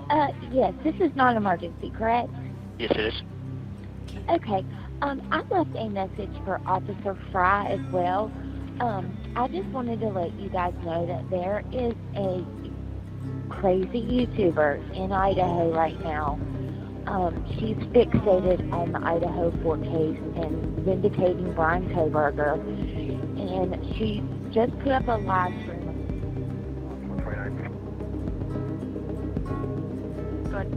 fire? Yes, this is not emergency, correct? Yes, it is. Okay. I left a message for Officer Fry as well. I just wanted to let you guys know that there is a crazy YouTuber in Idaho right now. She's fixated on the Idaho4 case and vindicating Brian Koberger, and she just put up a live stream. 129. Go ahead.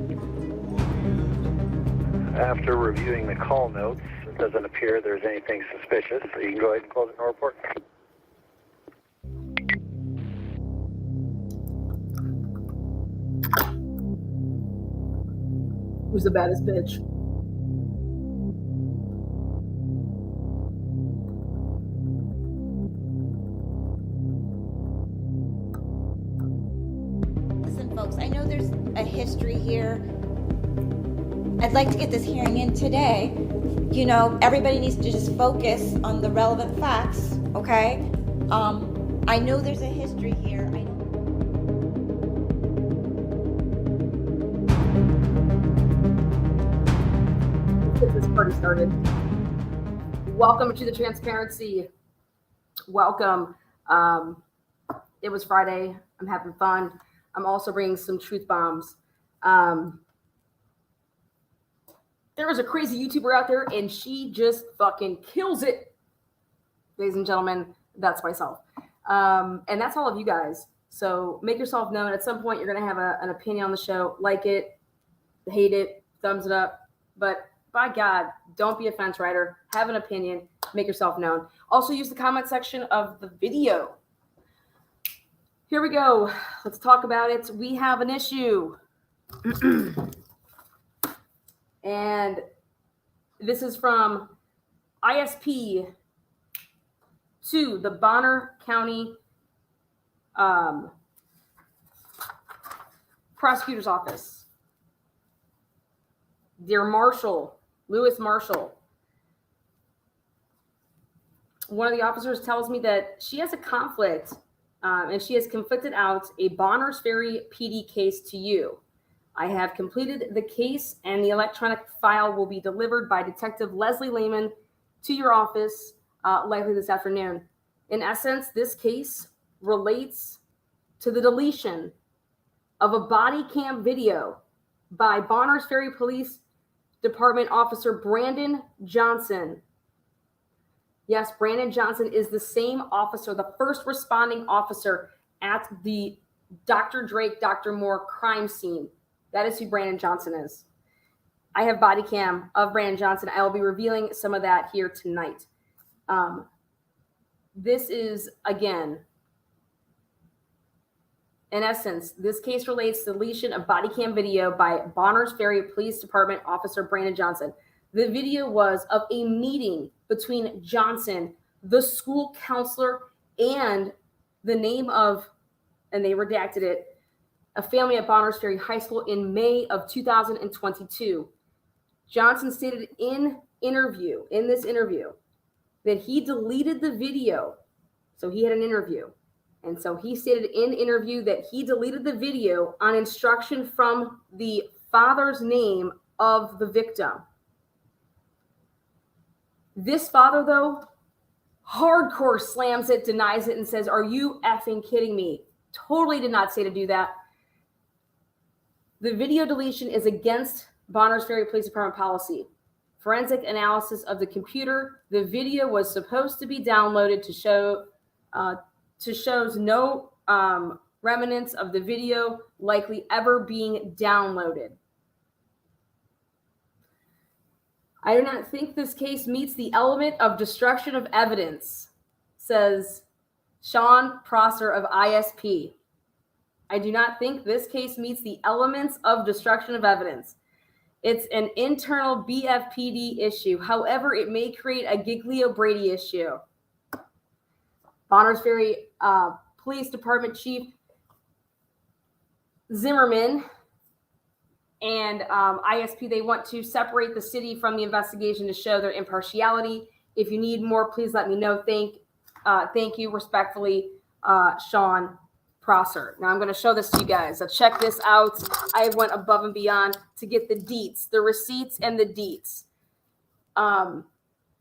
After reviewing the call notes, it doesn't appear there's anything suspicious, so you can go ahead and close the report. Who's the baddest bitch? Listen, folks, I know there's a history here. I'd like to get this hearing in today. You know, everybody needs to just focus on the relevant facts, okay? I know there's a history here. Let's get this party started. Welcome to the transparency. Welcome. It was Friday. I'm having fun. I'm also bringing some truth bombs. There was a crazy YouTuber out there, and she just fucking kills it. Ladies and gentlemen, that's myself. And that's all of you guys. So make yourself known. At some point, you're going to have an opinion on the show. Like it, hate it, thumbs it up. But by God, don't be a fence rider. Have an opinion. Make yourself known. Also, use the comment section of the video. Here we go. Let's talk about it. We have an issue. And this is from ISP to the Bonner County Prosecutor's Office. Dear Marshall, Lewis Marshall, one of the officers tells me that she has a conflict and she has conflicted out a Bonners Ferry PD case to you. I have completed the case and the electronic file will be delivered by Detective Leslie Lehman to your office likely this afternoon. In essence, this case relates to the deletion of a body cam video by Bonners Ferry Police Department Officer Brandon Johnson. Yes, Brandon Johnson is the same officer, the first responding officer at the Dr. Drake, Dr. Moore crime scene. That is who Brandon Johnson is. I have body cam of Brandon Johnson. I will be revealing some of that here tonight. This is, again, in essence, this case relates to the deletion of body cam video by Bonners Ferry Police Department Officer Brandon Johnson. The video was of a meeting between Johnson, the school counselor, and the name of, and they redacted it, a family at Bonners Ferry High School in May of 2022. Johnson stated in this interview, that he deleted the video. So he had an interview. And so he stated in interview that he deleted the video on instruction from the father's name of the victim. This father, though, hardcore slams it, denies it, and says, "Are you effing kidding me?" Totally did not say to do that. The video deletion is against Bonners Ferry Police Department policy. Forensic analysis of the computer. The video was supposed to be downloaded shows no remnants of the video likely ever being downloaded. I do not think this case meets the element of destruction of evidence, says Sean Prosser of ISP. I do not think this case meets the elements of destruction of evidence. It's an internal BFPD issue. However, it may create a Gigilo Brady issue. Bonners Ferry Police Department Chief Zimmerman and ISP, they want to separate the city from the investigation to show their impartiality. If you need more, please let me know. Thank you respectfully, Sean Prosser. Now I'm going to show this to you guys. Now check this out. I went above and beyond to get the deets, the receipts and the deets.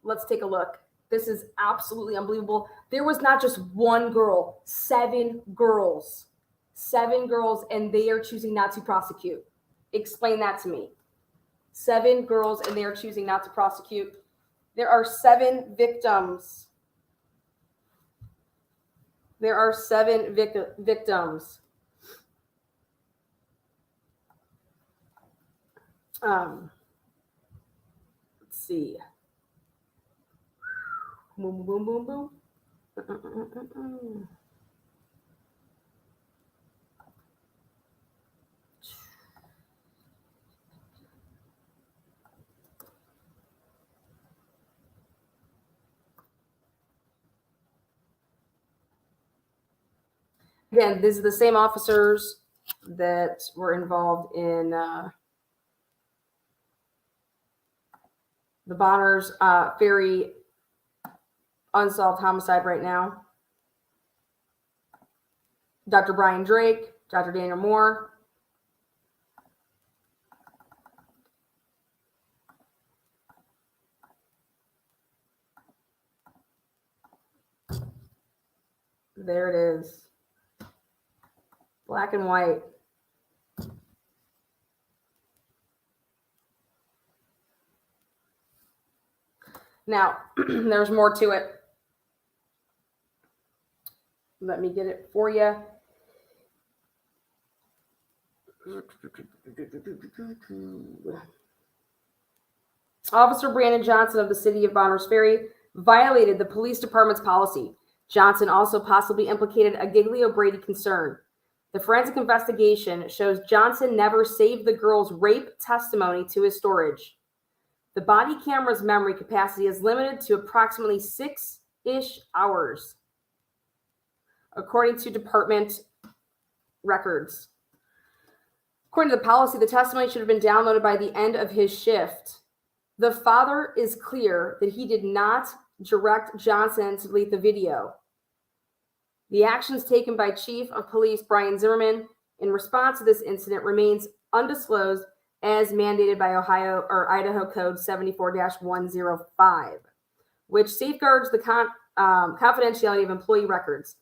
Let's take a look. This is absolutely unbelievable. There was not just one girl, 7 girls. 7 girls, and they are choosing not to prosecute. Explain that to me. 7 girls, and they are choosing not to prosecute. There are 7 victims. There are 7 victims. Let's see. Boom, boom, boom, boom. Again, these are the same officers that were involved in the Bonner's Ferry unsolved homicide right now. Dr. Brian Drake, Dr. Daniel Moore. There it is. Black and white. Now, there's more to it. Let me get it for you. Officer Brandon Johnson of the city of Bonners Ferry violated the police department's policy. Johnson also possibly implicated a Gigilo Brady concern. The forensic investigation shows Johnson never saved the girl's rape testimony to his storage. The body camera's memory capacity is limited to approximately 6-ish hours, according to department records. According to the policy, the testimony should have been downloaded by the end of his shift. The father is clear that he did not direct Johnson to delete the video. The actions taken by Chief of Police Brian Zimmerman in response to this incident remains undisclosed as mandated by Ohio or Idaho Code 74-105, which safeguards the confidentiality of employee records.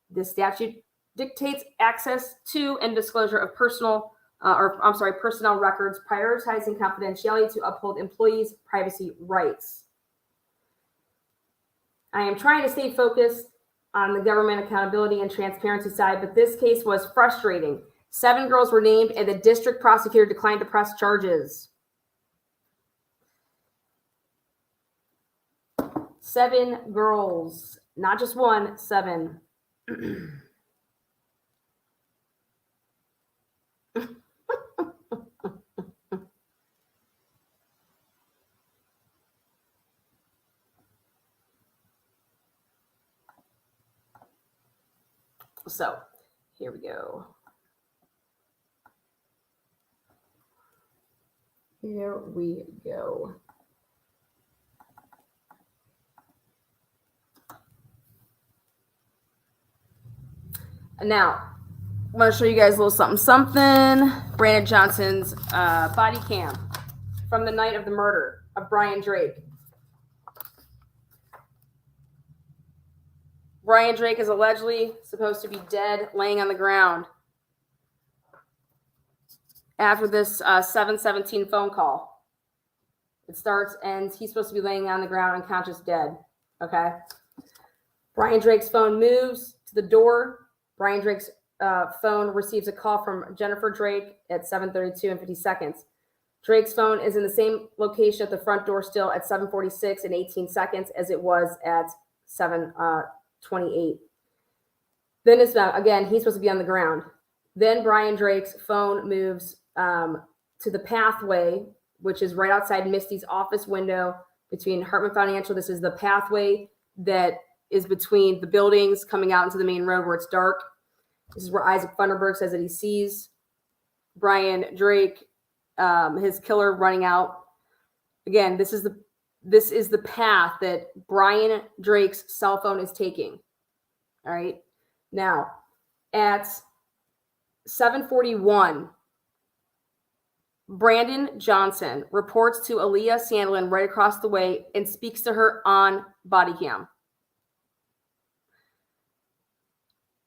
This statute dictates access to and disclosure of personnel records, prioritizing confidentiality to uphold employees' privacy rights. I am trying to stay focused on the government accountability and transparency side, but this case was frustrating. 7 girls were named, and the district prosecutor declined to press charges. 7 girls, not just one, 7. So, here we go. Here we go. Now, I'm going to show you guys a little something. Brandon Johnson's body cam from the night of the murder of Brian Drake. Brian Drake is allegedly supposed to be dead, laying on the ground after this 7:17 phone call. It starts, and he's supposed to be laying on the ground, unconscious, dead. Okay. Brian Drake's phone moves to the door. Brian Drake's phone receives a call from Jennifer Drake at 7:32 and 50 seconds. Drake's phone is in the same location at the front door still at 7:46 and 18 seconds as it was at 7:28. Then it's again, he's supposed to be on the ground. Then Brian Drake's phone moves to the pathway, which is right outside Misty's office window between Hartman Financial. This is the pathway that is between the buildings coming out into the main road where it's dark. This is where Isaac Funderburg says that he sees Brian Drake, his killer, running out. Again, this is the path that Brian Drake's cell phone is taking. All right. Now, At 7:41, Brandon Johnson reports to Aaliyah Sandlin right across the way and speaks to her on body cam.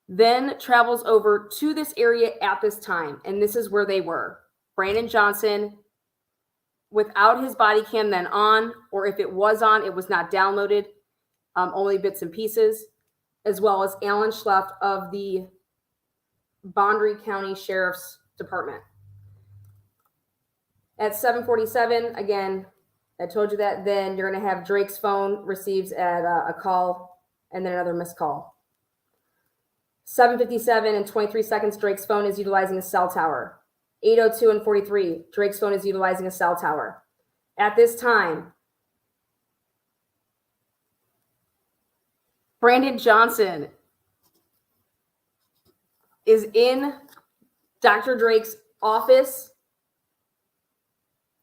Then travels over to this area at this time, and this is where they were. Brandon Johnson, without his body cam then on, or if it was on, it was not downloaded, only bits and pieces, as well as Alan Schleft of the Bondry County Sheriff's Department. At 7:47, again, I told you that, then you're going to have Drake's phone receives at a call and then another missed call. 7:57 and 23 seconds, Drake's phone is utilizing a cell tower. 8:02 and 43, Drake's phone is utilizing a cell tower. At this time, Brandon Johnson is in Dr. Drake's office,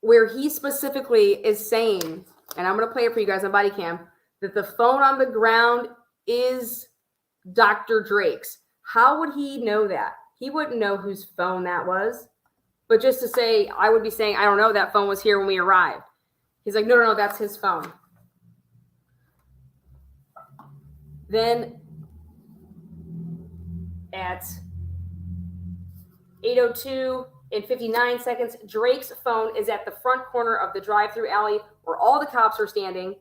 where he specifically is saying, and I'm going to play it for you guys on body cam, that the phone on the ground is Dr. Drake's. How would he know that? He wouldn't know whose phone that was. But just to say, I would be saying, I don't know, that phone was here when we arrived. He's like, no, that's his phone. Then at 8:02 and 59 seconds, Drake's phone is at the front corner of the drive-through alley where all the cops are standing.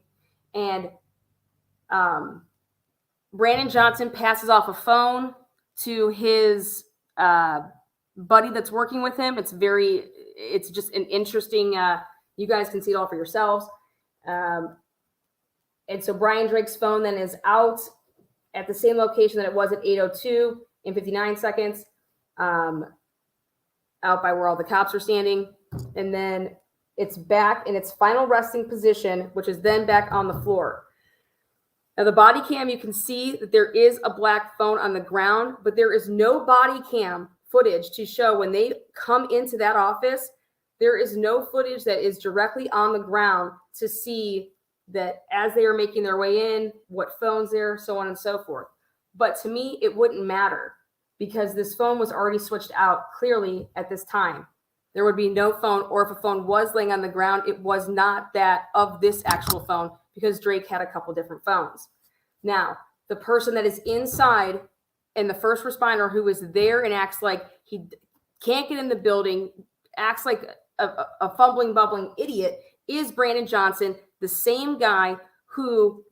And Brandon Johnson passes off a phone to his buddy that's working with him. It's just an interesting, you guys can see it all for yourselves. And so Brian Drake's phone then is out at the same location that it was at 8:02 and 59 seconds, out by where all the cops are standing. And then it's back in its final resting position, which is then back on the floor. Now, the body cam, you can see that there is a black phone on the ground, but there is no body cam footage to show when they come into that office. There is no footage that is directly on the ground to see that as they are making their way in, what phone's there, so on and so forth. But to me, it wouldn't matter because this phone was already switched out clearly at this time. There would be no phone, or if a phone was laying on the ground, it was not that of this actual phone because Drake had a couple different phones. Now, the person that is inside and the first responder who is there and acts like he can't get in the building, acts like a fumbling, bubbling idiot is Brandon Johnson, the same guy who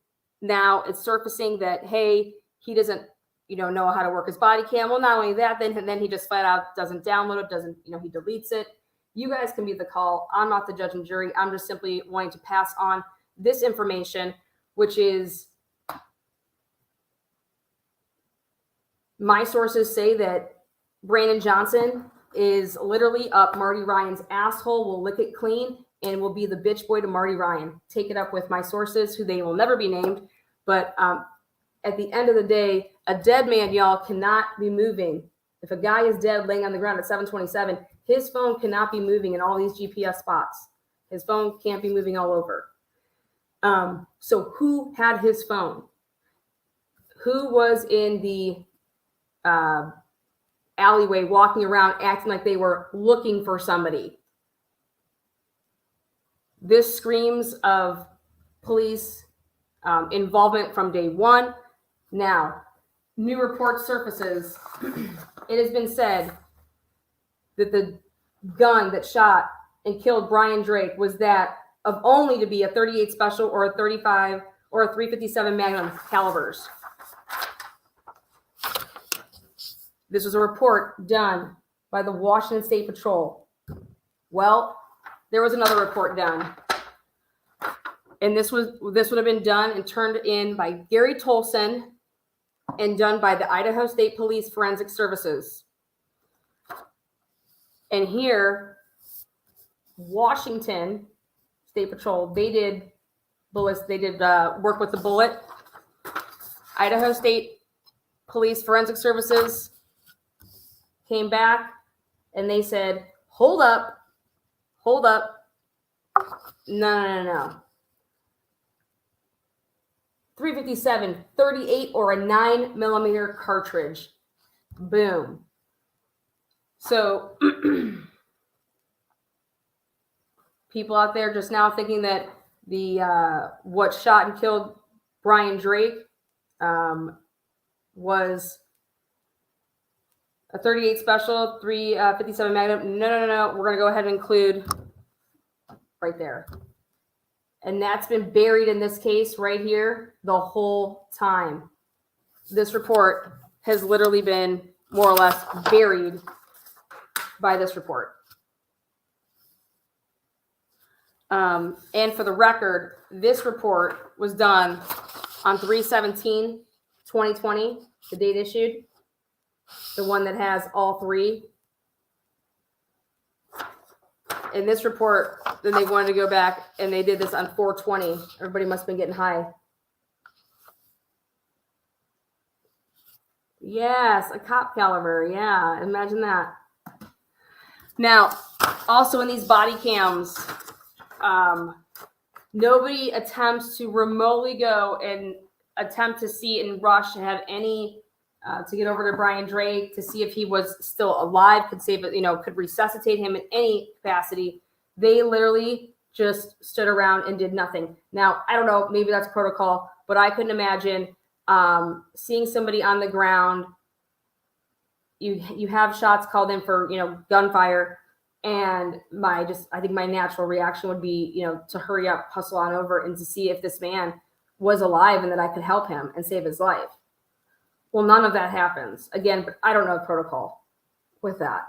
now it's surfacing that, hey, he doesn't, know how to work his body cam. Well, not only that, then he just flat out doesn't download it, he deletes it. You guys can be the call. I'm not the judge and jury. I'm just simply wanting to pass on this information, which is my sources say that Brandon Johnson is literally up Marty Ryan's asshole, will lick it clean, and will be the bitch boy to Marty Ryan. Take it up with my sources, who they will never be named. But at the end of the day, a dead man, y'all, cannot be moving. If a guy is dead laying on the ground at 7:27, his phone cannot be moving in all these GPS spots. His phone can't be moving all over. So who had his phone? Who was in the alleyway walking around acting like they were looking for somebody? This screams of police involvement from day one. Now, new report surfaces. It has been said that the gun that shot and killed Brian Drake was that of only to be a 38 special or a 35 or a 357 Magnum calibers. This was a report done by the Washington State Patrol. Well, there was another report done. And this would have been done and turned in by Gary Tolson and done by the Idaho State Police Forensic Services. And here, Washington State Patrol, they did bullets. They did work with the bullet. Idaho State Police Forensic Services came back and they said, hold up. No. 357, 38, or a 9mm cartridge. Boom. So people out there just now thinking that the what shot and killed Brian Drake was a 38 special, 357 Magnum. No. We're going to go ahead and include right there. And that's been buried in this case right here the whole time. This report has literally been more or less buried by this report. And for the record, this report was done on 3/17/2020, the date issued, the one that has all three. In this report, then they wanted to go back and they did this on 4/20. Everybody must have been getting high. Yes, a cop caliber. Yeah, imagine that. Now, also in these body cams, nobody attempts to remotely go and attempt to see and rush to have any to get over to Brian Drake to see if he was still alive, could save it, could resuscitate him in any capacity. They literally just stood around and did nothing. Now, I don't know, maybe that's protocol, but I couldn't imagine seeing somebody on the ground. You have shots called in for gunfire, and I think my natural reaction would be to hurry up, hustle on over, and to see if this man was alive and that I could help him and save his life. Well, none of that happens. Again, but I don't know protocol with that.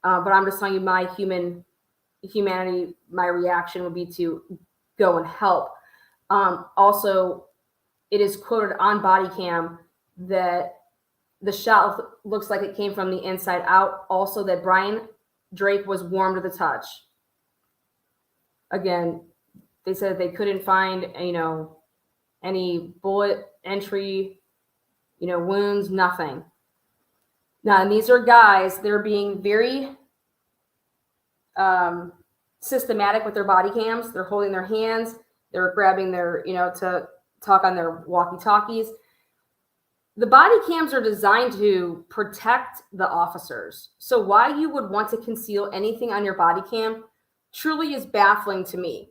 But I'm just telling you my humanity, my reaction would be to go and help. Also, it is quoted on body cam that the shot looks like it came from the inside out. Also, that Brian Drake was warm to the touch. Again, they said they couldn't find, any bullet entry, wounds, nothing. Now, and these are guys, they're being very systematic with their body cams. They're holding their hands. They're grabbing their, to talk on their walkie-talkies. The body cams are designed to protect the officers. So why you would want to conceal anything on your body cam truly is baffling to me.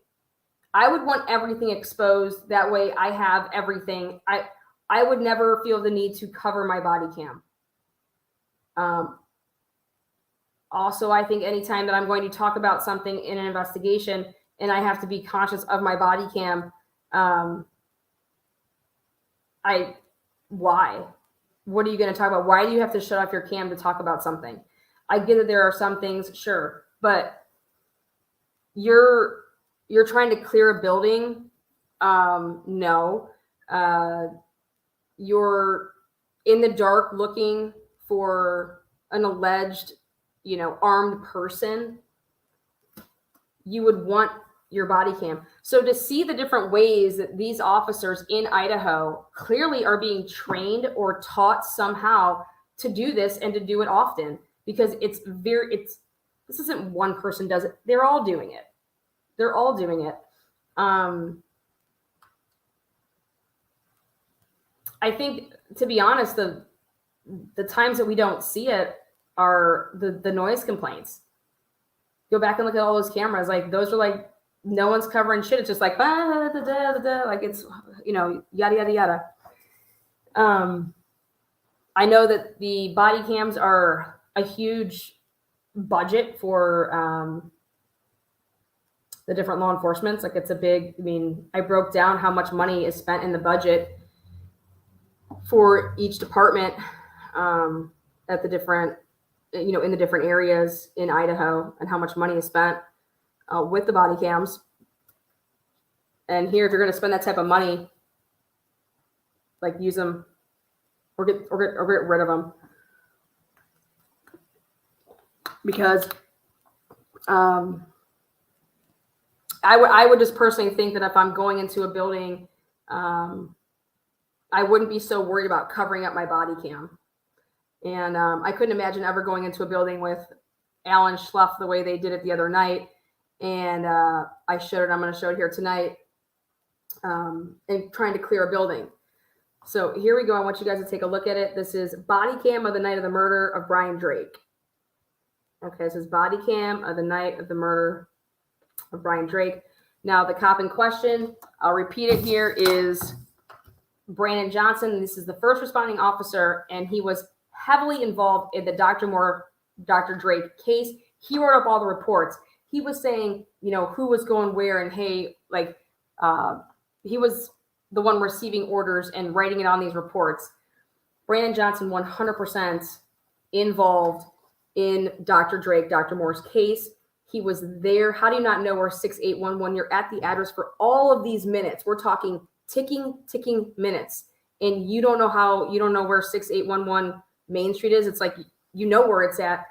I would want everything exposed. That way I have everything. I would never feel the need to cover my body cam. Also, I think anytime that I'm going to talk about something in an investigation and I have to be conscious of my body cam, why? What are you going to talk about? Why do you have to shut off your cam to talk about something? I get that there are some things, sure, but you're trying to clear a building. No. You're in the dark looking for an alleged, armed person. You would want your body cam. So to see the different ways that these officers in Idaho clearly are being trained or taught somehow to do this and to do it often, because this isn't one person does it. They're all doing it. I think, to be honest, the times that we don't see it are the noise complaints. Go back and look at all those cameras. Like, those are like, no one's covering shit. It's just like, like it's, yada, yada, yada. I know that the body cams are a huge budget for the different law enforcements. Like, it's a big, I broke down how much money is spent in the budget for each department at the different, in the different areas in Idaho, and how much money is spent with the body cams. And here, if you're going to spend that type of money, like, use them or get rid of them, because I would just personally think that if I'm going into a building, I wouldn't be so worried about covering up my body cam. And I couldn't imagine ever going into a building with Alan Schluff the way they did it the other night. And I'm going to show it here tonight, and trying to clear a building. So here we go. I want you guys to take a look at it. This is body cam of the night of the murder of Brian Drake. Okay, this is body cam of the night of the murder of Brian Drake. Now, the cop in question, I'll repeat it here, is Brandon Johnson. This is the first responding officer, and he was heavily involved in the Dr. Drake case. He wrote up all the reports. He was saying, who was going where, and hey, he was the one receiving orders and writing it on these reports. Brandon Johnson, 100% involved in Dr. Drake, Dr. Moore's case. He was there. How do you not know where 6811? You're at the address for all of these minutes. We're talking ticking minutes. And you don't know where 6811 Main Street is. It's like, where it's at.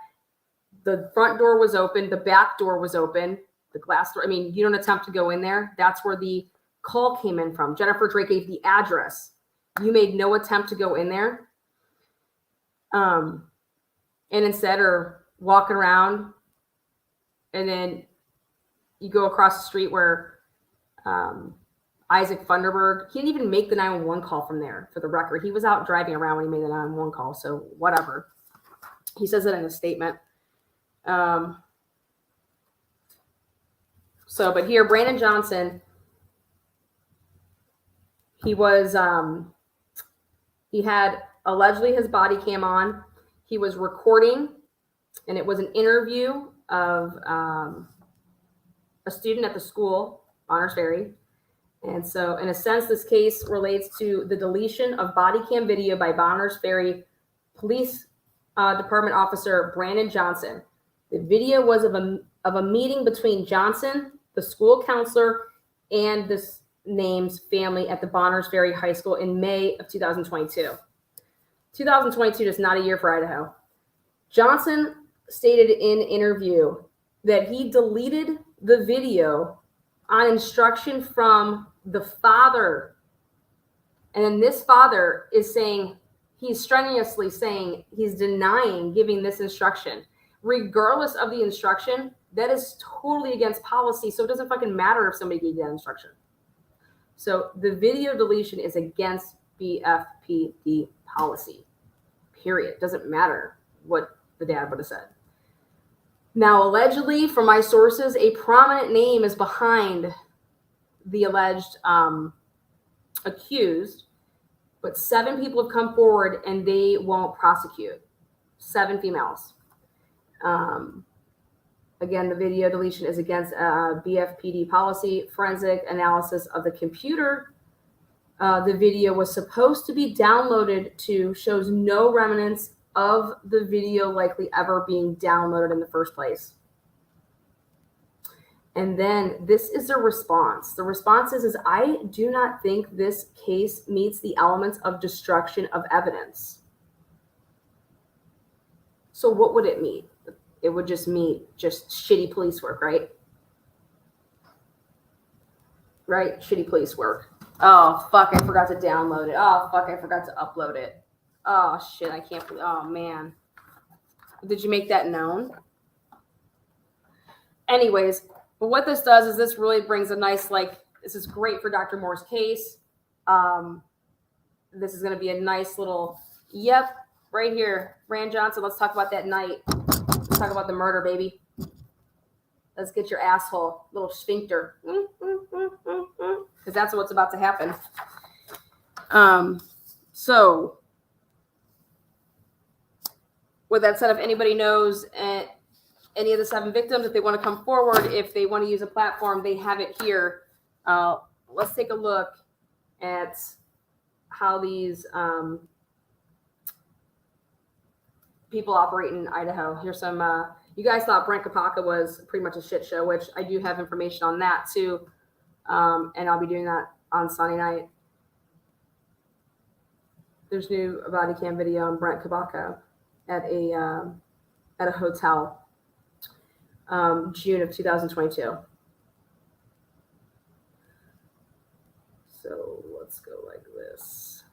The front door was open. The back door was open. The glass door. I mean, you don't attempt to go in there. That's where the call came in from. Jennifer Drake gave the address. You made no attempt to go in there. And instead are walking around, and then you go across the street where Isaac Funderburg, he didn't even make the 911 call from there, for the record. He was out driving around when he made the 911 call, so whatever. He says it in a statement. But here, Brandon Johnson, he was, he had allegedly his body cam on. He was recording, and it was an interview of a student at the school, Bonners Ferry. And so, in a sense, this case relates to the deletion of body cam video by Bonners Ferry Police Department officer Brandon Johnson. The video was of a meeting between Johnson, the school counselor, and this name's family at the Bonners Ferry High School in May of 2022. 2022 is not a year for Idaho. Johnson stated in interview that he deleted the video on instruction from the father. And then this father is saying, he's strenuously saying he's denying giving this instruction. Regardless of the instruction, that is totally against policy. So it doesn't fucking matter if somebody gave that instruction. So the video deletion is against BFPD policy, period. Doesn't matter what the dad would have said. Now, allegedly, from my sources, a prominent name is behind the alleged accused, but 7 people have come forward and they won't prosecute. 7 females. Again, the video deletion is against BFPD policy. Forensic analysis of the computer the video was supposed to be downloaded to shows no remnants of the video likely ever being downloaded in the first place. And then this is a response. The response is I do not think this case meets the elements of destruction of evidence. So what would it mean? It would just mean just shitty police work, right? Right? Shitty police work. Oh, fuck, I forgot to download it. Oh, fuck, I forgot to upload it. Oh, shit, I can't believe. Oh, man. Did you make that known? Anyways, but what this does is this really brings a nice, this is great for Dr. Moore's case. This is going to be a nice little, yep, right here. Brandon Johnson, let's talk about that night. Let's talk about the murder, baby. Let's get your asshole, little sphincter. Because that's what's about to happen. So, with that said, if anybody knows any of the 7 victims, if they want to come forward, if they want to use a platform, they have it here. Let's take a look at how these people operate in Idaho. Here's some, you guys thought Brent Kapaka was pretty much a shit show, which I do have information on that too. And I'll be doing that on Sunday night. There's new body cam video on Brent Kapaka at a hotel, June of 2022. So let's go like this.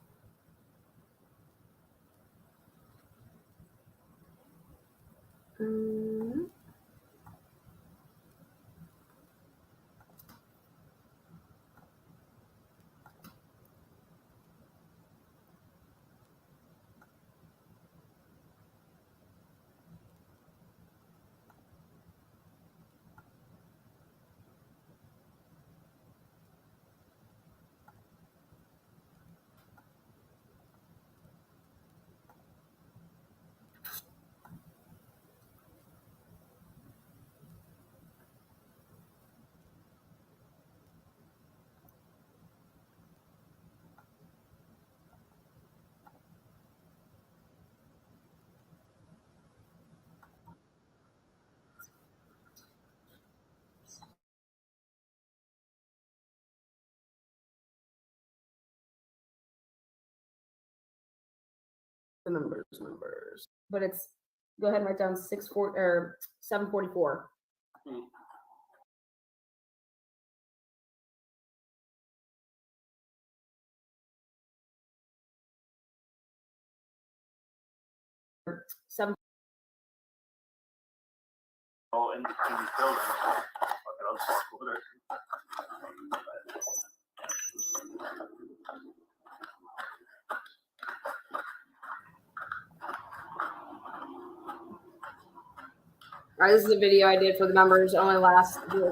the numbers. But it's, go ahead and write down 744. Seven. Oh, in between these buildings. Okay, I'll just walk over there. All right, this is a video I did for the numbers. It only last week.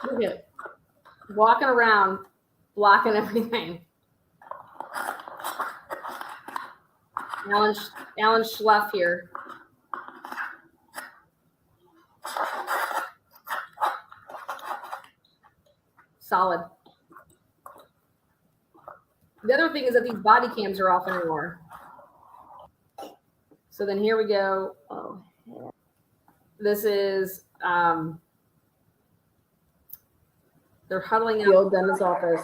Look at it. Walking around, blocking everything. Alan Schleff here. Solid. The other thing is that these body cams are off anymore. So then here we go. Oh, this is they're huddling in the old dentist's office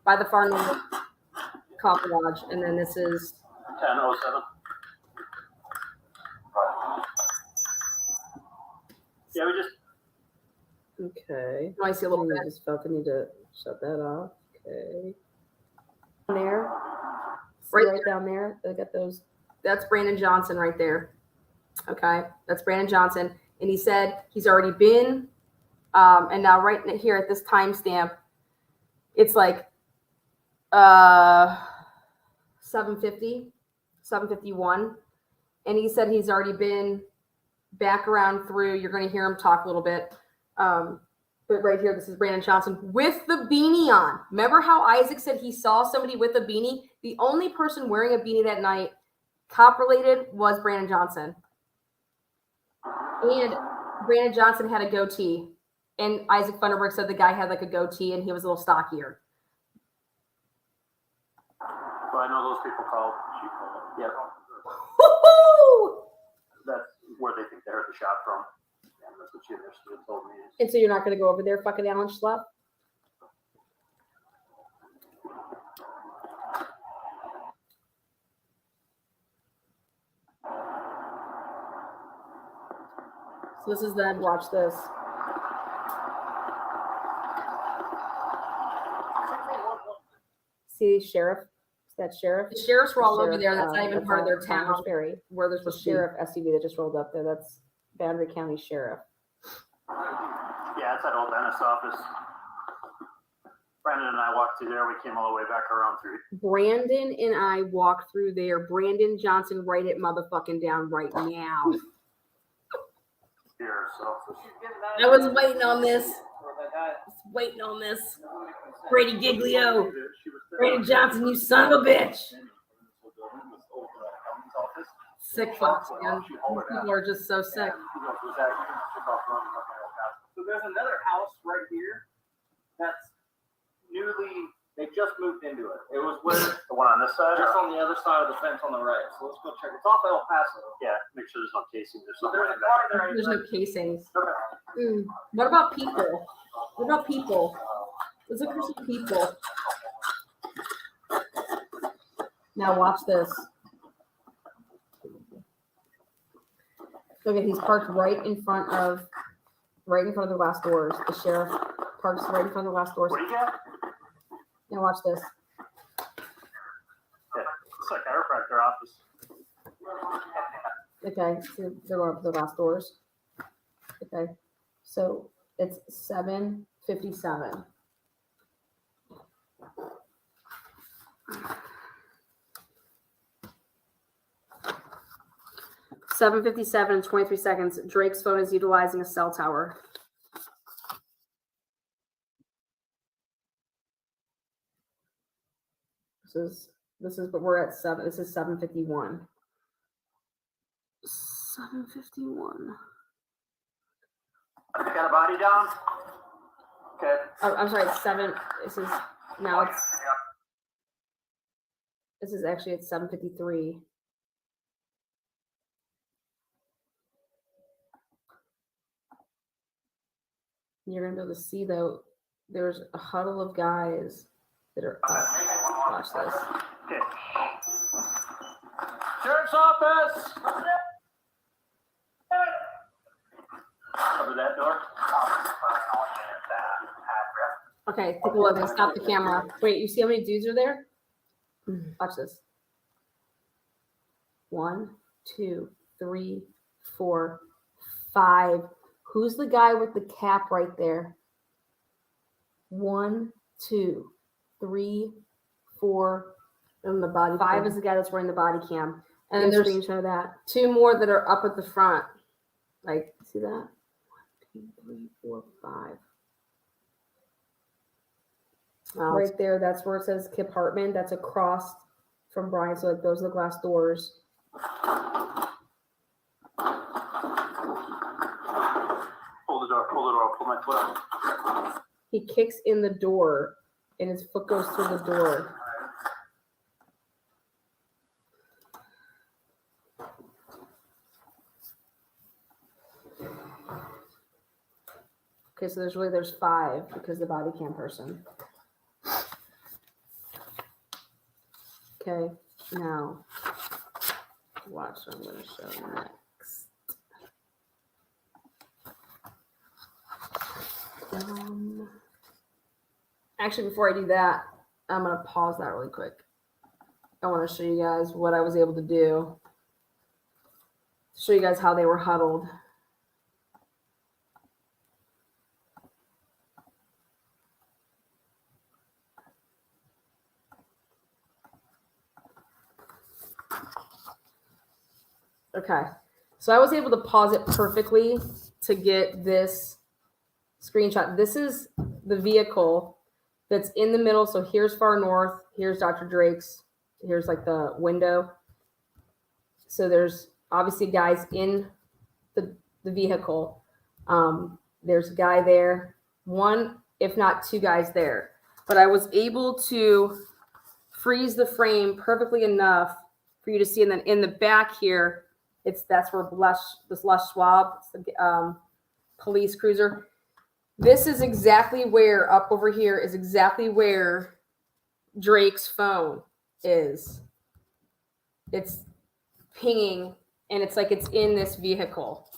by the Far North Coffee Lodge, and then this is 10:07. Yeah, we just. okay. Oh, I see a little bit. I just felt I need to shut that off. Okay. There, right down there. I got those. That's Brandon Johnson right there. Okay, that's Brandon Johnson, and he said he's already been. And now right here at this timestamp, it's like 7:50, 7:51, and he said he's already been back around through. You're going to hear him talk a little bit. But right here, this is Brandon Johnson with the beanie on. Remember how Isaac said he saw somebody with a beanie? The only person wearing a beanie that night, cop-related, was Brandon Johnson. And Brandon Johnson had a goatee. And Isaac Funderburg said the guy had like a goatee and he was a little stockier. Well, I know those people called. She called. Yeah. Woo-hoo! That's where they think they heard the shot from. Yeah, that's what she initially told me. And so you're not going to go over there, fucking Alan Schlepp? So this is then, watch this. See, sheriff? Is that sheriff? The sheriffs were all over there. That's not even part of their town. Where there's the sheriff SUV that just rolled up there. That's Boundary County Sheriff. Yeah, it's that old dentist's office. Brandon and I walked through there. We came all the way back around through. Brandon and I walked through there. Brandon Johnson, write it motherfucking down right now. Here, so. I was waiting on this. Brady Gigilo. Brandon Johnson, you son of a bitch. Sick fucks, man. These people are just so sick. So there's another house right here that's newly, they just moved into it. It was where, The one on this side? just on the other side of the fence on the right. So let's go check. It's off El Paso. Yeah, make sure there's no casing. There's So something there's a like car that. there. There's no casings. Okay. What about people? What about people? Let's look for some people. Now watch this. Look at, he's parked right in front of the glass doors. The sheriff parks right in front of the glass doors. What do you got? Now watch this. Yeah, it's like chiropractor office. Okay, so they're going up to the glass doors. Okay, so it's 7:57. (7:57 and 23 seconds). Drake's phone is utilizing a cell tower. This is but we're at 7. This is 7:51. 7:51. Got a body down? Okay. Oh, I'm sorry, it's 7. This is now it's. This is actually at 7:53. You're gonna be able to see though. There's a huddle of guys that are up. Watch this. Okay. Sheriff's office. Cover that door. Okay, take a look and stop the camera. Wait, you see how many dudes are there? Watch this. 1, 2, 3, 4, 5. Who's the guy with the cap right there? 1, 2, 3, 4. And the body 5 cam. is the guy that's wearing the body cam. And And then there's there's that. 2 more that are up at the front. Like, see that? 1, 2, 3, 4, 5. Right there, that's where it says Kip Hartman. That's across from Brian. So like those are the glass doors. Pull the door, pull my foot up. He kicks in the door and his foot goes through the door. Okay, so there's 5 because the body cam person. Okay, now watch what I'm going to show next. Actually, before I do that, I'm going to pause that really quick. I want to show you guys what I was able to do. Show you guys how they were huddled. Okay, so I was able to pause it perfectly to get this screenshot. This is the vehicle that's in the middle. So here's far north, here's Dr. Drake's, here's like the window. So there's obviously guys in the vehicle. There's a guy there, 1, if not 2 guys there. But I was able to freeze the frame perfectly enough for you to see. And then in the back here, that's where this Lush Schwab, the police cruiser. This is exactly where, up over here, is exactly where Drake's phone is. It's pinging, and it's like it's in this vehicle.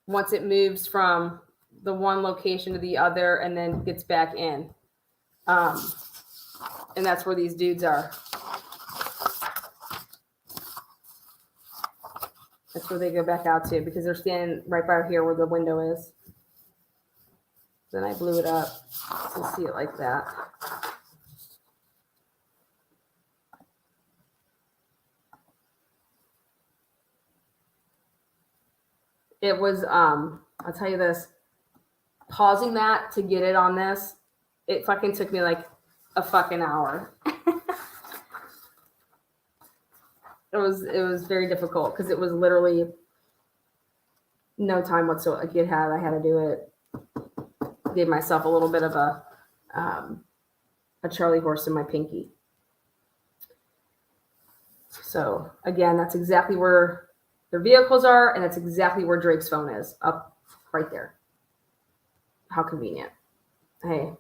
Once it moves from the one location to the other and then gets back in. And that's where these dudes are. That's where they go back out to because they're standing right by here where the window is. Then I blew it up to see it like that. It was, I'll tell you this, pausing that to get it on this, it fucking took me like a fucking hour. It was very difficult because it was literally no time whatsoever. I had to do it. Gave myself a little bit of a Charlie horse in my pinky. So again, that's exactly where their vehicles are, and that's exactly where Drake's phone is, up right there. How convenient. Hey,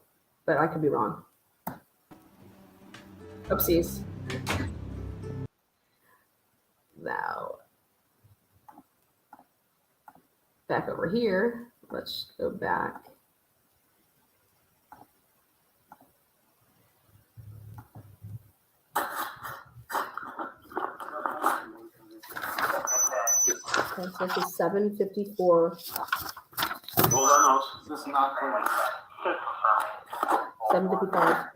but I could be wrong. Oopsies. Now, back over here, let's go back. Okay, so this is 7:54. Hold on those. This is not clear. 7:55.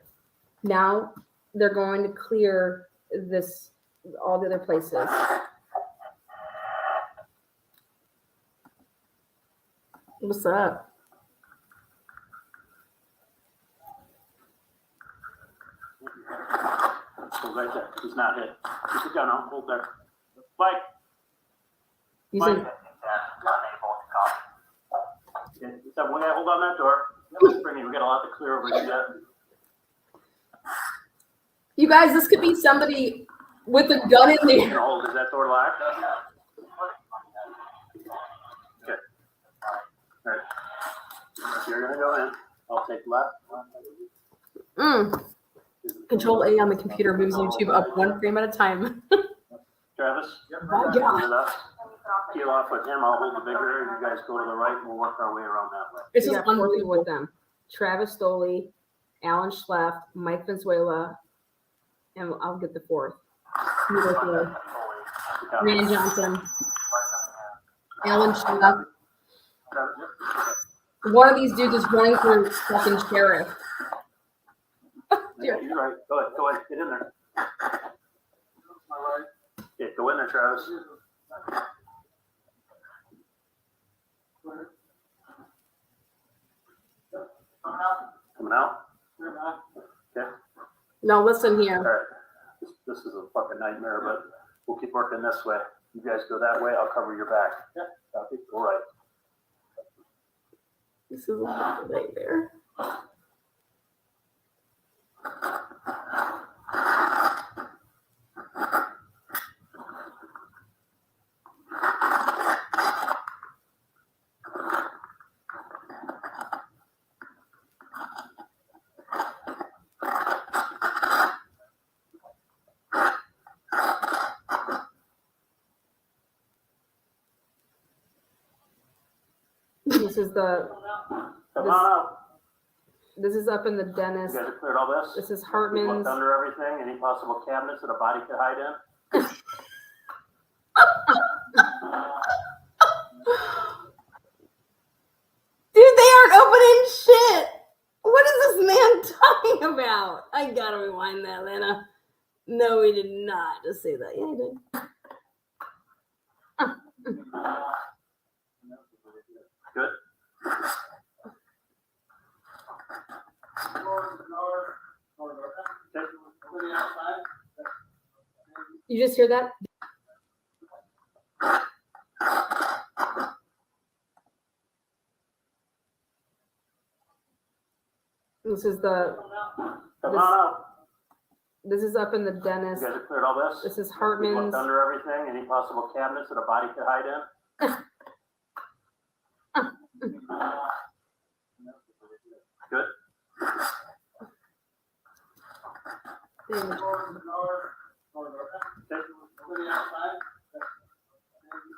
Now they're going to clear this, all the other places. What's up? Hold right there. He's not hit. Keep the gun on. Hold there. Mike. Using, Mike. Step, we gotta hold on that door. Yep, Brittany, we got a lot to clear over here yet. You guys, this could be somebody with a gun in You can there. hold, is that door locked? Okay. All right. So you're gonna go in. I'll take left. Control A on the computer moves YouTube up 1 frame at a time. Travis? Oh, yeah. Hold it up. Peel off with him. I'll hold the bigger area. You guys go to the right and we'll work our way around that way. This is unbelievable with them. Travis Stoley, Alan Schleff, Mike Venezuela, and I'll get the fourth. Rand Johnson, Alan Schleff. One of these dudes is running for fucking sheriff. Yeah, you're right. Go ahead. Get in there. Yeah, go in there, Travis. Coming out? Okay. Now listen All here. right. This is a fucking nightmare, but we'll keep working this way. You guys go that way. I'll cover your back. Yeah. Copy. All right. This is a fucking nightmare. This is the. Come on out. This is up in the You dentist. guys have cleared all this? This is We Hartman's. looked under everything. Any possible cabinets that a body could hide in? Dude, they aren't opening shit. What is this man talking about? I gotta rewind that, Lana. No, he did not just say that. Yeah, he did. Good. You just hear that? This is the. Come on out. This is up in the You dentist. guys have cleared all this? This is We Hartman's. looked under everything. Any possible cabinets that a body could hide in? Good.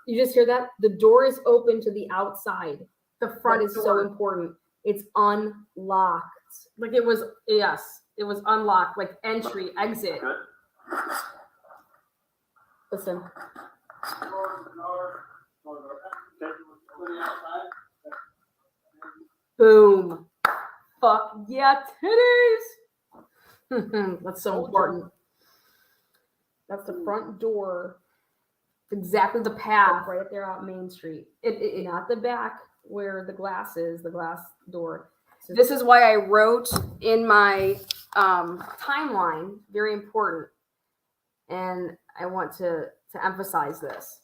You just hear that? The door is open to the outside. The front is so important. It's unlocked. Like it was, yes, it was unlocked, like entry, exit. Good. Listen. Boom. Fuck yeah, titties. That's so important. That's the front door. Exactly the path right there out Main Street. It not the back where the glass is, the glass door. So this is why I wrote in my timeline, very important. And I want to emphasize this.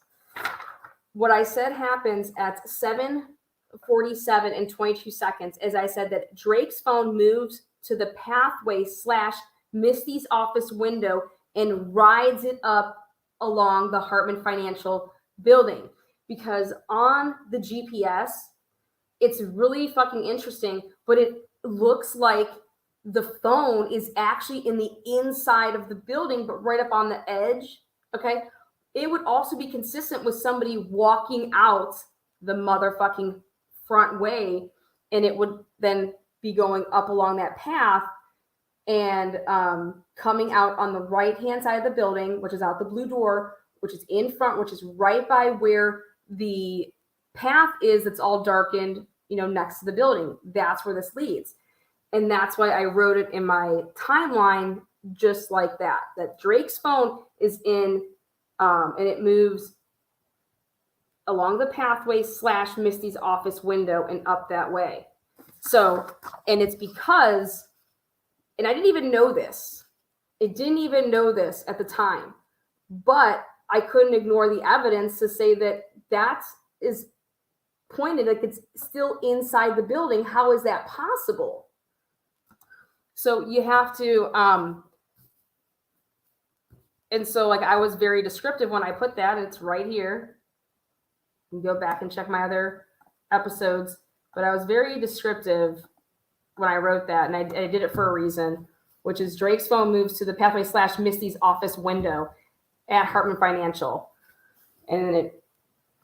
What I said happens at 7:47 and 22 seconds is I said that Drake's phone moves to the pathway / Misty's office window and rides it up along the Hartman Financial building. Because on the GPS, it's really fucking interesting, but it looks like the phone is actually in the inside of the building, but right up on the edge. Okay. It would also be consistent with somebody walking out the motherfucking front way, and it would then be going up along that path and coming out on the right-hand side of the building, which is out the blue door, which is in front, which is right by where the path is that's all darkened, you know, next to the building. That's where this leads. And that's why I wrote it in my timeline just like that, that Drake's phone is in, and it moves along the pathway / Misty's office window and up that way. So, and it's because, and I didn't even know this. It didn't even know this at the time, but I couldn't ignore the evidence to say that that is pointed like it's still inside the building. How is that possible? So you have to, and so like I was very descriptive when I put that. It's right here. You can go back and check my other episodes, but I was very descriptive when I wrote that, and I did it for a reason, which is Drake's phone moves to the pathway / Misty's office window at Hartman Financial, and then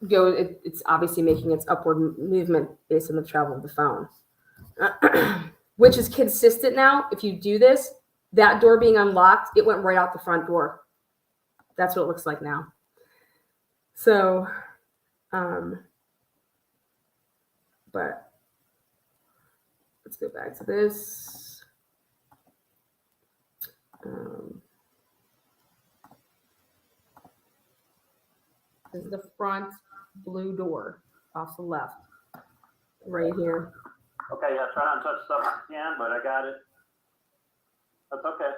it's obviously making its upward movement based on the travel of the phone, which is consistent now. If you do this, that door being unlocked, it went right out the front door. That's what it looks like now. So, but let's go back to this. This is the front blue door off the left, right here. Okay, yeah, try not to touch stuff if you can, but I got it. That's okay.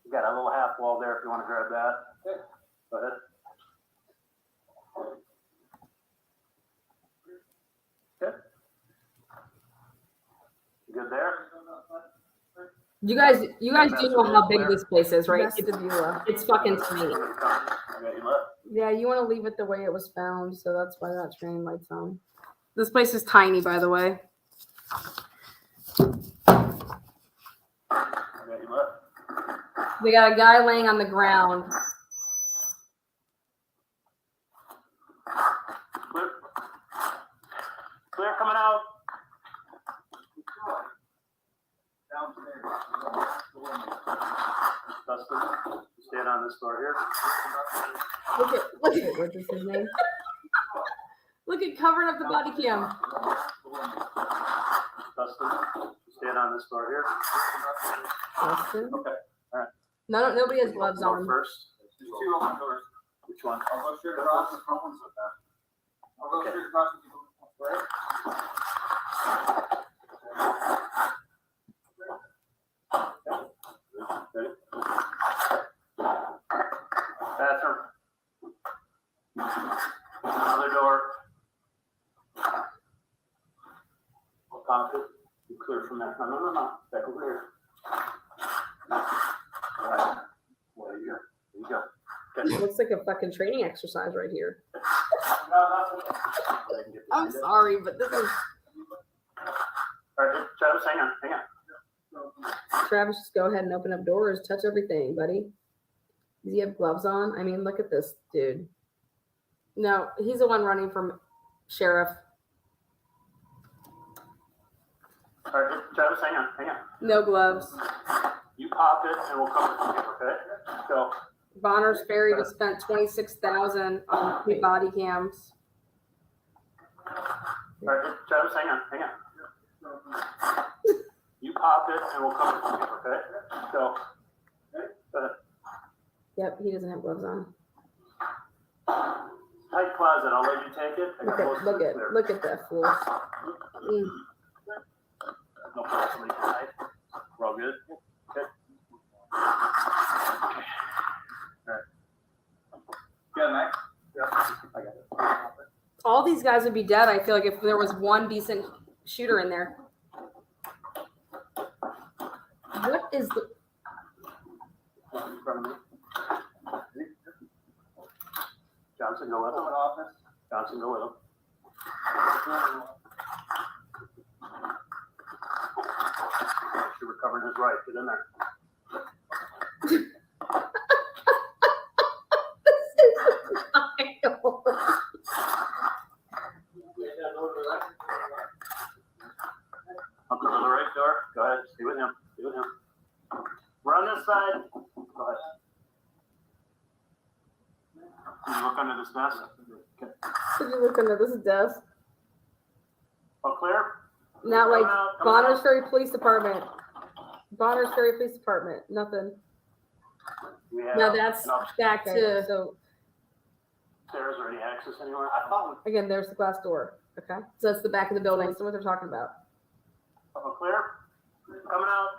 You got a little half wall there if you want to grab that. Go ahead. Okay. You good there? You guys do know how big this place is, right? It's fucking tiny. Yeah, you want to leave it the way it was found, so that's why that train lights on. This place is tiny, by the way. They got a guy laying on the ground. Clear coming out. Dustin, stand on this door here. Look at what's his name? Look at covering up the body cam. Dustin, stand on this door here. Dustin? Okay. All right. No, nobody has gloves on. First. There's two open doors. Which one? I'll go straight across the front ones with that. I'll go straight across the right. Ready? Bathroom. Another door. Pocket. You clear from there. No. Back over here. All right. There you go. There you go. Okay. It looks like a fucking training exercise right here. I'm sorry, but this is... All right, Travis, hang on. Travis, just go ahead and open up doors. Touch everything, buddy. Does he have gloves on? I mean, look at this dude. No, he's the one running from sheriff. All right, Travis, hang on. No gloves. You pop it, and we'll cover from here, okay? Go. Bonner's Ferry just spent $26,000 on the body cams. All right, Travis, hang on. You pop it, and we'll cover from here, okay? Go. Go ahead. Yep, he doesn't have gloves on. Tight closet. I'll let you take it. I got most of it there. Look at that fool. No problem. Tonight. We're all good. Okay. All right. Good, Mike. Yeah, I got it. All these guys would be dead, I feel like, if there was one decent shooter in there. What is the... In front of me. Johnson, go with him. Office. Johnson, go with him. Should we're covering his right. Get in there. Up to the right door. Go ahead. Stay with him. We're on this side. Go ahead. Can you look under this desk? Okay. Did you look under this desk? All clear? Not like Bonner's Ferry Police Department. Bonner's Ferry Police Department. Nothing. We have Now that's back okay. to... So Stairs or any access anywhere? I thought we... again, there's the glass door. Okay, so that's the back of the building. So what they're talking about. All clear? Coming out.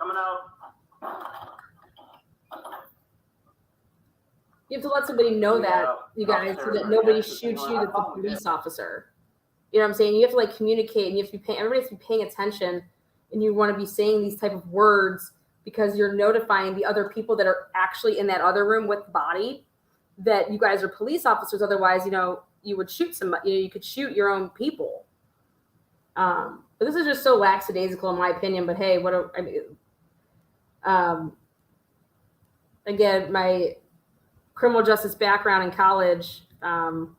You have to let somebody know that, you guys, so that nobody shoots you that's a police officer. You know what I'm saying? You have to like communicate, and you have to be paying. Everybody has to be paying attention, and you want to be saying these type of words because you're notifying the other people that are actually in that other room with the body that you guys are police officers. Otherwise, you would shoot somebody. You could shoot your own people. But this is just so lackadaisical, in my opinion. But hey, again, my criminal justice background in college. Don't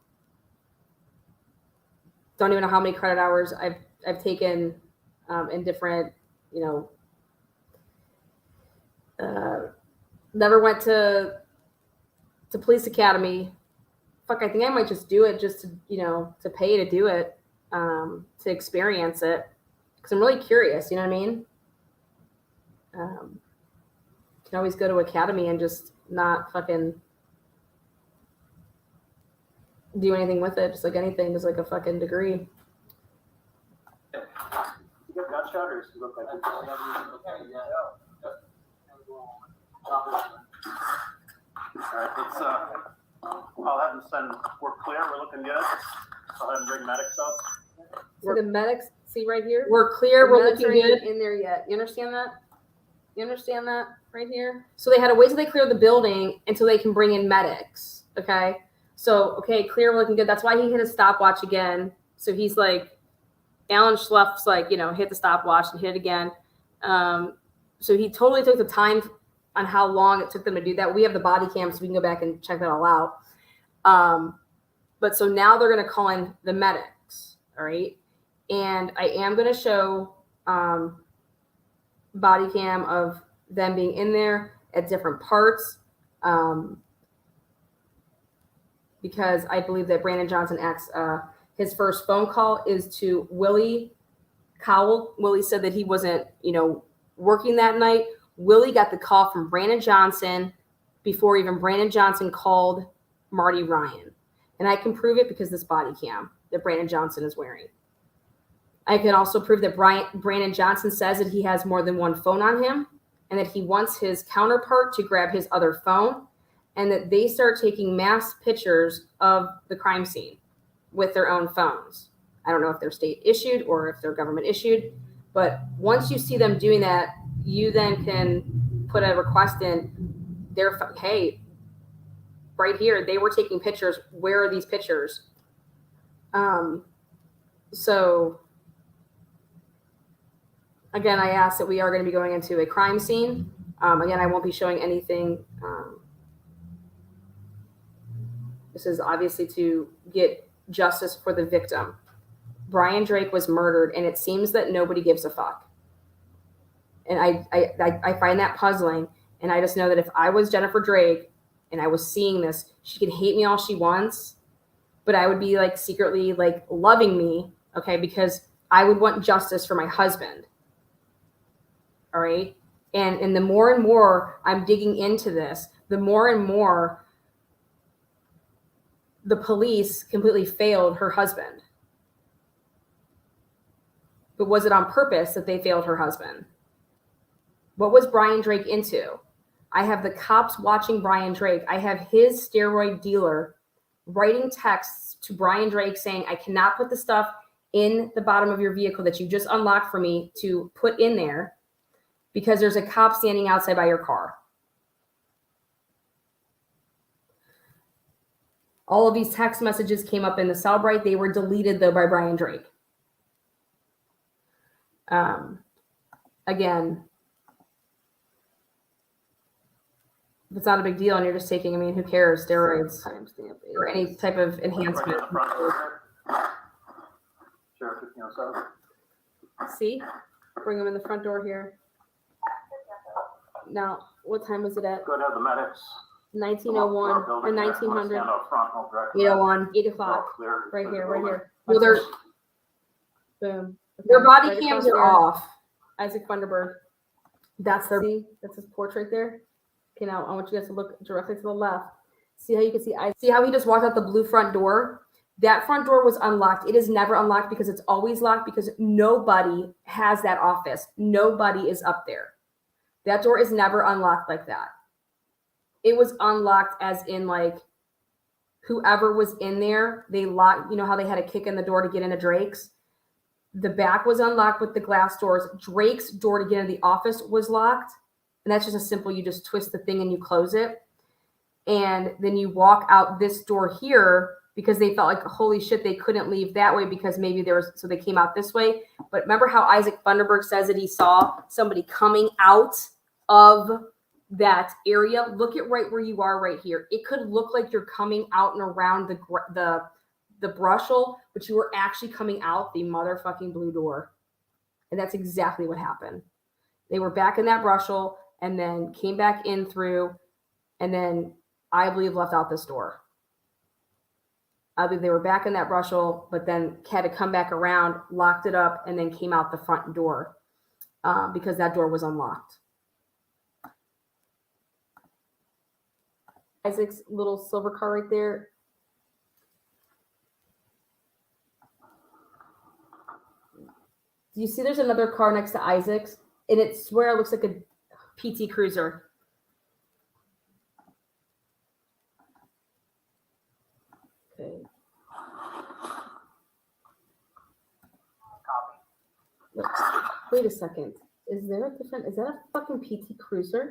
even know how many credit hours I've taken in different, never went to police academy. Fuck, I think I might just do it just to, to pay to do it, to experience it. Because I'm really curious, you know what I mean? You can always go to academy and just not fucking do anything with it, just like anything, just like a fucking degree. You got gunshot or you look like Alright, let's I'll have them send, we're clear, we're looking good. I'll have them bring medics up. So the medics, see right here? We're clear, we're looking good. In there yet. You understand that? You understand that right here? So they had to wait till they clear the building until they can bring in medics. Okay. So, okay, clear, we're looking good. That's why he hit a stopwatch again. So he's like, Alan Schluff's like, hit the stopwatch and hit it again. So he totally took the time on how long it took them to do that. We have the body cam, so we can go back and check that all out. But so now they're going to call in the medics. All right. And I am going to show body cam of them being in there at different parts. Because I believe that Brandon Johnson his first phone call is to Willie Cowell. Willie said that he wasn't, working that night. Willie got the call from Brandon Johnson before even Brandon Johnson called Marty Ryan. And I can prove it because this body cam that Brandon Johnson is wearing. I can also prove that Brandon Johnson says that he has more than one phone on him and that he wants his counterpart to grab his other phone, and that they start taking mass pictures of the crime scene with their own phones. I don't know if they're state issued or if they're government issued, but once you see them doing that, you then can put a request in their, hey, right here, they were taking pictures. Where are these pictures? So again, I asked that we are going to be going into a crime scene. Again, I won't be showing anything. This is obviously to get justice for the victim. Brian Drake was murdered, and it seems that nobody gives a fuck. And I find that puzzling. And I just know that if I was Jennifer Drake and I was seeing this, she can hate me all she wants, but I would be like secretly like loving me, okay, because I would want justice for my husband. All right. And the more and more I'm digging into this, the more and more the police completely failed her husband. But was it on purpose that they failed her husband? What was Brian Drake into? I have the cops watching Brian Drake. I have his steroid dealer writing texts to Brian Drake saying, I cannot put the stuff in the bottom of your vehicle that you just unlocked for me to put in there because there's a cop standing outside by your car. All of these text messages came up in the Cellbrite. They were deleted, though, by Brian Drake. Again, if it's not a big deal and you're just taking, who cares, steroids or any type of enhancement. See? Bring them in the front door here. Now, what time was it at? Go to the medics. 1901 or 1900. 801, 8 o'clock. Right here. Well, there's boom. Their body cams are off. Isaac Funderburg. That's their. See, that's his portrait there. Okay, now I want you guys to look directly to the left. See how you can see how he just walked out the blue front door? That front door was unlocked. It is never unlocked because it's always locked because nobody has that office. Nobody is up there. That door is never unlocked like that. It was unlocked as in like whoever was in there, they locked, you know how they had to kick in the door to get into Drake's? The back was unlocked with the glass doors. Drake's door to get into the office was locked. And that's just a simple, you just twist the thing and you close it. And then you walk out this door here because they felt like, holy shit, they couldn't leave that way because maybe there was, so they came out this way. But remember how Isaac Thunderberg says that he saw somebody coming out of that area? Look at right where you are right here. It could look like you're coming out and around the brushel, but you were actually coming out the motherfucking blue door. And that's exactly what happened. They were back in that brushel and then came back in through, and then I believe left out this door. I believe they were back in that brushel, but then had to come back around, locked it up, and then came out the front door because that door was unlocked. Isaac's little silver car right there. Do you see there's another car next to Isaac's? And it swear it looks like a PT Cruiser. Okay. Wait a second. Is that a fucking PT Cruiser?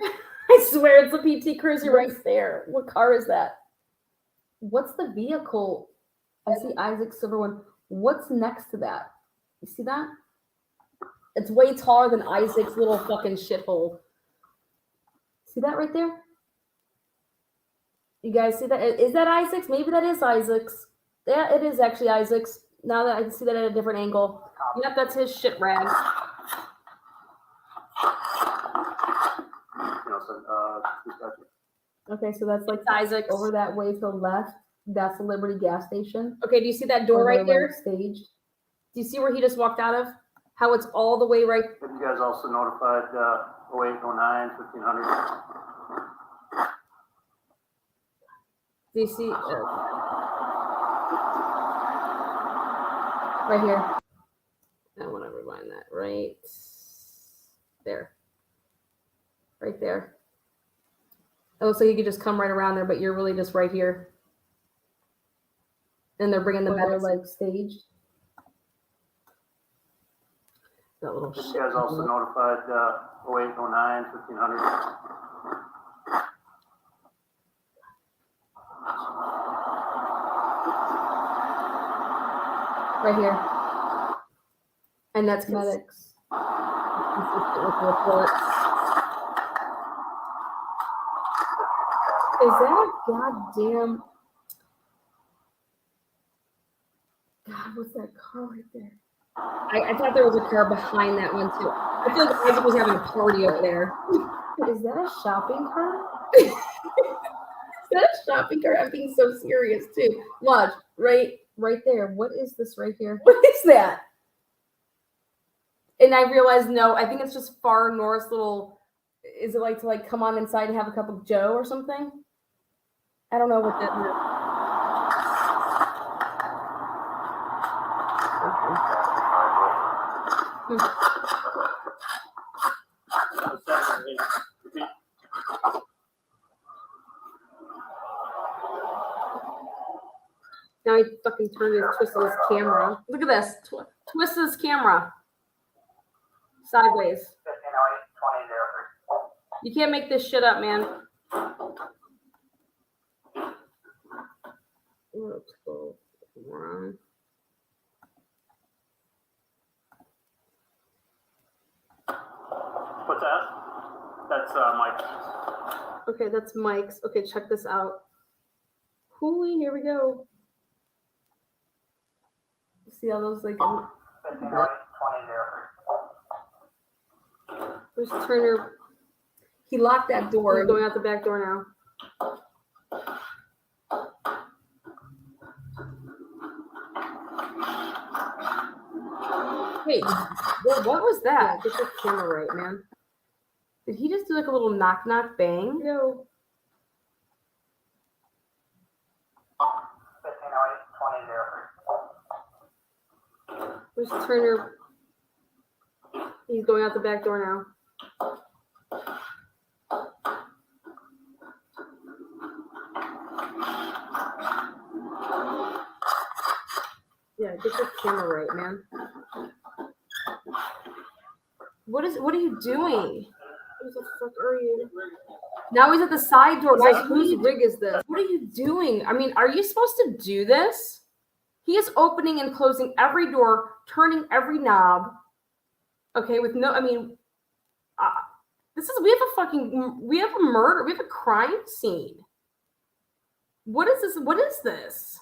I swear it's a PT Cruiser right there. What car is that? What's the vehicle? I see Isaac's silver one. What's next to that? You see that? It's way taller than Isaac's little fucking shithole. See that right there? You guys see that? Is that Isaac's? Maybe that is Isaac's. Yeah, it is actually Isaac's. Now that I can see that at a different angle. Yep, that's his shit rag. Okay, so that's like Isaac's. Over that way to the left. That's the Liberty gas station. Okay, do you see that door right there? Stage. Do you see where he just walked out of? How it's all the way right. Have you guys also notified 08, 09, 1500? Do you see? Right here. I want to rewind that. Right there. Right there. It looks like you could just come right around there, but you're really just right here. And they're bringing the better like staged. That little shit. You guys also notified 08, 09, 1500? Right here. And that's medics. Consistent with the reports. Is that a goddamn... God, what's that car right there? I thought there was a car behind that one too. I feel like Isaac was having a party over there. Is that a shopping cart? Is that a shopping cart? I'm being so serious too. Watch, right there. What is this right here? What is that? And I realized, no, I think it's just Far North's little, is it like to like come on inside and have a cup of Joe or something? I don't know what that is. Now he fucking twisted his camera. Look at this. Twist his camera. Sideways. You can't make this shit up, man. What's that? That's Mike. Okay, that's Mike's. Okay, check this out. Holy, here we go. See all those like. Where's Turner? He locked that door. He's going out the back door now. Wait, what was that? Get your camera right, man. Did he just do like a little knock knock bang? No. Where's Turner? He's going out the back door now. Get your camera right, man. What are you doing? Who the fuck are you? Now he's at the side door. Guys, whose rig is this? What are you doing? I mean, are you supposed to do this? He is opening and closing every door, turning every knob. Okay, with no, I mean, we have a murder, we have a crime scene. What is this? What is this?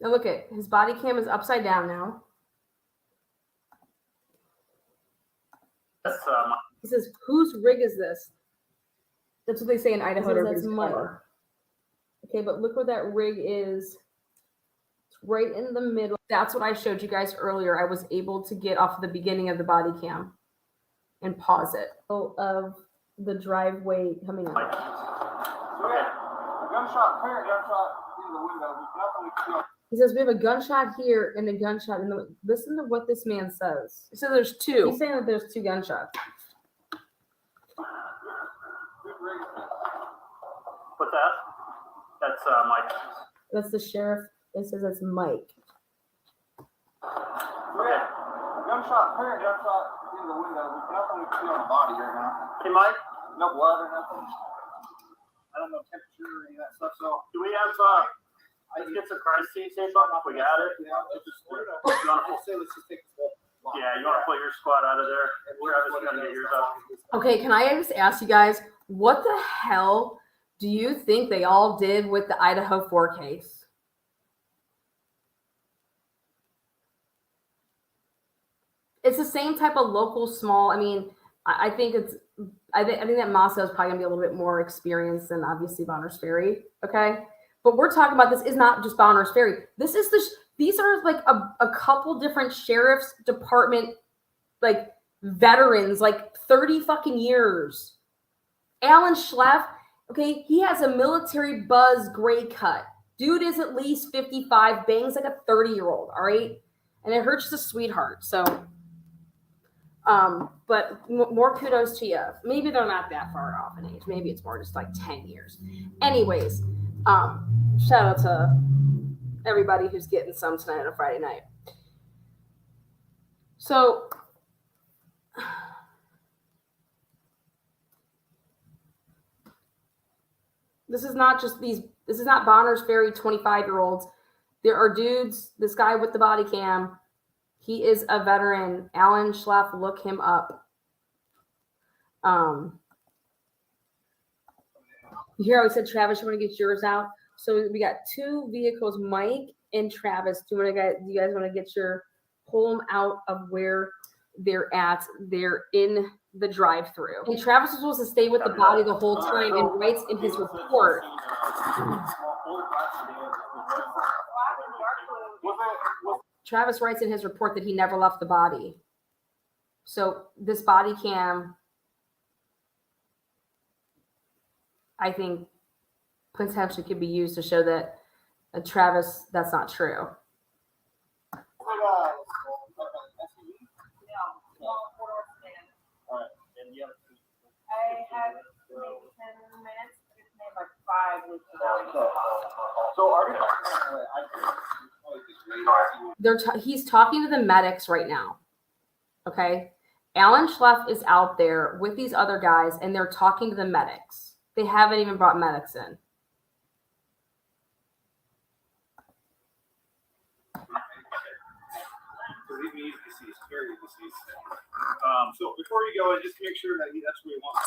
Now look at his body cam is upside down now. He says, whose rig is this? That's what they say in Idaho. That's mine. Okay, but look what that rig is. It's right in the middle. That's what I showed you guys earlier. I was able to get off the beginning of the body cam and pause it. Of the driveway coming up. He says, we have a gunshot here and a gunshot in the. Listen to what this man says. He says there's two. He's saying that there's two gunshots. What's that? That's Mike. That's the sheriff. It says that's Mike. Okay. Gunshot, apparent gunshot in the window. Nothing we can see on the body right now. Hey, Mike. No blood or nothing. I don't know temperature or any of that stuff. So Do we have let's get some crime scene tape up if we got it? yeah, let's just let's just take this whole block. Yeah, you want to pull your squad out of there? Travis, you gotta get yours up. Okay, can I just ask you guys, what the hell do you think they all did with the Idaho4 case? It's the same type of local small. I mean, I think I think that Massa is probably gonna be a little bit more experienced than obviously Bonners Ferry. Okay, but we're talking about this is not just Bonners Ferry. This is these are like a couple different sheriff's department like veterans, like 30 fucking years. Alan Schleff, okay, he has a military buzz gray cut. Dude is at least 55, bangs like a 30-year-old, all right? And it hurts the sweetheart. So, but more kudos to you. Maybe they're not that far off in age. Maybe it's more just like 10 years. Anyways, shout out to everybody who's getting some tonight on a Friday night. So, this is not Bonners Ferry 25-year-olds. There are dudes, this guy with the body cam, he is a veteran. Alan Schleff, look him up. You hear how he said, Travis, you want to get yours out? So we got two vehicles, Mike and Travis. Do you guys want to get pull them out of where they're at? They're in the drive-through. And Travis was supposed to stay with the body the whole time and writes in his report. Travis writes in his report that he never left the body. So this body cam, I think, potentially could be used to show that Travis, that's not true. I had maybe 10 minutes. It's made like 5 weeks ago. So are you he's talking to the medics right now. Okay. Alan Schleff is out there with these other guys and they're talking to the medics. They haven't even brought medics in. So before you go, just make sure that that's what you want.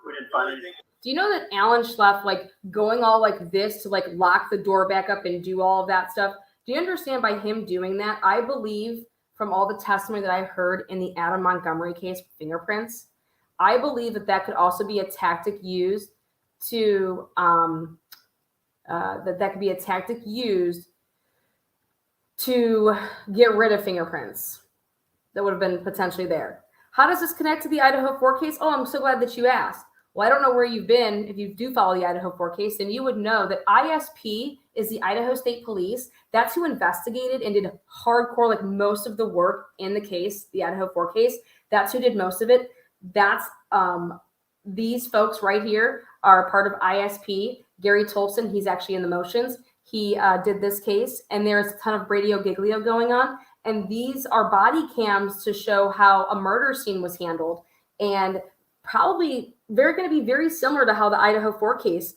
We didn't find anything. Do you know that Alan Schleff, like going all like this to like lock the door back up and do all of that stuff? Do you understand by him doing that? I believe from all the testimony that I heard in the Adam Montgomery case, fingerprints, I believe that could also be a tactic used to that could be a tactic used to get rid of fingerprints that would have been potentially there. How does this connect to the Idaho4 case? Oh, I'm so glad that you asked. Well, I don't know where you've been. If you do follow the Idaho4 case, then you would know that ISP is the Idaho State Police. That's who investigated and did hardcore, like most of the work in the case, the Idaho4 case. That's who did most of it. That's these folks right here are part of ISP. Gary Tolson, he's actually in the motions. He did this case, and there's a ton of Brady Gigilo going on. And these are body cams to show how a murder scene was handled, and probably going to be very similar to how the Idaho4 case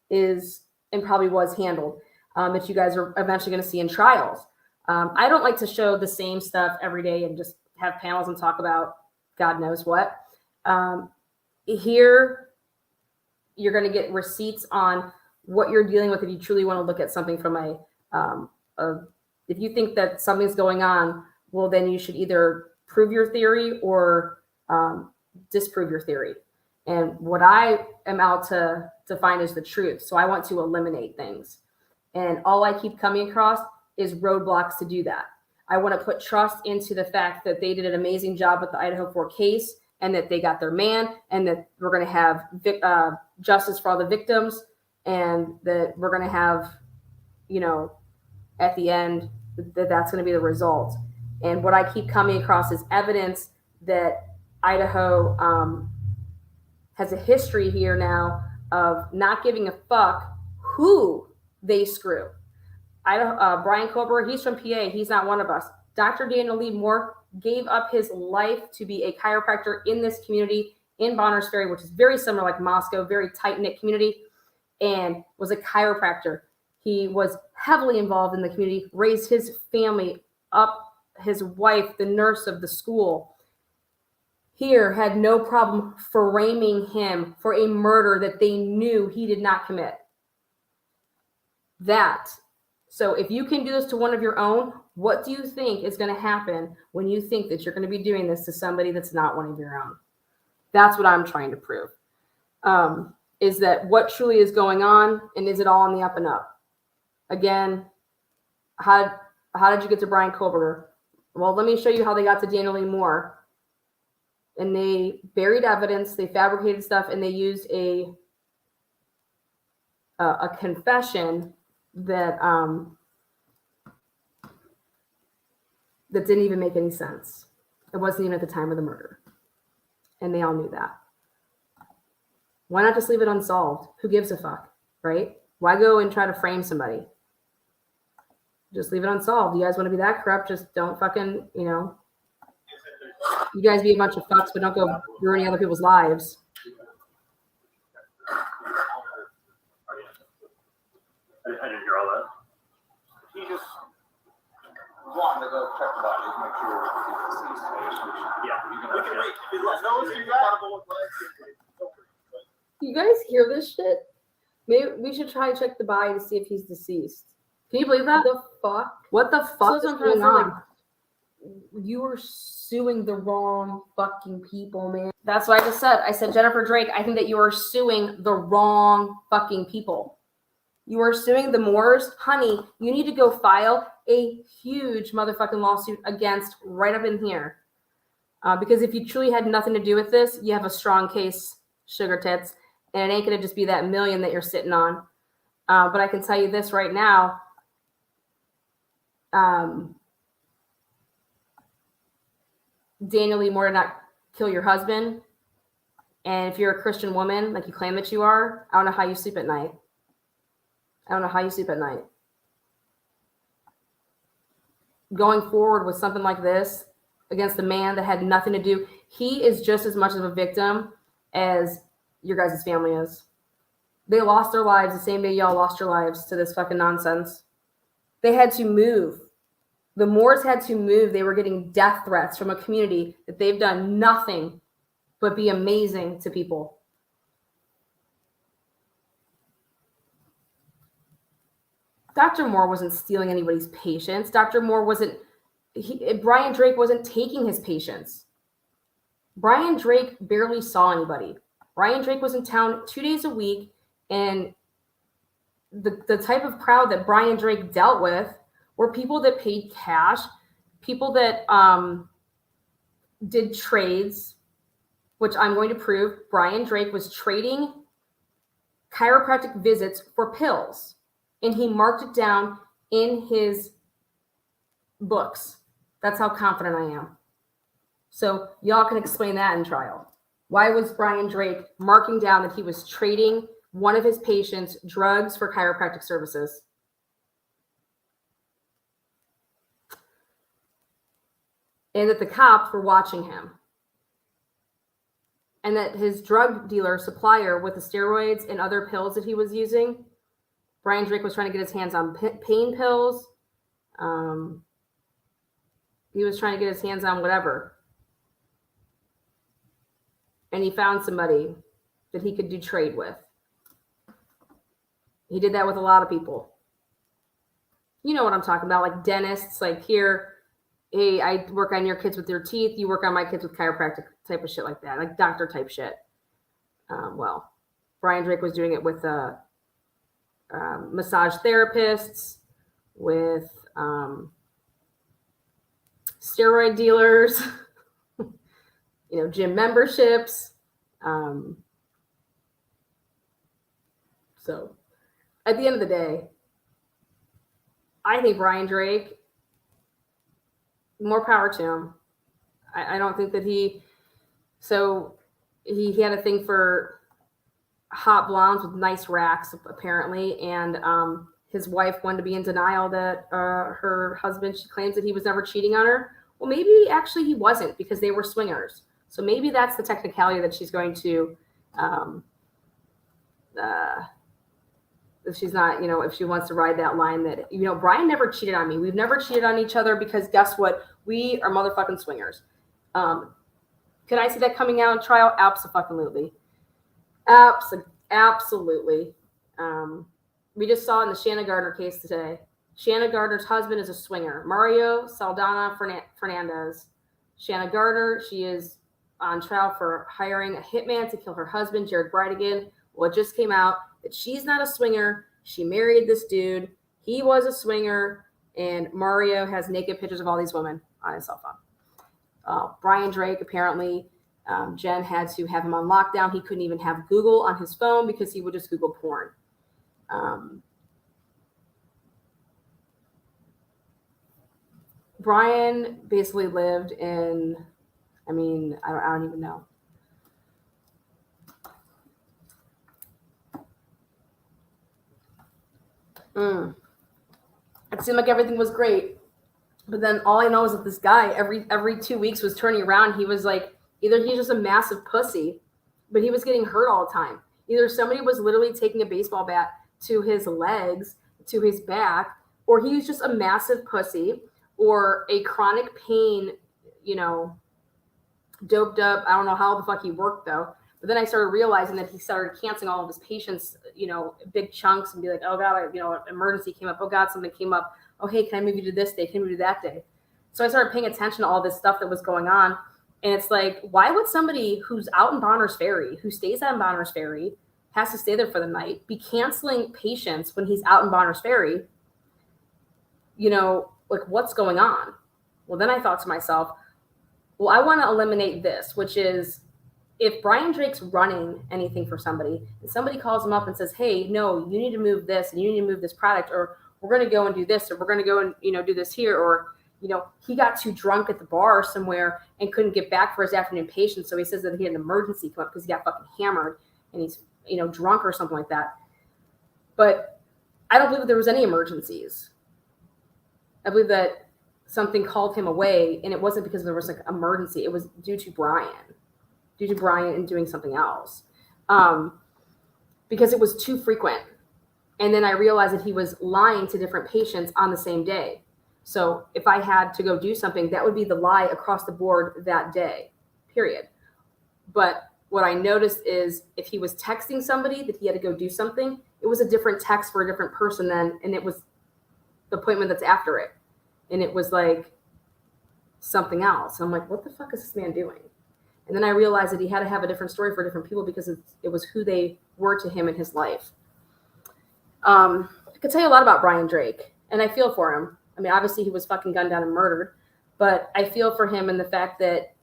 is and probably was handled, that you guys are eventually going to see in trials. I don't like to show the same stuff every day and just have panels and talk about God knows what. Here, you're going to get receipts on what you're dealing with if you truly want to look at something from if you think that something's going on, well, then you should either prove your theory or disprove your theory. And what I am out to find is the truth. So I want to eliminate things. And all I keep coming across is roadblocks to do that. I want to put trust into the fact that they did an amazing job with the Idaho4 case, and that they got their man, and that we're going to have justice for all the victims, and that we're going to have, at the end, that's going to be the result. And what I keep coming across is evidence that Idaho has a history here now of not giving a fuck who they screw. Brian Kober, he's from PA. He's not one of us. Dr. Daniel Lee Moore gave up his life to be a chiropractor in this community in Bonners Ferry, which is very similar like Moscow, very tight-knit community, and was a chiropractor. He was heavily involved in the community, raised his family up, his wife, the nurse of the school. Here had no problem framing him for a murder that they knew he did not commit. So if you can do this to one of your own, what do you think is going to happen when you think that you're going to be doing this to somebody that's not one of your own? That's what I'm trying to prove. Is that what truly is going on, and is it all on the up and up? Again, how did you get to Brian Koberger? Well, let me show you how they got to Daniel Lee Moore. And they buried evidence, they fabricated stuff, and they used a confession that didn't even make any sense. It wasn't even at the time of the murder. And they all knew that. Why not just leave it unsolved? Who gives a fuck, right? Why go and try to frame somebody? Just leave it unsolved. You guys want to be that corrupt, just don't fucking, you guys be a bunch of fucks, but don't go ruining other people's lives. I didn't hear all that. He just wanted to go check the body, make sure it's deceased. Yeah. We can wait. No, it's compatible with You guys hear this shit? Maybe we should try to check the body to see if he's deceased. Can you believe that? The fuck? What the fuck is going on? You are suing the wrong fucking people, man. That's what I just said. I said, Jennifer Drake, I think that you are suing the wrong fucking people. You are suing the Moores. Honey, you need to go file a huge motherfucking lawsuit against right up in here. Because if you truly had nothing to do with this, you have a strong case, sugar tits. And it ain't going to just be that million that you're sitting on. But I can tell you this right now. Daniel Lee Moore did not kill your husband. And if you're a Christian woman, like you claim that you are, I don't know how you sleep at night. Going forward with something like this against a man that had nothing to do, he is just as much of a victim as your guys' family is. They lost their lives the same day y'all lost your lives to this fucking nonsense. They had to move. The Moores had to move. They were getting death threats from a community that they've done nothing but be amazing to people. Dr. Moore wasn't stealing anybody's patients. Dr. Moore Brian Drake wasn't taking his patients. Brian Drake barely saw anybody. Brian Drake was in town 2 days a week, and the type of crowd that Brian Drake dealt with were people that paid cash, people that did trades, which I'm going to prove. Brian Drake was trading chiropractic visits for pills, and he marked it down in his books. That's how confident I am. So y'all can explain that in trial. Why was Brian Drake marking down that he was trading one of his patients drugs for chiropractic services? And that the cops were watching him. And that his drug dealer supplier with the steroids and other pills that he was using, Brian Drake was trying to get his hands on pain pills. He was trying to get his hands on whatever. And he found somebody that he could do trade with. He did that with a lot of people. You know what I'm talking about, like dentists, like here, hey, I work on your kids with their teeth, you work on my kids with chiropractic type of shit like that, like doctor type shit. Well, Brian Drake was doing it with massage therapists, with steroid dealers, gym memberships. So at the end of the day, I think Brian Drake, more power to him. I don't think that he had a thing for hot blondes with nice racks, apparently, and his wife wanted to be in denial that her husband, she claims that he was never cheating on her. Well, maybe actually he wasn't, because they were swingers. So maybe that's the technicality that she's going to, if she's not, if she wants to ride that line that, Brian never cheated on me. We've never cheated on each other because guess what? We are motherfucking swingers. Could I see that coming out in trial? Absolutely. Absolutely. We just saw in the Shanna Gardner case today. Shanna Gardner's husband is a swinger. Mario Saldana Fernandez. Shanna Gardner, she is on trial for hiring a hitman to kill her husband, Jared Bridegan. Well, it just came out that she's not a swinger. She married this dude. He was a swinger, and Mario has naked pictures of all these women on his cell phone. Brian Drake, apparently, Jen had to have him on lockdown. He couldn't even have Google on his phone because he would just Google porn. Brian basically lived in, I don't even know. It seemed like everything was great. But then all I know is that this guy every 2 weeks was turning around. He was like, either he's just a massive pussy, but he was getting hurt all the time. Either somebody was literally taking a baseball bat to his legs, to his back, or he was just a massive pussy, or a chronic pain, doped up. I don't know how the fuck he worked though. But then I started realizing that he started canceling all of his patients, big chunks, and be like, oh God, emergency came up. Oh God, something came up. Oh, hey, can I move you to this day? Can I move you to that day? So I started paying attention to all this stuff that was going on. And it's like, why would somebody who's out in Bonners Ferry, who stays out in Bonners Ferry, has to stay there for the night, be canceling patients when he's out in Bonners Ferry? Like, what's going on? Well, then I thought to myself, well, I want to eliminate this, which is, if Brian Drake's running anything for somebody, and somebody calls him up and says, hey, no, you need to move this, and you need to move this product, or we're going to go and do this, or we're going to go and, do this here, or, he got too drunk at the bar somewhere and couldn't get back for his afternoon patient. So he says that he had an emergency come up because he got fucking hammered and he's, drunk or something like that. But I don't believe that there was any emergencies. I believe that something called him away, and it wasn't because there was like emergency. It was due to Brian and doing something else, because it was too frequent. And then I realized that he was lying to different patients on the same day. So if I had to go do something, that would be the lie across the board that day, period. But what I noticed is if he was texting somebody that he had to go do something, it was a different text for a different person then, and it was the appointment that's after it. And it was like something else. And I'm like, what the fuck is this man doing? And then I realized that he had to have a different story for different people because it was who they were to him in his life. I could tell you a lot about Brian Drake, and I feel for him. Obviously he was fucking gunned down and murdered, but I feel for him in the fact that,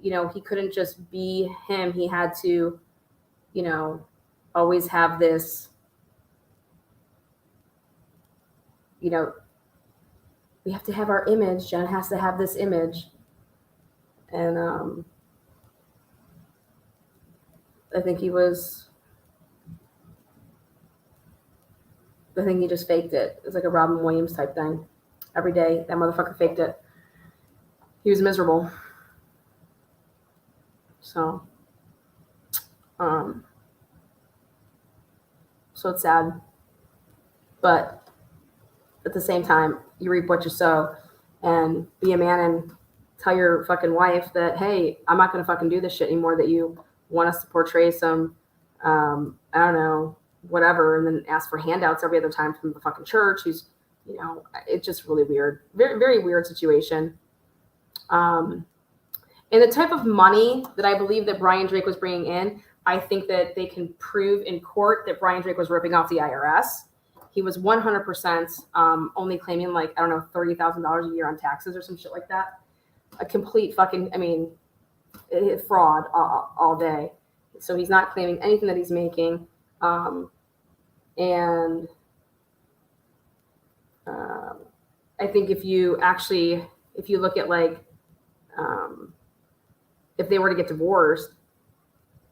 he couldn't just be him. He had to, always have this, we have to have our image. Jen has to have this image. And I think he just faked it. It was like a Robin Williams type thing. Every day, that motherfucker faked it. He was miserable. So it's sad. But at the same time, you reap what you sow, and be a man and tell your fucking wife that, hey, I'm not going to fucking do this shit anymore, that you want us to portray some, I don't know, whatever, and then ask for handouts every other time from the fucking church, who's, you know, it's just really weird. Very, very weird situation. And the type of money that I believe that Brian Drake was bringing in, I think that they can prove in court that Brian Drake was ripping off the IRS. He was 100% only claiming like, I don't know, $30,000 a year on taxes or some shit like that. A complete fucking, fraud all day. So he's not claiming anything that he's making. And I think if you look at like, if they were to get divorced,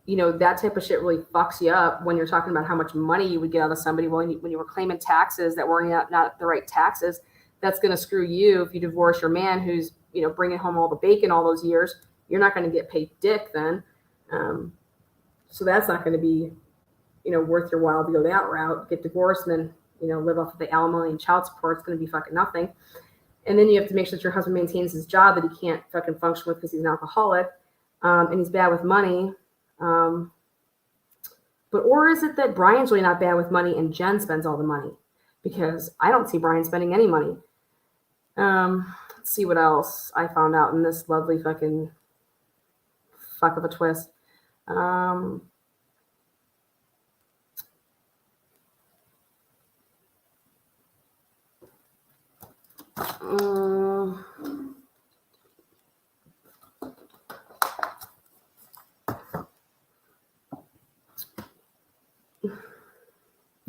you know, that type of shit really fucks you up when you're talking about how much money you would get out of somebody. Well, when you were claiming taxes that were not the right taxes, that's going to screw you. If you divorce your man who's, you know, bringing home all the bacon all those years, you're not going to get paid dick then. So that's not going to be, you know, worth your while to go that route, get divorced and then, you know, live off of the alimony and child support. It's going to be fucking nothing. And then you have to make sure that your husband maintains his job that he can't fucking function with because he's an alcoholic, and he's bad with money. Or is it that Brian's really not bad with money and Jen spends all the money? Because I don't see Brian spending any money. Let's see what else I found out in this lovely fucking fuck of a twist.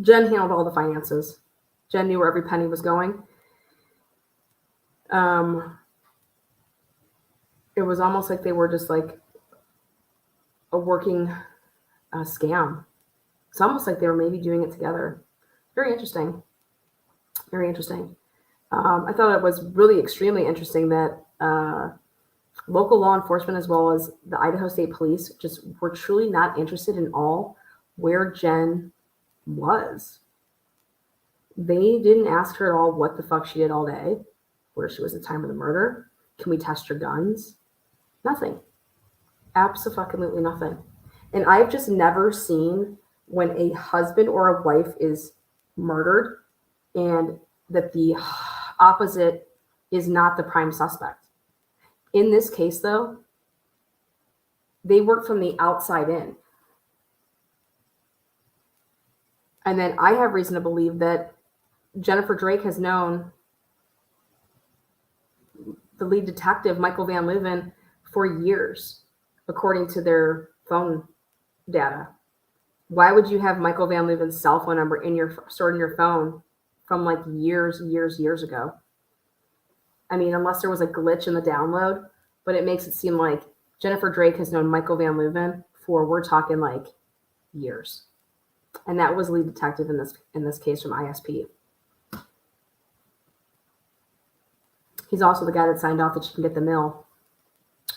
Jen handled all the finances. Jen knew where every penny was going. It was almost like they were just like a working scam. It's almost like they were maybe doing it together. Very interesting. Very interesting. I thought it was really extremely interesting that local law enforcement as well as the Idaho State Police just were truly not interested in all where Jen was. They didn't ask her at all what the fuck she did all day, where she was at the time of the murder. Can we test your guns? Nothing. Absolutely nothing. And I've just never seen when a husband or a wife is murdered and that the opposite is not the prime suspect. In this case, though, they work from the outside in. And then I have reason to believe that Jennifer Drake has known the lead detective, Michael Van Leuven, for years, according to their phone data. Why would you have Michael Van Leuven's cell phone number stored in your phone from like years ago? I mean, unless there was a glitch in the download, but it makes it seem like Jennifer Drake has known Michael Van Leuven for, we're talking like years. And that was lead detective in this case from ISP. He's also the guy that signed off that she can get the mill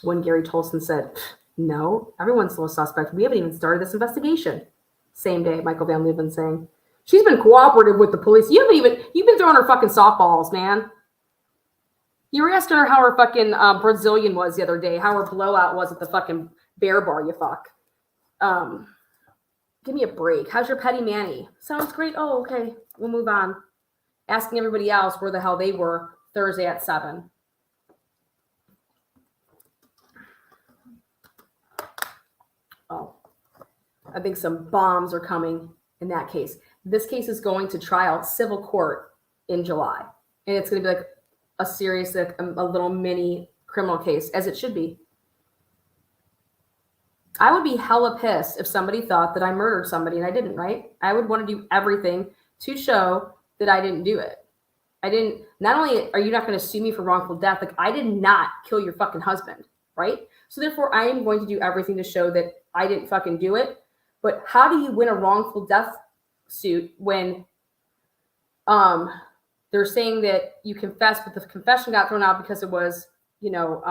when Gary Tolson said, no, everyone's still a suspect. We haven't even started this investigation. Same day, Michael Van Leuven saying, she's been cooperative with the police. You've been throwing her fucking softballs, man. You were asking her how her fucking Brazilian was the other day, how her blowout was at the fucking bear bar, you fuck. Give me a break. How's your petty Manny? Sounds great. Oh, okay. We'll move on. Asking everybody else where the hell they were Thursday at 7. Oh, I think some bombs are coming in that case. This case is going to trial, civil court in July. And it's going to be like a serious, like a little mini criminal case, as it should be. I would be hella pissed if somebody thought that I murdered somebody and I didn't, right? I would want to do everything to show that I didn't do it. Not only are you not going to sue me for wrongful death, like I did not kill your fucking husband, right? So therefore I am going to do everything to show that I didn't fucking do it. But how do you win a wrongful death suit when they're saying that you confessed, but the confession got thrown out because it was, you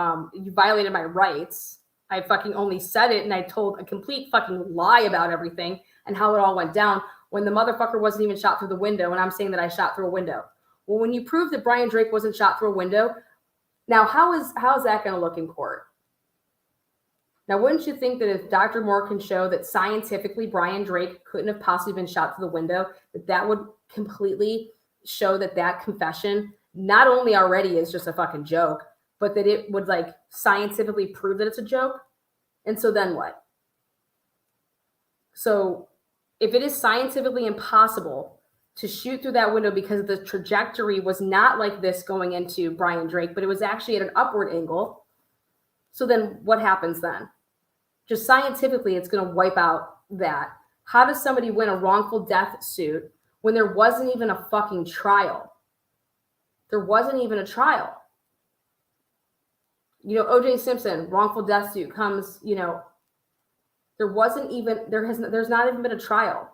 violated my rights. I fucking only said it and I told a complete fucking lie about everything and how it all went down when the motherfucker wasn't even shot through the window and I'm saying that I shot through a window. Well, when you prove that Brian Drake wasn't shot through a window, now how is that going to look in court? Now, wouldn't you think that if Dr. Moore can show that scientifically Brian Drake couldn't have possibly been shot through the window, that would completely show that confession not only already is just a fucking joke, but that it would like scientifically prove that it's a joke? And so then what? So if it is scientifically impossible to shoot through that window because the trajectory was not like this going into Brian Drake, but it was actually at an upward angle, so then what happens then? Just scientifically, it's going to wipe out that. How does somebody win a wrongful death suit when there wasn't even a fucking trial? There wasn't even a trial. O.J. Simpson, wrongful death suit comes, there's not even been a trial.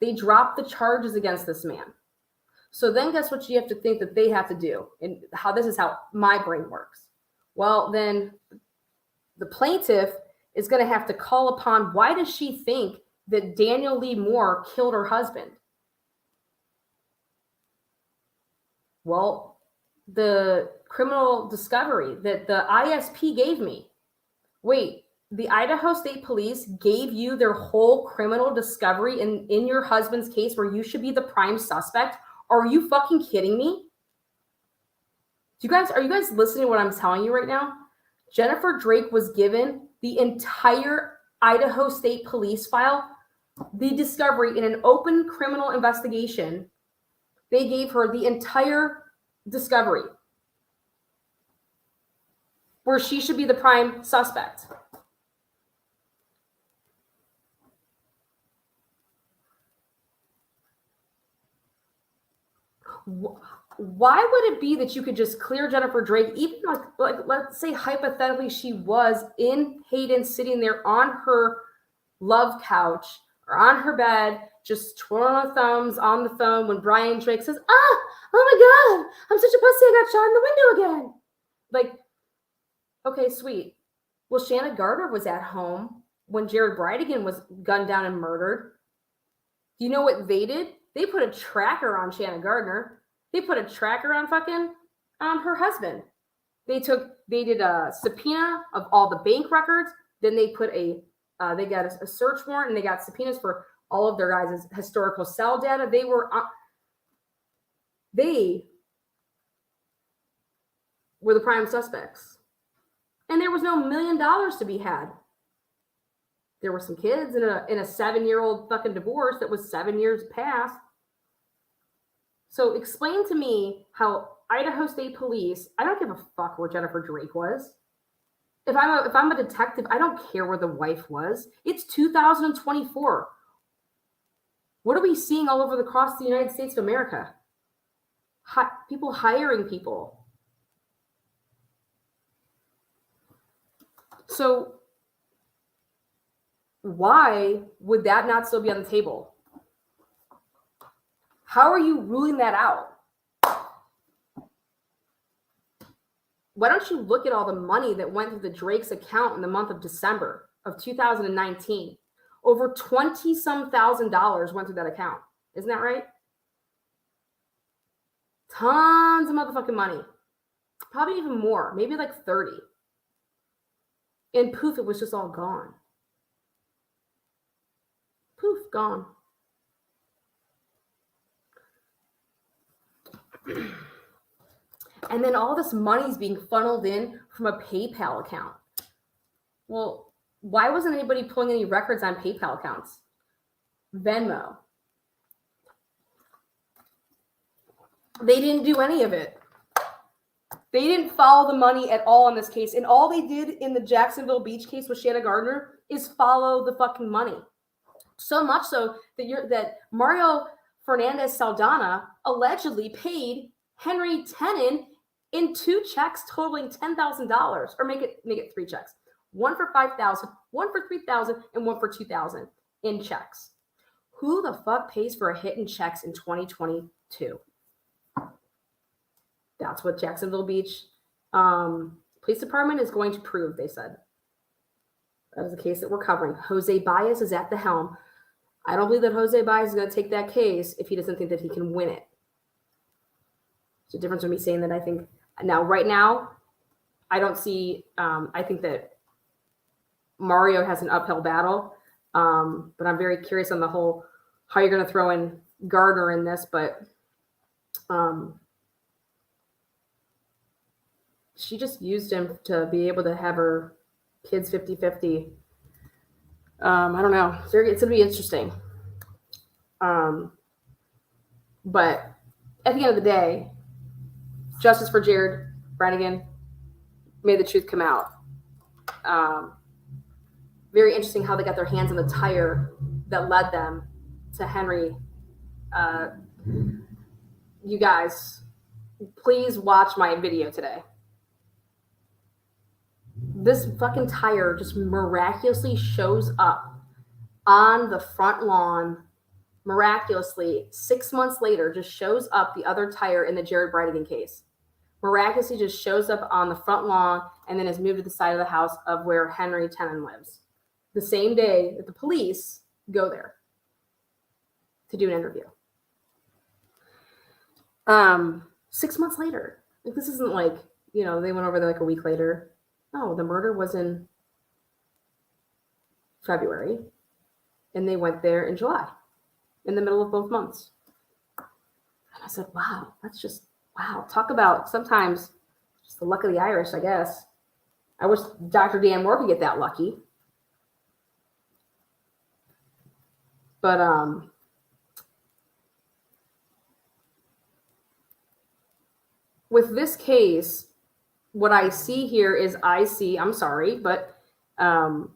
They dropped the charges against this man. So then guess what you have to think that they have to do? And this is how my brain works. Well, then the plaintiff is going to have to call upon, why does she think that Daniel Lee Moore killed her husband? Well, the criminal discovery that the ISP gave me. Wait, the Idaho State Police gave you their whole criminal discovery in your husband's case where you should be the prime suspect? Are you fucking kidding me? Are you guys listening to what I'm telling you right now? Jennifer Drake was given the entire Idaho State Police file, the discovery in an open criminal investigation. They gave her the entire discovery where she should be the prime suspect. Why would it be that you could just clear Jennifer Drake, even like let's say hypothetically she was in Hayden sitting there on her love couch or on her bed, just twirling her thumbs on the phone when Brian Drake says, oh my God, I'm such a pussy, I got shot in the window again. Like, okay, sweet. Well, Shanna Gardner was at home when Jared Bridegan was gunned down and murdered. Do you know what they did? They put a tracker on Shanna Gardner. They put a tracker on fucking her husband. They did a subpoena of all the bank records. Then they put they got a search warrant and they got subpoenas for all of their guys' historical cell data. They were the prime suspects. And there was no $1 million to be had. There were some kids in a 7-year-old fucking divorce that was 7 years past. So explain to me how Idaho State Police, I don't give a fuck where Jennifer Drake was. If I'm a detective, I don't care where the wife was. It's 2024. What are we seeing all over across the United States of America? People hiring people. So why would that not still be on the table? How are you ruling that out? Why don't you look at all the money that went through the Drake's account in the month of December of 2019? Over $20-some thousand went through that account. Isn't that right? Tons of motherfucking money. Probably even more. Maybe like 30. And poof, it was just all gone. Poof, gone. And then all this money is being funneled in from a PayPal account. Well, why wasn't anybody pulling any records on PayPal accounts? Venmo. They didn't do any of it. They didn't follow the money at all in this case. And all they did in the Jacksonville Beach case with Shanna Gardner is follow the fucking money. So much so that Mario Fernandez Saldana allegedly paid Henry Tenon in 2 checks totaling $10,000, or make it 3 checks. One for $5,000, one for $3,000, and one for $2,000. in checks. Who the fuck pays for a hit in checks in 2022? That's what Jacksonville Beach Police Department is going to prove, they said. That is the case that we're covering. Jose Baez is at the helm. I don't believe that Jose Baez is going to take that case if he doesn't think that he can win it. It's a difference from me saying that I think right now, I don't see, I think that Mario has an uphill battle, but I'm very curious on the whole, how you're going to throw in Gardner in this, but she just used him to be able to have her kids 50-50. I don't know. It's going to be interesting. But at the end of the day, justice for Jared Brannigan, may the truth come out. Very interesting how they got their hands on the tire that led them to Henry. You guys, please watch my video today. This fucking tire just miraculously shows up on the front lawn. Miraculously, 6 months later, just shows up the other tire in the Jared Brannigan case. Miraculously just shows up on the front lawn and then is moved to the side of the house of where Henry Tenen lives. The same day that the police go there to do an interview. 6 months later. Like, this isn't like, they went over there like a week later. No, the murder was in February, and they went there in July, in the middle of both months. And I said, wow, that's just, wow. Talk about sometimes just the luck of the Irish, I guess. I wish Dr. Dan Moore could get that lucky. But with this case, what I see here is I'm sorry, but I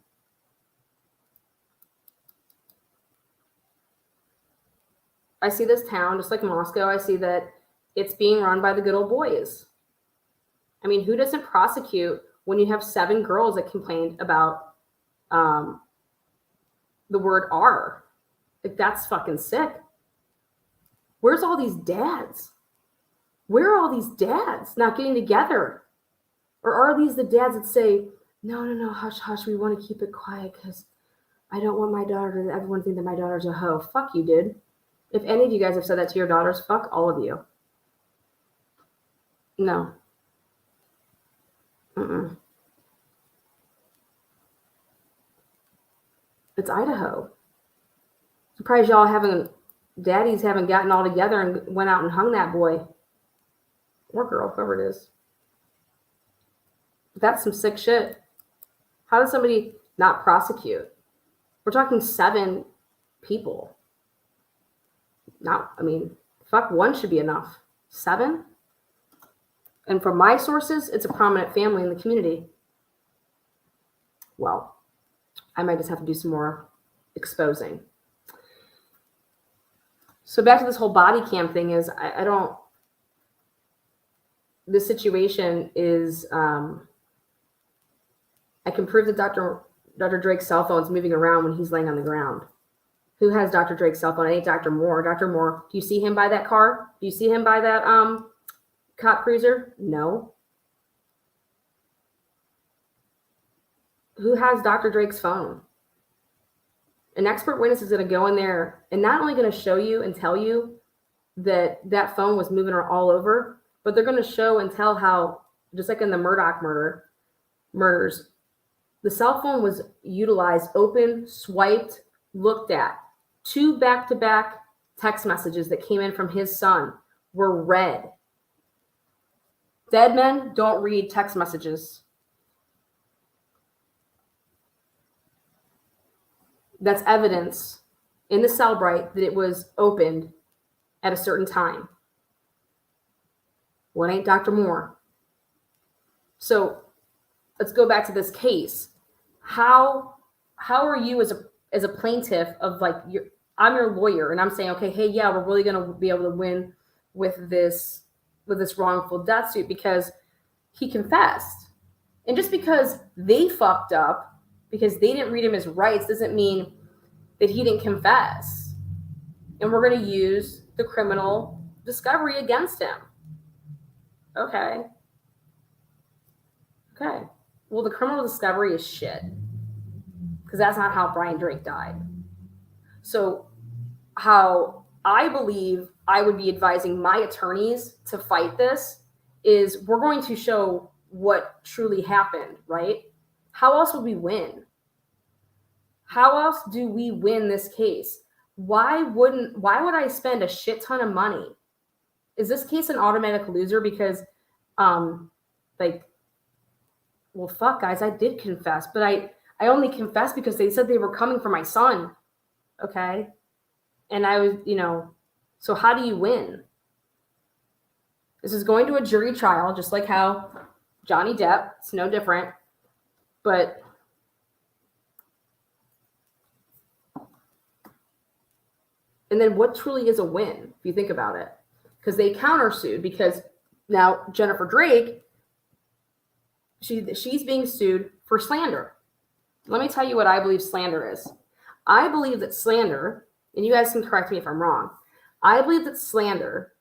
see this town, just like Moscow, I see that it's being run by the good old boys. I mean, who doesn't prosecute when you have 7 girls that complained about the word R? Like, that's fucking sick. Where's all these dads? Where are all these dads not getting together? Or are these the dads that say, no, hush, hush, we want to keep it quiet because I don't want my daughter to everyone think that my daughter's a hoe. Fuck you, dude. If any of you guys have said that to your daughters, fuck all of you. No. It's Idaho. Surprised daddies haven't gotten all together and went out and hung that boy. Or girl, whoever it is. That's some sick shit. How does somebody not prosecute? We're talking 7 people. Fuck, 1 should be enough. 7? And from my sources, it's a prominent family in the community. Well, I might just have to do some more exposing. So back to this whole body cam thing is, this situation is, I can prove that Dr. Drake's cell phone is moving around when he's laying on the ground. Who has Dr. Drake's cell phone? It ain't Dr. Moore. Dr. Moore, do you see him by that car? Do you see him by that cop cruiser? No. Who has Dr. Drake's phone? An expert witness is going to go in there and not only going to show you and tell you that that phone was moving all over, but they're going to show and tell how, just like in the Murdoch murders, the cell phone was utilized, open, swiped, looked at. 2 back-to-back text messages that came in from his son were read. Dead men don't read text messages. That's evidence in the Cellbrite that it was opened at a certain time. Well, it ain't Dr. Moore. So let's go back to this case. How are you as a plaintiff of like, I'm your lawyer and I'm saying, okay, hey, yeah, we're really going to be able to win with this wrongful death suit because he confessed. And just because they fucked up, because they didn't read him his rights, doesn't mean that he didn't confess. And we're going to use the criminal discovery against him. Okay. Well, the criminal discovery is shit. Because that's not how Brian Drake died. So how I believe I would be advising my attorneys to fight this is we're going to show what truly happened, right? How else would we win? How else do we win this case? Why would I spend a shit ton of money? Is this case an automatic loser because well, fuck, guys, I did confess, but I only confessed because they said they were coming for my son. Okay. And I was, so how do you win? This is going to a jury trial, just like how Johnny Depp, it's no different. But and then what truly is a win, if you think about it? Because they countersued, because now Jennifer Drake, she's being sued for slander. Let me tell you what I believe slander is. I believe that slander, and you guys can correct me if I'm wrong, I believe that slander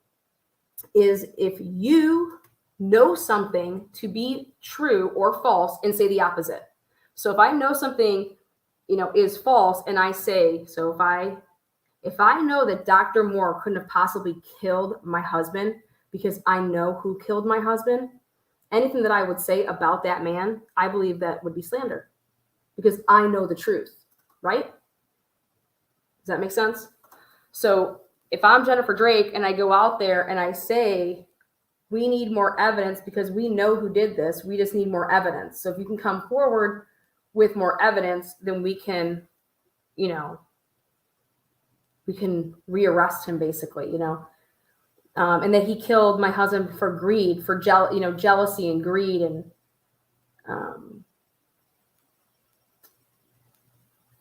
is if you know something to be true or false and say the opposite. So if I know something, is false, and I say, so if I know that Dr. Moore couldn't have possibly killed my husband because I know who killed my husband, anything that I would say about that man, I believe that would be slander because I know the truth, right? Does that make sense? So if I'm Jennifer Drake and I go out there and I say, we need more evidence because we know who did this, we just need more evidence. So if you can come forward with more evidence, then we can, we can rearrest him basically, and that he killed my husband for greed, for jealousy and greed, and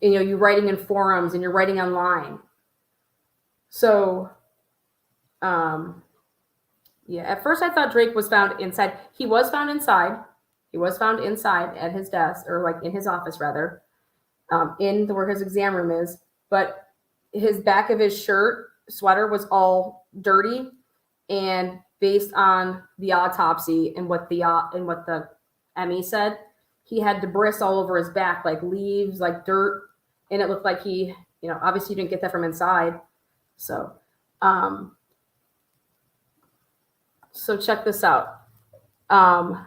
you're writing in forums and you're writing online. So, at first I thought Drake was found inside. He was found inside. He was found inside at his desk, or like in his office rather, where his exam room is. But his back of his sweater was all dirty, and based on the autopsy and what the ME said, he had debris all over his back, like leaves, like dirt, and it looked like he, obviously didn't get that from inside. So, so check this out. I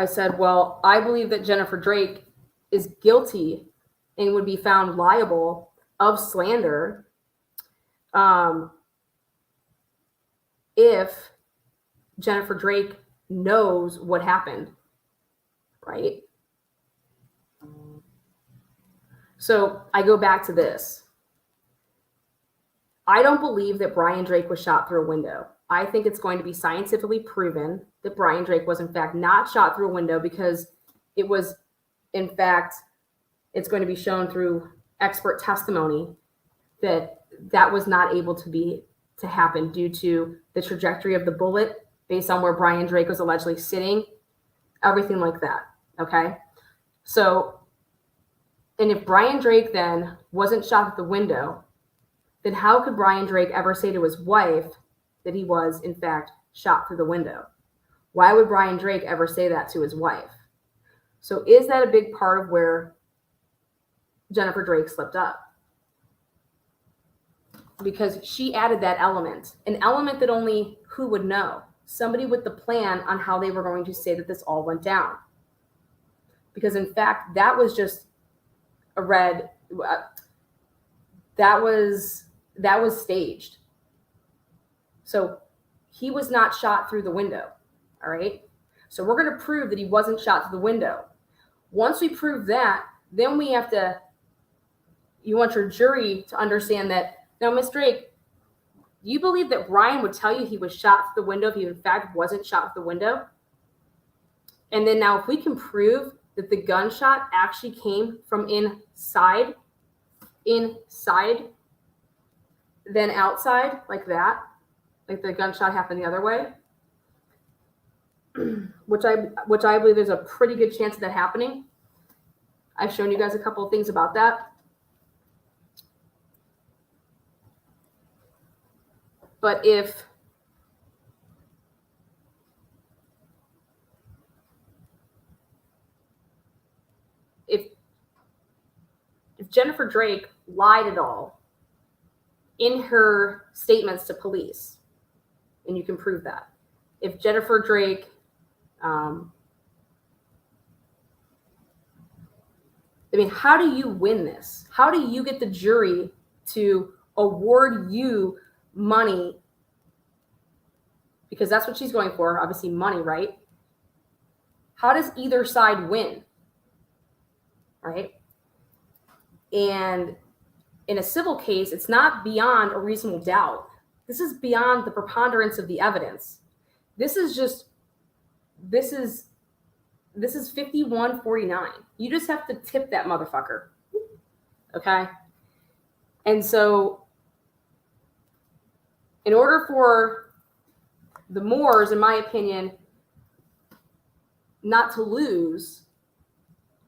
said, well, I believe that Jennifer Drake is guilty and would be found liable of slander if Jennifer Drake knows what happened, right? So I go back to this. I don't believe that Brian Drake was shot through a window. I think it's going to be scientifically proven that Brian Drake was in fact not shot through a window, because it was, in fact, it's going to be shown through expert testimony that that was not able to happen due to the trajectory of the bullet based on where Brian Drake was allegedly sitting, everything like that. Okay. So, and if Brian Drake then wasn't shot at the window, then how could Brian Drake ever say to his wife that he was in fact shot through the window? Why would Brian Drake ever say that to his wife? So is that a big part of where Jennifer Drake slipped up? Because she added that element, an element that only who would know? Somebody with the plan on how they were going to say that this all went down. Because in fact, that was just that was staged. So he was not shot through the window. All right. So we're going to prove that he wasn't shot through the window. Once we prove that, then we have to, you want your jury to understand that, now, Miss Drake, do you believe that Brian would tell you he was shot through the window if he in fact wasn't shot through the window? And then now if we can prove that the gunshot actually came from inside, then outside, like that, like the gunshot happened the other way, which I believe there's a pretty good chance of that happening. I've shown you guys a couple of things about that. But if Jennifer Drake lied at all in her statements to police, and you can prove that. If Jennifer Drake how do you win this? How do you get the jury to award you money? Because that's what she's going for, obviously money, right? How does either side win? Right? And in a civil case, it's not beyond a reasonable doubt. This is beyond the preponderance of the evidence. This is 51-49. You just have to tip that motherfucker. Okay? And so in order for the Moores, in my opinion, not to lose,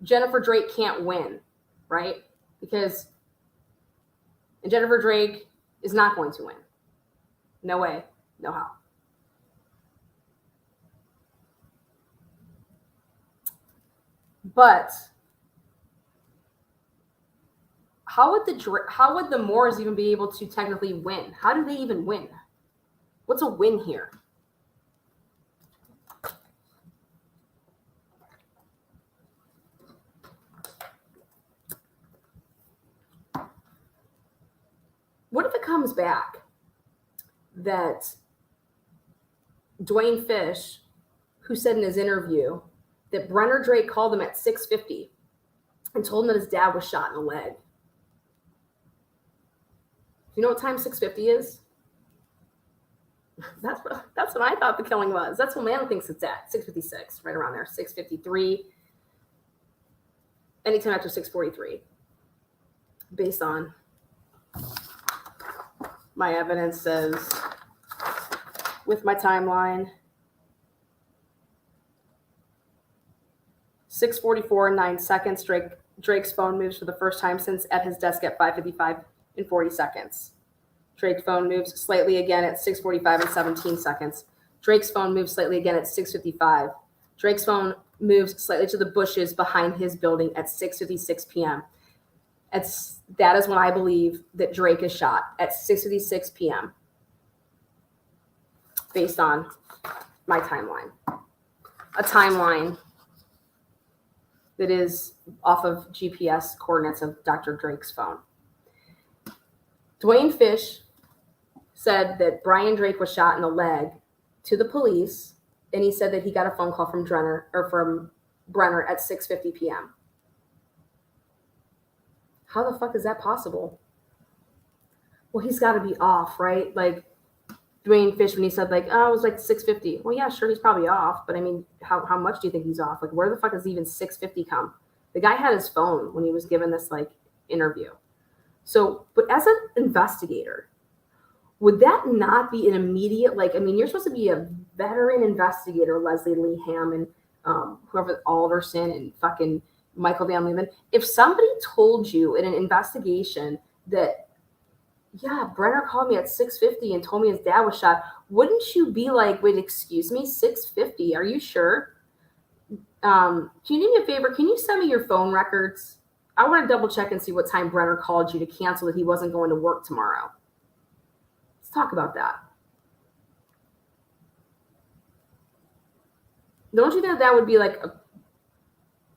Jennifer Drake can't win, right? Because Jennifer Drake is not going to win. No way, no how. But how would the Moores even be able to technically win? How do they even win? What's a win here? What if it comes back that Dwayne Fish, who said in his interview that Brenner Drake called him at 6:50 and told him that his dad was shot in the leg? Do you know what time 6:50 is? That's what I thought the killing was. That's what Mann thinks it's at, 6:56, right around there, 6:53. Anytime after 6:43, based on my evidence says with my timeline. 6:44 and 9 seconds. Drake's phone moves for the first time since at his desk at 5:55 and 40 seconds. Drake's phone moves slightly again at 6:45 and 17 seconds. Drake's phone moves slightly again at 6:55. Drake's phone moves slightly to the bushes behind his building at 6:56 p.m. That is when I believe that Drake is shot, at 6:56 p.m. based on my timeline. A timeline that is off of GPS coordinates of Dr. Drake's phone. Dwayne Fish said that Brian Drake was shot in the leg to the police, and he said that he got a phone call from Brenner at 6:50 p.m. How the fuck is that possible? Well, he's got to be off, right? Like Dwayne Fish, when he said like, oh, it was like 6:50. Well, yeah, sure, he's probably off, but I mean, how much do you think he's off? Like, where the fuck is even 6:50 come? The guy had his phone when he was given this like interview. So, but as an investigator, would that not be an immediate, like, I mean, you're supposed to be a veteran investigator, Leslie Lee Hammond, whoever, Alderson, and fucking Michael Van Leeuwen. If somebody told you in an investigation that, yeah, Brenner called me at 6:50 and told me his dad was shot, wouldn't you be like, wait, excuse me, 6:50? Are you sure? Can you do me a favor? Can you send me your phone records? I want to double check and see what time Brenner called you to cancel that he wasn't going to work tomorrow. Let's talk about that. Don't you think that would be like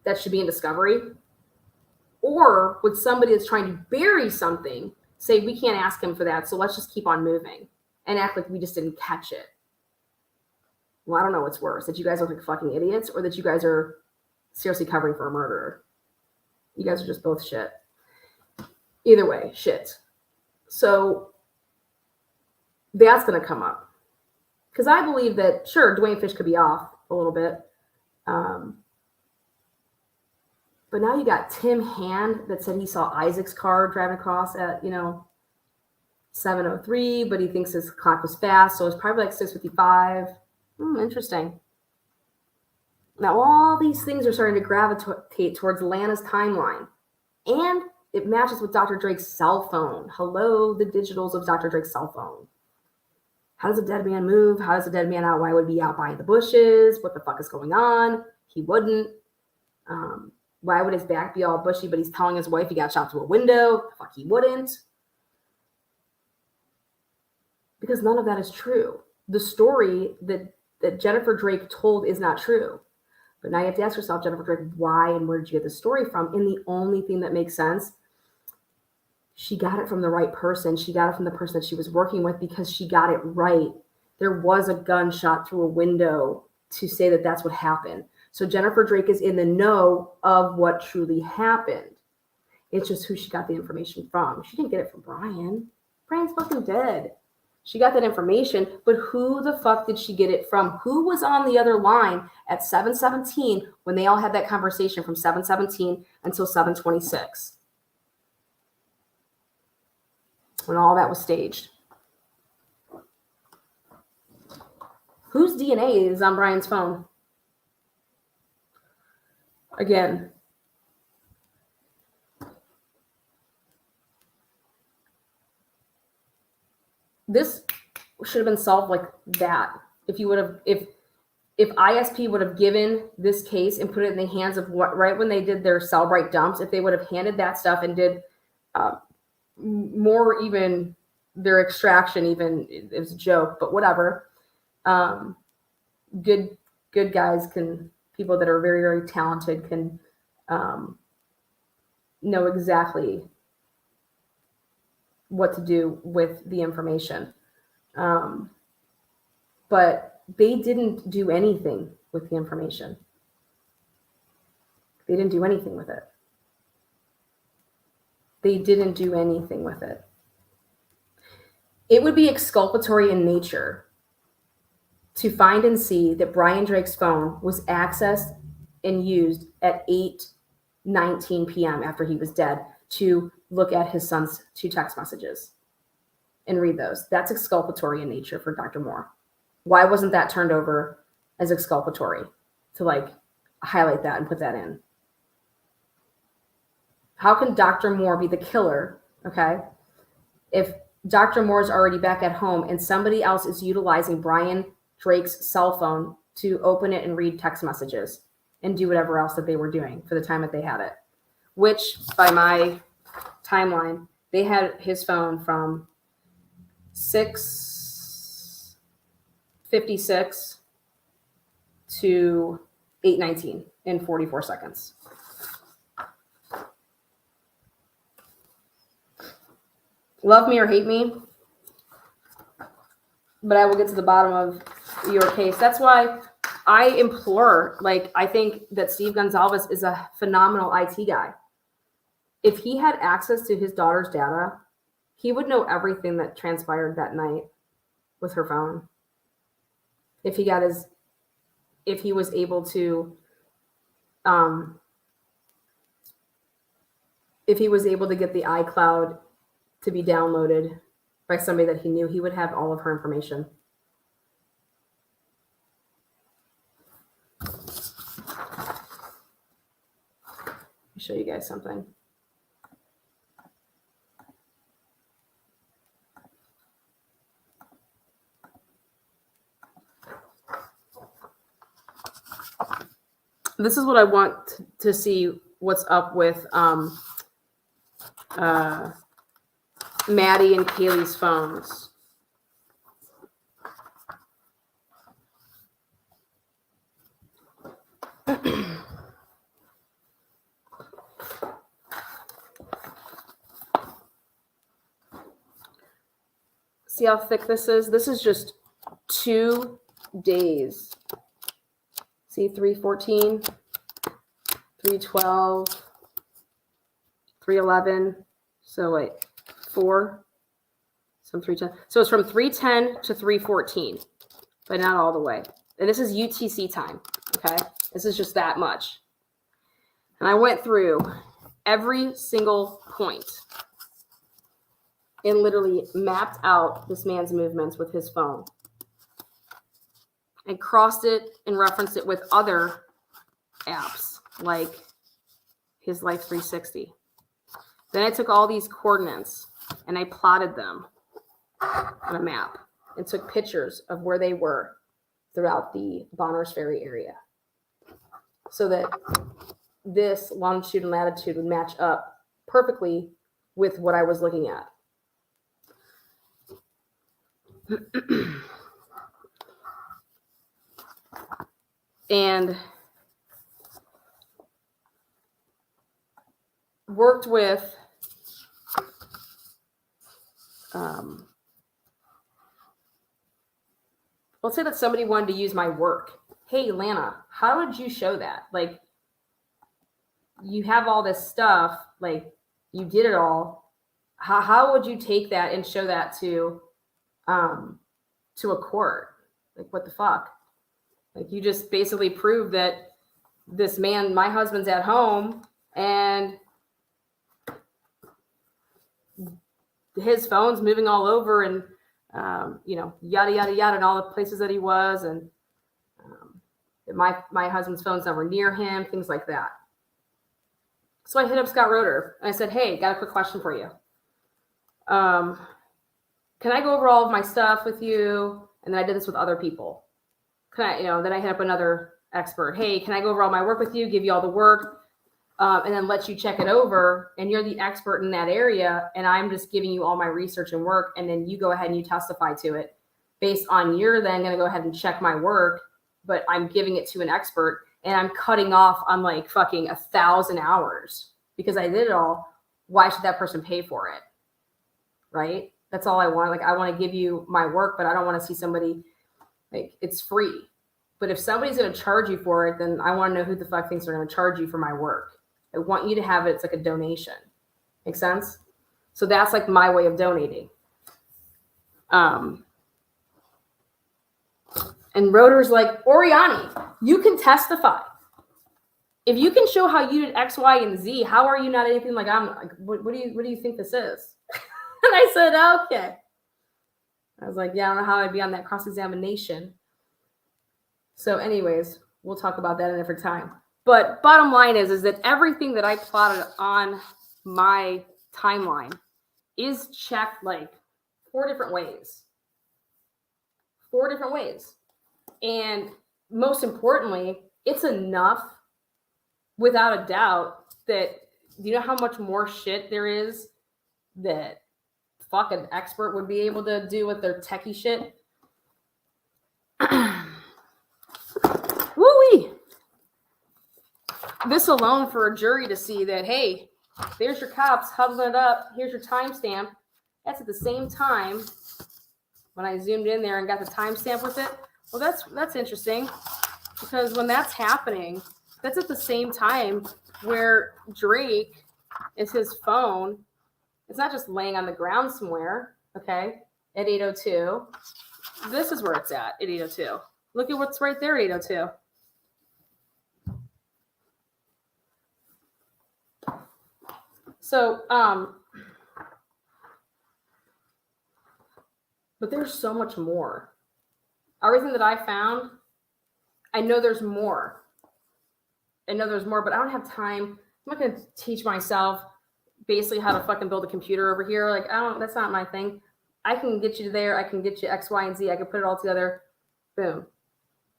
that should be in discovery? Or would somebody that's trying to bury something say, we can't ask him for that, so let's just keep on moving and act like we just didn't catch it? Well, I don't know what's worse, that you guys look like fucking idiots or that you guys are seriously covering for a murderer. You guys are just both shit. Either way, shit. So that's going to come up. Because I believe that, sure, Dwayne Fish could be off a little bit. But now you got Tim Hand that said he saw Isaac's car driving across at, 7:03, but he thinks his clock was fast, so it's probably like 6:55. Interesting. Now, all these things are starting to gravitate towards Lana's timeline. And it matches with Dr. Drake's cell phone. Hello, the digitals of Dr. Drake's cell phone. How does a dead man move? How does a dead man out? Why would he be out behind the bushes? What the fuck is going on? He wouldn't. Why would his back be all bushy, but he's telling his wife he got shot through a window? Fuck, he wouldn't. Because none of that is true. The story that Jennifer Drake told is not true. But now you have to ask yourself, Jennifer Drake, why and where did you get the story from? And the only thing that makes sense, she got it from the right person. She got it from the person that she was working with because she got it right. There was a gun shot through a window to say that that's what happened. So Jennifer Drake is in the know of what truly happened. It's just who she got the information from. She didn't get it from Brian. Brian's fucking dead. She got that information, but who the fuck did she get it from? Who was on the other line at 7:17 when they all had that conversation from 7:17 until 7:26? When all that was staged. Whose DNA is on Brian's phone? Again, this should have been solved like that. If you would have, if ISP would have given this case and put it in the hands of what, right when they did their Cellbrite dumps, if they would have handed that stuff and did more, even their extraction, even it was a joke, but whatever. Good guys can, people that are very, very talented can know exactly what to do with the information. But they didn't do anything with the information. They didn't do anything with it. They didn't do anything with it. It would be exculpatory in nature to find and see that Brian Drake's phone was accessed and used at 8:19 p.m. after he was dead to look at his son's 2 text messages and read those. That's exculpatory in nature for Dr. Moore. Why wasn't that turned over as exculpatory to like highlight that and put that in? How can Dr. Moore be the killer, okay, if Dr. Moore is already back at home and somebody else is utilizing Brian Drake's cell phone to open it and read text messages and do whatever else that they were doing for the time that they had it? Which, by my timeline, they had his phone from 6:56 to 8:19 in 44 seconds. Love me or hate me, but I will get to the bottom of your case. That's why I implore, like, I think that Steve Gonzalez is a phenomenal IT guy. If he had access to his daughter's data, he would know everything that transpired that night with her phone. If he was able to get the iCloud to be downloaded by somebody that he knew, he would have all of her information. Let me show you guys something. This is what I want to see what's up with Maddie and Kaylee's phones. See how thick this is? This is just 2 days. See, 314, 312, 311. So wait, 4. So 310. So it's from 310 to 314, but not all the way. And this is UTC time. Okay, this is just that much. And I went through every single point and literally mapped out this man's movements with his phone and crossed it and referenced it with other apps like his Life 360. Then I took all these coordinates and I plotted them on a map and took pictures of where they were throughout the Bonners Ferry area so that this longitude and latitude would match up perfectly with what I was looking at. And worked with let's say that somebody wanted to use my work. Hey, Lana, how did you show that? Like, you have all this stuff, like, you did it all. How would you take that and show that to a court? Like, what the fuck? Like, you just basically proved that this man, my husband's at home, and his phone's moving all over, and yada yada yada, and all the places that he was, and my husband's phone's never near him, things like that. So I hit up Scott Roeder and I said, "Hey, got a quick question for you. Can I go over all of my stuff with you?" And then I did this with other people. Can I, then I hit up another expert. "Hey, can I go over all my work with you, give you all the work, and then let you check it over? And you're the expert in that area, and I'm just giving you all my research and work, and then you go ahead and you testify to it based on you're then going to go ahead and check my work, but I'm giving it to an expert, and I'm cutting off on like fucking 1,000 hours because I did it all. Why should that person pay for it?" Right? That's all I want. Like, I want to give you my work, but I don't want to see somebody like it's free. But if somebody's going to charge you for it, then I want to know who the fuck thinks they're going to charge you for my work. I want you to have it. It's like a donation. Make sense? So that's like my way of donating. And Roeder's like, "Oriani, you can testify. If you can show how you did X, Y, and Z, how are you not anything like I'm like, what do you think this is?" And I said, "Okay." I was like, "Yeah, I don't know how I'd be on that cross-examination." So anyways, we'll talk about that at a different time. But bottom line is that everything that I plotted on my timeline is checked like 4 different ways. 4 different ways. And most importantly, it's enough without a doubt that, do you know how much more shit there is that fucking expert would be able to do with their techie shit? Woo-wee! This alone for a jury to see that, hey, there's your cops huddling it up. Here's your timestamp. That's at the same time when I zoomed in there and got the timestamp with it. Well, that's interesting, because when that's happening, that's at the same time where Drake is his phone. It's not just laying on the ground somewhere, okay, at 8:02. This is where it's at 8:02. Look at what's right there at 8:02. So, but there's so much more. Everything that I found, I know there's more. But I don't have time. I'm not going to teach myself basically how to fucking build a computer over here. Like, that's not my thing. I can get you there. I can get you X, Y, and Z. I can put it all together. Boom.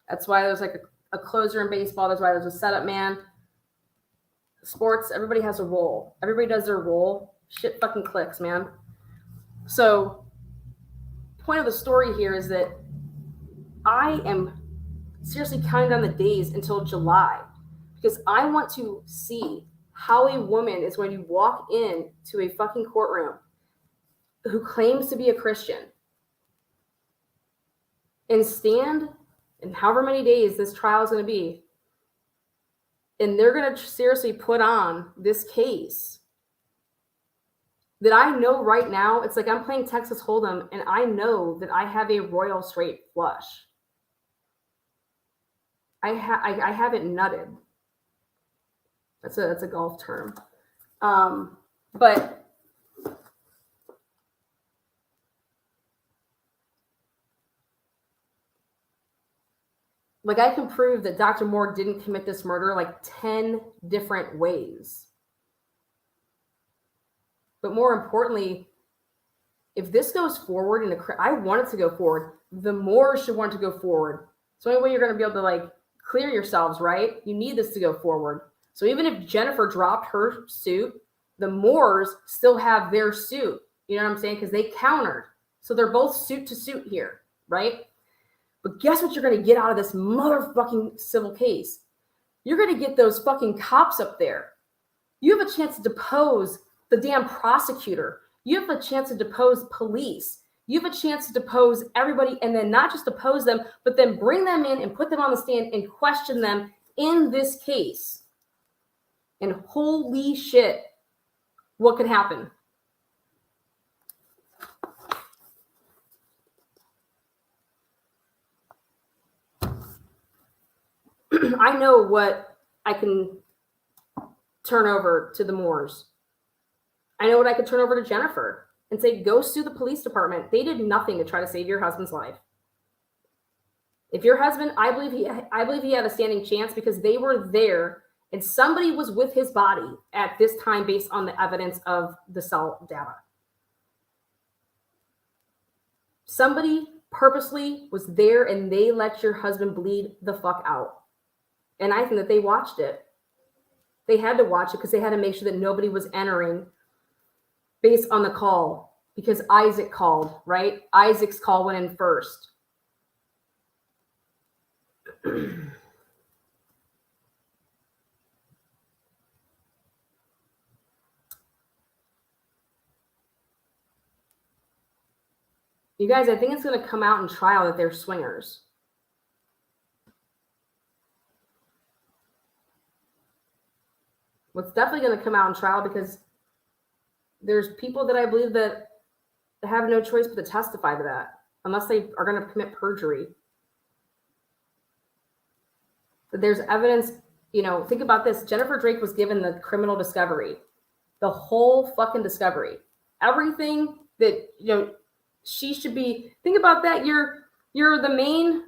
That's why there's like a closer in baseball. That's why there's a setup man. Sports, everybody has a role. Everybody does their role. Shit fucking clicks, man. So, point of the story here is that I am seriously counting down the days until July, because I want to see how a woman is going to walk in to a fucking courtroom who claims to be a Christian and stand in however many days this trial is going to be, and they're going to seriously put on this case that I know right now. It's like I'm playing Texas Hold'em, and I know that I have a royal straight flush. I have it nutted. That's a golf term. But Like, I can prove that Dr. Moore didn't commit this murder like 10 different ways. But more importantly, if this goes forward, I want it to go forward, the Moores should want to go forward. So anyway, you're going to be able to like clear yourselves, right? You need this to go forward. So even if Jennifer dropped her suit, the Moores still have their suit. You know what I'm saying? Because they countered. So they're both suit to suit here, right? But guess what you're going to get out of this motherfucking civil case? You're going to get those fucking cops up there. You have a chance to depose the damn prosecutor. You have a chance to depose police. You have a chance to depose everybody, and then not just depose them, but then bring them in and put them on the stand and question them in this case. And holy shit, what could happen? I know what I can turn over to the Moores. I know what I could turn over to Jennifer and say, go sue the police department. They did nothing to try to save your husband's life. If your husband, I believe he had a standing chance because they were there and somebody was with his body at this time based on the evidence of the cell data. Somebody purposely was there and they let your husband bleed the fuck out. And I think that they watched it. They had to watch it because they had to make sure that nobody was entering based on the call, because Isaac called, right? Isaac's call went in first. You guys, I think it's going to come out in trial that they're swingers. What's definitely going to come out in trial because there's people that I believe that have no choice but to testify to that, unless they are going to commit perjury. But there's evidence, you know, think about this. Jennifer Drake was given the criminal discovery, the whole fucking discovery, everything that, you know, she should be. Think about that. You're the main.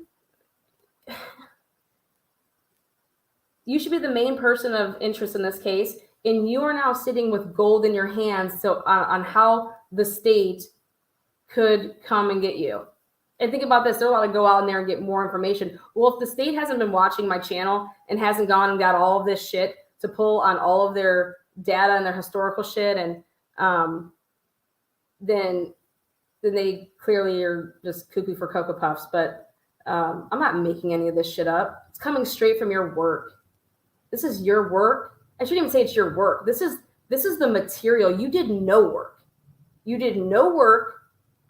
You should be the main person of interest in this case, and you are now sitting with gold in your hands. So on how the state could come and get you. And think about this. They're allowed to go out in there and get more information. Well, if the state hasn't been watching my channel and hasn't gone and got all of this shit to pull on all of their data and their historical shit, and then they clearly are just cuckoo for Cocoa Puffs. But I'm not making any of this shit up. It's coming straight from your work. This is your work. I shouldn't even say it's your work. This is the material. You did no work. You did no work,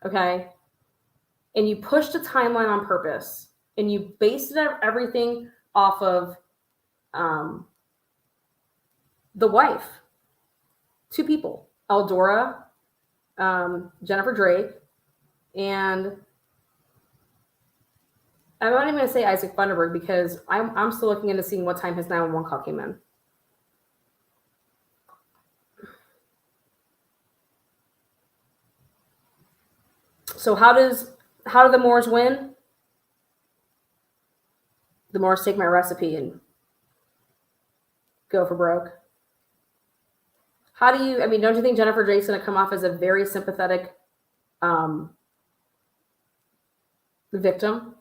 okay? And you pushed a timeline on purpose. And you based everything off of the wife. Two people, Eldora, Jennifer Drake, and I'm not even going to say Isaac Funderburg because I'm still looking into seeing what time his 911 call came in. So how do the Moores win? The Moores take my recipe and go for broke. How do you, I mean, don't you think Jennifer Drake's going to come off as a very sympathetic victim?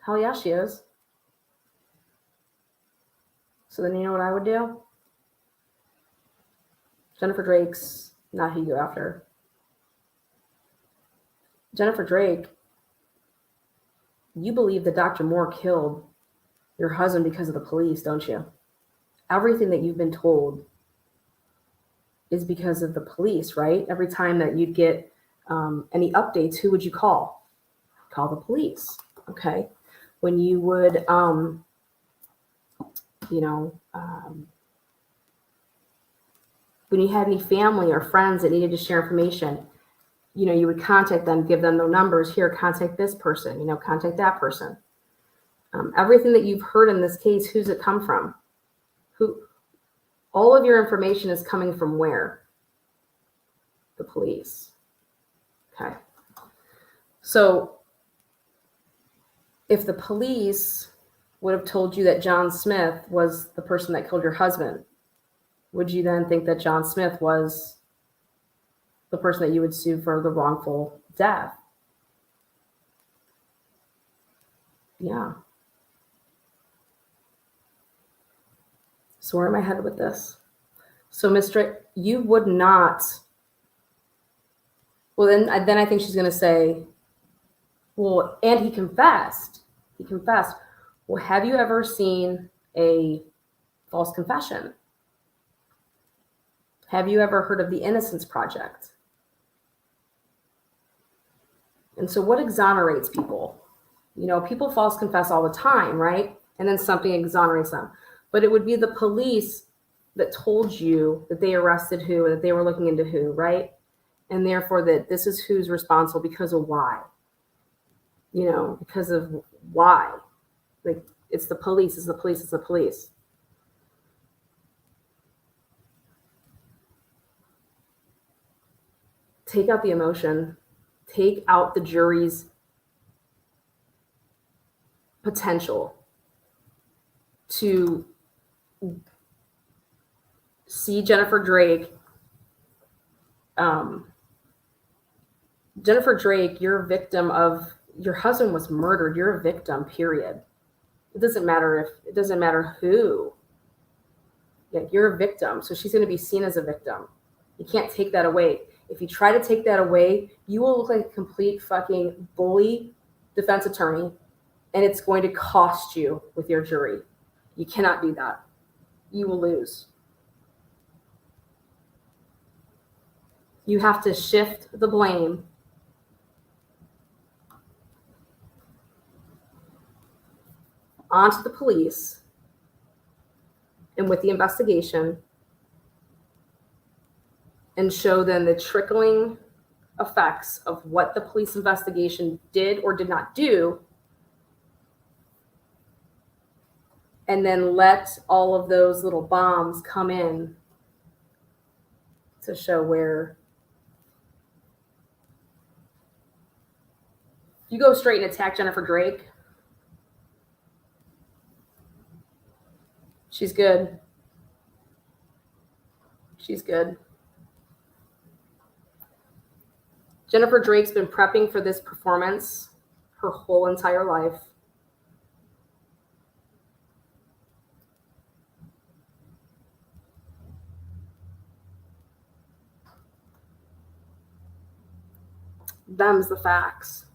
Hell yeah, she is. So then you know what I would do? Jennifer Drake's not who you go after. Jennifer Drake, you believe that Dr. Moore killed your husband because of the police, don't you? Everything that you've been told is because of the police, right? Every time that you'd get any updates, who would you call? Call the police, okay? When you would, when you had any family or friends that needed to share information, you know, you would contact them, give them the numbers. Here, contact this person, you know, contact that person. Everything that you've heard in this case, who's it come from? All of your information is coming from where? The police. Okay. So if the police would have told you that John Smith was the person that killed your husband, would you then think that John Smith was the person that you would sue for the wrongful death? Yeah. So where am I headed with this? So, Mr. You would not. Well, then I think she's going to say, well, and he confessed. He confessed. Well, have you ever seen a false confession? Have you ever heard of the Innocence Project? And so what exonerates people? You know, people false confess all the time, right? And then something exonerates them. But it would be the police that told you that they arrested who, or that they were looking into who, right? And therefore that this is who's responsible because of why. You know, because of why. Like, it's the police, it's the police, it's the police. Take out the emotion. Take out the jury's potential to see Jennifer Drake. Jennifer Drake, you're a victim of, your husband was murdered. You're a victim, period. It doesn't matter who. Yeah, you're a victim. So she's going to be seen as a victim. You can't take that away. If you try to take that away, you will look like a complete fucking bully defense attorney, and it's going to cost you with your jury. You cannot do that. You will lose. You have to shift the blame onto the police and with the investigation, and show them the trickling effects of what the police investigation did or did not do, and then let all of those little bombs come in to show where you go straight and attack Jennifer Drake. She's good. She's good. Jennifer Drake's been prepping for this performance her whole entire life. Them's the facts.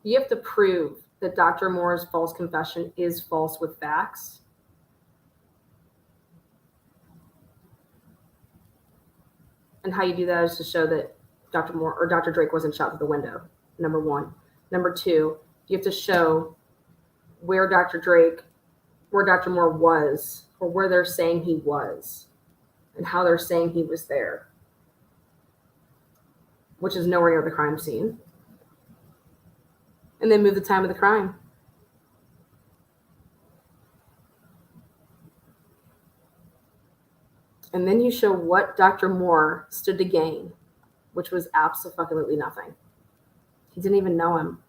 You have to prove that Dr. Moore's false confession is false with facts. And how you do that is to show that Dr. Moore or Dr. Drake wasn't shot through the window, number one. Number two, you have to show where Dr. Moore was, or where they're saying he was, and how they're saying he was there, which is nowhere near the crime scene. And then move the time of the crime. And then you show what Dr. Moore stood to gain, which was absolutely nothing. He didn't even know him.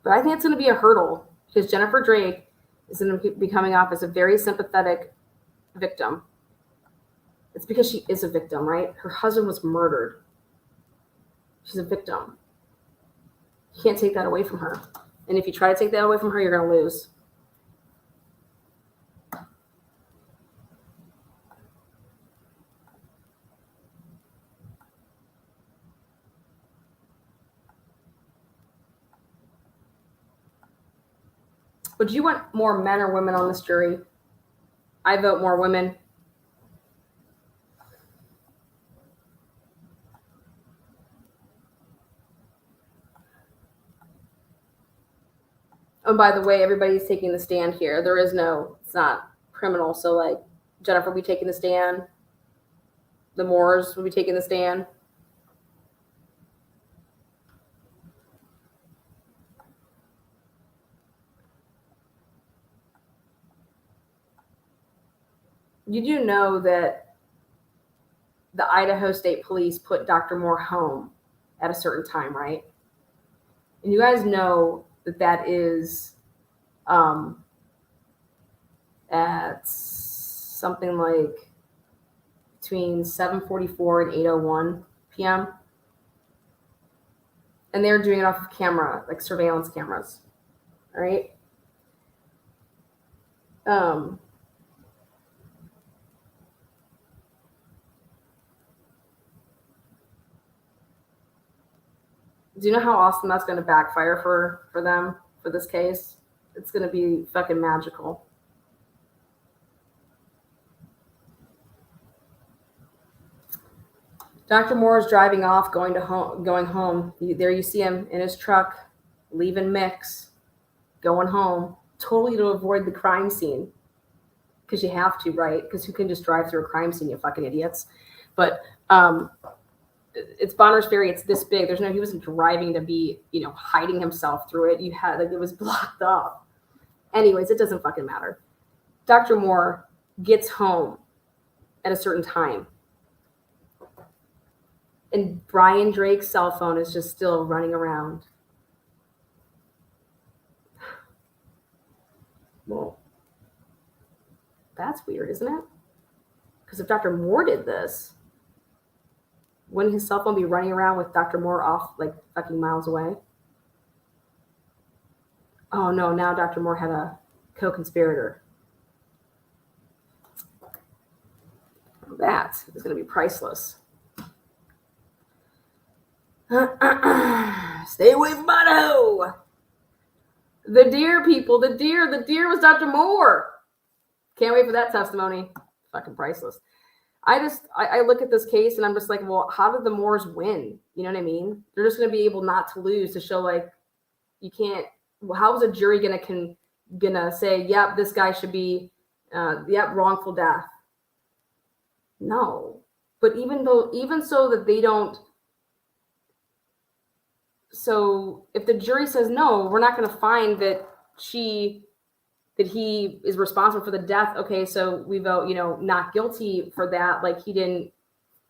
But I think it's going to be a hurdle, because Jennifer Drake is going to be coming off as a very sympathetic victim. It's because she is a victim, right? Her husband was murdered. She's a victim. You can't take that away from her. And if you try to take that away from her, you're going to lose. Would you want more men or women on this jury? I vote more women. Oh, by the way, everybody's taking the stand here. It's not criminal. So, like, Jennifer will be taking the stand. The Moores will be taking the stand. You do know that the Idaho State Police put Dr. Moore home at a certain time, right? And you guys know that that is at something like between 7:44 and 8:01 p.m. And they're doing it off of camera, like surveillance cameras. All right. Do you know how awesome that's going to backfire for them for this case? It's going to be fucking magical. Dr. Moore is driving off, going home. There you see him in his truck, leaving Mix, going home, totally to avoid the crime scene. Because you have to, right? Because who can just drive through a crime scene, you fucking idiots? But it's Bonner's Ferry. It's this big. He wasn't driving to be, hiding himself through it. It was blocked off. Anyways, it doesn't fucking matter. Dr. Moore gets home at a certain time. And Brian Drake's cell phone is just still running around. Well, that's weird, isn't it? Because if Dr. Moore did this, wouldn't his cell phone be running around with Dr. Moore off like fucking miles away? Oh no, now Dr. Moore had a co-conspirator. That is going to be priceless. Stay away from Idaho. The deer, people, the deer was Dr. Moore. Can't wait for that testimony. Fucking priceless. I look at this case and I'm just like, well, how did the Moores win? You know what I mean? They're just going to be able not to lose to show like you can't. Well, how is a jury gonna say, yep, this guy should be, wrongful death? No, but even so that they don't. So if the jury says no, we're not going to find that he is responsible for the death. Okay, so we vote, not guilty for that. Like he didn't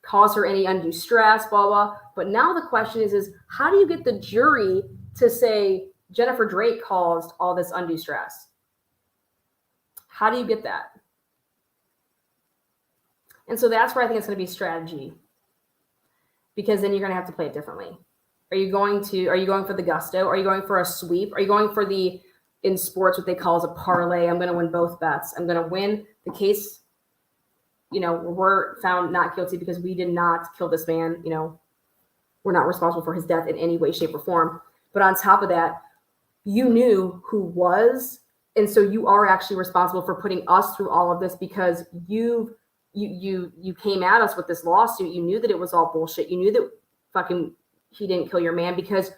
cause her any undue stress, blah, blah. But now the question is how do you get the jury to say Jennifer Drake caused all this undue stress? How do you get that? And so that's where I think it's going to be strategy, because then you're going to have to play it differently. Are you going for the gusto? Are you going for a sweep? Are you going for in sports, what they call as a parlay? I'm going to win both bets. I'm going to win the case, we're found not guilty because we did not kill this man. We're not responsible for his death in any way, shape, or form. But on top of that, you knew who was. And so you are actually responsible for putting us through all of this because you came at us with this lawsuit. You knew that it was all bullshit. You knew that fucking he didn't kill your man because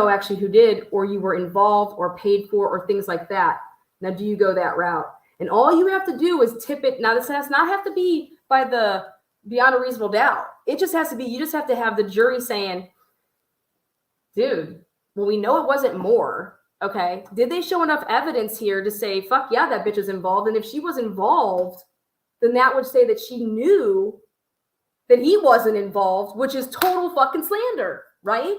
actually who did, or you were involved or paid for or things like that. Now, do you go that route? And all you have to do is tip it. Now, this does not have to be beyond a reasonable doubt. It just has to be, you just have to have the jury saying, dude, well, we know it wasn't Moore. Okay. Did they show enough evidence here to say, fuck yeah, that bitch is involved? And if she was involved, then that would say that she knew that he wasn't involved, which is total fucking slander, right?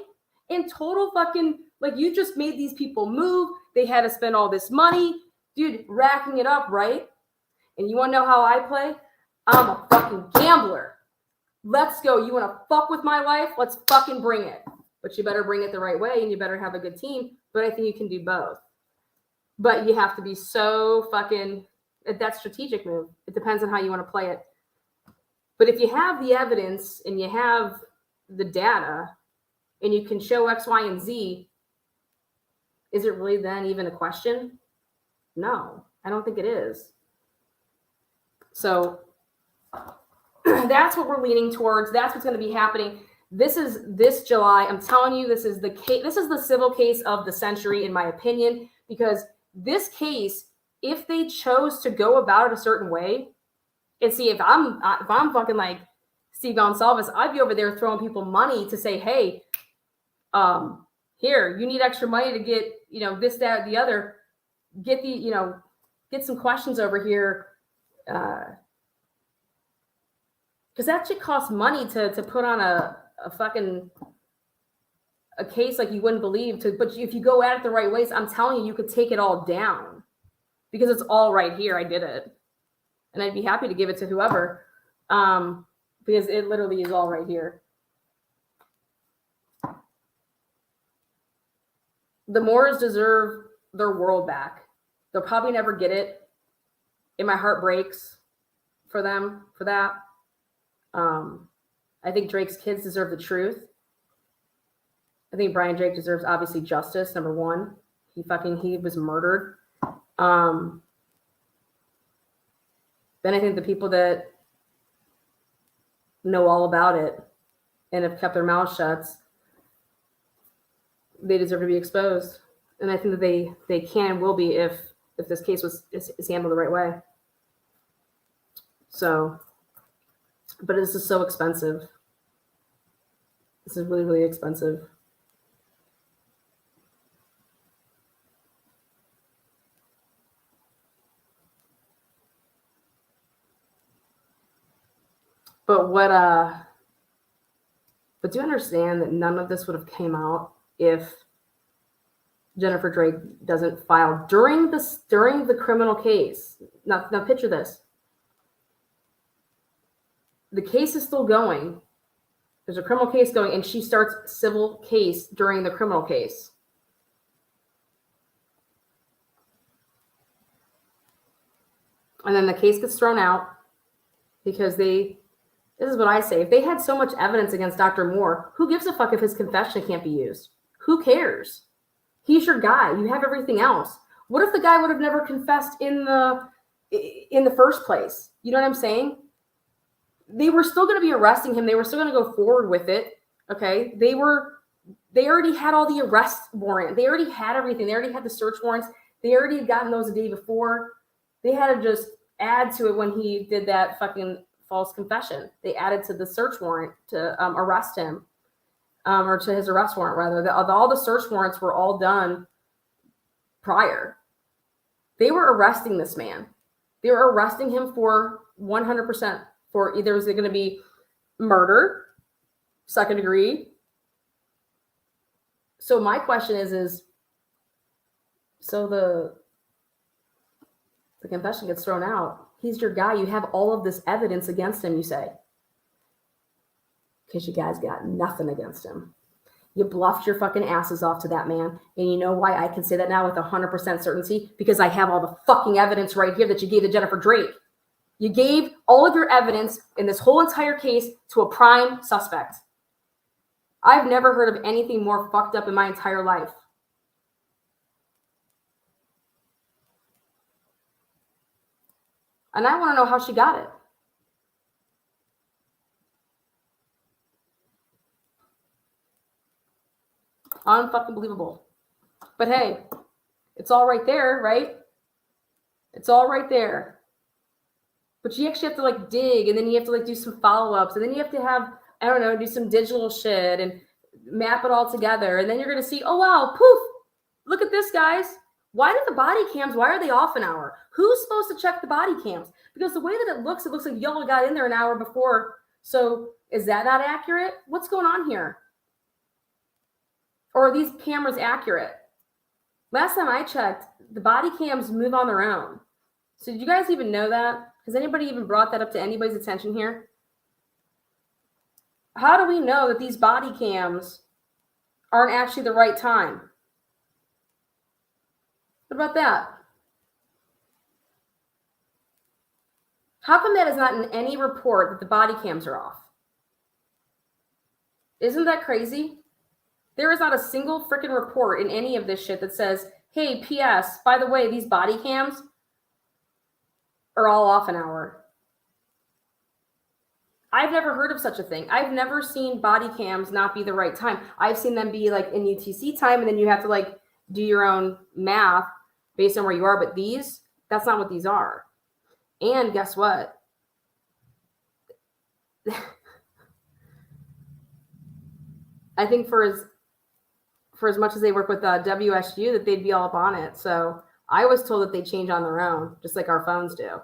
And total fucking, like, you just made these people move. They had to spend all this money. Dude, racking it up, right? And you want to know how I play? I'm a fucking gambler. Let's go. You want to fuck with my life? Let's fucking bring it. But you better bring it the right way and you better have a good team. But I think you can do both. But you have to be so fucking, that's strategic move. It depends on how you want to play it. But if you have the evidence and you have the data and you can show X, Y, and Z, is it really then even a question? No, I don't think it is. So that's what we're leaning towards. That's what's going to be happening. This July. I'm telling you, this is the case. This is the civil case of the century, in my opinion, because this case, if they chose to go about it a certain way, and see, if I'm fucking like Steve Gonsalves, I'd be over there throwing people money to say, hey, here, you need extra money to get, this, that, the other, get some questions over here because that shit costs money to put on a fucking a case like you wouldn't believe. But if you go at it the right ways, I'm telling you, you could take it all down because it's all right here. I did it, and I'd be happy to give it to whoever, because it literally is all right here. The Moors deserve their world back. They'll probably never get it, and my heart breaks for them for that. I think Drake's kids deserve the truth. I think Brian Drake deserves obviously justice. Number one, he was murdered. Then I think the people that know all about it and have kept their mouths shut, they deserve to be exposed. And I think that they can and will be if this case is handled the right way. So, but this is so expensive. This is really, really expensive. But but do you understand that none of this would have came out if Jennifer Drake doesn't file during the criminal case? Now picture this. The case is still going. There's a criminal case going, and she starts civil case during the criminal case. And then the case gets thrown out because this is what I say. If they had so much evidence against Dr. Moore, who gives a fuck if his confession can't be used? Who cares? He's your guy. You have everything else. What if the guy would have never confessed in the first place? You know what I'm saying? They were still going to be arresting him. They were still going to go forward with it. Okay. They already had all the arrest warrant. They already had everything. They already had the search warrants. They already had gotten those the day before. They had to just add to it when he did that fucking false confession. They added to the search warrant to arrest him, or to his arrest warrant rather. All the search warrants were all done prior. They were arresting this man. They were arresting him for 100%. For either is it going to be murder, second degree. So my question is so the confession gets thrown out. He's your guy. You have all of this evidence against him, you say. Because you guys got nothing against him. You bluffed your fucking asses off to that man. And you know why I can say that now with 100% certainty? Because I have all the fucking evidence right here that you gave to Jennifer Drake. You gave all of your evidence in this whole entire case to a prime suspect. I've never heard of anything more fucked up in my entire life. And I want to know how she got it. Unfucking believable. But hey, it's all right there, right? It's all right there. But you actually have to like dig, and then you have to like do some follow-ups, and then you have to have, I don't know, do some digital shit and map it all together. And then you're going to see, oh, wow, poof, look at this, guys. Why do the body cams, why are they off an hour? Who's supposed to check the body cams? Because the way that it looks like y'all got in there an hour before. So is that not accurate? What's going on here? Or are these cameras accurate? Last time I checked, the body cams move on their own. So did you guys even know that? Has anybody even brought that up to anybody's attention here? How do we know that these body cams aren't actually the right time? What about that? How come that is not in any report that the body cams are off? Isn't that crazy? There is not a single freaking report in any of this shit that says, hey, P.S., by the way, these body cams are all off an hour. I've never heard of such a thing. I've never seen body cams not be the right time. I've seen them be like in UTC time, and then you have to like do your own math based on where you are. But these, that's not what these are. And guess what? I think for as much as they work with WSU, that they'd be all up on it. So I was told that they change on their own, just like our phones do.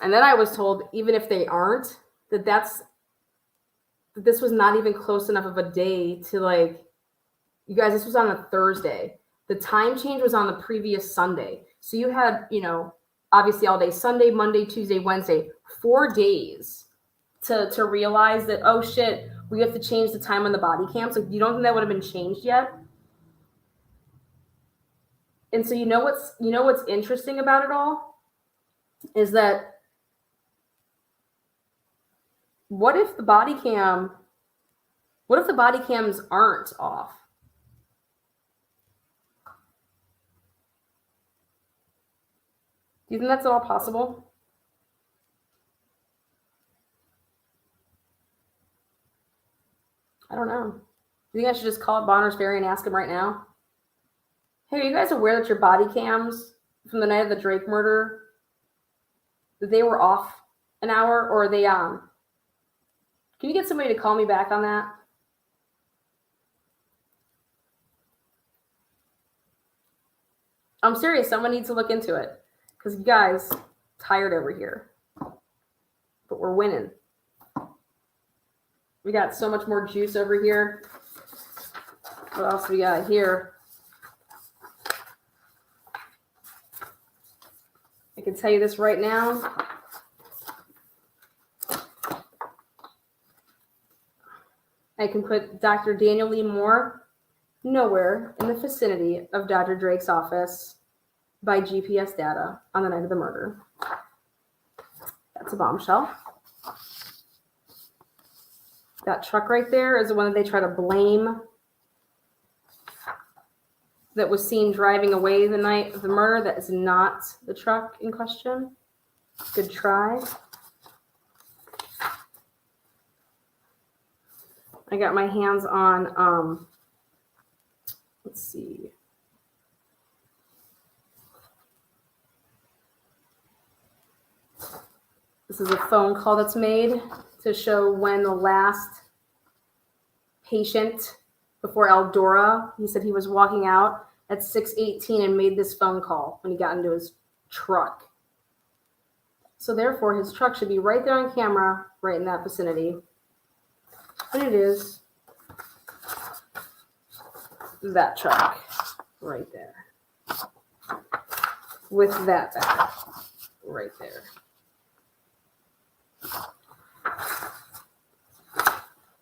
And then I was told, even if they aren't, that this was not even close enough of a day to like, you guys, this was on a Thursday. The time change was on the previous Sunday. So you had, obviously all day Sunday, Monday, Tuesday, Wednesday, 4 days to realize that, oh shit, we have to change the time on the body cam. So you don't think that would have been changed yet? And so what's interesting about it all is that what if the body cams aren't off? Do you think that's at all possible? I don't know. Do you think I should just call Bonner's Ferry and ask him right now? Hey, are you guys aware that your body cams from the night of the Drake murder, that they were off an hour, or are they on? Can you get somebody to call me back on that? I'm serious. Someone needs to look into it. Because you guys, tired over here. But we're winning. We got so much more juice over here. What else we got here? I can tell you this right now. I can put Dr. Daniel Lee Moore nowhere in the vicinity of Dr. Drake's office by GPS data on the night of the murder. That's a bombshell. That truck right there is the one that they try to blame, that was seen driving away the night of the murder. That is not the truck in question. Good try. I got my hands on, let's see. This is a phone call that's made to show when the last patient before Eldora, he said he was walking out at 6:18 and made this phone call when he got into his truck. So therefore, his truck should be right there on camera, right in that vicinity. And it is that truck right there. With that bag right there.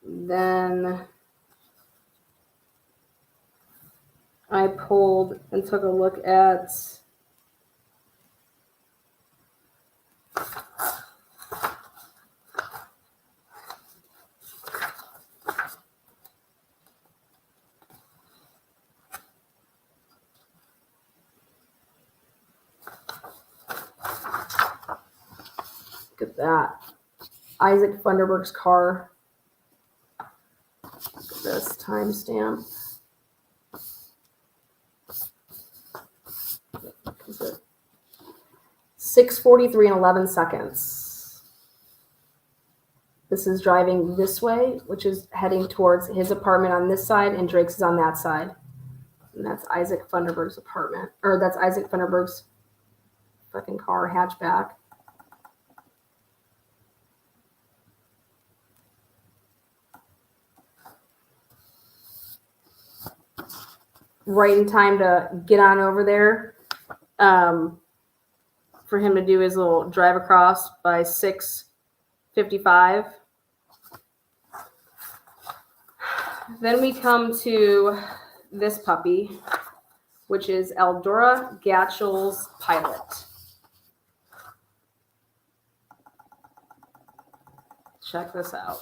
Then I pulled and took a look at that. Isaac Funderburg's car. Look at this timestamp. Is it 6:43 and 11 seconds? This is driving this way, which is heading towards his apartment on this side, and Drake's is on that side. And that's Isaac Funderburg's apartment. Or that's Isaac Funderburg's fucking car, hatchback. Right in time to get on over there for him to do his little drive across by 6:55. Then we come to this puppy, which is Eldora Gatchell's Pilot. Check this out.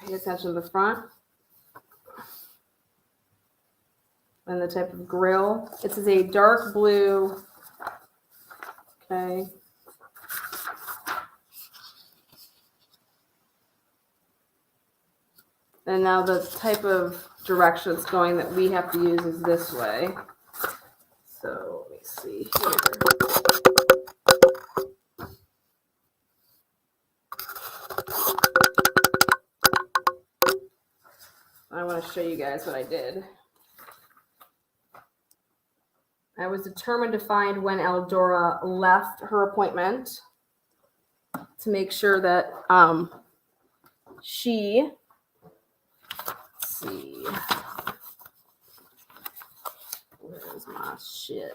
Pay attention to the front. And the type of grill. This is a dark blue. Okay. And now the type of direction it's going that we have to use is this way. So let me see here. I want to show you guys what I did. I was determined to find when Eldora left her appointment to make sure that she, let's see, where's my shit?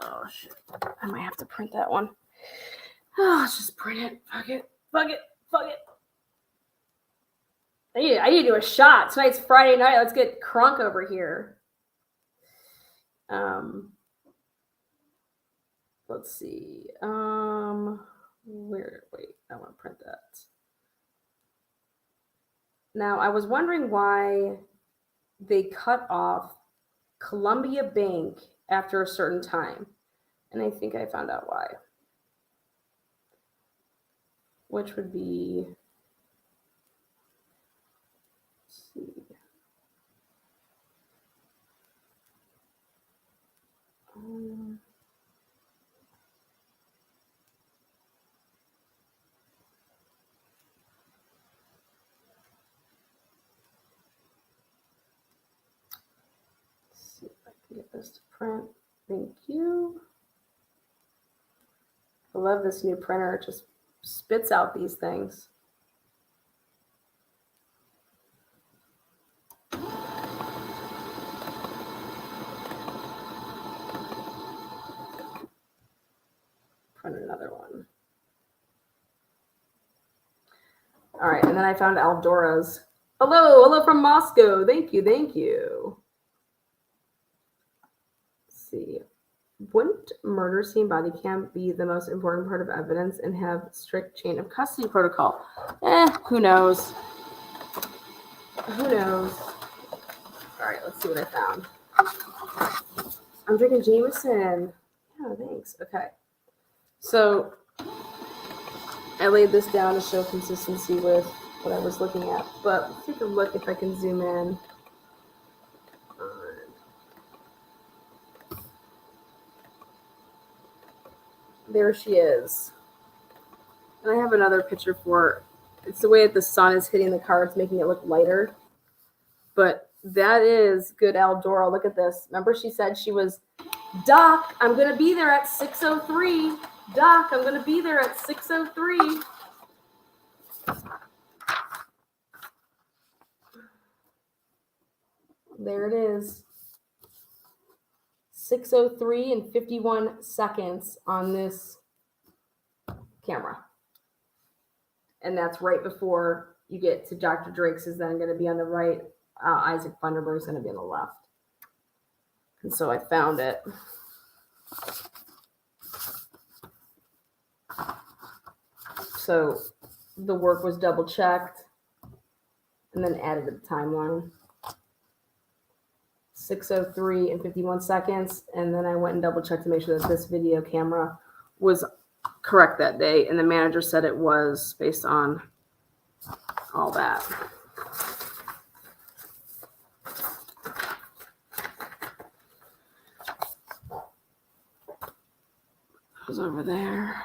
Oh shit, I might have to print that one. Oh, let's just print it. Fuck it. Fuck it. Fuck it. I need to do a shot. Tonight's Friday night. Let's get crunk over here. Let's see. Wait, I want to print that. Now, I was wondering why they cut off Columbia Bank after a certain time. And I think I found out why. Which would be, let's see. Let's see if I can get this to print. Thank you. I love this new printer. It just spits out these things. Print another one. All right, and then I found Aldora's. Hello from Moscow. Thank you. Let's see. Wouldn't murder scene body cam be the most important part of evidence and have strict chain of custody protocol? Who knows? Who knows? All right, let's see what I found. I'm drinking Jameson. Yeah, thanks. Okay. So I laid this down to show consistency with what I was looking at, but let's take a look if I can zoom in. There she is. And I have another picture for her. It's the way that the sun is hitting the car. It's making it look lighter. But that is good Eldora. Look at this. Remember she said she was, Doc, I'm going to be there at 6:03. Doc, I'm going to be there at 6:03. There it is. 6:03 and 51 seconds on this camera. And that's right before you get to Dr. Drake's is then going to be on the right. Isaac Funderburg is going to be on the left. And so I found it. So the work was double checked and then added to the timeline. 6:03 and 51 seconds. And then I went and double checked to make sure that this video camera was correct that day. And the manager said it was based on all that. It was over there.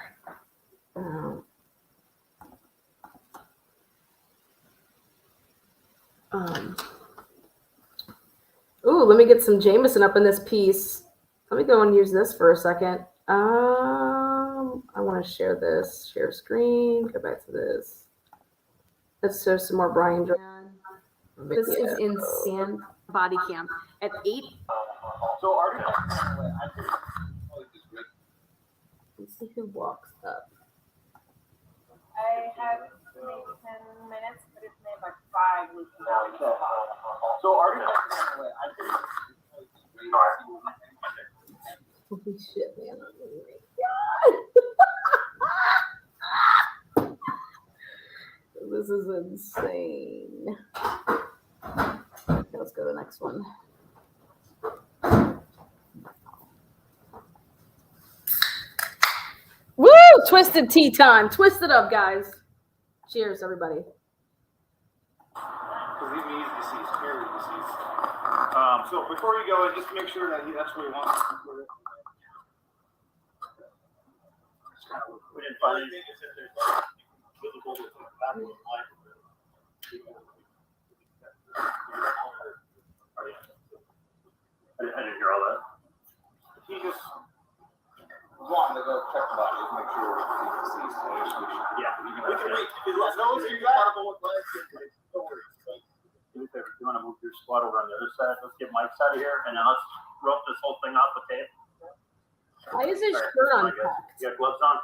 Ooh, let me get some Jameson up in this piece. Let me go and use this for a second. I want to share this. Share screen. Go back to this. Let's show some more Brian. This is insane. Body cam at 8. So are you? Let's see who walks up. I have maybe 10 minutes, but it's made like 5 weeks. So are you? Holy shit, man. Oh my God. This is insane. Okay, let's go to the next one. Woo! Twisted tea time. Twist it up, guys. Cheers, everybody. Believe me, he's deceased. Very deceased. So before you go, just make sure that that's where he wants to put it. We didn't find anything. I didn't hear all that. He just wanted to go check the body, just make sure he's deceased. Yeah, We can wait. As long as you got don't worry. Do me a favor, if you want to move your squad over on the other side, let's get Mike's out of here, and then let's rope this whole thing off the tape. Why is his Alright, shirt I untucked? guess. You got gloves on?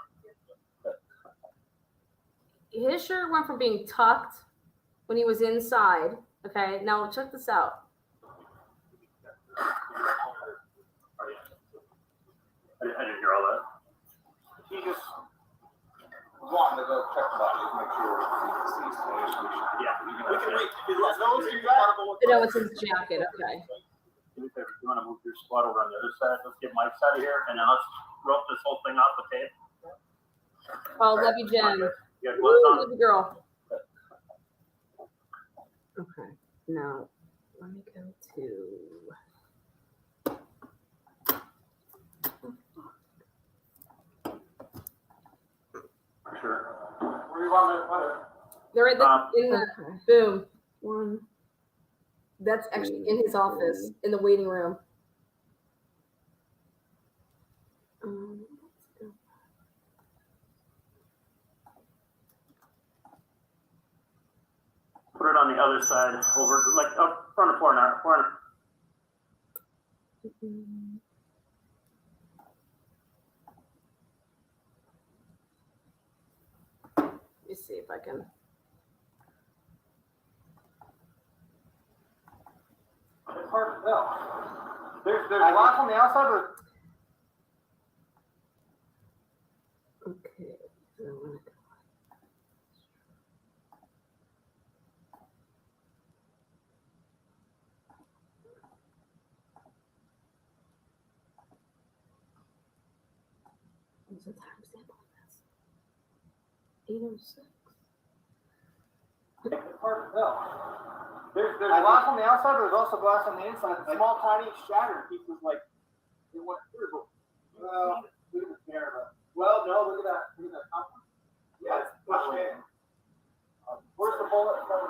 His shirt went from being tucked when he was inside. Okay, now check this out. I didn't hear all that. He just wanted to go check the body, just make sure he's deceased. Yeah, We can wait. As long as you got No, it's his jacket. Okay. Do me a favor, if you want to move your squad over on the other side, let's get Mike's out of here, and then let's rope this whole thing off the tape. Oh, love you, Jen. You got Woo, gloves on? love you, girl. Okay, now let me go to. Sure. Where do you want to? They're in the, Okay. boom. One. That's actually in his office, in the waiting room. Let's go. Put it on the other side, over, like, up front of corner. Let me see if I can. It's hard to tell. There's glass on the outside, but Okay. So I'm gonna go. What's the timestamp on this? 8:06. it's hard to tell. There's glass on the outside, but there's also glass on the inside. Small, tiny, shattered pieces, like it went through. Well, look at the camera. Well, no, look at that. Look at that top one. Yeah, it's pushed in. Where's the bullet from?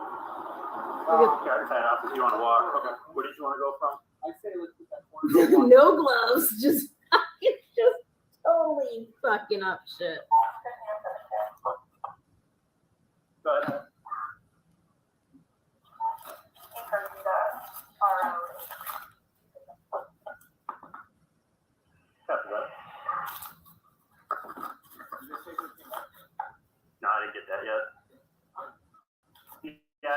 Okay, I tied off if you want to walk. Okay. Where did you want to go from? I say let's put that corner. No gloves, just totally fucking up shit. Go ahead. Copy that. No, I didn't get that yet. Yeah,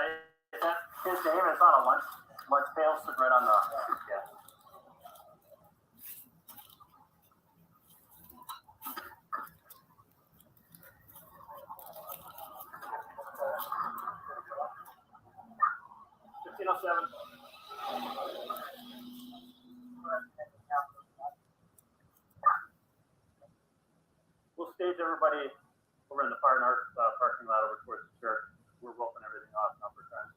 that's his name. It's on a lunch pail sitting right on the, yeah. We'll stage everybody over in the parking lot over towards the church. We're roping everything off now for time.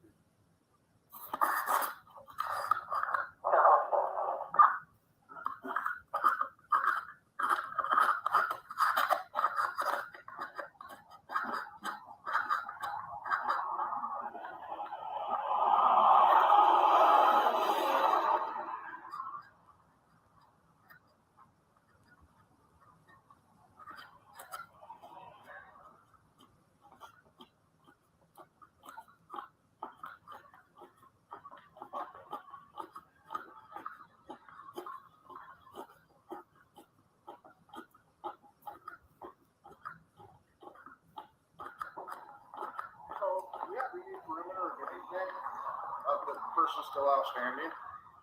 The person still outstanding.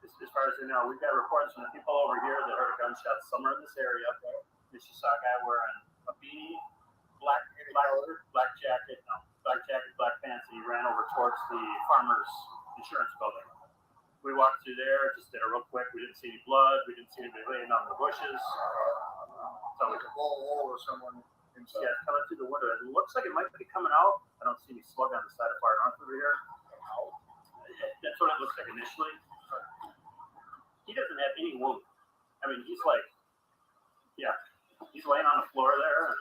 As far as you know, we've got reports from the people over here that heard a gunshot somewhere in this area. They just saw a guy wearing a beanie, black jacket, black pants, and he ran over towards the farmer's insurance building. We walked through there, just did it real quick. We didn't see any blood. We didn't see anybody laying on the bushes. So we Like a wall or someone inside. yeah, it's coming through the window. It looks like it might be coming out. I don't see any slug on the side of Far North over here. That's what it looks like initially. He doesn't have any wound. I mean, he's like, yeah, he's laying on the floor there. And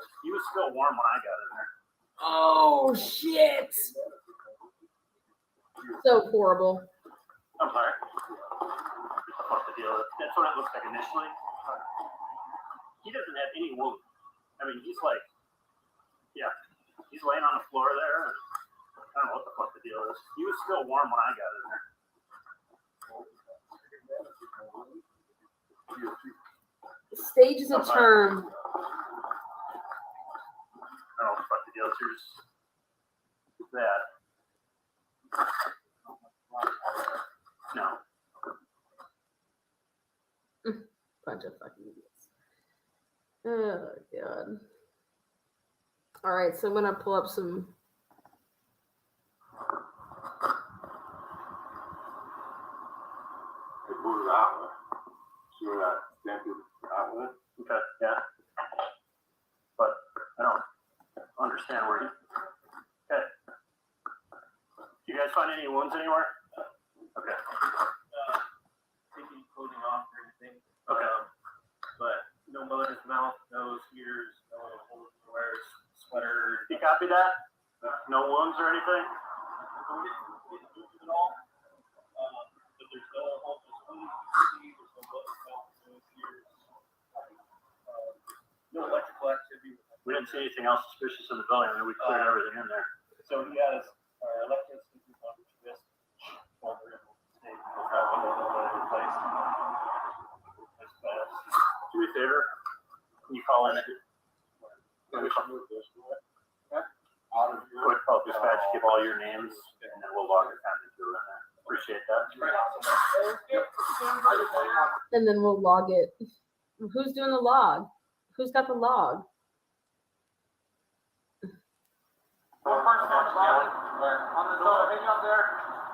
is. He was still warm when I got in there. Oh shit! So horrible. I'm sorry. What the fuck the deal is? That's what it looks like initially. He doesn't have any wound. I mean, he's like, yeah, he's laying on the floor there. And I don't know what the fuck the deal is. He was still warm when I got in there. Stage is a term. I don't know what the fuck the deal is. Here's that. No. Bunch of fucking idiots. Oh god. All right, so I'm gonna pull up some. They moved it out. See where that stamp is out with? Okay, yeah. But I don't understand where he. Okay. Do you guys find any wounds anywhere? Okay. Taking clothing off or anything. Okay. But no blood in his mouth, nose, ears, no holes anywhere, sweater. You copy that? No wounds or anything? At all. But there's no holes, there's no blood in his mouth, nose, ears. No electrical activity. We didn't see anything else suspicious in the building. I mean, we cleared everything in there. So he has electrical sensors on his wrist. While we're in the state. Do me a favor. Can you call in? Quick call dispatch, give all your names, and then we'll log your time into it in there. Appreciate that. And then we'll log it. Who's doing the log? Who's got the log? One person on the bottom, on the door, hang up there.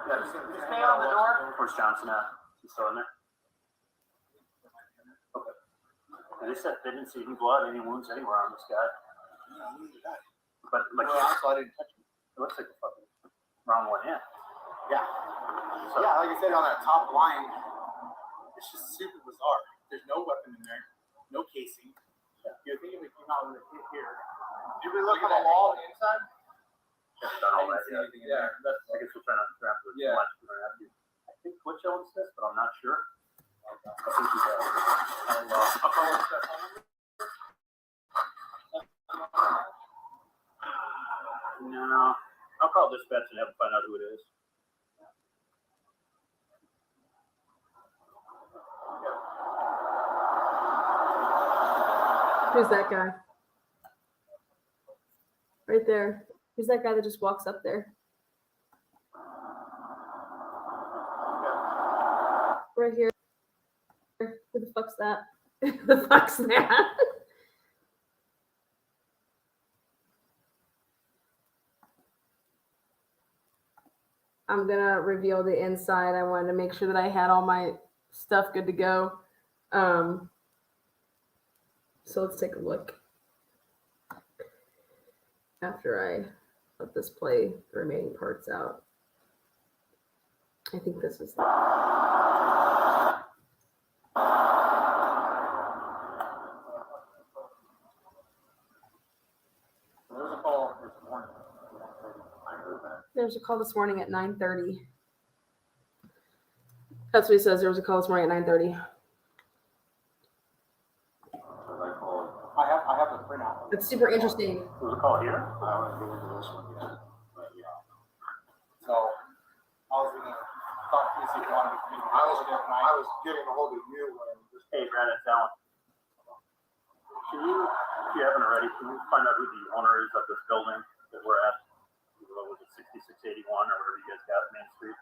Just stay on the door. Where's Johnson at? He's still in there? Okay. And they said they didn't see any blood, any wounds anywhere on this guy. But like, I didn't touch him. it looks like the fucking wrong one in. Yeah. So, Yeah, like I said, on that top line, it's just super bizarre. There's no weapon in there, no casing. You're thinking we came out with a hit here. Did we look at the wall on the inside? Haven't done all that yet. Yeah, that's I guess we're trying to wrap it. Yeah. I think Twitch owns this, but I'm not sure. I think he does. I'll call him that phone number. No, I'll call dispatch and have them find out who it is. Who's that guy? Right there. Who's that guy that just walks up there? Right here. Who the fuck's that? Who the fuck's that? I'm gonna reveal the inside. I wanted to make sure that I had all my stuff good to go. So let's take a look after I let this play the remaining parts out. I think this is There's a call this morning at 9:30. That's what he says. There was a call this morning at 9:30. I have the printout. It's super interesting. Who's the call here? I haven't been into this one yet, but yeah. So I was gonna talk to you see if you wanted to come in. I was getting a hold of you when this. Hey, Brad, it's Alan. Can you, if you haven't already, can you find out who the owner is of this building that we're at? What was it, 6681 or whatever you guys got, Main Street?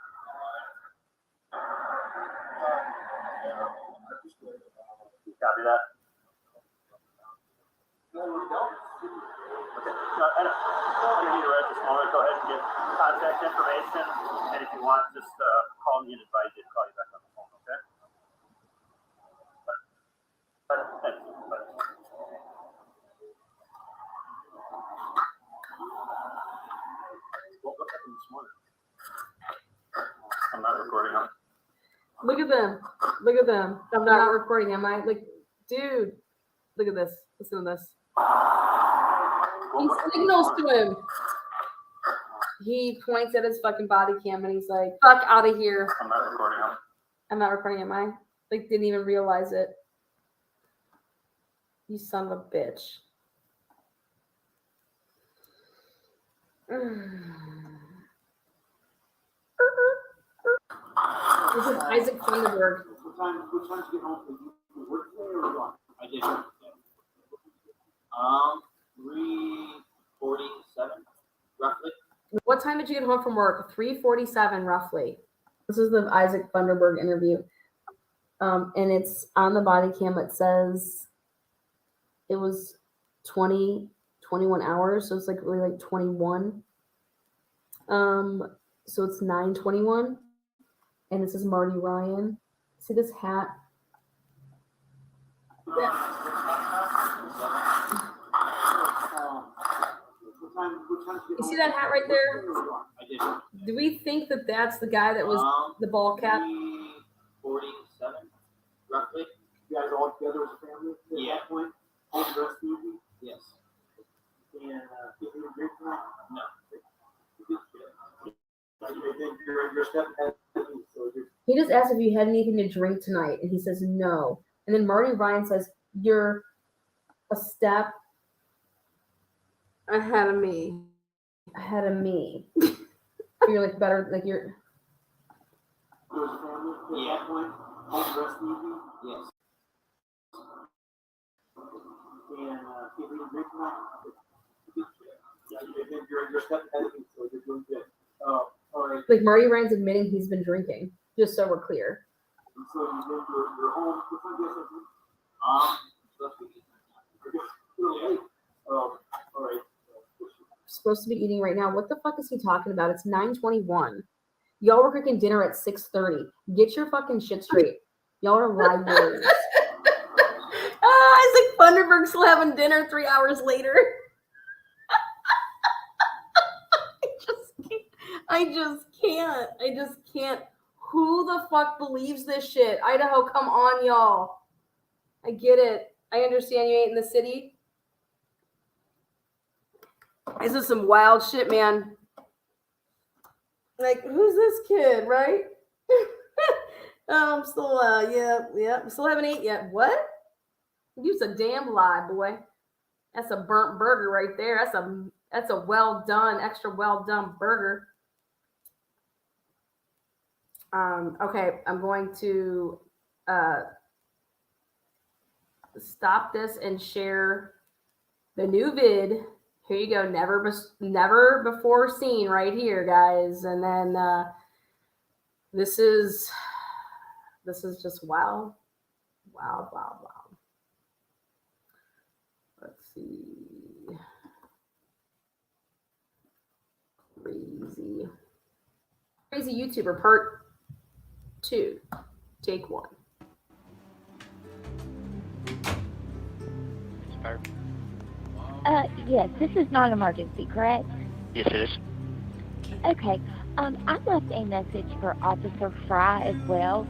Copy that? No, we don't. Okay. No, I don't need to write this moment. Go ahead and get contact information. And if you want, just call me and advise you to call you back on the phone, okay? Thank you. Bye. What happened this morning? I'm not recording them. Look at them. Look at them. I'm not recording, am I? Like, dude, look at this. Listen to this. He signals to him. He points at his fucking body cam and he's like, fuck out of here. I'm not recording, huh? I'm not recording, am I? Like, didn't even realize it. You son of a bitch. This is Isaac Thunderberg. What time did you get home from work today or what? I did. 3:47, roughly. What time did you get home from work? 3:47, roughly. This is the Isaac Thunderberg interview. And it's on the body cam. It says it was 21 hours. So it's like really like 21. So it's 9:21. And this is Marty Ryan. See this hat? Yeah. You see that hat right there? I did. Do we think that that's the guy that was the ball cap? 3:47, roughly. You guys all together as a family at that point? Home dressed easy? Yes. And did you drink tonight? No. Your stepdad, so you're He just asked if you had anything to drink tonight, and he says no. And then Marty Ryan says, "You're a step ahead of me. Ahead of me. You're like better, like you're." as a family at that point? Home dressed easy? Yes. And did you drink tonight? Your stepdad, so you're doing good. All right. Like Marty Ryan's admitting he's been drinking, just so we're clear. And so you did your home. What time did you Supposed to be. all right. Supposed to be eating right now. What the fuck is he talking about? It's 9:21. Y'all were cooking dinner at 6:30. Get your fucking shit straight. Y'all are liars. Isaac Thunderberg's still having dinner 3 hours later. I just can't. Who the fuck believes this shit? Idaho, come on, y'all. I get it. I understand you ain't in the city. This is some wild shit, man. Like, who's this kid, right? I'm still, I'm still haven't ate yet. What? You's a damn lie, boy. That's a burnt burger right there. That's a well done, extra well done burger. Okay, I'm going to stop this and share the new vid. Here you go. Never before seen right here, guys. And then this is just wow. Let's see. Crazy YouTuber part 2, take 1. Yes, this is not emergency, correct? Yes, it is. Okay. I left a message for Officer Fry as well.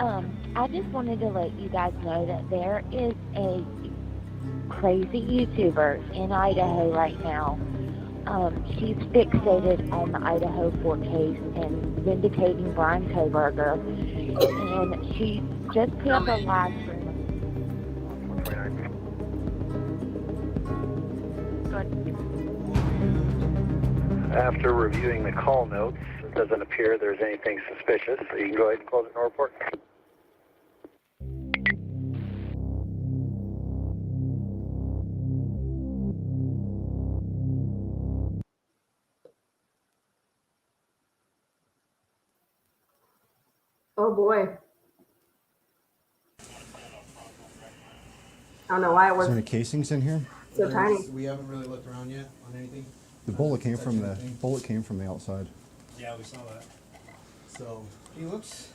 I just wanted to let you guys know that there is a crazy YouTuber in Idaho right now. She's fixated on the Idaho4 case and vindicating Brian Koberger. And she just put up a live stream. 129. Go ahead. After reviewing the call notes, it doesn't appear there's anything suspicious, so you can go ahead and close it and report. Oh boy. I don't know why it Is was there any casings in here? so tiny. We haven't really looked around yet on anything. The bullet came from the outside. Yeah, we saw that. So he looks.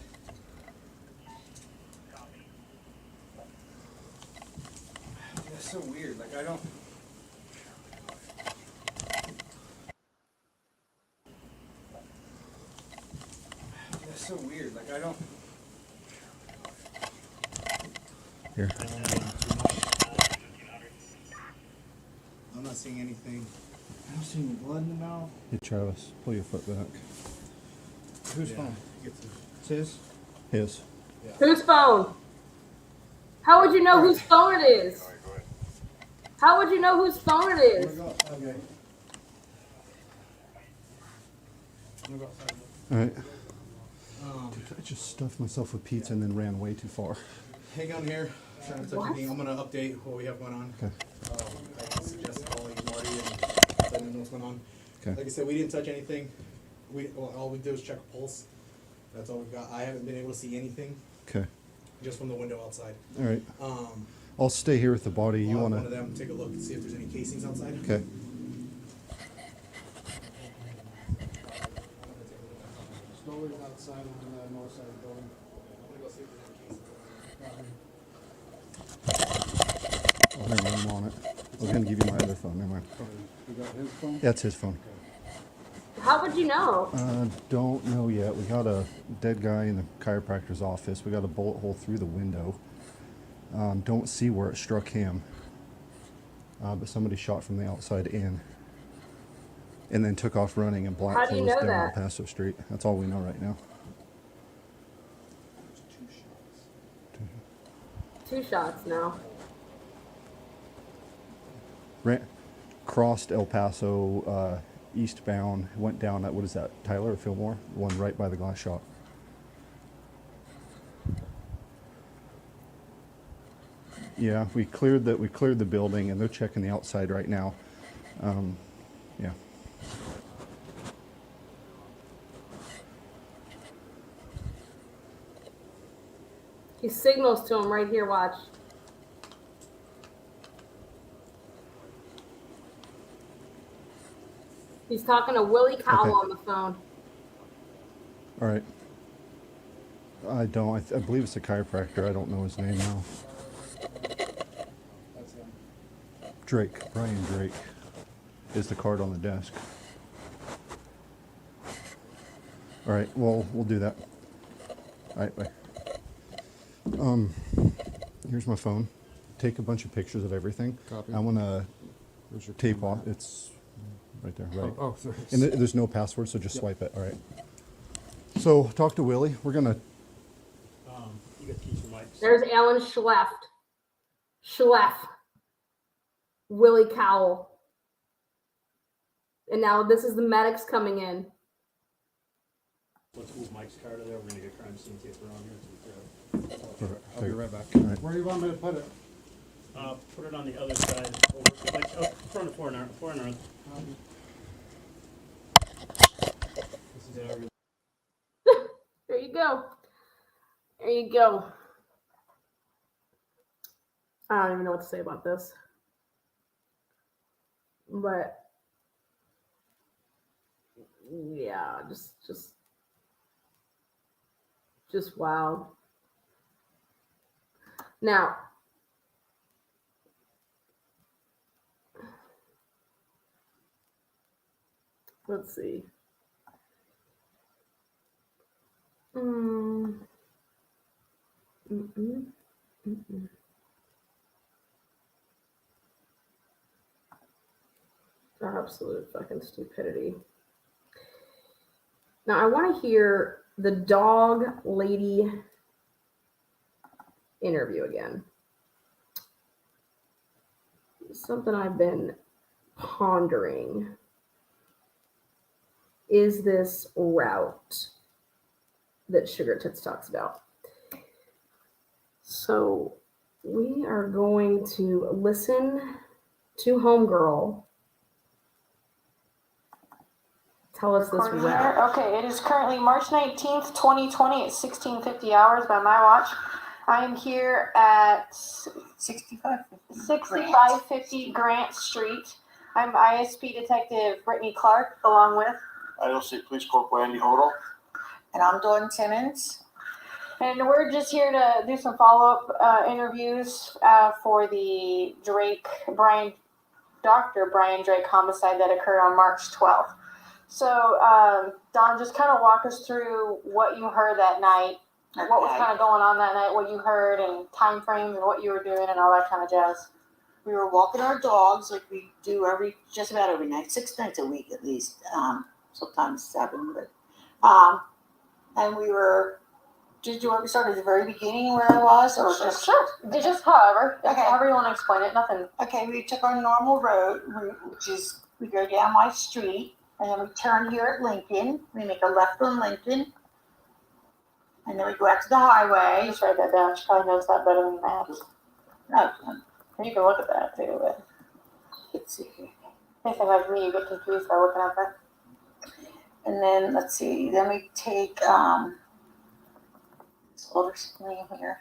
That's so weird. Like I don't. That's so weird. Like I don't. Here. I'm not seeing anything. I don't see any blood in the mouth. Hey, Travis, pull your foot back. Whose phone? It's his? His. Yeah. Whose phone? How would you know whose phone it is? How would you know whose phone it is? Okay. All right. I just stuffed myself with pizza and then ran way too far. Hang on here. I'm trying to touch anything. I'm going to update what we have going on. Okay. I suggest calling Marty and letting him know what's going on. Okay. Like I said, we didn't touch anything. All we did was check a pulse. That's all we've got. I haven't been able to see anything. Okay. Just from the window outside. All right. I'll stay here with the body. You want to? One of them take a look and see if there's any casings outside. Okay. Slowly outside on the north side of the building. I'm gonna go see if there's any casings. Oh, never mind, I'm on it. I was gonna give you my other phone. Never mind. You got his phone? That's his phone. How would you know? Don't know yet. We got a dead guy in the chiropractor's office. We got a bullet hole through the window. Don't see where it struck him. But somebody shot from the outside in. And then took off running and black How do you closed know down El that? Paso Street. That's all we know right now. 2 shots now. Crossed El Paso eastbound, went down at, what is that, Tyler or Fillmore? The one right by the glass shop. Yeah, we cleared the building and they're checking the outside right now. Yeah. He signals to him right here, watch. He's talking to Willie Cowell on the phone. All right. I believe it's a chiropractor. I don't know his name now. Brian Drake is the card on the desk. All right, well, we'll do that. All right, bye. Here's my phone. Take a bunch of pictures of everything. Copy. I want to tape off. It's right there, right? Oh, sorry. And there's no password, so just swipe it. All right. So talk to Willie. We're gonna. You got keys for mics. There's Alan Schleff. Willie Cowell. And now this is the medics coming in. Let's move Mike's car to there. We're gonna get crime scene tape around here. Perfect. I'll be right back. All right. Where do you want me to put it? Put it on the other side, over, like, front of 4 North. This is everything. There you go. There you go. I don't even know what to say about this. But yeah, just wow. Now, let's see. Absolute fucking stupidity. Now I want to hear the dog lady interview again. Something I've been pondering is this route that Sugar Tits talks about. So we are going to listen to Homegirl tell us this route. Okay, it is currently March 19th, 2020 at 16:50 hours by my watch. I am here at 6550 Grant Street. I'm ISP Detective Brittany Clark, along with IOC Police Corporal Andy Hodel. And I'm Dawn Timmons. And we're just here to do some follow-up interviews for the Dr. Brian Drake homicide that occurred on March 12th. So, Dawn, just kind of walk us through what you heard that night, what was kind of going on that night, what you heard, and time frames, and what you were doing, and all that kind of jazz. we were walking our dogs like we do just about every night, 6 nights a week at least, sometimes 7, but, and we were, did you want me to start at the very beginning where I was, or just? Sure, just however, Okay. however you want to explain it, nothing. Okay, we took our normal route, which is, we go down my street, and then we turn here at Lincoln, we make a left on Lincoln, and then we go out to the highway. Just write that down, she probably knows that better than maps. No, You can look at that too, but let's see here. anything like me, you get confused by looking at that. And then, let's see, then we take, Alderson Lane here.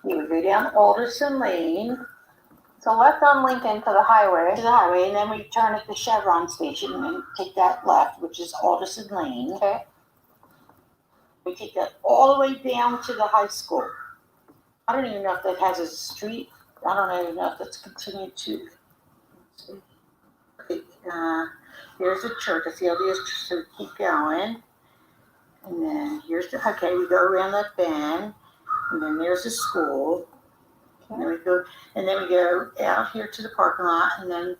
Yeah, we go down Alderson Lane. So left on Lincoln to the highway. To the highway, and then we turn at the Chevron station and take that left, which is Alderson Lane. Okay. We take that all the way down to the high school. I don't even know if that has a street. I don't even know if that's continued to. Okay, here's the church. That's the LDS church. So we keep going. And then here's the, okay, we go around that bend. And then there's the school. And then we go out here to the parking lot. And then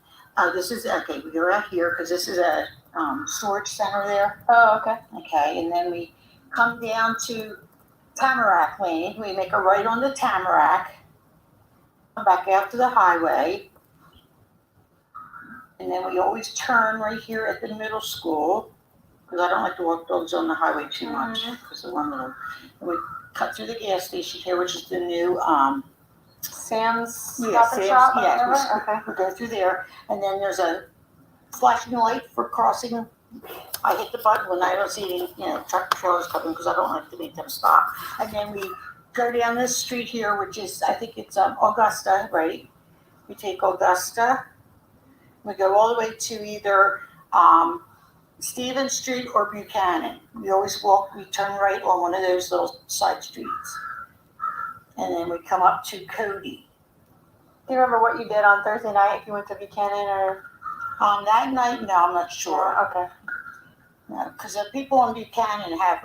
this is, okay, we go out here because this is a storage center there. Oh, okay. Okay, and then we come down to Tamarack Lane. We make a right on the Tamarack. Come back out to the highway. And then we always turn right here at the middle school. Because I don't like to walk dogs on the highway too much. Because of one little. And we cut through the gas station here, which is the new Sam's Stop and Shop. Yeah, Okay. we go through there, and then there's a flashing light for crossing. I hit the button when I don't see any, truck trailers coming because I don't like to make them stop. And then we go down this street here, which is, I think it's Augusta, right? We take Augusta. We go all the way to either Stevens Street or Buchanan. We always we turn right on one of those little side streets. And then we come up to Cody. Do you remember what you did on Thursday night if you went to Buchanan or? That night, no, I'm not sure. Okay. No, because the people on Buchanan have,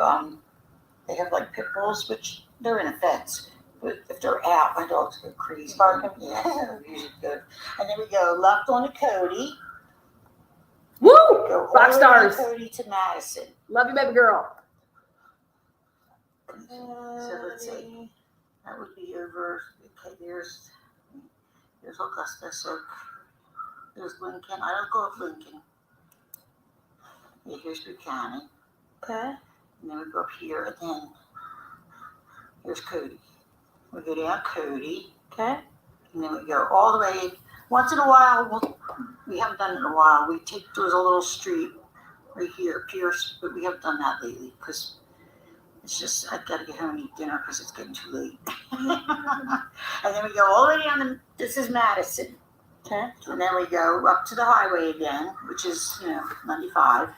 they have like pit bulls, which they're in a fence. But if they're out, my dogs go crazy. Barking. Yeah, so usually good. And then we go left on to Cody. Woo! Go Rock all the way stars. down Cody to Madison. Love you, baby girl. So let's see. That would be over. Okay, there's Augusta. So there's Lincoln. I don't go with Lincoln. Yeah, here's Buchanan. Okay. And then we go up here, and then here's Cody. We go down Cody. Okay. And then we go all the way. Once in a while, we haven't done it in a while. There's a little street right here, Pierce, but we haven't done that lately because it's just, I've got to get home and eat dinner because it's getting too late. And then we go all the way down to, this is Madison. Okay. And then we go up to the highway again, which is, 95.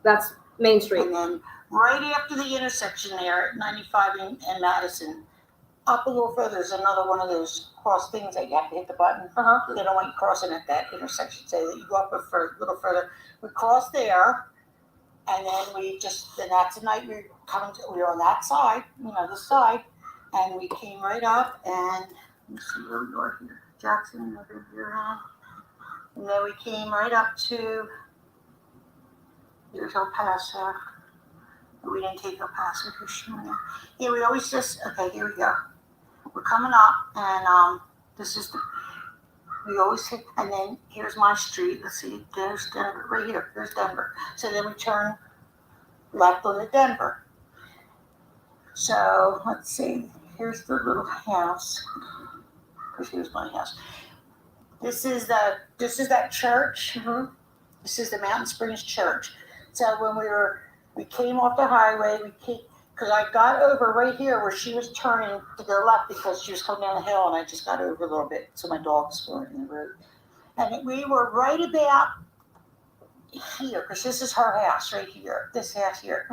That's Main Street. And then right after the intersection there at 95 and Madison, up a little further, there's another one of those cross things that you have to hit the button. They don't want you crossing at that intersection, so that you go up a little further. We cross there, and then that's the night we were on that side, this side, and we came right up, and let's see where we are here. Jackson, over here, and then we came right up to, here's El Paso. We didn't take El Paso, yeah, we always okay, here we go. We're coming up, and this is we always hit, and then here's my street. Let's see, there's Denver, right here, there's Denver. So then we turn left on the Denver. So let's see, here's the little house, because here's my house. This is that church. This is the Mountain Springs Church. So when we came off the highway, because I got over right here where she was turning to go left because she was coming down the hill, and I just got over a little bit so my dogs weren't in the road. And we were right about here, because this is her house right here, this house here.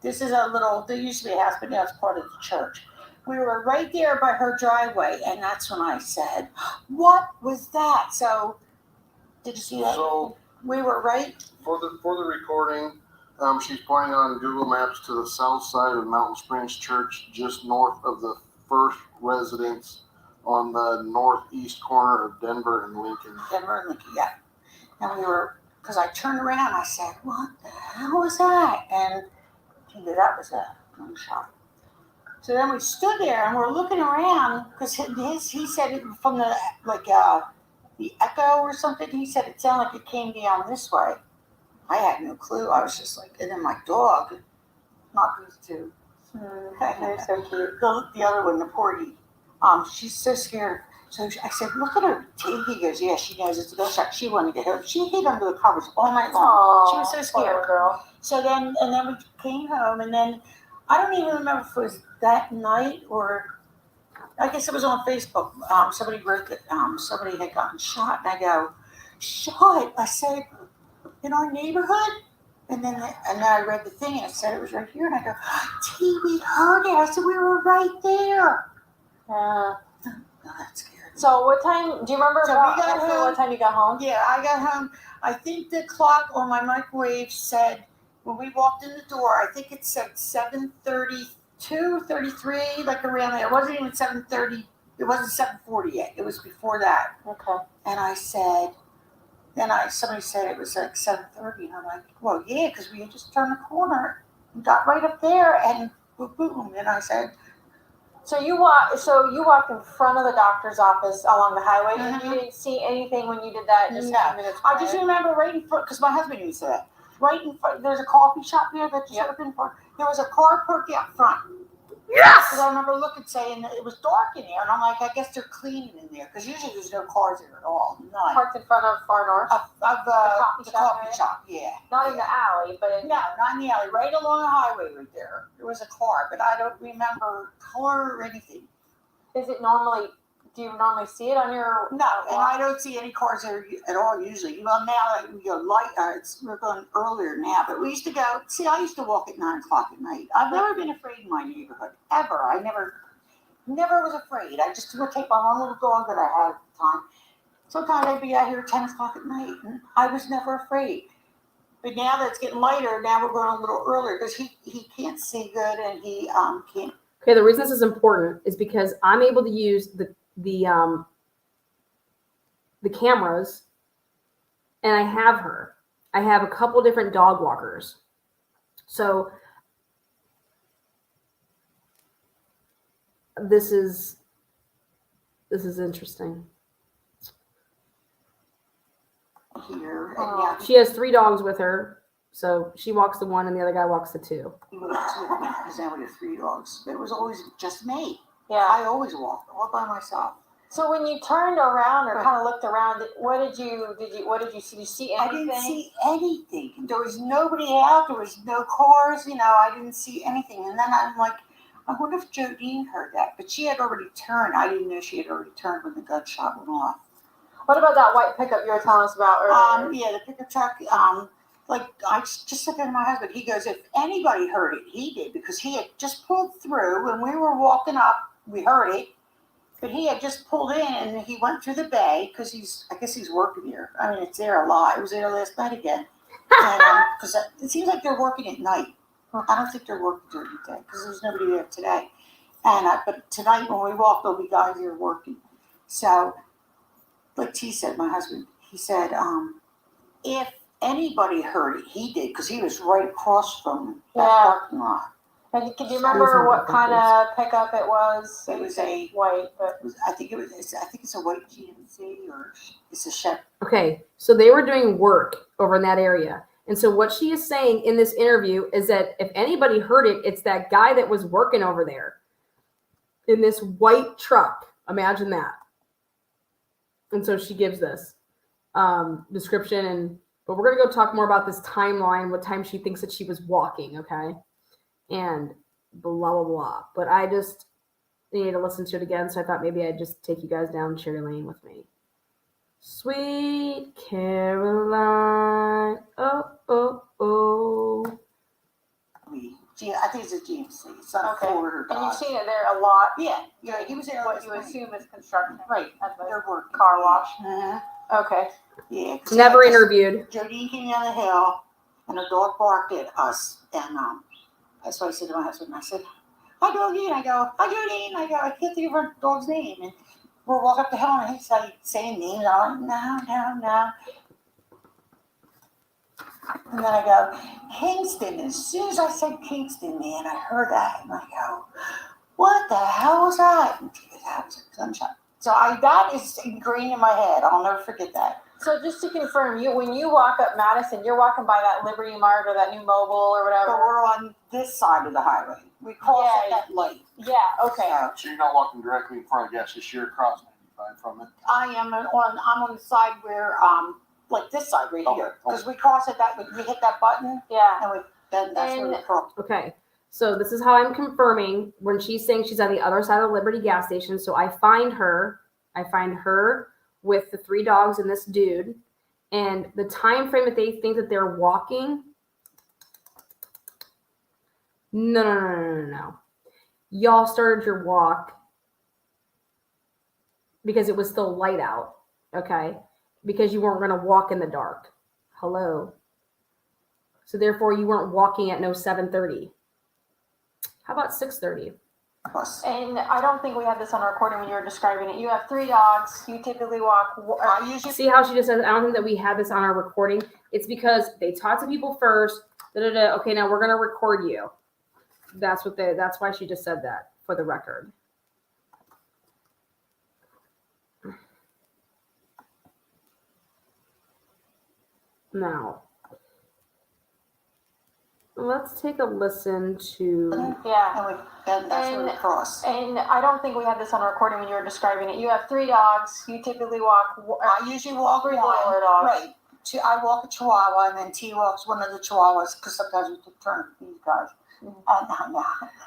This is there used to be a house, but now it's part of the church. We were right there by her driveway, and that's when I said, what was that? So, did you see that? So, we were right. For the recording, she's pointing on Google Maps to the south side of Mountain Springs Church, just north of the first residence on the northeast corner of Denver and Lincoln. Denver and Lincoln, yeah. And we were, because I turned around, I said, what the hell was that? And he knew that was a gunshot. So then we stood there and we're looking around because he said it from the the echo or something. He said it sounded like it came down this way. I had no clue. I was just like, and then my dog, not these two. They're so cute. The other one, the porgy, she's so scared. So I said, look at her. He goes, yeah, she knows it's a gunshot. She wanted to hit her. She hid under the covers all night long. Aww, She was so scared. girl. So then we came home, and then I don't even remember if it was that night or I guess it was on Facebook. Somebody wrote that somebody had gotten shot, and I go, shot? I said, in our neighborhood? And then I read the thing, and it said it was right here, and I go, T, we heard it. I said, we were right there. Yeah. Oh, that's scary. So what time, do you remember what time you got home? Yeah, I got home. I think the clock on my microwave said, when we walked in the door, I think it said 7:32, 33, like around there. It wasn't even 7:30. It wasn't 7:40 yet. It was before that. Okay. And I said, somebody said it was like 7:30. And I'm like, well, yeah, because we had just turned the corner and got right up there and boom, boom. And I said, So you walked in front of the doctor's office along the highway, and Mhm. you didn't see anything when you did that? Just no. a few minutes I just prior? remember right in front, because my husband used that. Right in front, there's a coffee shop there that you should have been for. There was a car parked out front. Yes! Because I remember looking, saying that it was dark in there, and I'm like, I guess they're cleaning in there, because usually there's no cars there at all. None. Parked in front of Far North? The coffee shop, yeah. Not in the alley, but in... No, not in the alley. Right along the highway right there. There was a car, but I don't remember color or anything. Is it normally, do you normally see it on your... No, and I don't see any cars there at all usually. Well, now we go we're going earlier now, but we used to go, I used to walk at 9 o'clock at night. I've never been afraid in my neighborhood, ever. I never was afraid. I just would take my one little dog that I had at the time. Sometimes I'd be out here at 10 o'clock at night, and I was never afraid. But now that it's getting lighter, now we're going a little earlier, because he can't see good, and he can't. Okay, the reason this is important is because I'm able to use the cameras, and I have a couple different dog walkers. So this is interesting. Here, and now She has 3 dogs with her. So she walks the one and the other guy walks the 2. he walks with me, because now we have 3 dogs. It was always just me. Yeah. I always walked all by myself. So when you turned around or kind of looked around, what did you see? Did you see anything? I didn't see anything. There was nobody out. There was no cars. I didn't see anything. And then I'm like, I wonder if Jodine heard that. But she had already turned. I didn't know she had already turned when the gunshot went off. What about that white pickup you were telling us about earlier? Yeah, the pickup truck. I just said to my husband, he goes, if anybody heard it, he did, because he had just pulled through. When we were walking up, we heard it. But he had just pulled in, and he went through the bay, because I guess he's working here. I mean, it's there a lot. It was there last night again. Because it seems like they're working at night. I don't think they're working during the day, because there's nobody there today. But tonight when we walk, there'll be guys here working. So, like T said, my husband, he said, if anybody heard it, he did, because he was right across from that parking lot. And can you remember what kind of pickup it was? It was a white, but I think it's a white GMC, or it's a Chevy. Okay, so they were doing work over in that area. And so what she is saying in this interview is that if anybody heard it, it's that guy that was working over there in this white truck. Imagine that. And so she gives this description, but we're going to go talk more about this timeline, what time she thinks that she was walking, okay? And blah, blah, blah. But I just needed to listen to it again, so I thought maybe I'd just take you guys down Cherry Lane with me. Sweet Caroline, oh, oh, oh. I think it's a GMC. It's not okay. Ford or Dodge. And you've seen it there a lot. Yeah, he was there. What you assume is construction, right? At the They're working. car wash. Uh-huh. Okay. Yeah. Never interviewed. Jodine came down the hill, and her dog barked at us, and that's what I said to my husband. I said, "Hi, doggy," and I go, "Hi, Jodine." I go, I can't think of her dog's name, and we're walking up the hill and he's like saying names. I'm like, no. And then I go, Kingston. As soon as I said Kingston, man, I heard that. And I go, what the hell was that? And she goes, that was a gunshot. So that is ingrained in my head. I'll never forget that. So just to confirm, when you walk up Madison, you're walking by that Liberty Mart or that new Mobile or whatever. But we're on this side of the highway. We cross at that light. Yeah, okay. So you're not walking directly in front of gas, just you're across 95 from it? I'm on the side where, like this side right here. Because we cross at that, we hit that button. Yeah. And then that's where we cross. Okay. So this is how I'm confirming when she's saying she's on the other side of the Liberty gas station. So I find her with the 3 dogs and this dude, and the time frame that they think that they're walking. No. Y'all started your walk because it was still light out, okay? Because you weren't going to walk in the dark. Hello. So therefore you weren't walking at 7:30. How about 6:30? And I don't think we had this on recording when you were describing it. You have 3 dogs. You typically walk. I usually see how she just says, I don't think that we had this on our recording. It's because they talk to people first. Okay, now we're going to record you. That's why she just said that, for the record. Now, let's take a listen to. Yeah. And that's where we cross. And I don't think we had this on recording when you were describing it. You have 3 dogs. You typically walk. I usually walk 3 one. littler dogs. Right. I walk a Chihuahua, and then T walks one of the Chihuahuas, because sometimes we take turns with these guys. No.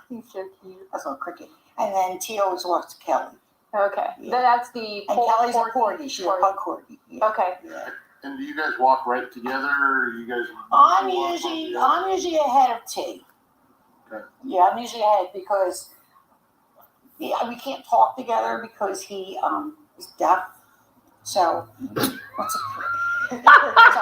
He's so cute. That's a little cricket. And then T always walks Kelly. Okay. Yeah. That's the. And Kelly's a corgi. She's a pug corgi. Yeah. Okay. Yeah. And do you guys walk right together, or you guys? I'm usually ahead of T. Okay. Yeah, I'm usually ahead because we can't talk together because he is deaf. So so I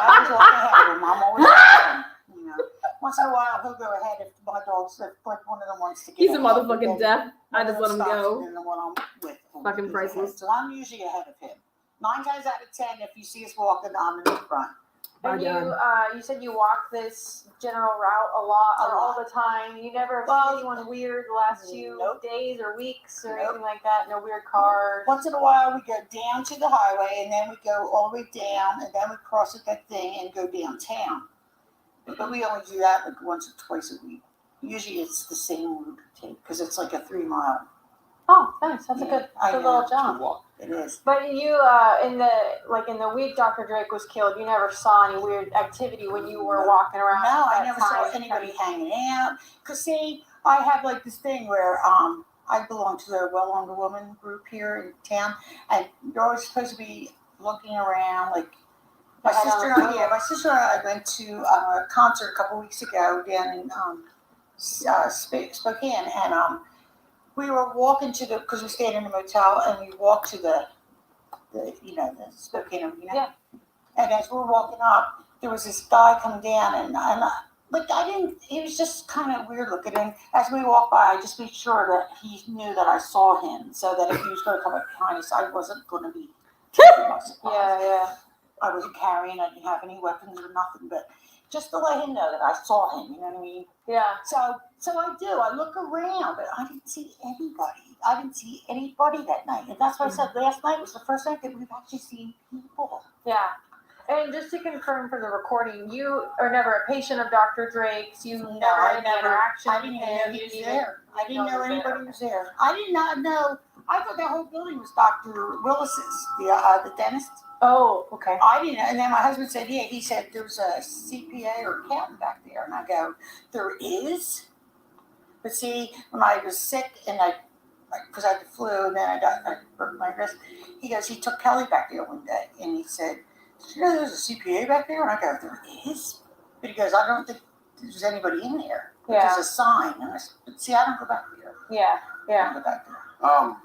always walk ahead of him. I'm always ahead of him, Once in a while he'll go ahead if my dog's if like one of them wants to get. He's a motherfucking deaf. I just let him go. And the one I'm with. Fucking priceless. So I'm usually ahead of him. 9 times out of 10, if you see us walking, I'm in the front. And you said you walk this general route a lot or all the time. You never seen anyone weird the last few days or weeks or anything like that? No weird cars? Once in a while, we go down to the highway, and then we go all the way down, and then we cross at that thing and go downtown. But we only do that like once or twice a week. Usually it's the same route because it's like a 3 mile. Oh, nice. That's a good little jump. It is. But you, in the week Dr. Drake was killed, you never saw any weird activity when you were walking around. No, I never saw anybody hanging out. Cause see, I have like this thing where I belong to the Well Armed Woman group here in town, and you're always supposed to be looking around. Like my sister and I went to a concert a couple weeks ago down in Spokane, and we were walking to because we stayed in a motel, and we walked to the Spokane Arena. Yeah. And as we were walking up, there was this guy coming down, and he was just kind of weird looking. And as we walked by, I just made sure that he knew that I saw him, so that if he was going to come up behind us, I wasn't going to be taking my supplies. Yeah. I wasn't carrying, I didn't have any weapons or nothing, but just to let him know that I saw him, you know what I mean? Yeah. So I do. I look around, but I didn't see anybody. I didn't see anybody that night. And that's why I said last night was the first night that we've actually seen people. Yeah. And just to confirm for the recording, you are never a patient of Dr. Drake's. You never had any interaction. I didn't even know he was there. I didn't know anybody was there. I did not know. I thought that whole building was Dr. Willis's, the dentist. Oh, okay. I didn't know. And then my husband said, yeah, he said there's a CPA or accountant back there. And I go, there is? But see, when I was sick and because I had the flu and then I broke my wrist, he goes, he took Kelly back there one day and he said, did you know there's a CPA back there? And I go, there is? But he goes, I don't think there's anybody in there. Yeah. There's a sign. And I said, but see, I don't go back there. Yeah. I don't go back there.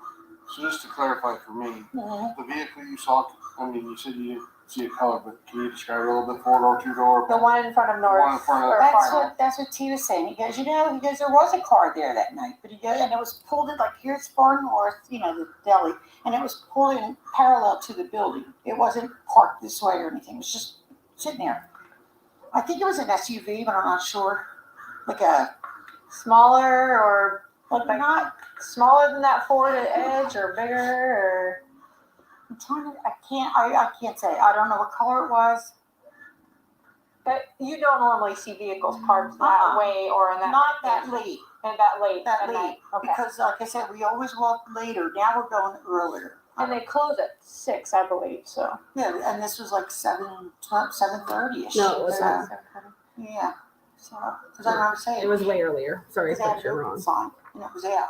So just to clarify for me, the vehicle you saw, I mean, you said you see a color, but can you describe it a little bit? 4-door, 2-door? The one in front of North. The one in front of or Farmer. That's what T was saying. He goes, there was a car there that night, but he goes, and it was pulled in, like, here's Far North, the deli, and it was pulled in parallel to the building. It wasn't parked this way or anything. It was just sitting there. I think it was an SUV, but I'm not sure. Like a Smaller or like not. smaller than that Ford Edge or bigger or. I'm trying to. I can't say. I don't know what color it was. But you don't normally see vehicles parked that way or in that. Not that late. And that late. That at late. night. Okay. Because, like I said, we always walk later. Now we're going earlier. And they close at 6, I believe. So. Yeah, and this was like 7:30ish. No, it was not. Yeah. So, because I remember saying It was way earlier. Sorry, because I you're wrong. sign, and it was out.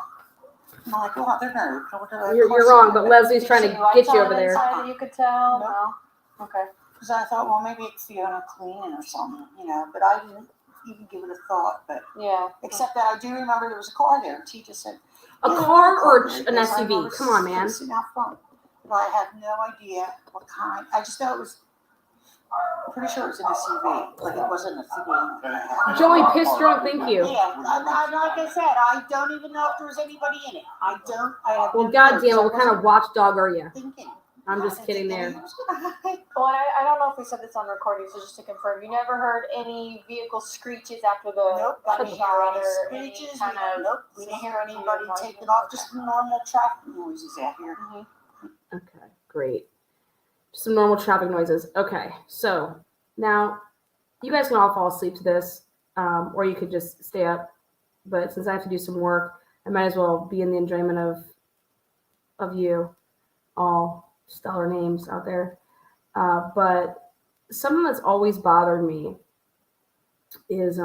I'm like, oh, they're nervous. You're wrong, but Leslie's Did trying you to see lights get you on over there. inside that you could tell? Nope. No. Okay. Because I thought, well, maybe it's Fiona cleaning or something, but I didn't even give it a thought. But Yeah. except that I do remember there was a car there. And T just said, A "Yeah, car or there." an Because I SUV? noticed Come on, it man. was sitting out front. But I have no idea what kind. I just know it was. Pretty sure it was an SUV, like it wasn't a sedan. Joey, piss drunk, thank you. Yeah, like I said, I don't even know if there was anybody in it. I have Well, no goddamn clue, it, what kind of watchdog are you? thinking. I'm just kidding there. Well, I don't know if we said this on recording, so just to confirm, you never heard any vehicle screeches after the Nope, gunshot didn't hear any or any screeches. kind of. Nope, we didn't hear anybody taking off. Just normal traffic noises out here. Okay, great. Some normal traffic noises. Okay, so now you guys can all fall asleep to this, or you could just stay up. But since I have to do some work, I might as well be in the enjoyment of you all stellar names out there. But something that's always bothered me is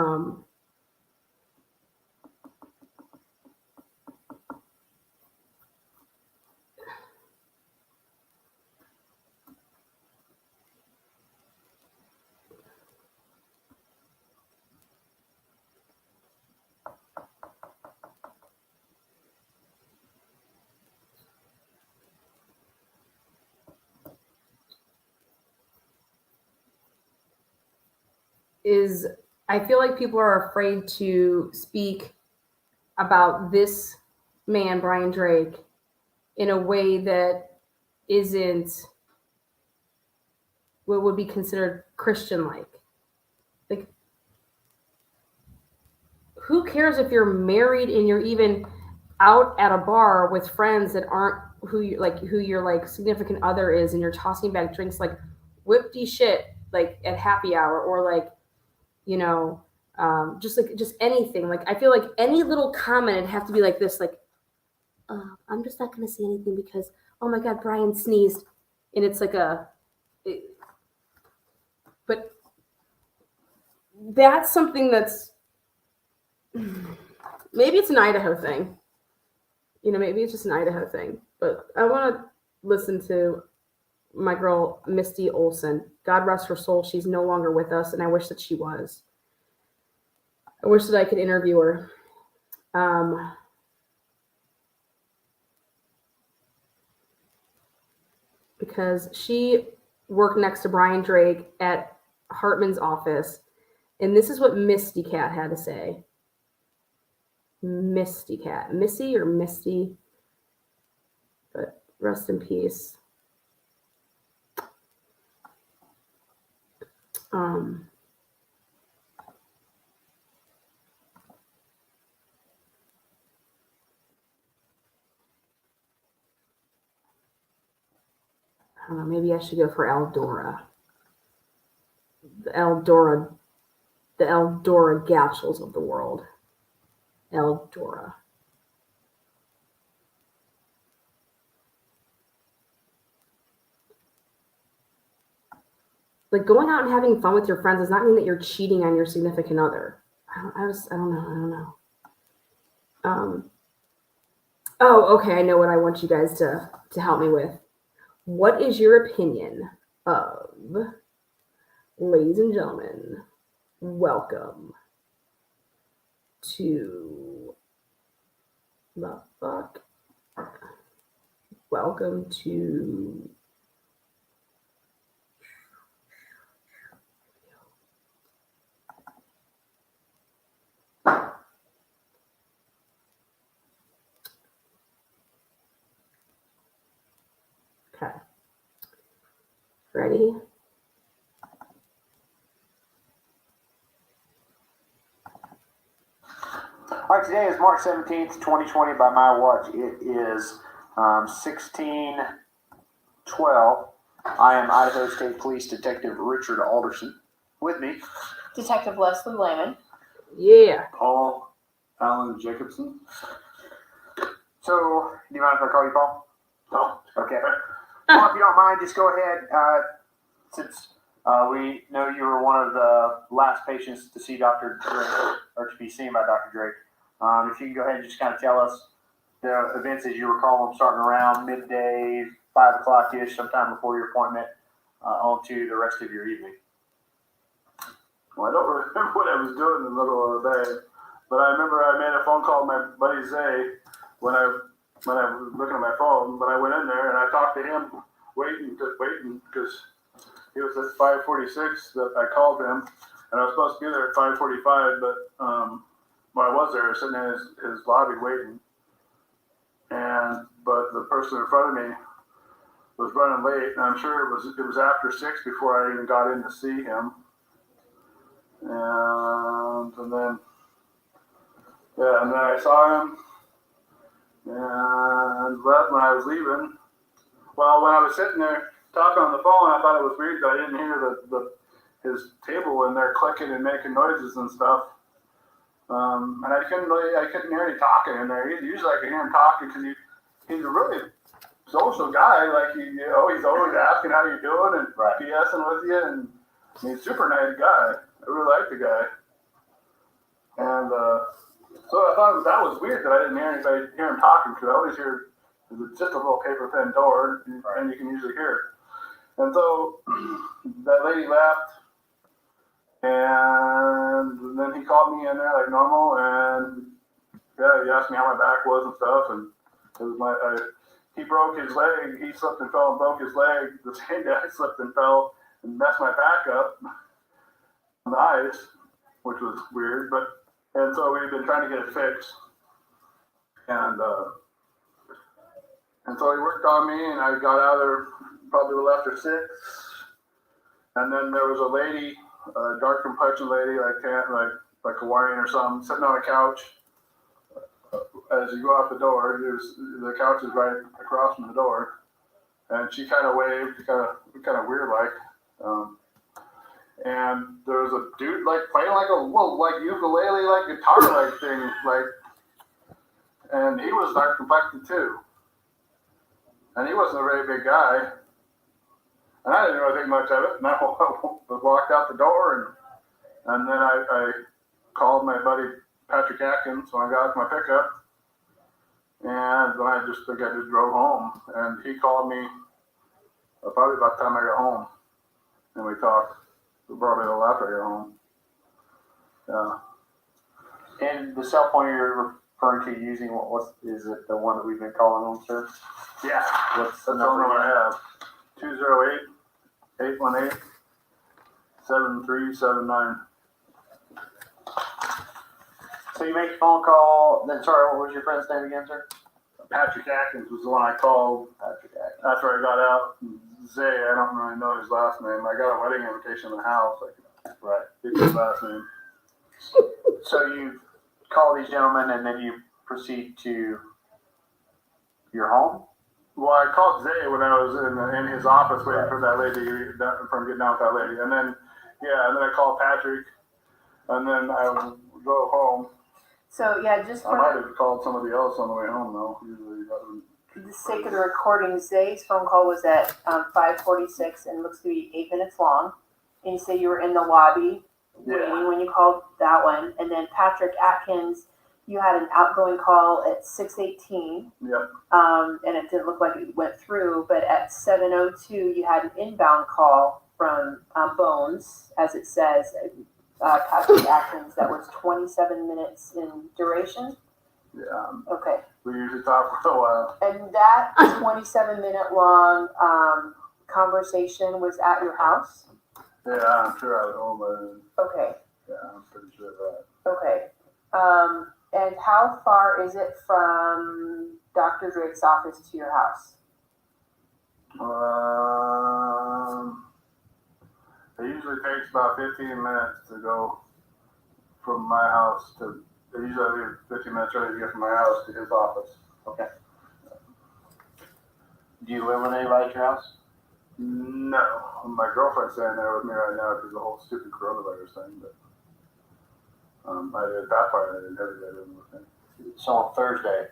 I feel like people are afraid to speak about this man, Brian Drake, in a way that isn't what would be considered Christian-like. Like, who cares if you're married and you're even out at a bar with friends that aren't who your like significant other is, and you're tossing back drinks like whippy shit like at happy hour, or like just anything. Like, I feel like any little comment it'd have to be like this, like, I'm just not going to say anything because, oh my God, Brian sneezed. And it's like but that's something that's, maybe it's an Idaho thing. Maybe it's just an Idaho thing. But I want to listen to my girl, Misty Olson. God rest her soul. She's no longer with us, and I wish that she was. I wish that I could interview her. Because she worked next to Brian Drake at Hartman's office, and this is what Misty Cat had to say. Misty Cat. Missy or Misty? But rest in peace. Maybe I should go for Eldora. The Eldora Gatchels of the world. Eldora. Like, going out and having fun with your friends does not mean that you're cheating on your significant other. I don't know. Oh, okay. I know what I want you guys to help me with. What is your opinion of, ladies and gentlemen, welcome to the fuck? Welcome to Ready? All right, today is March 17th, 2020 by my watch. It is 16:12. I am Idaho State Police Detective Richard Alderson. With me, Detective Leslie Lehman. Yeah. Paul Allen Jacobson. so do you mind if I call you Paul? No. Okay. Paul, if you don't mind, just go ahead. Since we know you were one of the last patients to see Dr. Drake, or to be seen by Dr. Drake, if you can go ahead and just kind of tell us the events as you recall them, starting around midday, 5 o'clock-ish, sometime before your appointment, on to the rest of your evening. Well, I don't remember what I was doing in the middle of the day, but I remember I made a phone call to my buddy Zay when I was looking at my phone. But I went in there and I talked to him, waiting because he was at 5:46 that I called him, and I was supposed to be there at 5:45. But when I was there, sitting in his lobby waiting, but the person in front of me was running late, and I'm sure it was after 6 before I even got in to see him. And then I saw him and left when I was leaving. Well, when I was sitting there talking on the phone, I thought it was weird that I didn't hear his table in there clicking and making noises and stuff. And I couldn't hear any talking in there. Usually I can hear him talking because he's a really social guy. Like he's always asking how you doing and BSing with you, and he's a super nice guy. I really like the guy. And so I thought that was weird that I didn't hear him talking, because I always hear just a little paper thin door, and you can usually hear it. And so that lady left, and then he called me in there like normal, and he asked me how my back was and stuff, and it was he broke his leg. He slipped and fell and broke his leg. The same day I slipped and fell and messed my back up on the ice, which was weird, and so we've been trying to get it fixed. And so he worked on me, and I got out of there probably a little after 6. And then there was a lady, a dark complexion lady, like Hawaiian or something, sitting on a couch. As you go out the door, the couch is right across from the door, and she kind of waved, kind of weird like. And there was a dude playing like a little ukulele, guitar thing, and he was dark complected too. And he wasn't a very big guy, and I didn't really think much of it. And I walked out the door, and then I called my buddy Patrick Atkins when I got to my pickup, and then I just drove home. And he called me probably about the time I got home, and we talked. Probably a little after I got home. Yeah. And the cell phone you're referring to using, is it the one that we've been calling on, sir? Yeah. What's the That's the number number you I have. 208-818-7379. So you make a phone call. Then, sorry, what was your friend's name again, sir? Patrick Atkins was the one I called after I got out. Zay, I don't really know his last name. I got a wedding invitation in the house. Right. It's his last name. So you call these gentlemen, and then you proceed to your home? Well, I called Zay when I was in his office waiting for that lady, from getting out with that lady. And then I called Patrick, and then I drove home. So yeah, just I might have called somebody else on the way home, though. Usually for the sake of the recording, Zay's phone call was at 5:46 and looks to be 8 minutes long. And you say you were in the lobby waiting when you called that one. And then Patrick Atkins, you had an outgoing call at 6:18. Yep. And it didn't look like it went through, but at 7:02 you had an inbound call from Bones, as it says, Patrick Atkins, that was 27 minutes in duration. Yeah. Okay. We usually talk for a while. And that 27-minute long conversation was at your house? Yeah, I'm sure I was home by then. Okay. Yeah, I'm pretty sure of that. Okay. And how far is it from Dr. Drake's office to your house? usually takes about 15 minutes to go from my house to, usually I leave 15 minutes early to get from my house to his office. Okay. Do you live with anybody at your house? No, my girlfriend's staying there with me right now because of the whole stupid coronavirus thing, but I did that part, I didn't have to live with me. So on Thursday,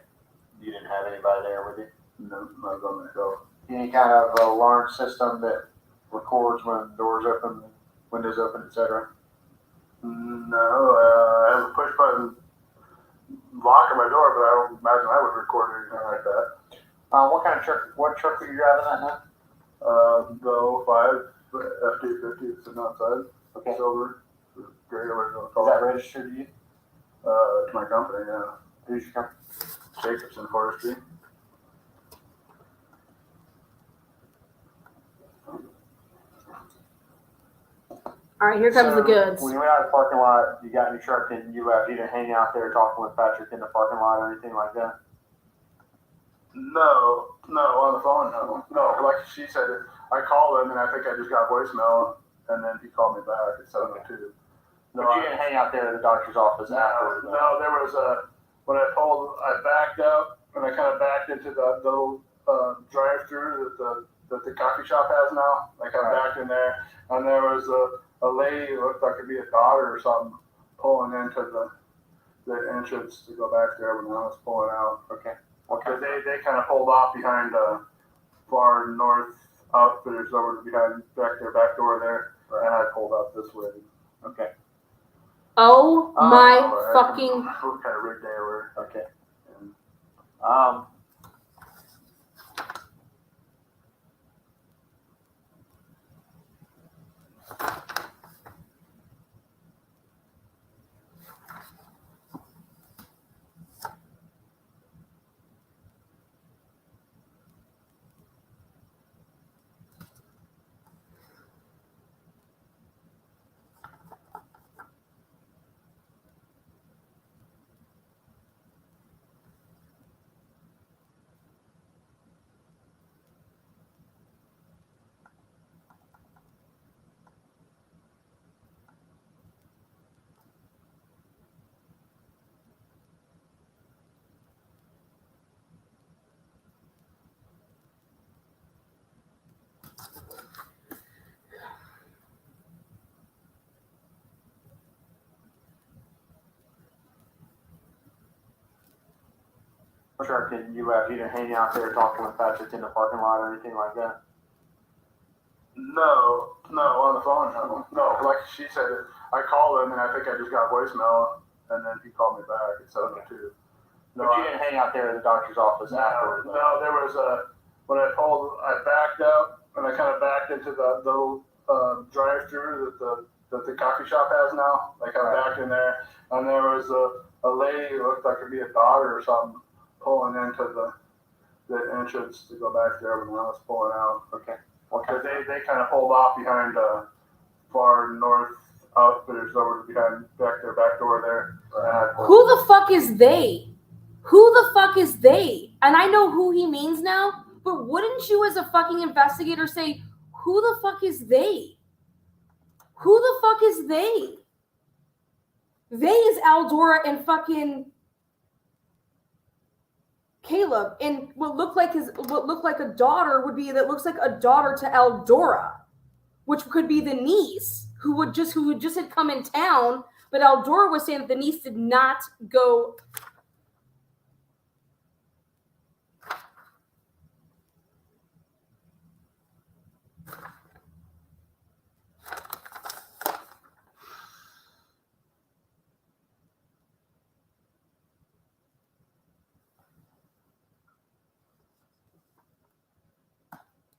you didn't have anybody there with you? No, I was on myself. Any kind of alarm system that records when doors open, windows open, etc.? No, I have a push button lock on my door, but I don't imagine I would record anything like that. What kind of truck? What truck are you driving that now? The 05 F-250 sitting outside. Okay. Silver, gray, whatever you want to Is call that it. registered to you? To my company, yeah. Who's your company? Jacobson Forestry. All right, here comes the goods. When you went out of the parking lot, you got in your truck and you left. You didn't hang out there talking with Patrick in the parking lot or anything like that? No, on the phone, no. No, like she said, I called him and I think I just got voicemail and then he called me back at 7:02. No, but you didn't hang out there at the doctor's office after? No, there was when I backed up and I kind of backed into the little drive-through that the coffee shop has now. Like I backed in there and there was a lady who looked like it'd be a daughter or something pulling into the entrance to go back there when I was pulling out. Okay. Because they kind of pulled off behind far north outfitters over behind back door there, and I pulled up this way. Okay. Oh my fucking. What kind of rig they were. Okay. And, truck and you left. You didn't hang out there talking with Patrick in the parking lot or anything like that? No, on the phone, no. Like she said, I called him and I think I just got voicemail and then he called me back at 7:02. No, but you didn't hang out there at the doctor's office after? No, there was when I backed up and I kind of backed into the little drive-through that the coffee shop has now. Like I backed in there and there was a lady who looked like it'd be a daughter or something pulling into the entrance to go back there when I was pulling out. Okay. Because they kind of pulled off behind far north outfitters over behind back door there. Who the fuck is they? Who the fuck is they? And I know who he means now, but wouldn't you as a fucking investigator say, who the fuck is they? Who the fuck is they? They is Aldora and fucking Caleb, and what looked like a daughter would be that looks like a daughter to Eldora, which could be the niece who just had come in town, but Eldora was saying that the niece did not go.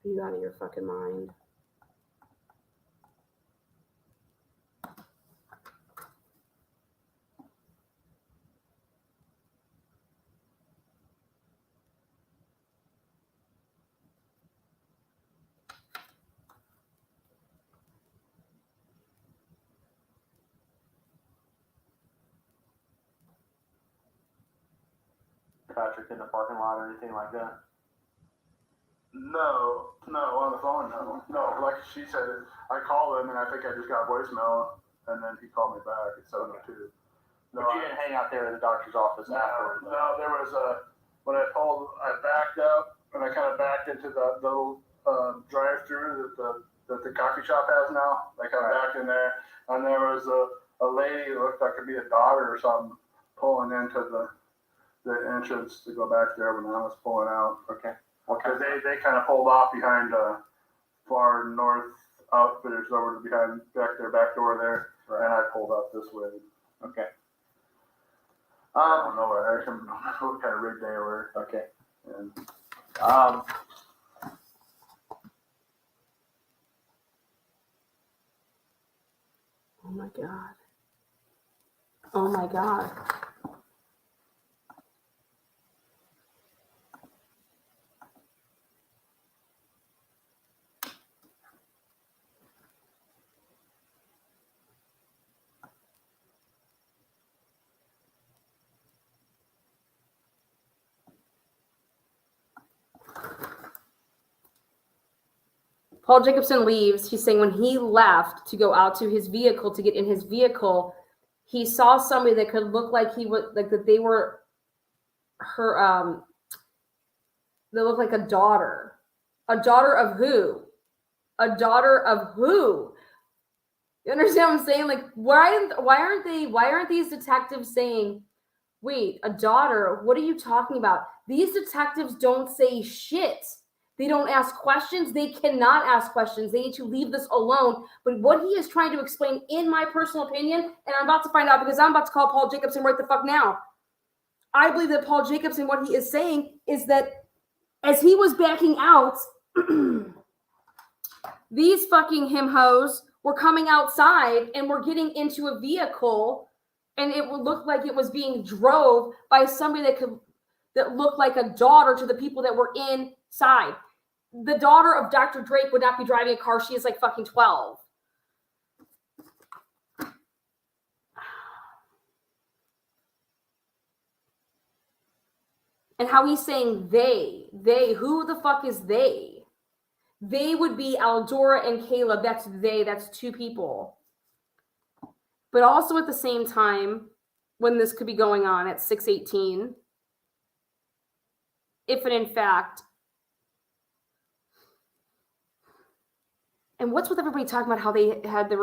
Are you out of your fucking mind? Patrick in the parking lot or anything like that? No, on the phone, no. Like she said, I called him and I think I just got voicemail, and then he called me back at 7:02. But you didn't hang out there at the doctor's office after? No, there was when I backed up and I kind of backed into the little drive-through that the coffee shop has now. I kind of backed in there, and there was a lady who looked like it'd be a daughter or something pulling into the entrance to go back there when I was pulling out. Okay. Because they kind of pulled off behind Far North Outfitters over to behind back door there, and I pulled up this way. Okay. I don't know what kind of rig they were. Okay. And Oh my God. Oh my God. Paul Jacobson leaves. He's saying when he left to go out to his vehicle to get in his vehicle, he saw somebody that could look like he was like that they were her they look like a daughter. A daughter of who? A daughter of who? You understand what I'm saying? Like why aren't these detectives saying, wait, a daughter? What are you talking about? These detectives don't say shit. They don't ask questions. They cannot ask questions. They need to leave this alone. But what he is trying to explain, in my personal opinion, and I'm about to find out because I'm about to call Paul Jacobson right the fuck now. I believe that Paul Jacobson, what he is saying is that as he was backing out, these fucking him-hoes were coming outside and were getting into a vehicle, and it would look like it was being drove by somebody that looked like a daughter to the people that were inside. The daughter of Dr. Drake would not be driving a car. She is like fucking 12. And how he's saying they, who the fuck is they? They would be Aldora and Caleb. That's they, that's two people. But also at the same time, when this could be going on at 6:18, if and in fact, and what's with everybody talking about how they had the,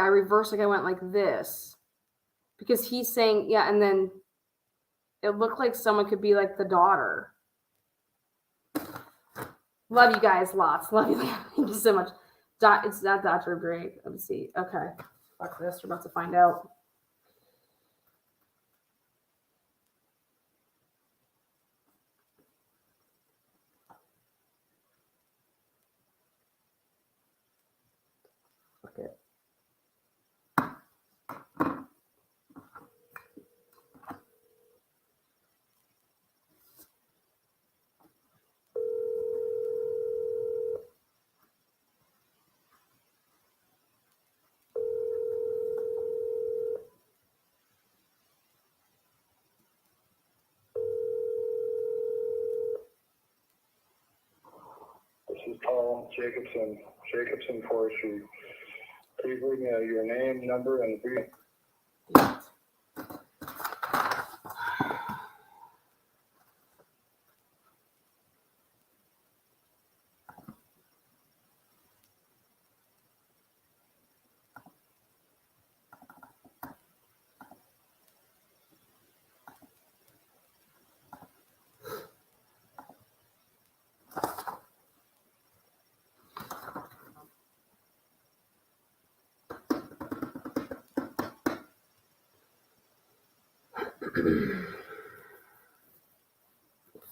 I reversed, like I went like this. Because he's saying, yeah, and then it looked like someone could be like the daughter. Love you guys lots. Love you. Thank you so much. It's not Dr. Drake. Let me see. Okay. Fuck this. We're about to find out. Okay. This is Paul Jacobson, Jacobson Forestry. Please leave me your name, number, and brief.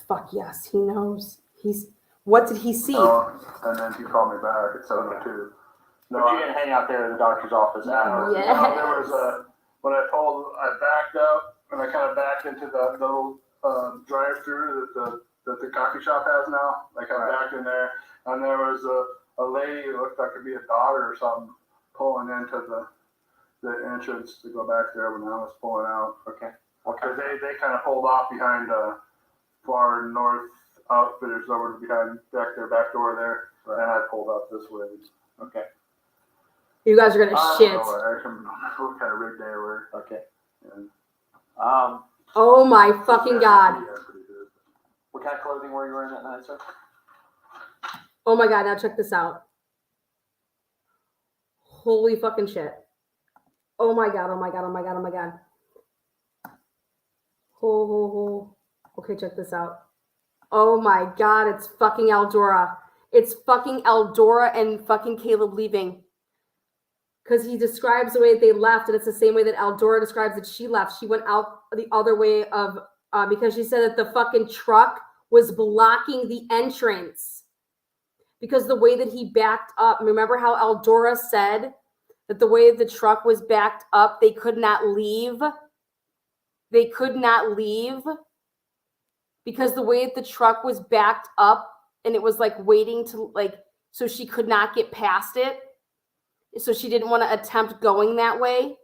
Fuck yes, he knows. What did he see? And then he called me back at 7:02. No, but you didn't hang out there at the doctor's office after? Yes. No, there was when I backed up and I kind of backed into the little drive-through that the coffee shop has now. Like I backed in there, and there was a lady who looked like it'd be a daughter or something pulling into the entrance to go back there when I was pulling out. Okay. Because they kind of pulled off behind Far North outfitters over behind back door there, and I pulled out this way. Okay. You guys are gonna shit. I can't remember what kind of rig they were. Okay. Yeah. Oh my fucking god. What kind of clothing were you wearing that night, sir? Oh my god, now check this out. Holy fucking shit. Oh my god, oh my god, oh my god, oh my god. Okay, check this out. Oh my god, it's fucking Eldora. It's fucking Eldora and fucking Caleb leaving. Because he describes the way they left, and it's the same way that Eldora describes that she left. She went out the other way of, because she said that the fucking truck was blocking the entrance. Because the way that he backed up, remember how Eldora said that the way the truck was backed up, they could not leave? They could not leave because the way that the truck was backed up and it was like waiting to so she could not get past it. So she didn't want to attempt going that way.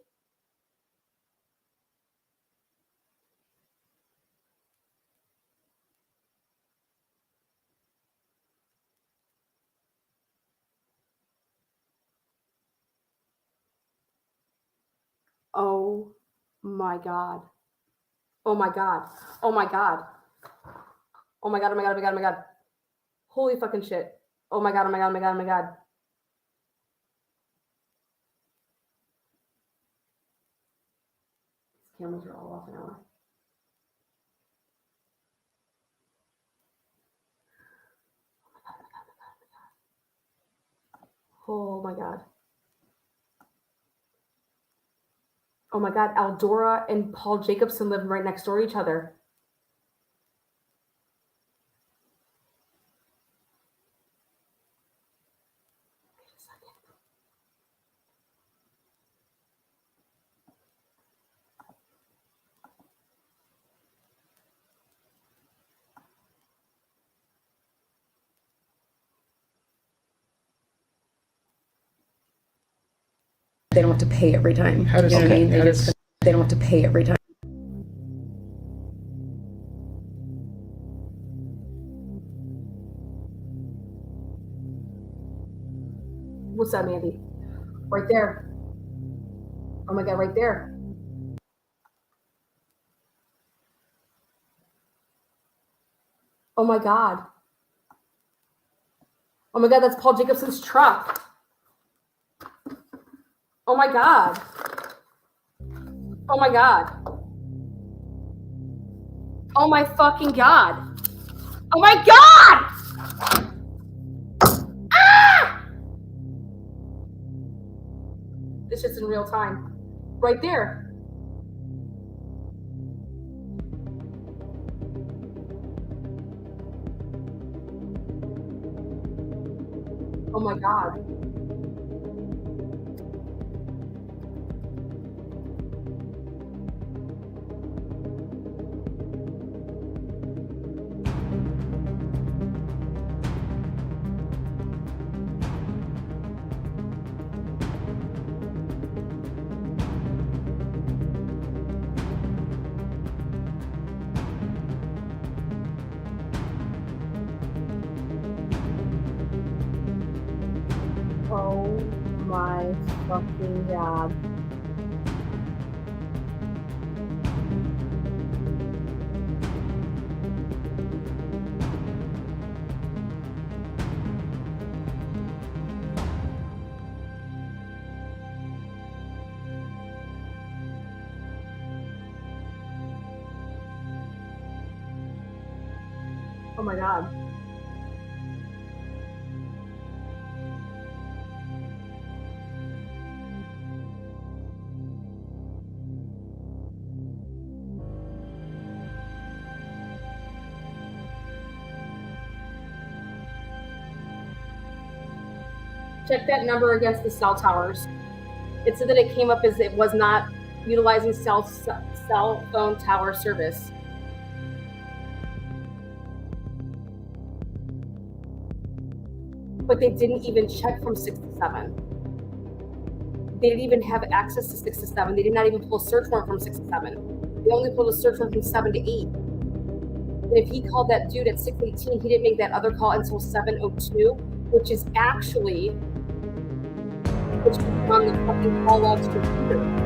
Oh my god. Oh my god. Oh my god. Oh my god, oh my god, oh my god, oh my god. Holy fucking shit. Oh my god, oh my god, oh my god, oh my god. These cameras are all off now. Oh my god. Oh my god, Eldora and Paul Jacobson live right next door to each other. Wait a second. They don't have to pay every time. How does you know what I mean? okay, They don't have to pay every time. What's that, Mandy? Right there. Oh my god, right there. Oh my god. Oh my god, that's Paul Jacobson's truck. Oh my god. Oh my god. Oh my fucking god. Oh my god! Ah! This shit's in real time. Right there. Oh my god. Oh my fucking god. Oh my god. Check that number against the cell towers. It said that it came up as it was not utilizing cell phone tower service. But they didn't even check from 6 to 7. They didn't even have access to 6 to 7. They did not even pull a search warrant from 6 to 7. They only pulled a search warrant from 7 to 8. If he called that dude at 6:18, he didn't make that other call until 7:02, which is actually on the fucking call log's computer.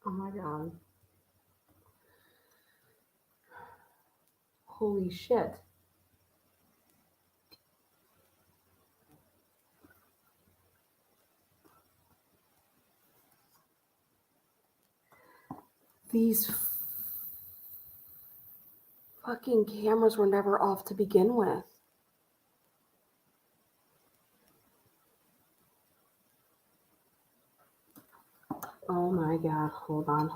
Oh my God. Holy shit. These fucking cameras were never off to begin with. Oh my God. Hold on.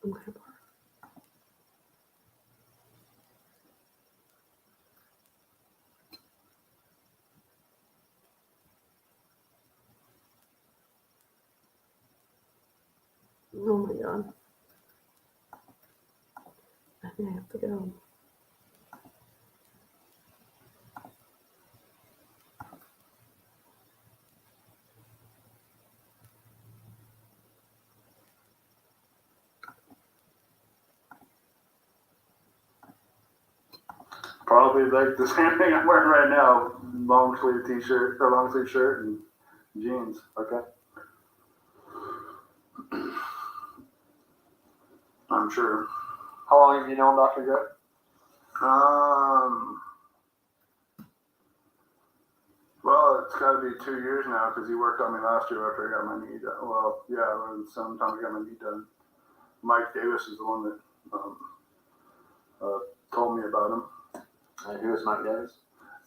I'm gonna barf. Oh my God. I may have to go. Probably like the same thing I'm wearing right now. Long sleeve t-shirt or long sleeve shirt and jeans. Okay. I'm sure. How long have you known Dr. Good? Well, it's got to be 2 years now because he worked on me last year after I got my knee done. Well, yeah, sometime I got my knee done. Mike Davis is the one that told me about him. Who is Mike Davis?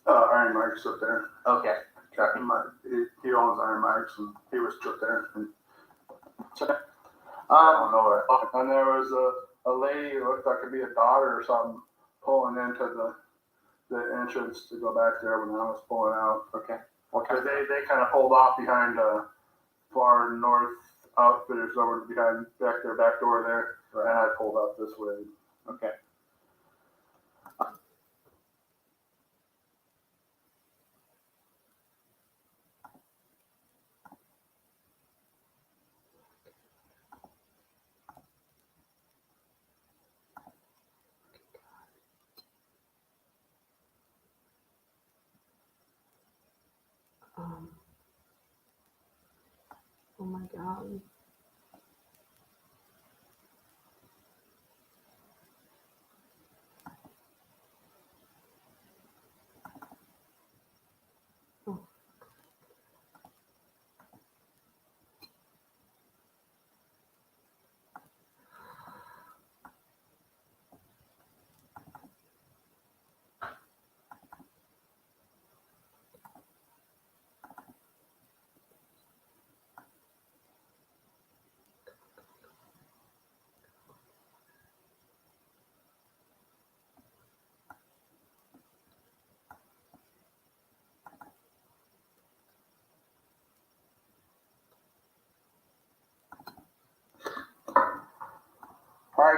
Iron Mike's up there. Okay. Tracking Mike. He owns Iron Mike's and he was up there. And, I don't know it. And there was a lady who looked like it could be a daughter or something pulling into the entrance to go back there when I was pulling out. Okay. Because they kind of pulled off behind far north outfitters over behind their back door there. Right. And I pulled up this way. Okay. Oh my God. Oh.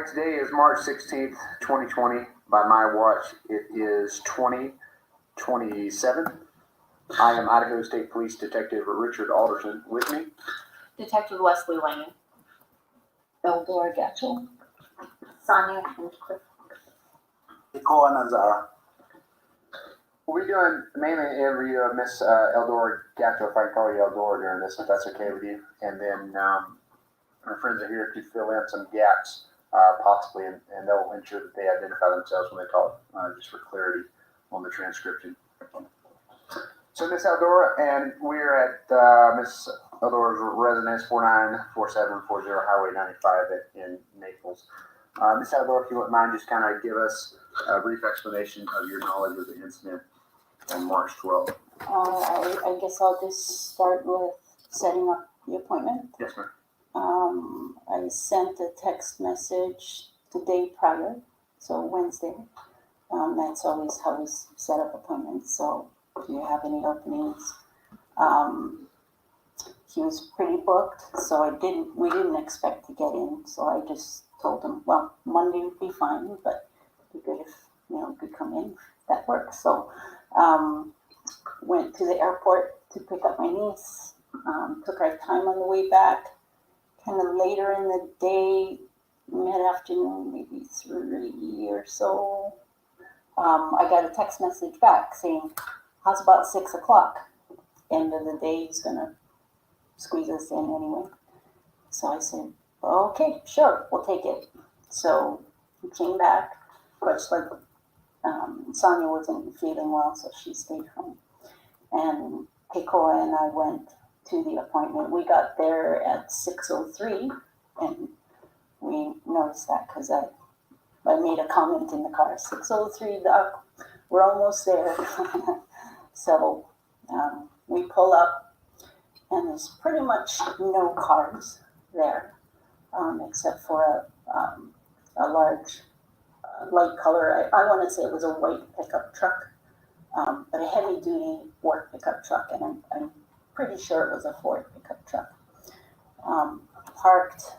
right, today is March 16th, 2020. By my watch, it is 20:27. I am Idaho State Police Detective Richard Alderson. With me, Detective Leslie Lane. Eldora Gatchel. Sonia Hinchcliffe. Nicole Nazara. We'll be doing mainly an interview of Miss Eldora Gatto, if I can call you Eldora during this, if that's okay with you. And then our friends are here to fill in some gaps, possibly, and they'll ensure that they identify themselves when they talk, just for clarity on the transcription. So Miss Eldora, and we're at Miss Eldora's residence, 494740 Highway 95 in Naples. Miss Eldora, if you wouldn't mind, just kind of give us a brief explanation of your knowledge of the incident on March 12th. I guess I'll just start with setting up the appointment. Yes, ma'am. I sent a text message the day prior, so Wednesday. That's always how we set up appointments. So if you have any openings, he was pretty booked, so we didn't expect to get in. So I just told him, well, Monday would be fine, but it'd be good if we could come in. That works. So went to the airport to pick up my niece. Took our time on the way back. Kind of later in the day, mid-afternoon, maybe 3 or so, I got a text message back saying, how's about 6 o'clock? End of the day, he's going to squeeze us in anyway. So I said, okay, sure, we'll take it. So he came back, but like Sonia wasn't feeling well, so she stayed home. And Keiko and I went to the appointment. We got there at 6:03, and we noticed that because I made a comment in the car, 6:03, Doc, we're almost there. So we pull up, and there's pretty much no cars there, except for a large light color. I want to say it was a white pickup truck, but a heavy-duty Ford pickup truck, and I'm pretty sure it was a Ford pickup truck, parked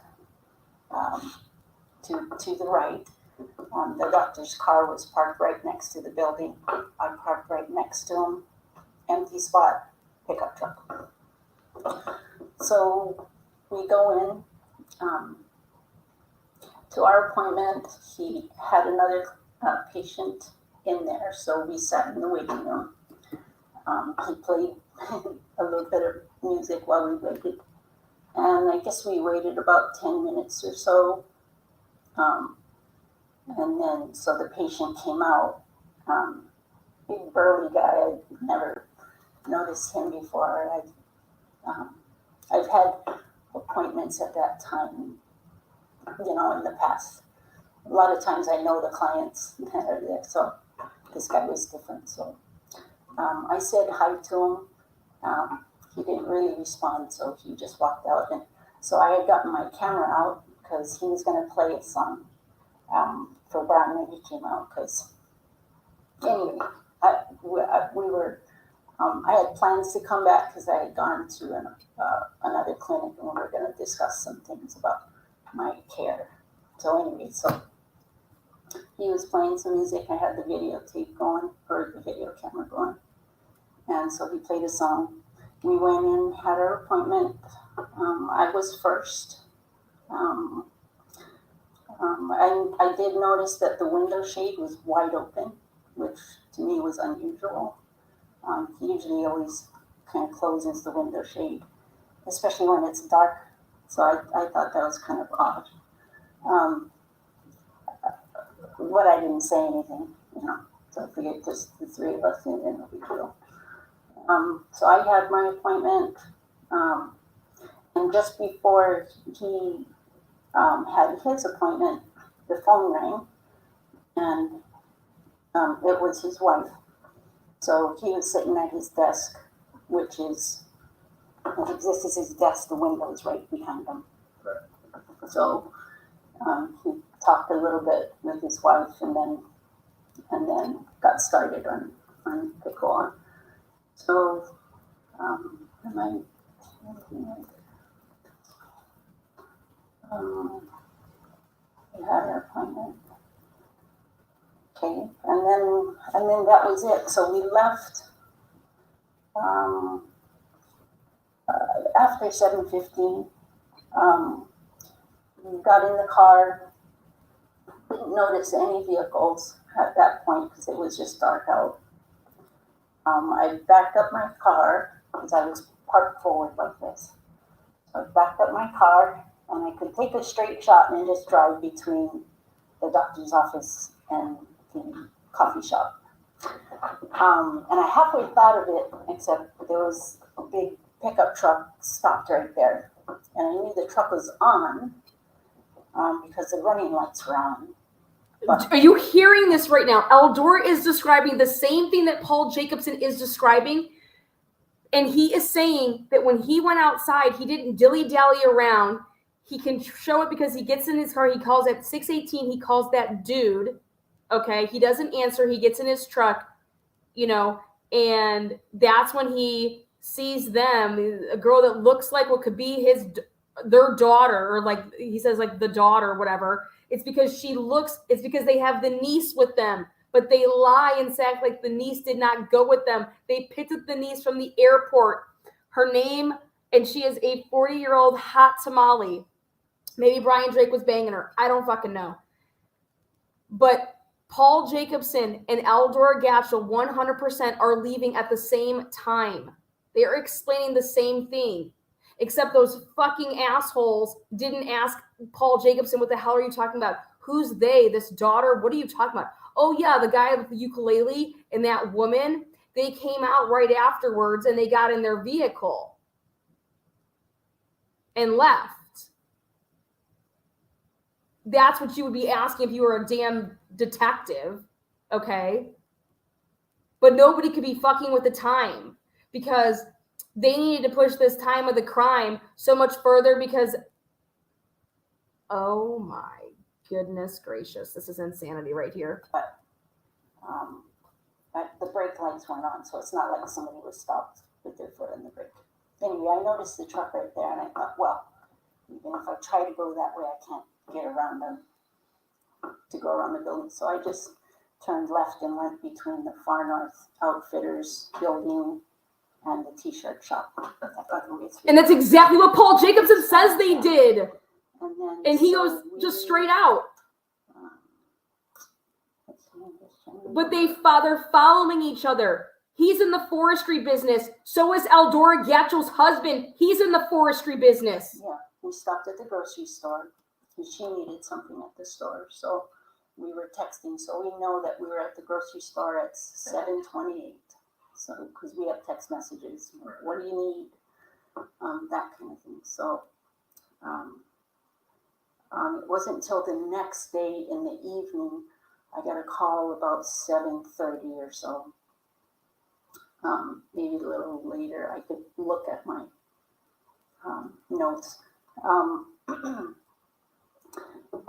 to the right. The doctor's car was parked right next to the building. I parked right next to him, empty spot, pickup truck. So we go in to our appointment. He had another patient in there, so we sat in the waiting room. He played a little bit of music while we waited, and I guess we waited about 10 minutes or so, and then so the patient came out. Big burly guy. I'd never noticed him before. I've had appointments at that time, in the past. A lot of times I know the clients that are there, so this guy was different. So I said hi to him. He didn't really respond, so he just walked out. And so I had gotten my camera out because he was going to play a song for Brian when he came out. Because anyway, I had plans to come back because I had gone to another clinic and we were going to discuss some things about my care. So anyway, so he was playing some music. I had the videotape going, or the video camera going. And so he played a song. We went in, had our appointment. I was first. I did notice that the window shade was wide open, which to me was unusual. He usually always kind of closes the window shade, especially when it's dark. So I thought that was kind of odd. But I didn't say anything, so I figured just the three of us, and no big deal. So I had my appointment, and just before he had his appointment, the phone rang, and it was his wife. So he was sitting at his desk, which is, if this is his desk, the window is right behind him. So he talked a little bit with his wife, and then got started on the call. So, had an appointment. Okay, and then that was it. So we left after 7:15. We got in the car. Didn't notice any vehicles at that point because it was just dark out. I backed up my car because I was parked forward like this. So I backed up my car and I could take a straight shot and just drive between the doctor's office and the coffee shop. And I halfway thought of it, except there was a big pickup truck stopped right there. And I knew the truck was on because the running lights were on. But are you hearing this right now? Eldora is describing the same thing that Paul Jacobson is describing. And he is saying that when he went outside, he didn't dilly-dally around. He can show it because he gets in his car. He calls at 6:18. He calls that dude. Okay. He doesn't answer. He gets in his truck, you know, and that's when he sees them, a girl that looks like what could be their daughter, or like he says, like the daughter or whatever. It's because they have the niece with them, but they lie and say like the niece did not go with them. They picked up the niece from the airport. Her name, and she is a 40-year-old hot tamale. Maybe Brian Drake was banging her. I don't fucking know. But Paul Jacobson and Eldora Gatchel 100% are leaving at the same time. They are explaining the same thing. Except those fucking assholes didn't ask Paul Jacobson, what the hell are you talking about? Who's they? This daughter? What are you talking about? Oh, yeah, the guy with the ukulele and that woman. They came out right afterwards and they got in their vehicle and left. That's what you would be asking if you were a damn detective, okay? But nobody could be fucking with the time because they needed to push this time of the crime so much further because, oh my goodness gracious, this is insanity right here. But the brake lights weren't on, so it's not like somebody was stopped with their foot on the brake. Anyway, I noticed the truck right there, and I thought, well, even if I try to go that way, I can't get around them to go around the building. So I just turned left and went between the Far North Outfitters building and the t-shirt shop. And that's exactly what Paul Jacobson says they did. And he goes just straight out. But they're following each other. He's in the forestry business. So is Eldora Gatchel's husband. He's in the forestry business. Yeah, we stopped at the grocery store and she needed something at the store. So we were texting. So we know that we were at the grocery store at 7:28. So, because we have text messages, what do you need? That kind of thing. So, it wasn't until the next day in the evening, I got a call about 7:30 or so. Maybe a little later, I could look at my notes.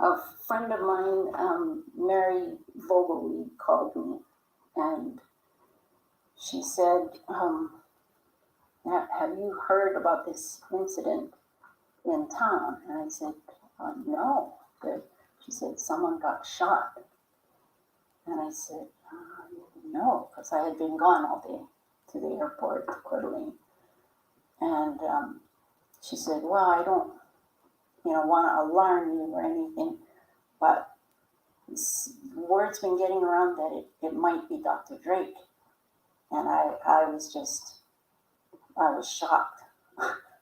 A friend of mine, Mary Vogelweed, called me and she said, have you heard about this incident in town? And I said, no. She said, someone got shot. And I said, no, because I had been gone all day to the airport, to Coeur d'Alene. And she said, well, I don't, want to alarm you or anything, but word's been getting around that it might be Dr. Drake. And I was shocked.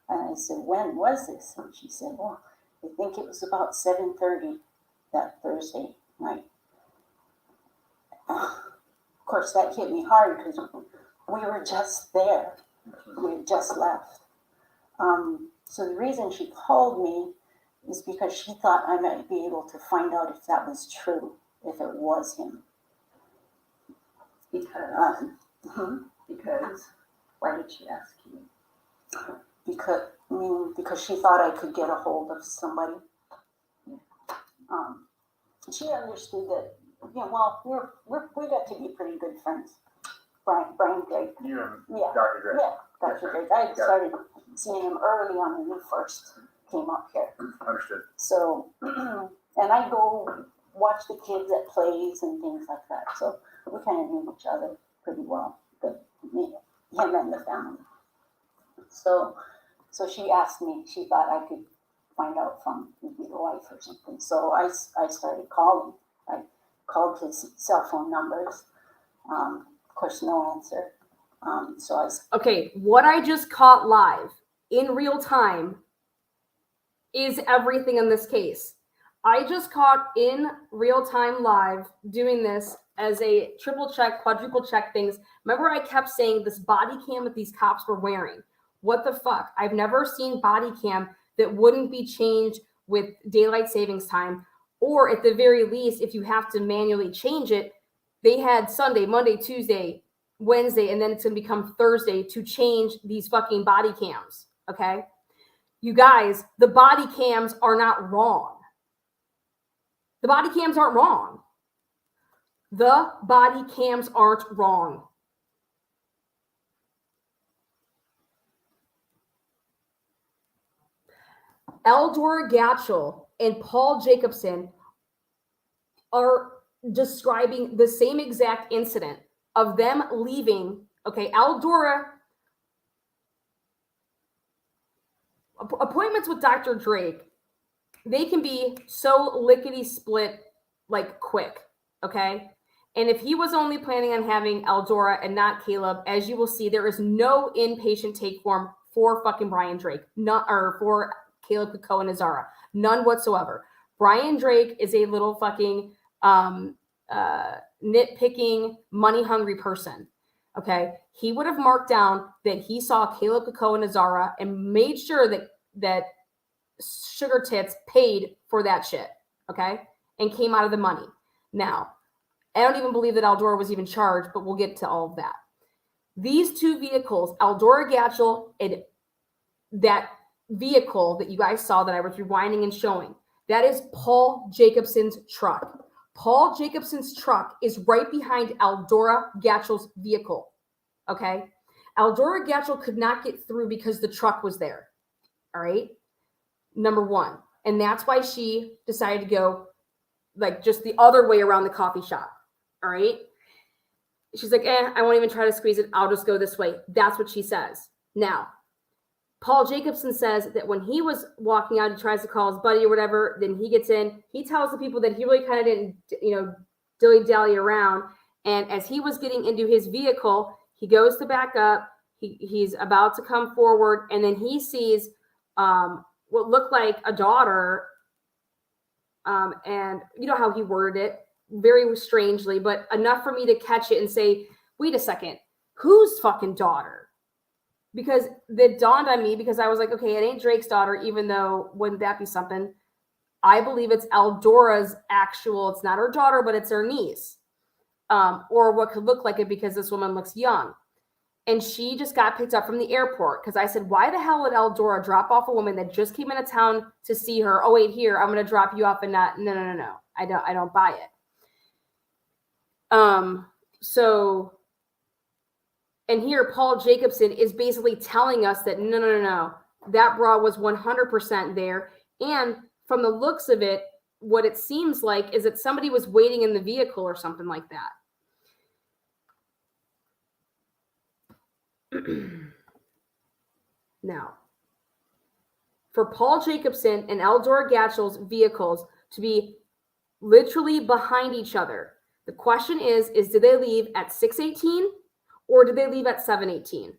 And I said, when was this? And she said, well, I think it was about 7:30 that Thursday night. Of course, that hit me hard because we were just there. We had just left. So the reason she called me is because she thought I might be able to find out if that was true, if it was him. Because why did she ask you? Because she thought I could get a hold of somebody. She understood that. We got to be pretty good friends. Brian Drake. You and Yeah. Dr. Drake. Yeah, Dr. Drake. I had started seeing him early on when he first came up here. Understood. So And I go watch the kids at plays and things like that. So we kind of knew each other pretty well, him and the family. So she asked me, she thought I could find out from maybe the wife or something. So I started calling. I called his cell phone numbers. Of course, no answer. So I was... Okay, what I just caught live in real time is everything in this case. I just caught in real time live doing this as a triple check, quadruple check things. Remember I kept saying this body cam that these cops were wearing. What the fuck? I've never seen body cam that wouldn't be changed with daylight savings time, or at the very least, if you have to manually change it, they had Sunday, Monday, Tuesday, Wednesday, and then it's going to become Thursday to change these fucking body cams, okay? You guys, the body cams are not wrong. The body cams aren't wrong. The body cams aren't wrong. Eldora Gatchel and Paul Jacobson are describing the same exact incident of them leaving. Okay, Eldora, appointments with Dr. Drake, they can be so lickety split, like quick, okay? And if he was only planning on having Eldora and not Caleb, as you will see, there is no inpatient take form for fucking Brian Drake, not, or for Caleb Kakko and Azara, none whatsoever. Brian Drake is a little fucking nitpicking, money-hungry person, okay? He would have marked down that he saw Caleb Kakko and Azara and made sure that Sugar Tits paid for that shit, okay? And came out of the money. Now, I don't even believe that Eldora was even charged, but we'll get to all of that. These two vehicles, Eldora Gatchel and that vehicle that you guys saw that I was rewinding and showing, that is Paul Jacobson's truck. Paul Jacobson's truck is right behind Eldora Gatchel's vehicle, okay? Eldora Gatchel could not get through because the truck was there, all right? Number one. And that's why she decided to go like just the other way around the coffee shop, all right? She's like, I won't even try to squeeze it. I'll just go this way. That's what she says. Now, Paul Jacobson says that when he was walking out, he tries to call his buddy or whatever, then he gets in. He tells the people that he really kind of didn't, dilly-dally around. And as he was getting into his vehicle, he goes to back up. He's about to come forward, and then he sees what looked like a daughter, and you know how he worded it, very strangely, but enough for me to catch it and say, wait a second, whose fucking daughter? Because that dawned on me, because I was like, okay, it ain't Drake's daughter, even though wouldn't that be something? I believe it's Eldora's actual, it's not her daughter, but it's her niece. Or what could look like it, because this woman looks young. And she just got picked up from the airport, because I said, why the hell would Eldora drop off a woman that just came into town to see her? Oh, wait, here, I'm going to drop you off and not, no. I don't buy it. And here Paul Jacobson is basically telling us that no, that bra was 100% there. And from the looks of it, what it seems like is that somebody was waiting in the vehicle or something like that. Now, for Paul Jacobson and Eldora Gatchel's vehicles to be literally behind each other, the question is did they leave at 6:18 or did they leave at 7:18?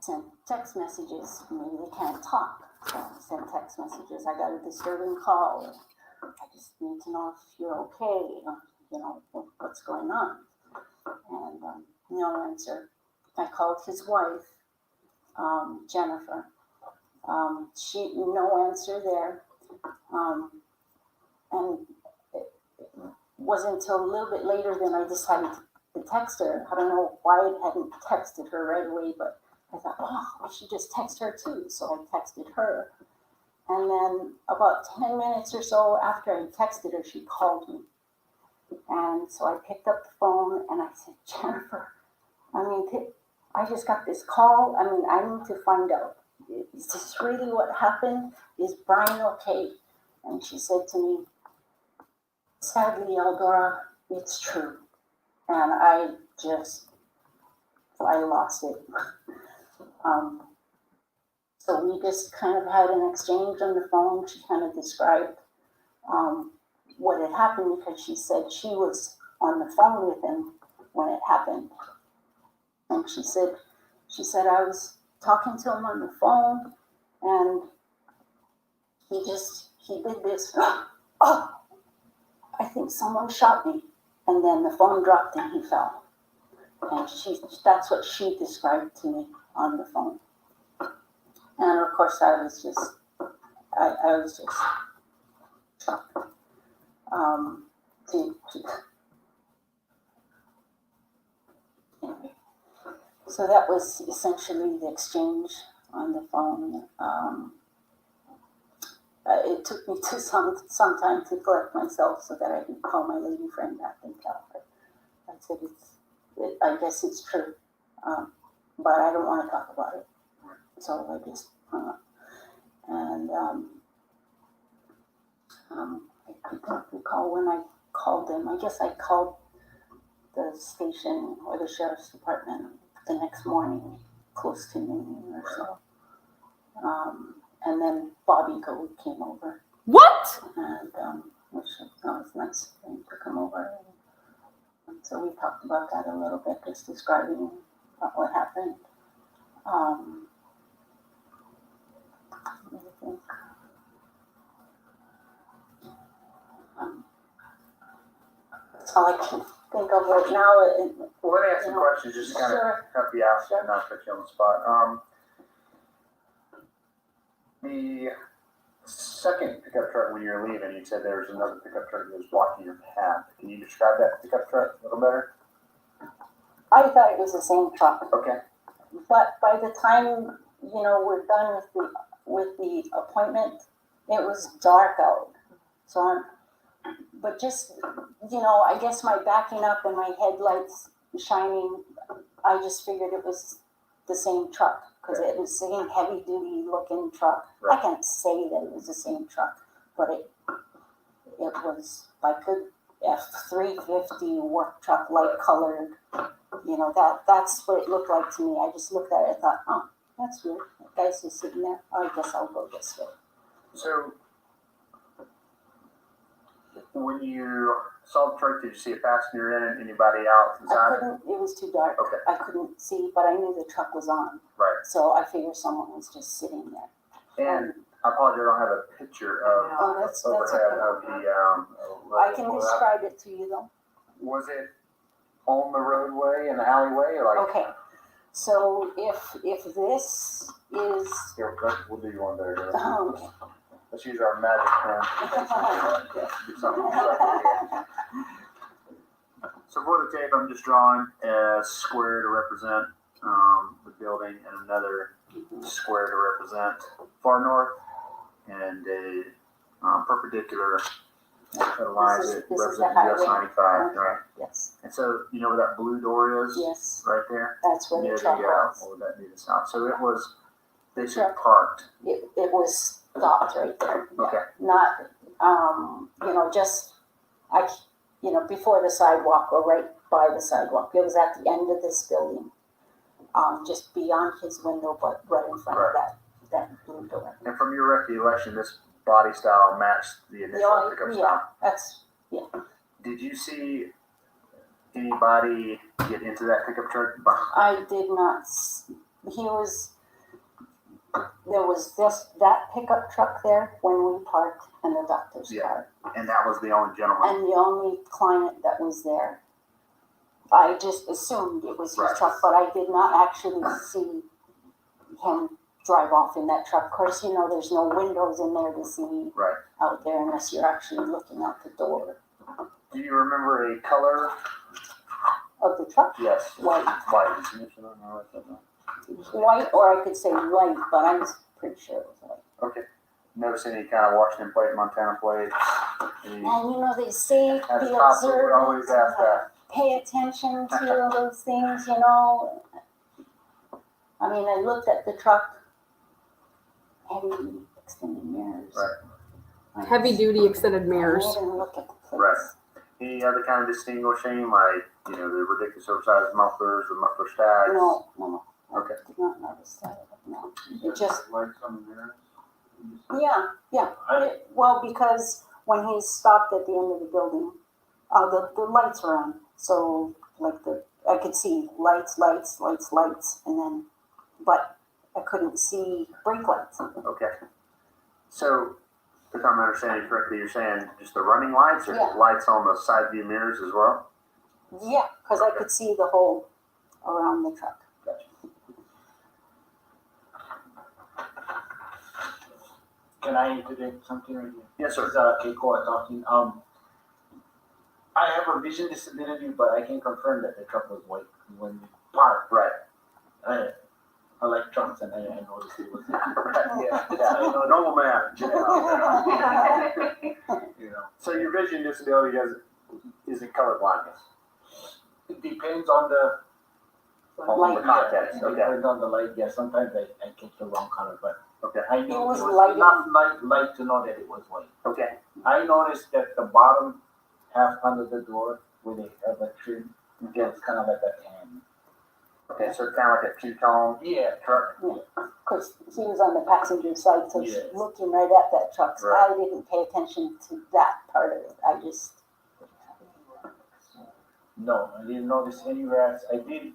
Sent text messages. Maybe they can't talk. So I sent text messages. I got a disturbing call. I just need to know if you're okay. What's going on. And no answer. I called his wife, Jennifer. She no answer there. And it wasn't until a little bit later then I decided to text her. I don't know why I hadn't texted her right away, but I thought, I should just text her too. So I texted her. And then about 10 minutes or so after I texted her, she called me. And so I picked up the phone and I said, Jennifer, I just got this call. I need to find out. is this really what happened? Is Brian okay? And she said to me, sadly, Eldora, it's true. And I lost it. So we just kind of had an exchange on the phone. She kind of described what had happened because she said she was on the phone with him when it happened. And she said I was talking to him on the phone and he did this. Oh, I think someone shot me. And then the phone dropped and he fell. And that's what she described to me on the phone. And of course I was just shocked. Anyway. So that was essentially the exchange on the phone. It took me to some time to collect myself so that I could call my lady friend back and tell her. I said, I guess it's true, but I don't want to talk about it. So I just hung up. And I don't recall when I called them. I guess I called the station or the sheriff's department the next morning, close to noon or so. And then Bobby came over. What? And which was nice for him to come over. And so we talked about that a little bit, just describing what happened. Let me think. That's all I can think of right now. Well, let me ask some questions just to kind of help you out, not put you on the spot. The second pickup truck when you were leaving, you said there was another pickup truck that was blocking your path. Can you describe that pickup truck a little better? I thought it was the same truck. Okay. But by the time, we're done with the appointment, it was dark out. So but just, I guess my backing up and my headlights shining, I just figured it was the same truck because it was the same heavy duty looking truck. Right. I can't say that it was the same truck, but it was like a F-350 work truck, light colored. That's what it looked like to me. I just looked at it and thought, oh, that's weird. That guy's just sitting there. Oh, I guess I'll go this way. So, when you saw the truck, did you see a passenger in it? Anybody out inside? It was too dark. Okay. I couldn't see, but I knew the truck was on. Right. So I figured someone was just sitting there. And I apologize, I don't have a picture of overhead of the. I can describe it to you though. Was it on the roadway in the alleyway, or like? Okay. So if this is. Here, we'll do you one there. Okay. Let's use our magic pen. Do something. So for the tape, I'm just drawing a square to represent the building and another square to represent far north, and a perpendicular that aligns it represents US 95. Right? Yes. And so you know where that blue door is? Yes. Right there? That's where the truck was. What would that be? So it was basically parked. It was stopped right there. Okay. Not, before the sidewalk or right by the sidewalk. It was at the end of this building, just beyond his window, but right in front of that blue door. And from your recollection, this body style matched the initial pickup style? Did you see anybody get into that pickup truck? I did not. There was just that pickup truck there when we parked and the doctor's car. And that was the only gentleman? And the only client that was there. I just assumed it was his truck, but I did not actually see him drive off in that truck. Of course, there's no windows in there to see out there unless you're actually looking out the door. Do you remember a color of the truck? Yes. White. White. White, or I could say light, but I was pretty sure it was white. Okay. Notice any kind of Washington plate, Montana plate? And they say be observant, pay attention to those things, I mean, I looked at the truck heavy extended mirrors. Right. Heavy duty extended mirrors. I didn't look at the place. Right. Any other kind of distinguishing, like, you know, the ridiculous oversized mufflers, the muffler stacks? No. Okay. I did not notice that. No. It just, Lights on the mirrors? yeah. Well, because when he stopped at the end of the building, the lights were on. So, like, I could see lights, and then, but I couldn't see brake lights. Okay. So, if I'm understanding correctly, you're saying just the running lights or Yeah. lights on the side view mirrors as well? Yeah, because I could see the whole around the truck. Gotcha. Can I interject something right here? Yes, sir. This is Keiko talking. I have a vision disability, but I can confirm that the truck was white when we parked. Right. I like trucks, and I noticed it was. Yeah, you know, normal man. You know. So your vision disability isn't color blindness? It depends on the context. Okay. Depends on the light. Yeah, sometimes I catch the wrong color, but Okay. I knew It was it was lighting. enough light to know that it was white. Okay. I noticed that the bottom half under the door where they have a trim, it's kind of like a tan. Okay, so kind of like a two-tone Yeah. truck. Because he was on the passenger side, so Yes. looking right at that truck. So Right. I didn't pay attention to that part of it. I just. No, I didn't notice any rats. I did,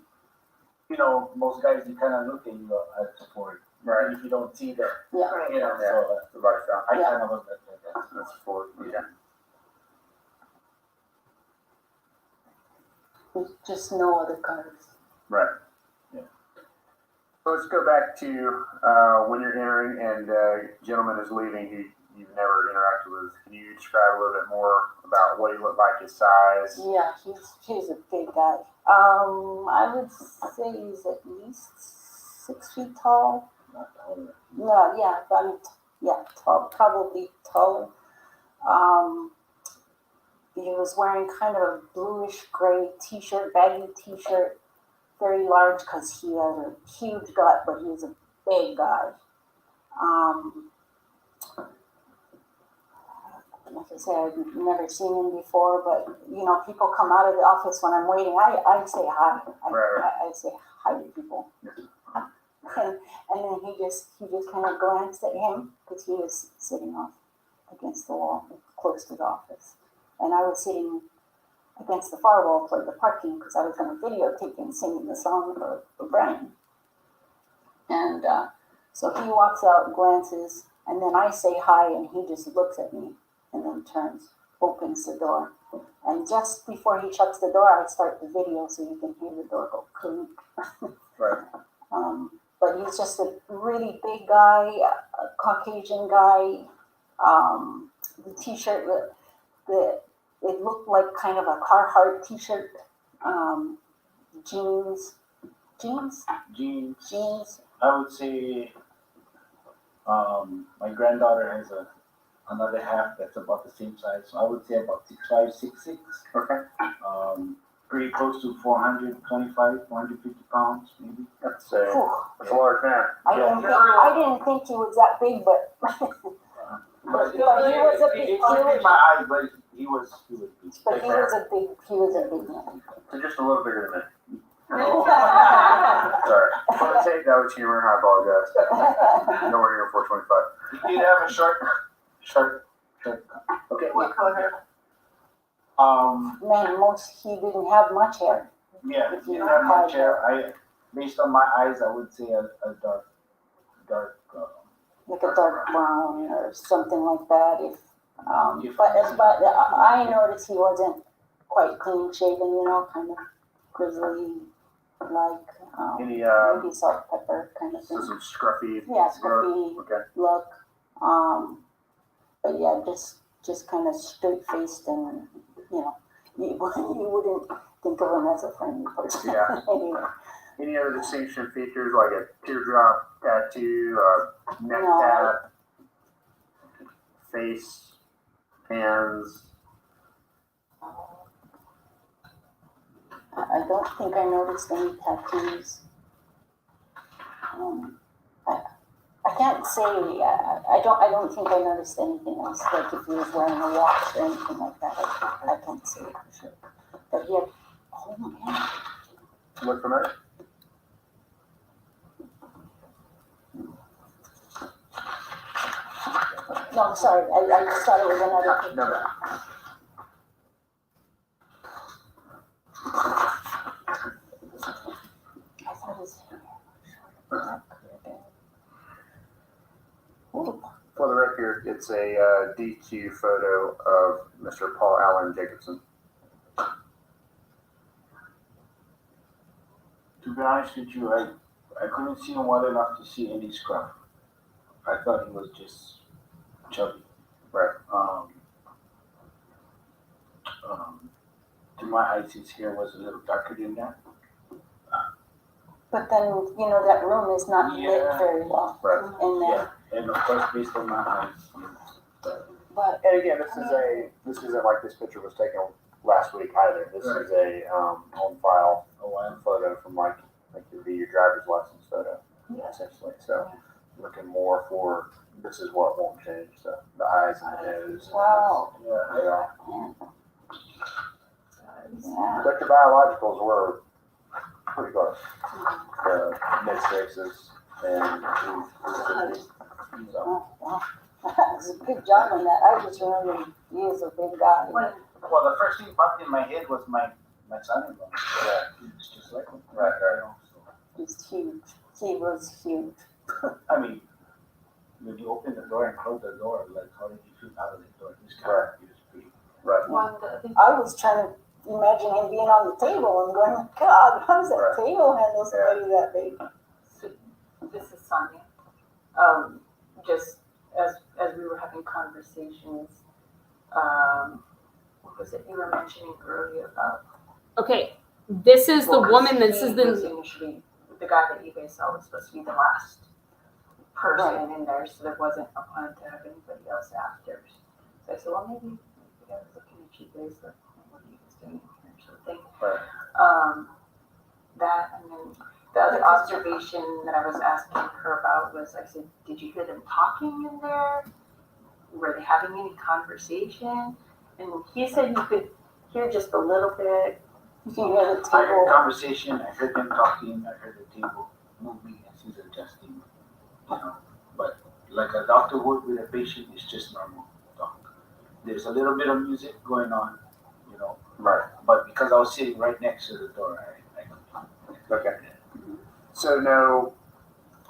you know, most guys, they kind of look at you as for it. Right. If you don't see that, Yeah. you know, Yeah. so The right front. I Yeah. kind of was like that. That's for yeah. There's just no other cars. Right. Yeah. So let's go back to when you're entering and gentleman is leaving. You've never interacted with. Can you describe a little bit more about what he looked like, his size? Yeah, he's a big guy. I would say he's at least 6 feet tall. Not taller. No, yeah, tall, probably taller. He was wearing kind of a bluish gray t-shirt, baggy t-shirt, very large because he had a huge gut, but he was a big guy. Like I said, I've never seen him before, but you know, people come out of the office when I'm waiting. I say hi. I say hi to people, and then he just kind of glanced at him because he was sitting off against the wall, close to the office, and I was sitting against the far wall for the parking because I was going to videotape him singing the song for Brian. And so he walks out, glances, and then I say hi, and he just looks at me. And then turns, opens the door. And just before he shuts the door, I start the video so you can hear the door go clink. Right. But he's just a really big guy, a Caucasian guy. The t-shirt, it looked like kind of a Carhartt t-shirt. Jeans. I would say, my granddaughter has another half that's about the same size. So I would say about 6'5", 6'6". Okay. Pretty close to 425, 450 pounds, maybe. That's a large man. I didn't think he was that big, but But he was a big. It could be my eyes, but he was big. But he was a big man. So just a little bigger than me. Sorry. For the tape, that was humor. I apologize. Nowhere near 425. He did have a short. Okay. What color? Man, he didn't have much hair. Yeah, he didn't have much hair. Based on my eyes, I would say a dark. Like a dark brown or something like that. But I noticed he wasn't quite clean shaven, you know, kind of grizzly, like Any maybe salt pepper kind of thing. some scruffy. Yeah, scruffy Okay. look. But yeah, just kind of straight faced, and you know, you wouldn't think of him as a friendly person. Yeah. Anyway. Any other distinction features like a teardrop tattoo, a neck tat, face, hands? I don't think I noticed any tattoos. I can't say, I don't think I noticed anything else, like if he was wearing a watch or anything like that. I can't say it for sure. But yeah, oh man. Look familiar? No, I'm sorry, I just thought it was another picture. No. I thought it was. Ooh. For the record, it's a DQ photo of Mr. Paul Allen Jacobson. To be honest with you, I couldn't see him well enough to see any scruff. I thought he was just chubby. Right. To my eyes, his hair was a little darker than that. But then, you know, that room is not lit very well. Right. In there. Yeah, and of course, based on my eyes. But And again, this isn't like this picture was taken last week either. This is a on file photo from like it'd be your driver's license photo, essentially. So looking more for this is what won't change. So the eyes and the nose. wow. Yeah. But the biologicals were pretty close. The mid sixes and so. Wow. That's a good job on that. I just remember he was a big guy. Well, the first thing popped in my head was my son-in-law. Yeah, he's just like him. Right. He's huge. He was huge. I mean, when you open the door and close the door, like how did you feel out of the door? He's kind of pretty. Right. I was trying to imagine him being on the table and going, God, how does that table handle somebody that big? This is Sonia. Just as we were having conversations, what was it you were mentioning earlier about? Okay, this is the woman. This is He was the. initially the guy that you guys saw was supposed to be the last person in there, so there wasn't a plan to have anybody else after. So I said, well, maybe I was looking at you guys, like, what are you guys doing here, sort of thing. Right. That, and then the other observation that I was asking her about was, I said, did you hear them talking in there? Were they having any conversation? And he said you could hear just a little bit. You can hear the I heard table. conversation, I heard them talking, I heard the table moving as he's adjusting, you know. But like a doctor would with a patient, it's just normal talk. There's a little bit of music going on, you know. Right. But because I was sitting right next to the door, I Okay. So no.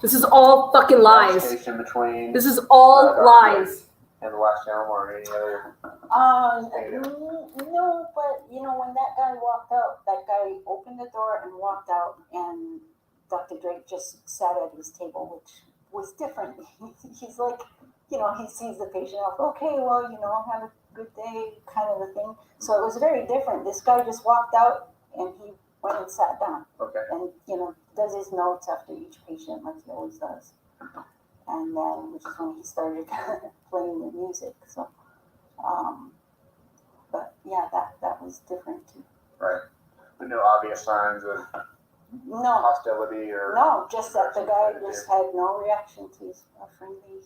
This is all fucking lies. Conversation between. This is all lies. And the last gentleman or any other. No, but you know, when that guy walked out, that guy opened the door and walked out, and Dr. Drake just sat at his table, which was different. He's like, you know, he sees the patient off, okay, well, you know, have a good day, kind of a thing. So it was very different. This guy just walked out and he went and sat down. Okay. And, you know, does his notes after each patient like he always does. And then, which is when he started playing the music. So, but yeah, that was different too. Right. But no obvious signs of hostility or. No, just that the guy just had no reaction to a friendly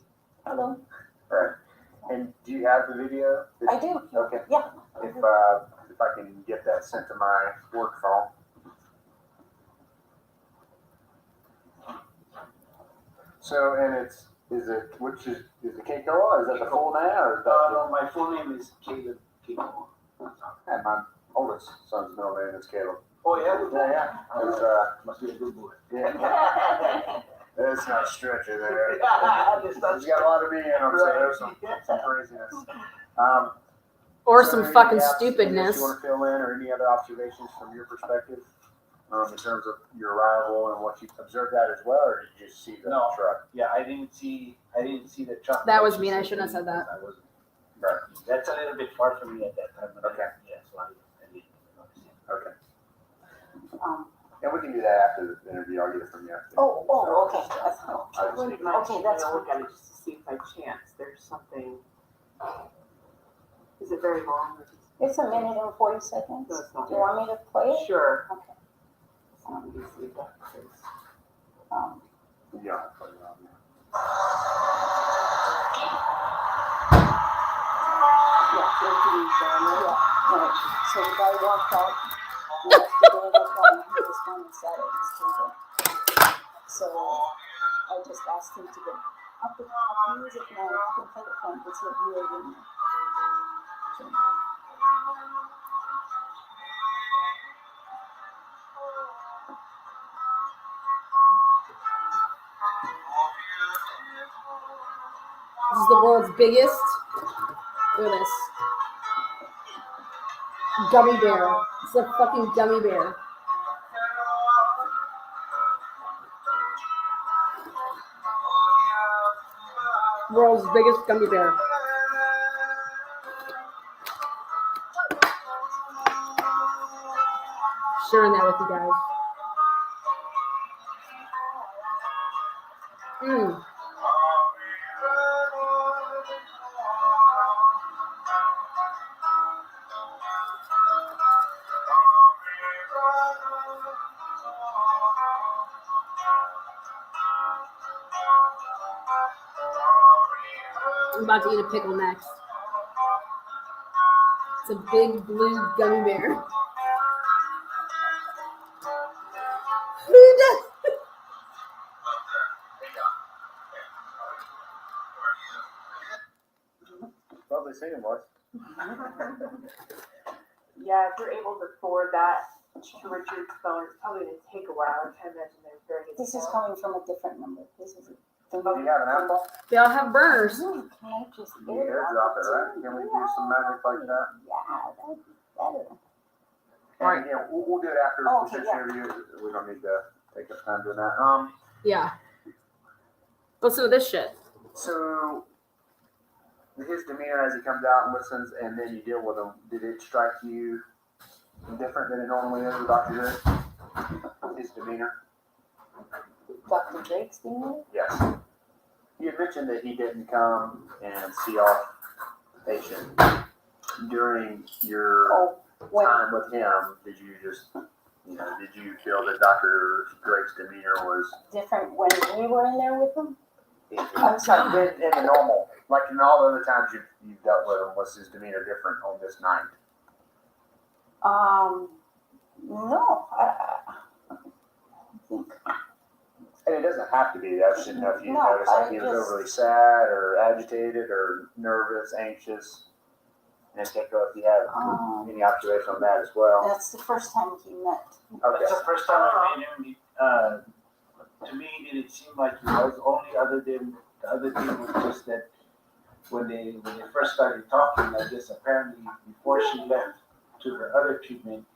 hello. Right. And do you have the video? I do. Okay. Yeah. If I can get that sent to my work phone. So, and is it the Keikoa? Is that the full name or is that? No, my full name is Caleb Keikoa. And my oldest son's middle name is Caleb. Oh yeah? Yeah. It's, must be a good boy. Yeah. It's not a stretcher there. He's got a lot of me in him, so there's some craziness. Or so some fucking gaps stupidness. You want to fill in, or any other observations from your perspective, in terms of your arrival and what you observed that as well, or did you just see the truck? Yeah, I didn't see the truck. That was mean. I shouldn't have said that. I wasn't. Right. That's a little bit far from me at that time. Okay. Yeah, so I didn't notice it. Okay. And we can do that after the interview. I'll get it from you. Okay. Okay, that's I look at it just to see if by chance there's something. Is it very long? It's 1 minute and 40 seconds. No, it's not. Do you want me to play it? Sure. Okay. Let me see if that plays. Yeah. I'll put it on there. Right. So the guy walked out, left the door open, he was gone and sat at his table. So I just asked him to get up the music now, you can play the phone, it's what you were doing. So, This is the world's biggest. Look at this. Gummy bear. It's a fucking gummy bear. World's biggest gummy bear. Sharing that with you guys. I'm about to eat a pickle next. It's a big blue gummy bear. Who does? Lovely seeing you, boys. Yeah, if you're able to forward that to Richard's phone, it's probably gonna take a while. I can't imagine there's very good. this is coming from a different number. This is a Do you have an apple? They all have burners. Can I just You airdrop it, right? Can we do some magic like that? Yeah, that'd be better. And yeah, we'll do it after Oh, the okay, six yeah. interview. We don't need to take up time doing that. Yeah. Listen to this shit. So his demeanor as he comes out and listens, and then you deal with him. Did it strike you different than it normally is with Dr. Drake? His demeanor? Dr. Drake's demeanor? Yes. You had mentioned that he didn't come and see our patient during your time with him. Did you just, did you feel that Dr. Drake's demeanor was Different when we were in there with him? I'm sorry, in the normal, like in all the other times you've dealt with him, was his demeanor different on this night? No, I think. And it doesn't have to be. I just didn't know if you No, noticed like he I was just- overly sad or agitated or nervous, anxious. And take if you have any observation on that as well. That's the first time he met. Okay. That's the first time I met him. To me, it seemed like he was only other than the other thing was just that when they first started talking, I guess apparently before she left to her other treatment,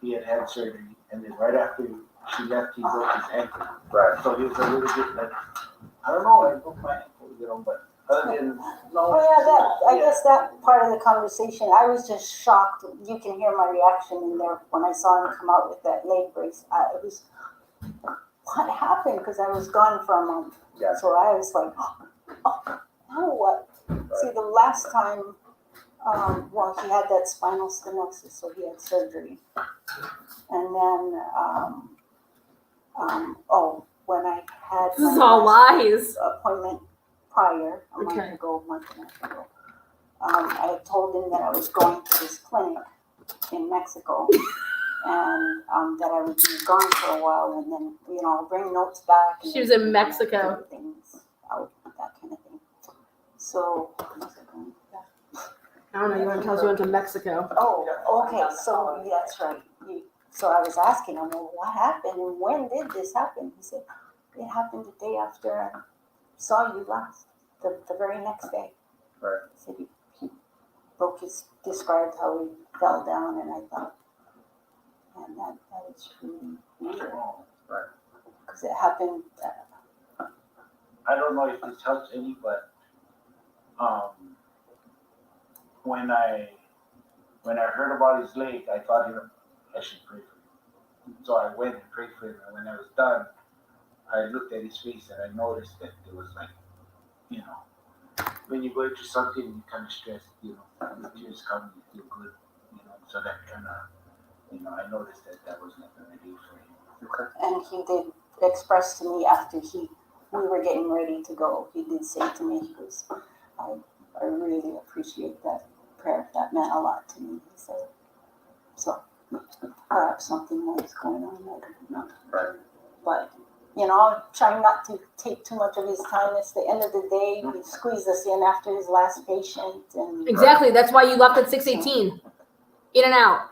he had had surgery, and then right after she left, he broke his ankle. Right. So he was a little bit like, I don't know, I broke my ankle, but other than I guess that part of the conversation, I was just shocked. You can hear my reaction in there when I saw him come out with that leg brace. It was, what happened? Because I was gone for a month. Yeah. So I was like, now what? Right. See, the last time, he had that spinal stenosis, so he had surgery. And then, when I had This is all lies. appointment prior, a month and a half ago, I had told him that I was going to this clinic in Mexico and that I would be gone for a while and then, I'll bring notes back. And She was in Mexico. Things out, that kind of thing. So, I don't know. You want to tell us you went to Mexico? oh, okay. So that's right. So I was asking him, well, what happened and when did this happen? He said, it happened the day after I saw you last, the very next day. Right. He said he described how he fell down, and I thought, man, that is really weird. Right. Because it happened. I don't know if this helps any, but when I heard about his leg, I thought I should pray for him. So I went and prayed for him, and when I was done, I looked at his face and I noticed that there was like, when you go through something, you kind of stressed, the tears come, you feel good, so that kind of, I noticed that was not going to do for him. Okay. And he did express to me after we were getting ready to go, he did say to me, he goes, I really appreciate that prayer. That meant a lot to me, he said. So perhaps something more is going on, I don't know. Right. But, you know, I'm trying not to take too much of his time. It's the end of the day. He squeezed us in after his last patient. And Exactly. That's why you left at 6:18. In and out.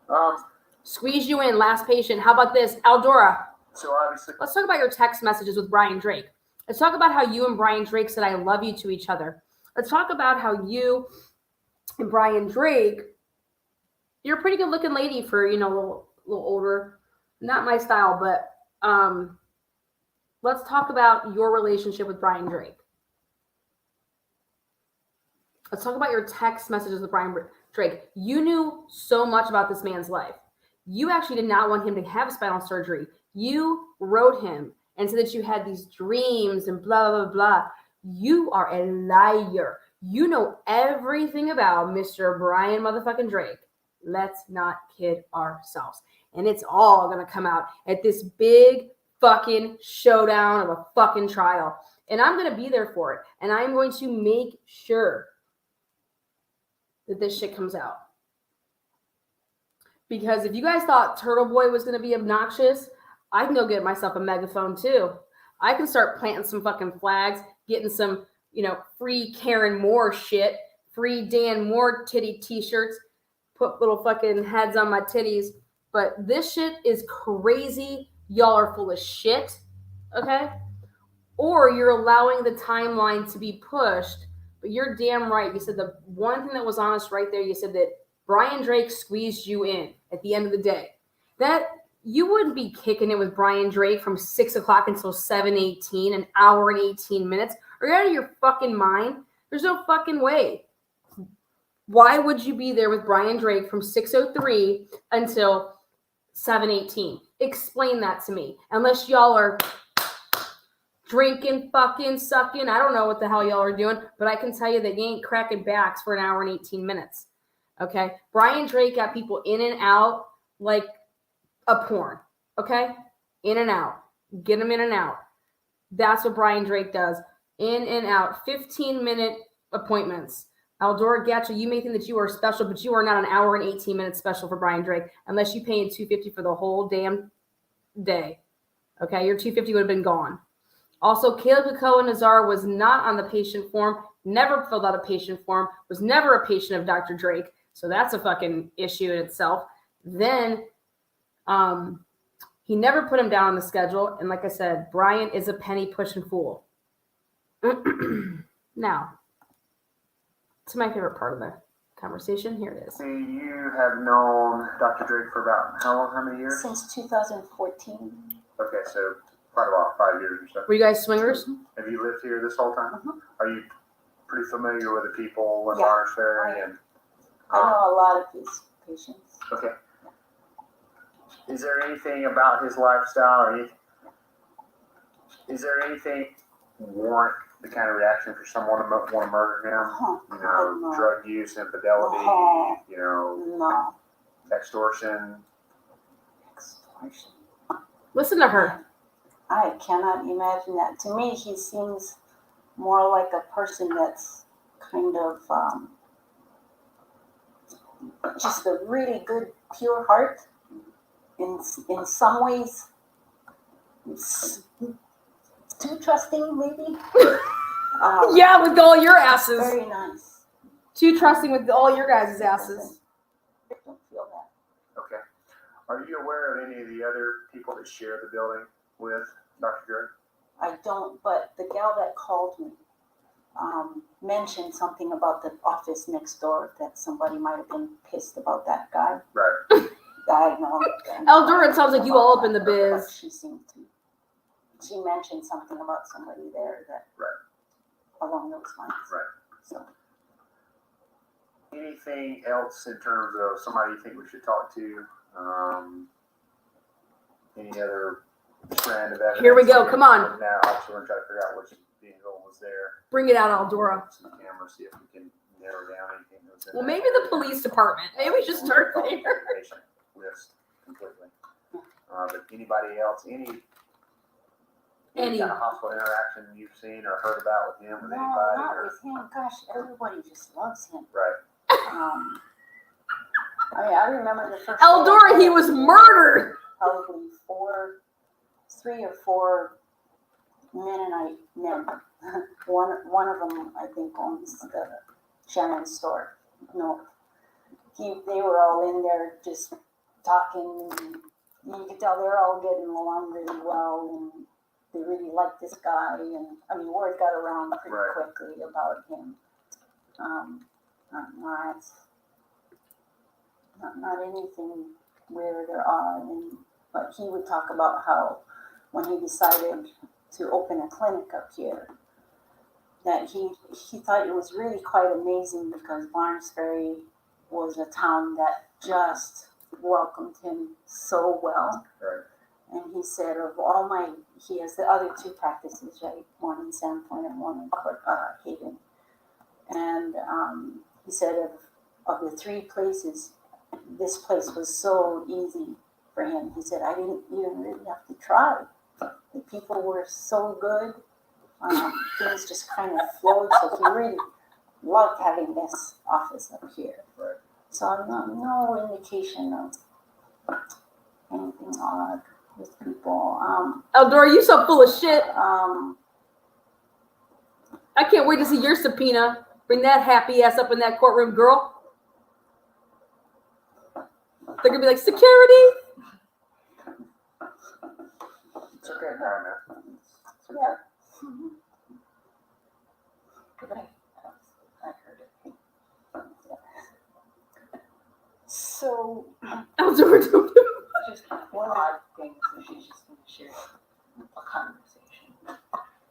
Um, Squeeze you in, last patient. How about this? Aldora, so obviously, let's talk about your text messages with Brian Drake. Let's talk about how you and Brian Drake said I love you to each other. Let's talk about how you and Brian Drake, you're a pretty good looking lady for, you know, a little older. Not my style, but let's talk about your relationship with Brian Drake. Let's talk about your text messages with Brian Drake. You knew so much about this man's life. You actually did not want him to have spinal surgery. You wrote him and said that you had these dreams and blah, blah, blah. You are a liar. You know everything about Mr. Brian motherfucking Drake. Let's not kid ourselves. And it's all going to come out at this big fucking showdown of a fucking trial. And I'm going to be there for it. And I'm going to make sure that this shit comes out. Because if you guys thought Turtle Boy was going to be obnoxious, I can go get myself a megaphone too. I can start planting some fucking flags, getting some, you know, free Karen Moore shit, free Dan Moore titty t-shirts, put little fucking heads on my titties. But this shit is crazy. Y'all are full of shit, okay? Or you're allowing the timeline to be pushed, but you're damn right. You said the one thing that was honest right there, you said that Brian Drake squeezed you in at the end of the day. That you wouldn't be kicking it with Brian Drake from 6 o'clock until 7:18, an hour and 18 minutes. Are you out of your fucking mind? There's no fucking way. Why would you be there with Brian Drake from 6:03 until 7:18? Explain that to me. Unless y'all are drinking, fucking, sucking. I don't know what the hell y'all are doing, but I can tell you that you ain't cracking backs for an hour and 18 minutes. Okay? Brian Drake got people in and out like a porn. Okay? In and out. Get them in and out. That's what Brian Drake does. In and out. 15-minute appointments. Aldora Gatcha, you may think that you are special, but you are not an hour and 18 minutes special for Brian Drake unless you paid $250 for the whole damn day. Okay? Your $250 would have been gone. Also, Caleb Kakoa Nazar was not on the patient form, never filled out a patient form, was never a patient of Dr. Drake. So that's a fucking issue in itself. Then he never put him down on the schedule. And like I said, Brian is a penny pushing fool. Now, to my favorite part of the conversation, here it is. you have known Dr. Drake for about how many years? Since 2014. Okay, so probably about 5 years or so. Were you guys swingers? Have you lived here this whole time? Mm-hmm. Are you pretty familiar with the people in Yeah, Bonner's Ferry? And I know a lot of his patients. okay. Is there anything about his lifestyle, or is there anything warrant the kind of reaction for someone to want to murder him? You know, no. drug use, infidelity, you know, No. extortion. Extortion. Listen to her. I cannot imagine that. To me, he seems more like a person that's kind of just a really good, pure heart. In some ways, too trusting, maybe. Yeah, with all your asses. Very nice. Too trusting with all your guys' asses. I don't feel that. Okay. Are you aware of any of the other people that share the building with Dr. Drake? I don't, but the gal that called me mentioned something about the office next door, that somebody might have been pissed about that guy. Right. I know. Eldora, it sounds like you all up in the biz. She seemed to. She mentioned something about somebody there that. Right. Along those lines. Right. So. Anything else in terms of somebody you think we should talk to? Any other strand of evidence? Here we go. Come on. Now, also, we're trying to figure out which vehicle was there. Bring it out, Eldora. Some camera, see if we can narrow down anything that was in Well, that maybe the area. police department. Maybe we should start there. Patient list completely. But anybody else, any kind of hospital interaction you've seen or heard about with him, with No, anybody? not Or, with him. Gosh, everybody just loves him. right. I remember the first. Eldora, he was murdered. Probably 3 or 4 Mennonite men. One of them, I think, owns the Shannon store. No, they were all in there just talking, and you could tell they're all getting along really well, and they really liked this guy. And I mean, word got around pretty quickly about him. Not anything weird or odd, but he would talk about how when he decided to open a clinic up here, that he thought it was really quite amazing because Barnes Ferry was a town that just welcomed him so well. Right. And he said he has the other 2 practices, right? One in Sandpoint and one in Haven. And he said of the 3 places, this place was so easy for him. He said, I didn't even really have to try. The people were so good. Things just kind of flowed. So he really loved having this office up here. Right. So no indication of anything odd with people. Eldora, you so full of shit. I can't wait to see your subpoena. Bring that happy ass up in that courtroom, girl. They're gonna be like, security. It's okay, Karen. Yeah. Mm-hmm. I heard it. So, Eldora, just one odd thing, so she's just going to share a conversation.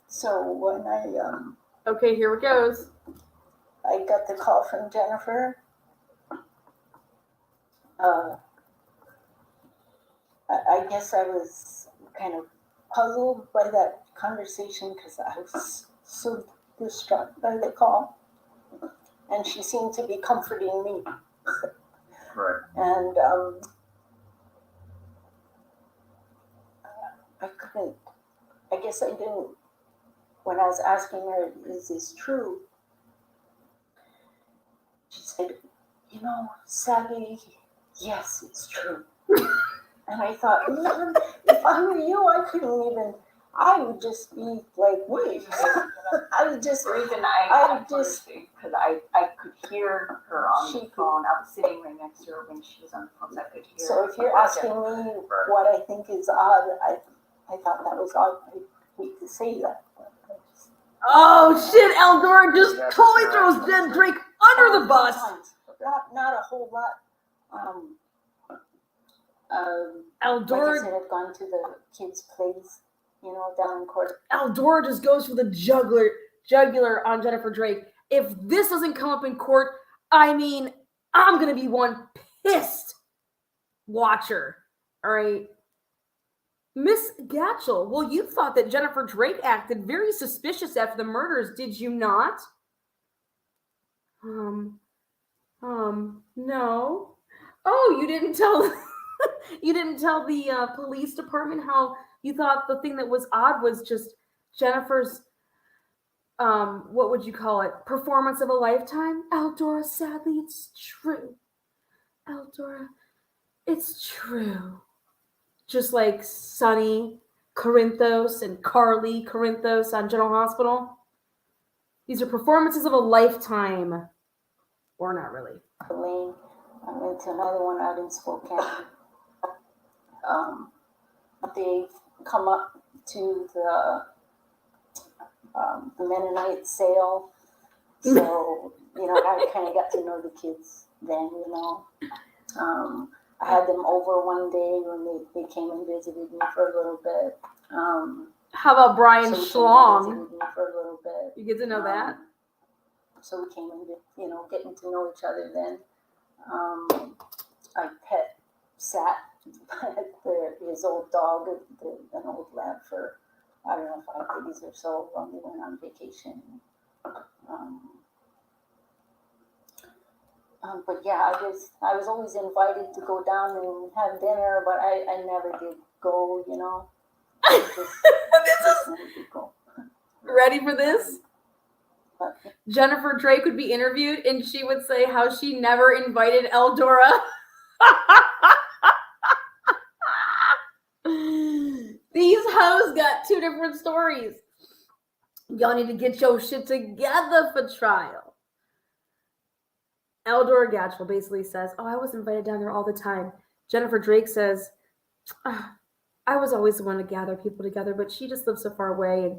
So when okay, here it goes. I got the call from Jennifer, I guess I was kind of puzzled by that conversation because I was so distraught by the call, and she seemed to be comforting me. Right. And I guess I didn't, when I was asking her, is this true? She said, Sally, yes, it's true. And I thought, man, if I were you, I would just be like, wait. I would just, the reason I because I could hear her on the phone. I was sitting right next to her when she was on the phone, so I could hear. So if you're asking me what I think is odd, I thought that was odd. I hate to say that. Oh shit, Eldora just totally throws Jen Drake under the bus. Not a whole lot. Eldora, like I said, I've gone to the kids' plays, down in court. Eldora just goes for the jugular on Jennifer Drake. If this doesn't come up in court, I mean, I'm gonna be one pissed watcher. All right. Miss Gatchel, well, you thought that Jennifer Drake acted very suspicious after the murders, did you not? No. Oh, you didn't tell the police department how you thought the thing that was odd was just Jennifer's what would you call it? Performance of a lifetime? Eldora, sadly, it's true. Eldora, it's true. Just like Sonny Corinthos and Carly Corinthos on General Hospital. These are performances of a lifetime. Or not really. Lane. I went to another one out in Spokane. They've come up to the Mennonite sale. So, I kind of got to know the kids then, I had them over one day when they came and visited me for a little bit. How about Brian Schlong? Visited me for a little bit. You get to know that? So we came and, getting to know each other then. I sat his old dog, an old lab for, 5 days or so when we went on vacation. But yeah, I was always invited to go down and have dinner, but I never did go, Ready for this? Jennifer Drake would be interviewed and she would say how she never invited Eldora. These hoes got two different stories. Y'all need to get your shit together for trial. Eldora Gatchel basically says, oh, I was invited down there all the time. Jennifer Drake says, I was always the one to gather people together, but she just lives so far away and,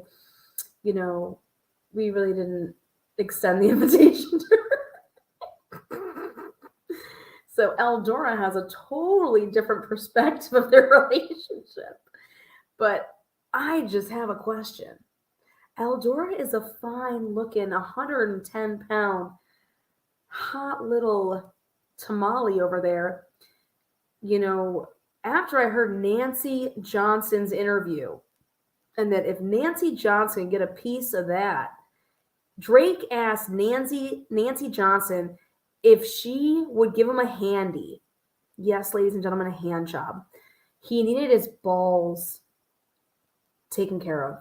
you know, we really didn't extend the invitation to her. So Eldora has a totally different perspective of their relationship. But I just have a question. Eldora is a fine-looking, 110-pound, hot little tamale over there. You know, after I heard Nancy Johnson's interview, and that if Nancy Johnson can get a piece of that, Drake asked Nancy Johnson if she would give him a handy. Yes, ladies and gentlemen, a hand job. He needed his balls taken care of.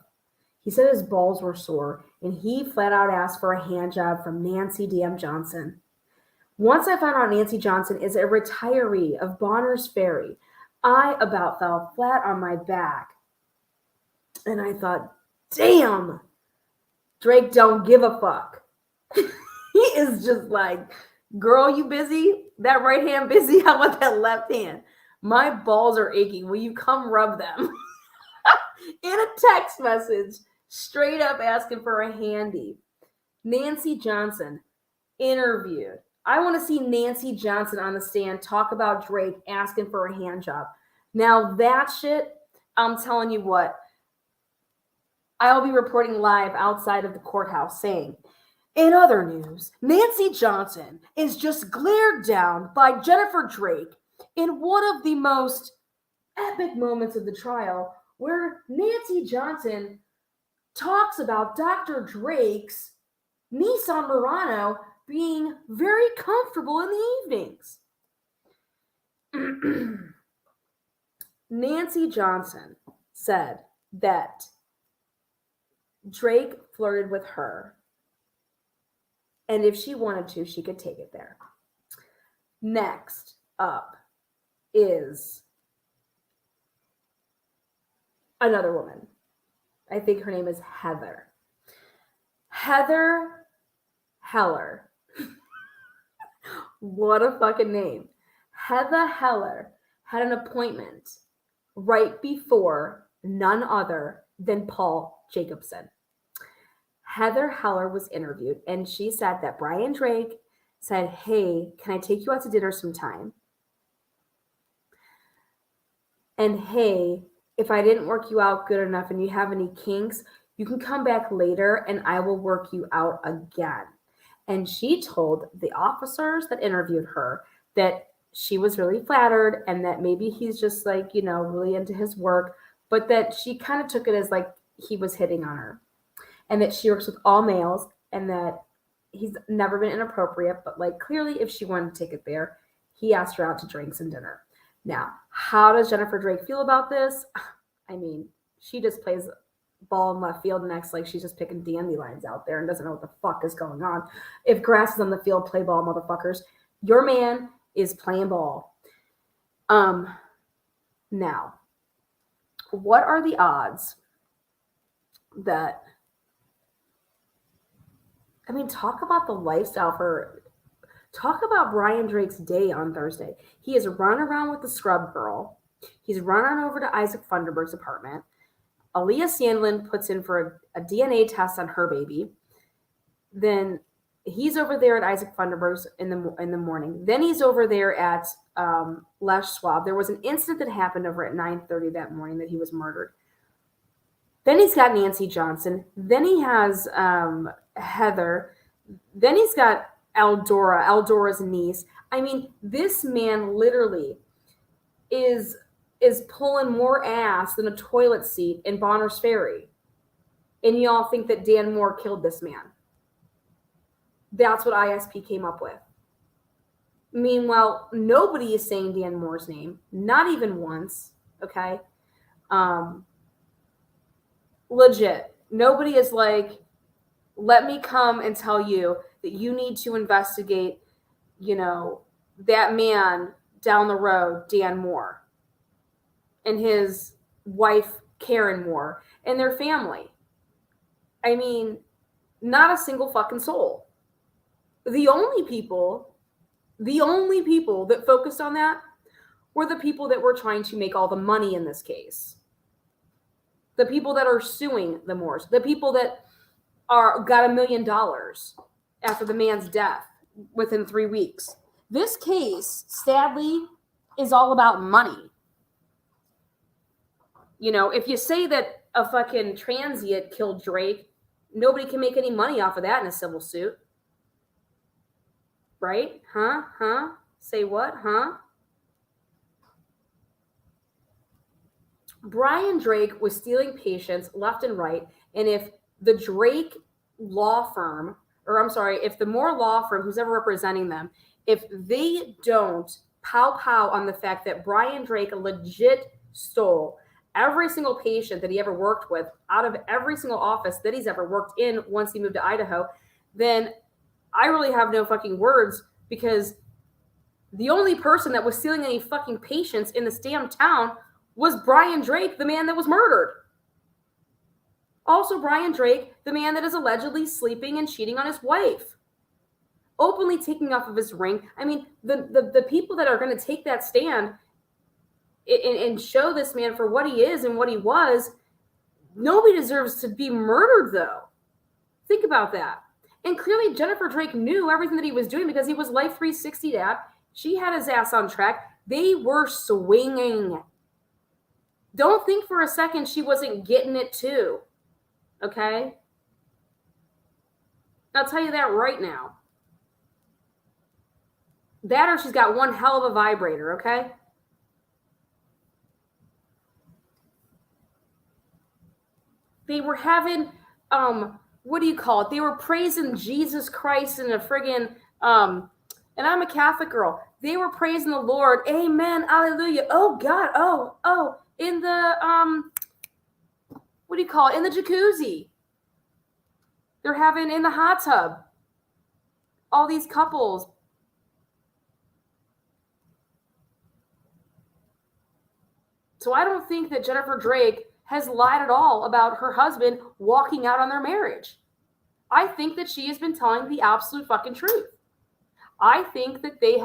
He said his balls were sore, and he flat out asked for a hand job from Nancy D.M. Johnson. Once I found out Nancy Johnson is a retiree of Bonners Ferry, I about fell flat on my back. And I thought, damn, Drake don't give a fuck. He is just like, girl, you busy? That right hand busy? How about that left hand? My balls are aching. Will you come rub them? In a text message, straight up asking for a handy. Nancy Johnson interviewed. I want to see Nancy Johnson on the stand talk about Drake asking for a hand job. Now that shit, I'm telling you what, I'll be reporting live outside of the courthouse saying, in other news, Nancy Johnson is just glared down by Jennifer Drake in one of the most epic moments of the trial, where Nancy Johnson talks about Dr. Drake's Nissan Murano being very comfortable in the evenings. Nancy Johnson said that Drake flirted with her, and if she wanted to, she could take it there. Next up is another woman. I think her name is Heather. Heather Heller. What a fucking name. Heather Heller had an appointment right before none other than Paul Jacobson. Heather Heller was interviewed, and she said that Brian Drake said, hey, can I take you out to dinner sometime? And hey, if I didn't work you out good enough and you have any kinks, you can come back later and I will work you out again. And she told the officers that interviewed her that she was really flattered and that maybe he's just like, you know, really into his work, but that she kind of took it as like he was hitting on her, and that she works with all males and that he's never been inappropriate, but like clearly if she wanted to take it there, he asked her out to drinks and dinner. Now, how does Jennifer Drake feel about this? I mean, she just plays ball in left field next, like she's just picking dandelions out there and doesn't know what the fuck is going on. If grass is on the field, play ball, motherfuckers. Your man is playing ball. Now, what are the odds that, I mean, talk about the lifestyle for, talk about Brian Drake's day on Thursday. He is running around with the scrub girl. He's running over to Isaac Funderburg's apartment. Aaliyah Sandlin puts in for a DNA test on her baby. Then he's over there at Isaac Funderburg's in the morning. Then he's over there at Les Schwab. There was an incident that happened over at 9:30 that morning that he was murdered. Then he's got Nancy Johnson. Then he has Heather. Then he's got Eldora's niece. I mean, this man literally is pulling more ass than a toilet seat in Bonners Ferry. And y'all think that Dan Moore killed this man. That's what ISP came up with. Meanwhile, nobody is saying Dan Moore's name, not even once, okay? Legit. Nobody is like, let me come and tell you that you need to investigate, that man down the road, Dan Moore, and his wife, Karen Moore, and their family. I mean, not a single fucking soul. The only people that focused on that were the people that were trying to make all the money in this case. The people that are suing the Moores, the people that got $1 million after the man's death within 3 weeks. This case, sadly, is all about money. If you say that a fucking transient killed Drake, nobody can make any money off of that in a civil suit. Right? Huh? Say what? Huh? Brian Drake was stealing patients left and right. And if the Drake law firm, if the Moore law firm, who's ever representing them, if they don't pow on the fact that Brian Drake legit stole every single patient that he ever worked with out of every single office that he's ever worked in once he moved to Idaho, then I really have no fucking words, because the only person that was stealing any fucking patients in this damn town was Brian Drake, the man that was murdered. Also, Brian Drake, the man that is allegedly sleeping and cheating on his wife, openly taking off of his ring. I mean, the people that are going to take that stand and show this man for what he is and what he was, nobody deserves to be murdered, though. Think about that. And clearly Jennifer Drake knew everything that he was doing, because he was Life 360 dad. She had his ass on track. They were swinging. Don't think for a second she wasn't getting it too. Okay? I'll tell you that right now. That, or she's got one hell of a vibrator, okay? They were having, what do you call it? They were praising Jesus Christ in a friggin', and I'm a Catholic girl. They were praising the Lord. Amen. Hallelujah. Oh, God. Oh, in the, what do you call it? In the jacuzzi. They're having in the hot tub. All these couples. So I don't think that Jennifer Drake has lied at all about her husband walking out on their marriage. I think that she has been telling the absolute fucking truth. I think that they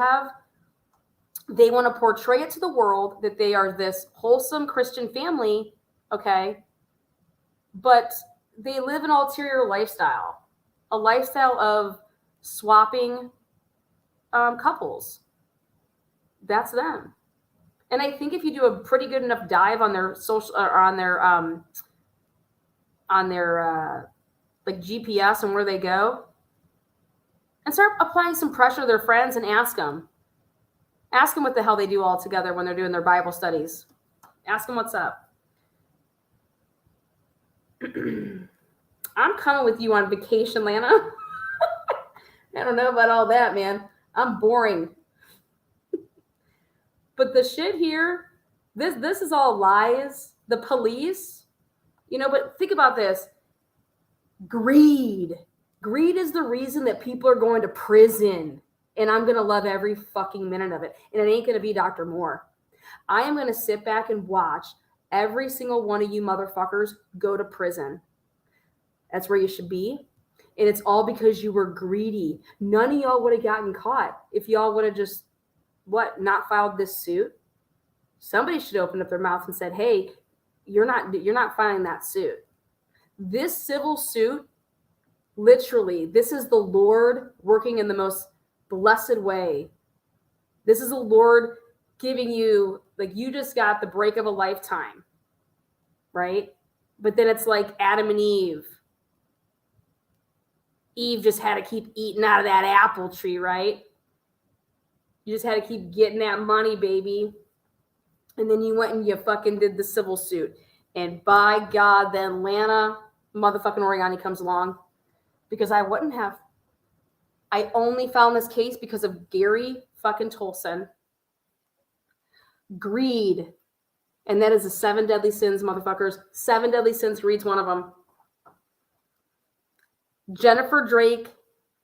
want to portray it to the world that they are this wholesome Christian family, okay? But they live an ulterior lifestyle, a lifestyle of swapping couples. That's them. And I think if you do a pretty good enough dive on their social, or on their like GPS and where they go, and start applying some pressure to their friends and ask them what the hell they do all together when they're doing their Bible studies. Ask them what's up. I'm coming with you on vacation, Lana. I don't know about all that, man. I'm boring. But the shit here, this is all lies. The police, but think about this. Greed. Greed is the reason that people are going to prison. And I'm going to love every fucking minute of it. And it ain't going to be Dr. Moore. I am going to sit back and watch every single one of you motherfuckers go to prison. That's where you should be. And it's all because you were greedy. None of y'all would have gotten caught if y'all would have just, not filed this suit. Somebody should open up their mouth and said, hey, you're not filing that suit. This civil suit, literally, this is the Lord working in the most blessed way. This is the Lord giving you, like, you just got the break of a lifetime, right? But then it's like Adam and Eve. Eve just had to keep eating out of that apple tree, right? You just had to keep getting that money, baby. And then you went and you fucking did the civil suit. And by God, then Lana motherfucking Oriani comes along. Because I wouldn't have. I only found this case because of Gary fucking Tolson. Greed. And that is the 7 deadly sins, motherfuckers. 7 deadly sins reads one of them. Jennifer Drake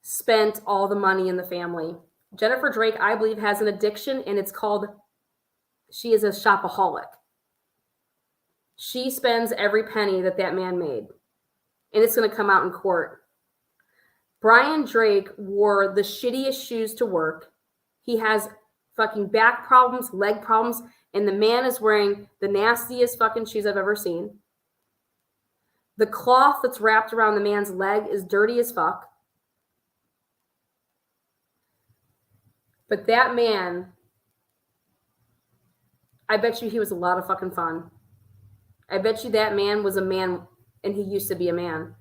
spent all the money in the family. Jennifer Drake, I believe, has an addiction, and it's called, she is a shopaholic. She spends every penny that man made, and it's going to come out in court. Brian Drake wore the shittiest shoes to work. He has fucking back problems, leg problems, and the man is wearing the nastiest fucking shoes I've ever seen. The cloth that's wrapped around the man's leg is dirty as fuck. But that man, I bet you he was a lot of fucking fun. I bet you that man was a man, and he used to be a man.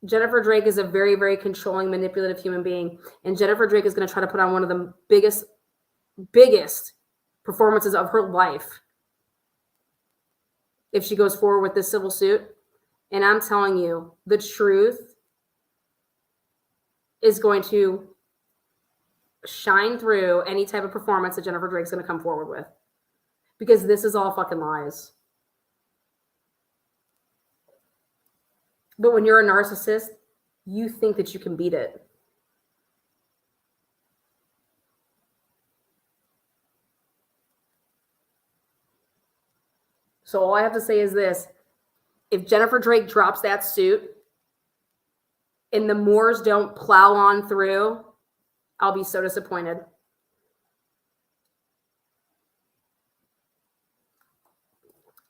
Jennifer Drake is a very, very controlling, manipulative human being. And Jennifer Drake is going to try to put on one of the biggest performances of her life if she goes forward with this civil suit. And I'm telling you, the truth is going to shine through any type of performance that Jennifer Drake's going to come forward with. Because this is all fucking lies. But when you're a narcissist, you think that you can beat it. So all I have to say is this. If Jennifer Drake drops that suit and the Moors don't plow on through, I'll be so disappointed.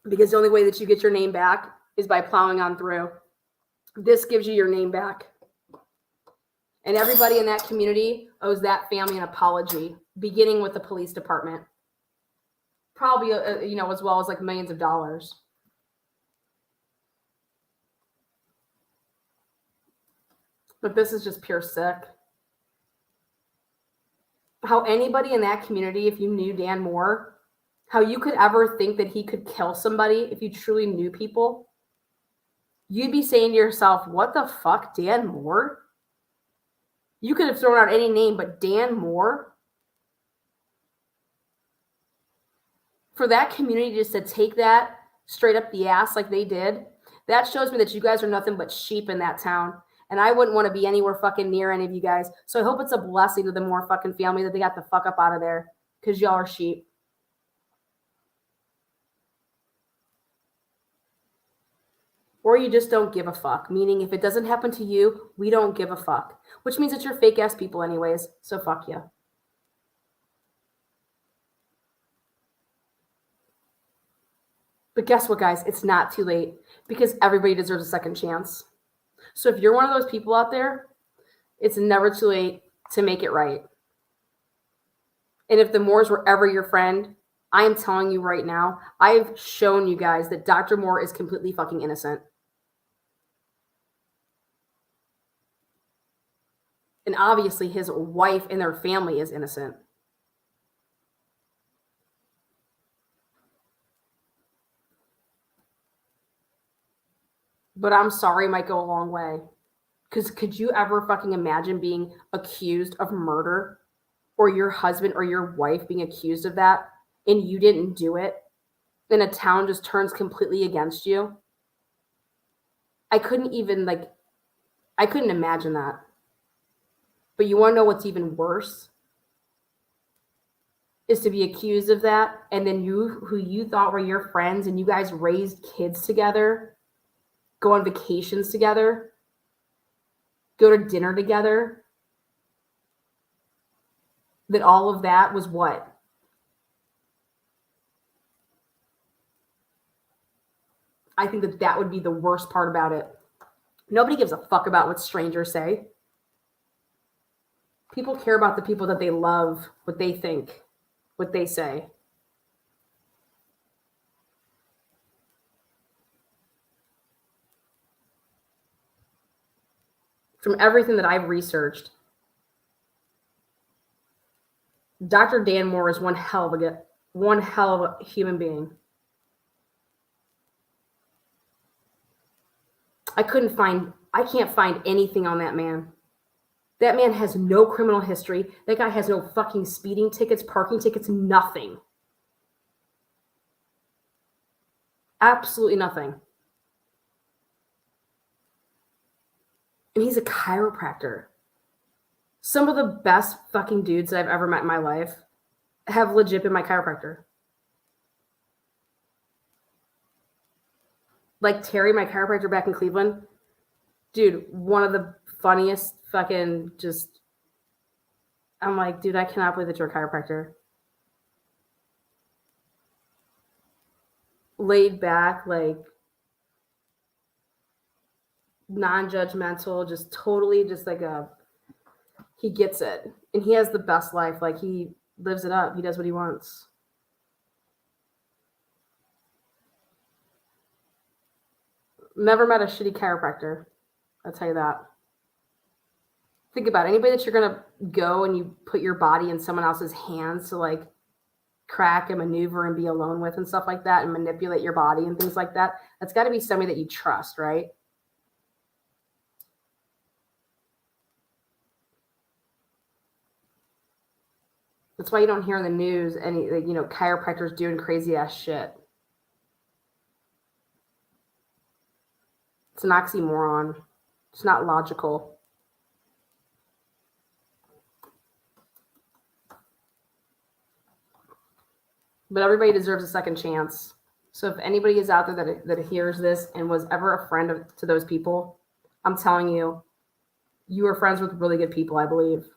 Because the only way that you get your name back is by plowing on through. This gives you your name back. And everybody in that community owes that family an apology, beginning with the police department. Probably, as well as like millions of dollars. But this is just pure sick. How anybody in that community, if you knew Dan Moore, how you could ever think that he could kill somebody if you truly knew people. You'd be saying to yourself, what the fuck, Dan Moore? You could have thrown out any name, but Dan Moore? For that community just to take that straight up the ass like they did, that shows me that you guys are nothing but sheep in that town. And I wouldn't want to be anywhere fucking near any of you guys. So I hope it's a blessing to the Moore fucking family that they got the fuck up out of there. Because y'all are sheep. Or you just don't give a fuck. Meaning if it doesn't happen to you, we don't give a fuck. Which means that you're fake ass people anyways. So fuck you. But guess what, guys? It's not too late. Because everybody deserves a second chance. So if you're one of those people out there, it's never too late to make it right. And if the Moores were ever your friend, I am telling you right now, I've shown you guys that Dr. Moore is completely fucking innocent. And obviously his wife and their family is innocent. But I'm sorry might go a long way. Because could you ever fucking imagine being accused of murder? Or your husband or your wife being accused of that and you didn't do it? Then a town just turns completely against you? I couldn't imagine that. But you want to know what's even worse? Is to be accused of that, and then you, who you thought were your friends, and you guys raised kids together, go on vacations together, go to dinner together, that all of that was what? I think that that would be the worst part about it. Nobody gives a fuck about what strangers say. People care about the people that they love, what they think, what they say. From everything that I've researched, Dr. Dan Moore is one hell of a human being. I can't find anything on that man. That man has no criminal history. That guy has no fucking speeding tickets, parking tickets, nothing. Absolutely nothing. And he's a chiropractor. Some of the best fucking dudes that I've ever met in my life have legit been my chiropractor. Like Terry, my chiropractor back in Cleveland. Dude, one of the funniest fucking just... I'm like, dude, I cannot believe that you're a chiropractor. Laid back, like non-judgmental, just totally just like he gets it. And he has the best life. Like he lives it up. He does what he wants. Never met a shitty chiropractor. I'll tell you that. Think about it. Anybody that you're going to go and you put your body in someone else's hands to like crack and maneuver and be alone with and stuff like that and manipulate your body and things like that, that's got to be somebody that you trust, right? That's why you don't hear in the news any, chiropractors doing crazy ass shit. It's an oxymoron. It's not logical. But everybody deserves a second chance. So if anybody is out there that hears this and was ever a friend to those people, I'm telling you, you were friends with really good people, I believe.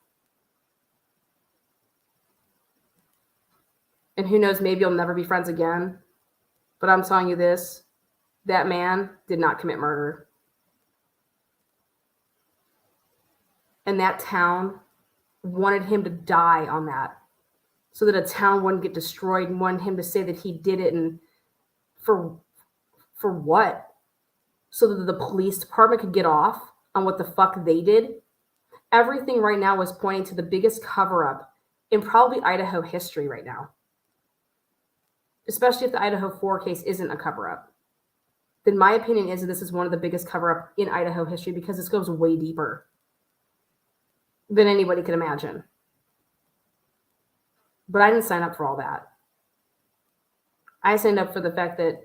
And who knows, maybe you'll never be friends again. But I'm telling you this, that man did not commit murder. And that town wanted him to die on that, so that a town wouldn't get destroyed, and wanted him to say that he did it, and for what? So that the police department could get off on what the fuck they did. Everything right now is pointing to the biggest cover-up in probably Idaho history right now. Especially if the Idaho4 case isn't a cover-up. Then my opinion is that this is one of the biggest cover-up in Idaho history, because this goes way deeper than anybody could imagine. But I didn't sign up for all that. I signed up for the fact that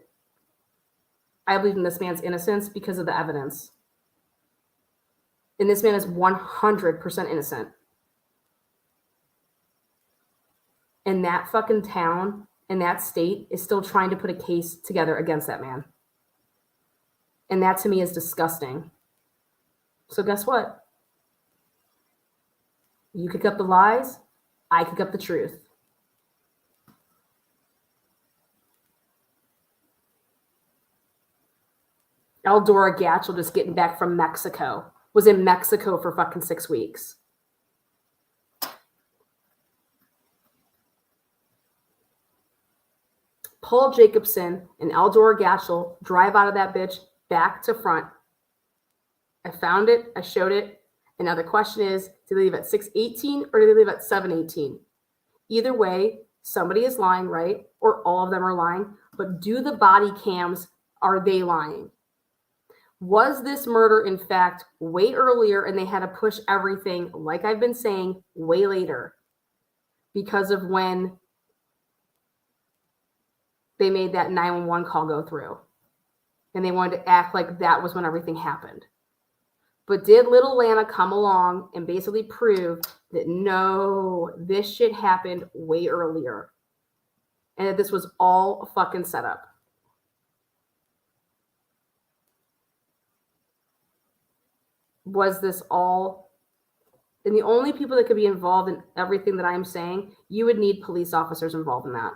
I believe in this man's innocence because of the evidence. And this man is 100% innocent. And that fucking town and that state is still trying to put a case together against that man. And that to me is disgusting. So guess what? You cook up the lies, I cook up the truth. Eldora Gatchel just getting back from Mexico. Was in Mexico for fucking 6 weeks. Paul Jacobson and Eldora Gatchel drive out of that bitch back to front. I found it. I showed it. And now the question is, do they leave at 6:18 or do they leave at 7:18? Either way, somebody is lying, right? Or all of them are lying. But do the body cams, are they lying? Was this murder, in fact, way earlier and they had to push everything, like I've been saying, way later because of when they made that 911 call go through? And they wanted to act like that was when everything happened. But did little Lana come along and basically prove that no, this shit happened way earlier and that this was all a fucking setup? Was this all? And the only people that could be involved in everything that I'm saying, you would need police officers involved in that.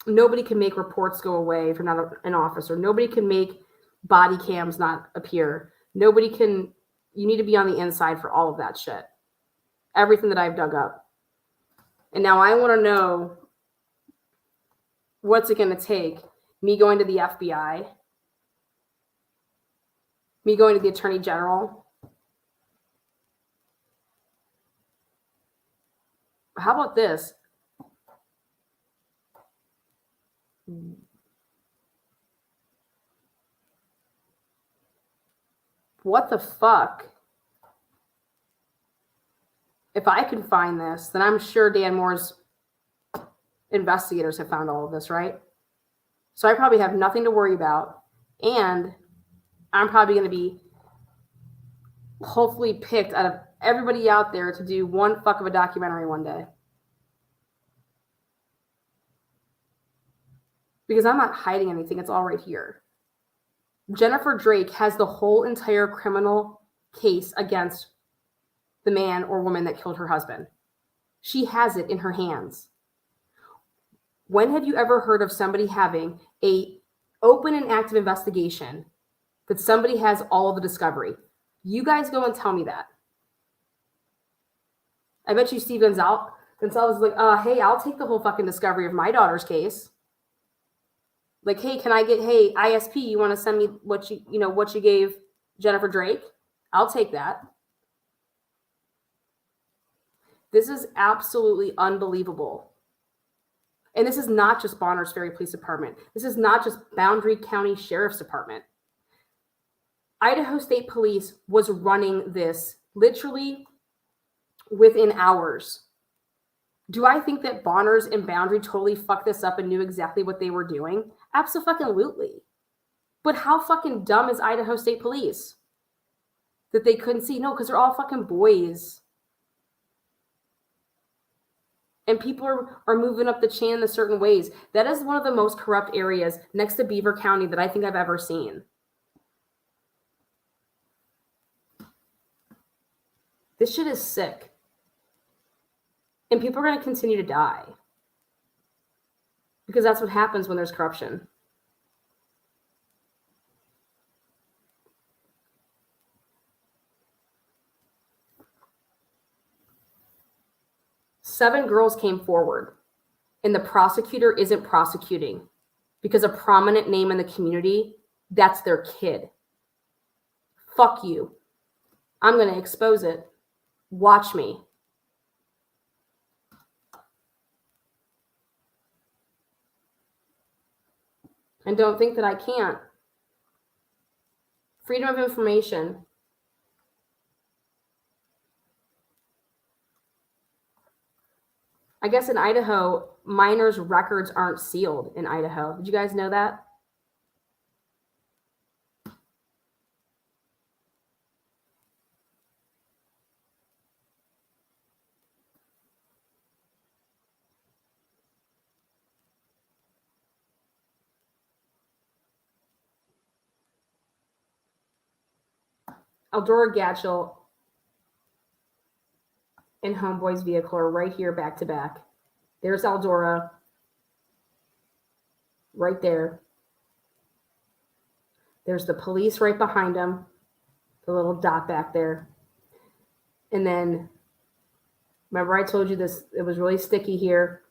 Nobody can make reports go away if you're not an officer. Nobody can make body cams not appear. Nobody can, you need to be on the inside for all of that shit. Everything that I've dug up. And now I want to know, what's it going to take? Me going to the FBI? Me going to the Attorney General? How about this? What the fuck? If I can find this, then I'm sure Dan Moore's investigators have found all of this, right? So I probably have nothing to worry about. And I'm probably going to be hopefully picked out of everybody out there to do one fuck of a documentary one day. Because I'm not hiding anything. It's all right here. Jennifer Drake has the whole entire criminal case against the man or woman that killed her husband. She has it in her hands. When have you ever heard of somebody having a open and active investigation that somebody has all of the discovery? You guys go and tell me that. I bet you Steve Gonzalez is like, hey, I'll take the whole fucking discovery of my daughter's case. Like, hey, can I get, hey, ISP, you want to send me what you gave Jennifer Drake? I'll take that. This is absolutely unbelievable. And this is not just Bonners Ferry Police Department. This is not just Boundary County Sheriff's Department. Idaho State Police was running this literally within hours. Do I think that Bonners and Boundary totally fucked this up and knew exactly what they were doing? Absolutely. But how fucking dumb is Idaho State Police? That they couldn't see? No, because they're all fucking boys. And people are moving up the chain in certain ways. That is one of the most corrupt areas next to Beaver County that I think I've ever seen. This shit is sick. And people are going to continue to die. Because that's what happens when there's corruption. Seven girls came forward, and the prosecutor isn't prosecuting because a prominent name in the community, that's their kid. Fuck you. I'm going to expose it. Watch me. And don't think that I can't. Freedom of information. I guess in Idaho, minors' records aren't sealed in Idaho. Did you guys know that? Eldora Gatchel and Homeboy's vehicle are right here back to back. There's Eldora. Right there. There's the police right behind him. The little dot back there. And then, remember I told you this, it was really sticky here.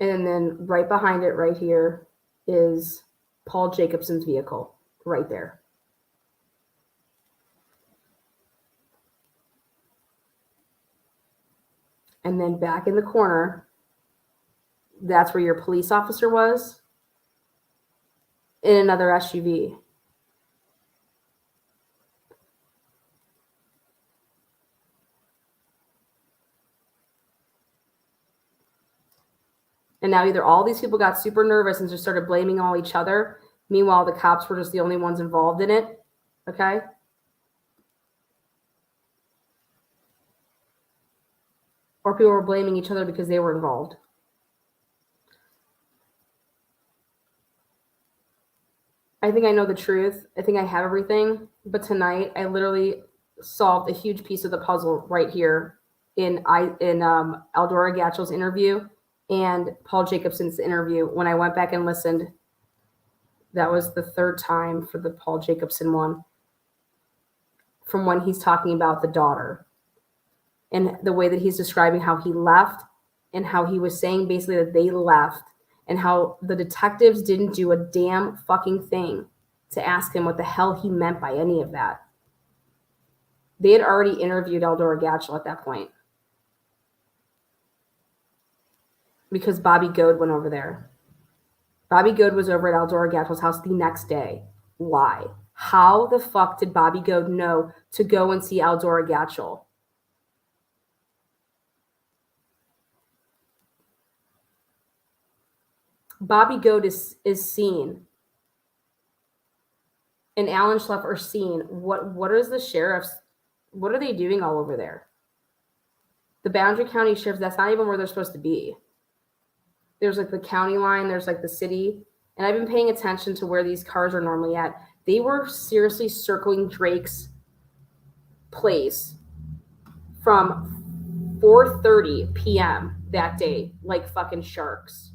And then right behind it, right here, is Paul Jacobson's vehicle. Right there. And then back in the corner, that's where your police officer was in another SUV. And now either all these people got super nervous and just started blaming all each other. Meanwhile, the cops were just the only ones involved in it. Okay? Or people were blaming each other because they were involved. I think I know the truth. I think I have everything. But tonight, I literally solved a huge piece of the puzzle right here in Eldora Gatchel's interview and Paul Jacobson's interview. When I went back and listened, that was the third time for the Paul Jacobson one, from when he's talking about the daughter. And the way that he's describing how he left and how he was saying basically that they left and how the detectives didn't do a damn fucking thing to ask him what the hell he meant by any of that. They had already interviewed Eldora Gatchel at that point. Because Bobby Goad went over there. Bobby Goad was over at Eldora Gatchel's house the next day. Why? How the fuck did Bobby Goad know to go and see Eldora Gatchel? Bobby Goat is seen, and Alan Schleff are seen. What is the sheriff's? What are they doing all over there? The Boundary County Sheriff, that's not even where they're supposed to be. There's like the county line, there's like the city. And I've been paying attention to where these cars are normally at. They were seriously circling Drake's place from 4:30 p.m. that day, like fucking sharks.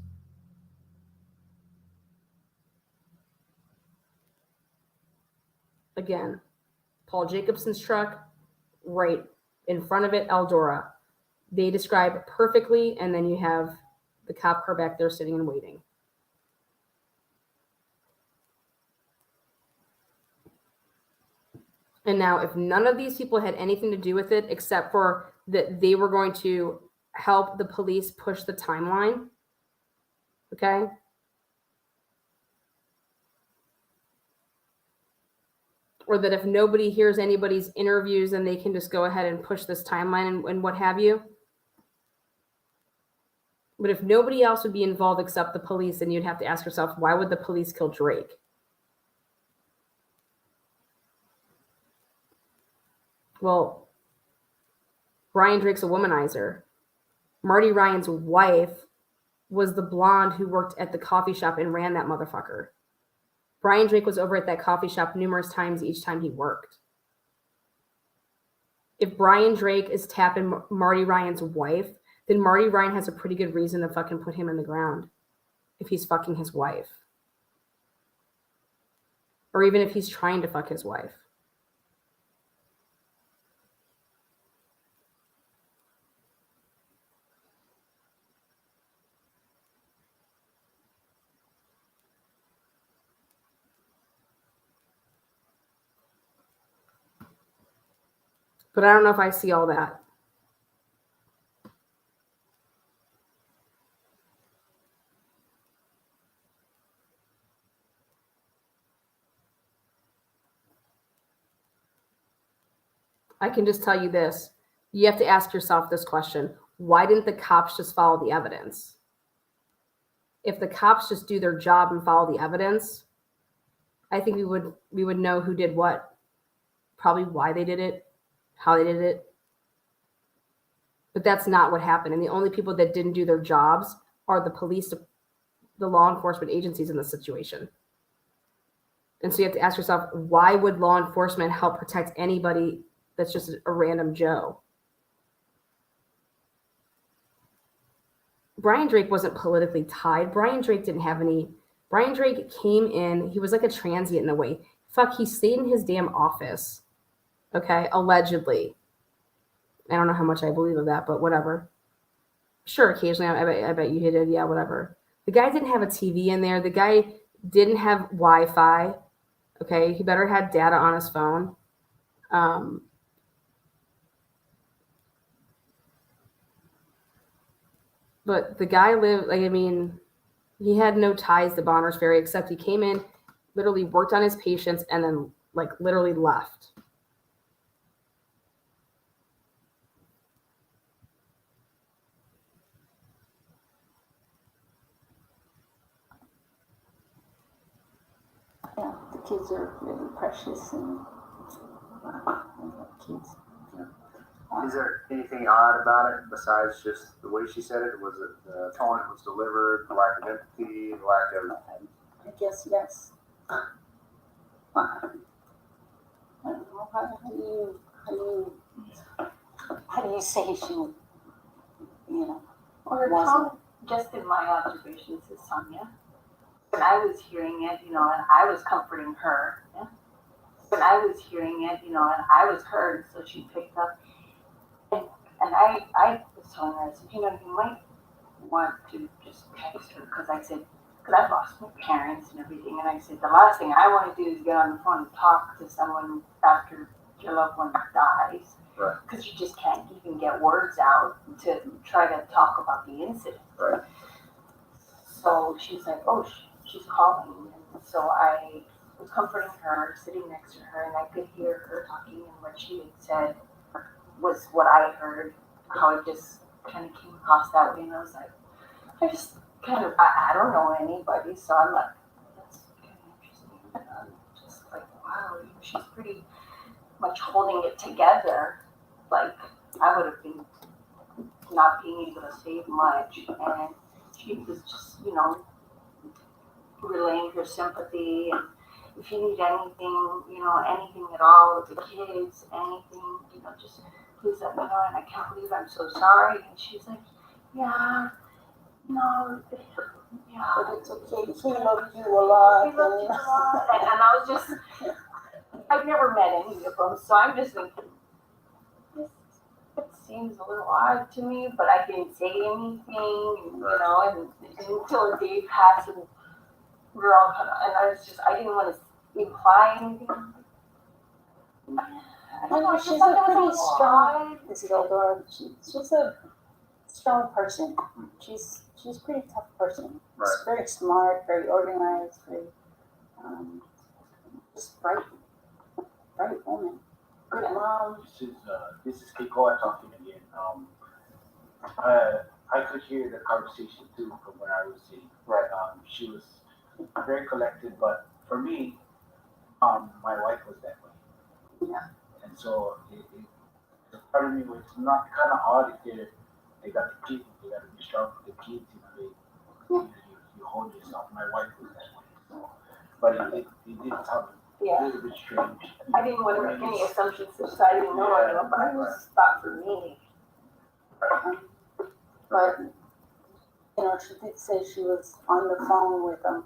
Again, Paul Jacobson's truck, right in front of it, Eldora. They describe perfectly, and then you have the cop car back there sitting and waiting. And now, if none of these people had anything to do with it, except for that they were going to help the police push the timeline, okay? Or that if nobody hears anybody's interviews, then they can just go ahead and push this timeline and what have you. But if nobody else would be involved except the police, then you'd have to ask yourself, why would the police kill Drake? Well, Brian Drake's a womanizer. Marty Ryan's wife was the blonde who worked at the coffee shop and ran that motherfucker. Brian Drake was over at that coffee shop numerous times each time he worked. If Brian Drake is tapping Marty Ryan's wife, then Marty Ryan has a pretty good reason to fucking put him in the ground if he's fucking his wife. Or even if he's trying to fuck his wife. But I don't know if I see all that. I can just tell you this. You have to ask yourself this question. Why didn't the cops just follow the evidence? If the cops just do their job and follow the evidence, I think we would know who did what. Probably why they did it, how they did it. But that's not what happened. And the only people that didn't do their jobs are the police, the law enforcement agencies in this situation. And so you have to ask yourself, why would law enforcement help protect anybody that's just a random Joe? Brian Drake wasn't politically tied. Brian Drake came in, he was like a transient in a way. Fuck, he stayed in his damn office. Okay, allegedly. I don't know how much I believe of that, but whatever. Sure, occasionally, I bet you did. Yeah, whatever. The guy didn't have a TV in there. The guy didn't have Wi-Fi. Okay, he better had data on his phone. But the guy lived, he had no ties to Bonner's Ferry, except he came in, literally worked on his patients, and then, literally left. Yeah, the kids are really precious and kids. Is there anything odd about it besides just the way she said it? Was it the tone it was delivered, the lack of empathy, the lack of... I guess yes. I don't know, how do you say she, Or wasn't? just in my observations is Sonia. When I was hearing it, and I was comforting her. Yeah. When I was hearing it, and I was heard, so she picked up. And I was telling her, I said, you might want to just text her, because I've lost my parents and everything, and I said, the last thing I want to do is get on the phone and talk to someone after your loved one dies. Right. Because you just can't even get words out to try to talk about the incident. Right. So she's like, oh, she's calling. And so I was comforting her, sitting next to her, and I could hear her talking, and what she had said was what I heard, how it just kind of came across that way. And I was like, kind of, I don't know anybody, so I'm like, that's kind of interesting. Just like, wow, she's pretty much holding it together. Like, I would have been not being able to say much, and she was just, relaying her sympathy, and if you need anything, anything at all with the kids, anything, just please let me know, and I can't believe I'm so sorry. And she's like, yeah, no, yeah. But it's okay, he loved you a lot. He loved you a lot. And I was just, I've never met any of them, so I'm just thinking, it seems a little odd to me, but I didn't say anything, and until the day passed, and we're all kind of, and I didn't want to imply anything. I don't know, She's a pretty strong, Mrs. Eldora. She's a strong person. She's a pretty tough person. Right. She's very smart, very organized, very just bright woman. Good mom. This is Keikoa talking again. I could hear the conversation too from where I was sitting. Right. She was very collected, but for me, my wife was that way. Yeah. And so part of me was not kind of odd if they got the kids, they got to be strong with the kids, you hold yourself. My wife was that way. So, but it did sound a little bit strange. I didn't want to make any assumptions, so I didn't know, but I was thought for me. But she did say she was on the phone with them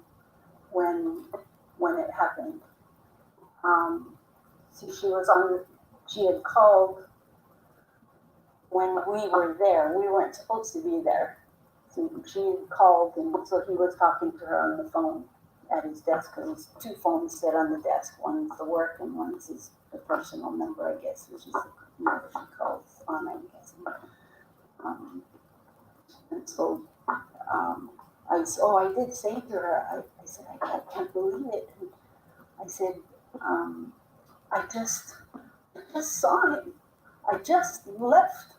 when it happened. So she had called when we were there. We weren't supposed to be there. So she had called, and so he was talking to her on the phone at his desk, because his two phones sit on the desk. One's the work and one's the personal number, I guess, which is the number she calls on, I guess. And so I did say to her, I said, I can't believe it. And I said, I just saw him. I just left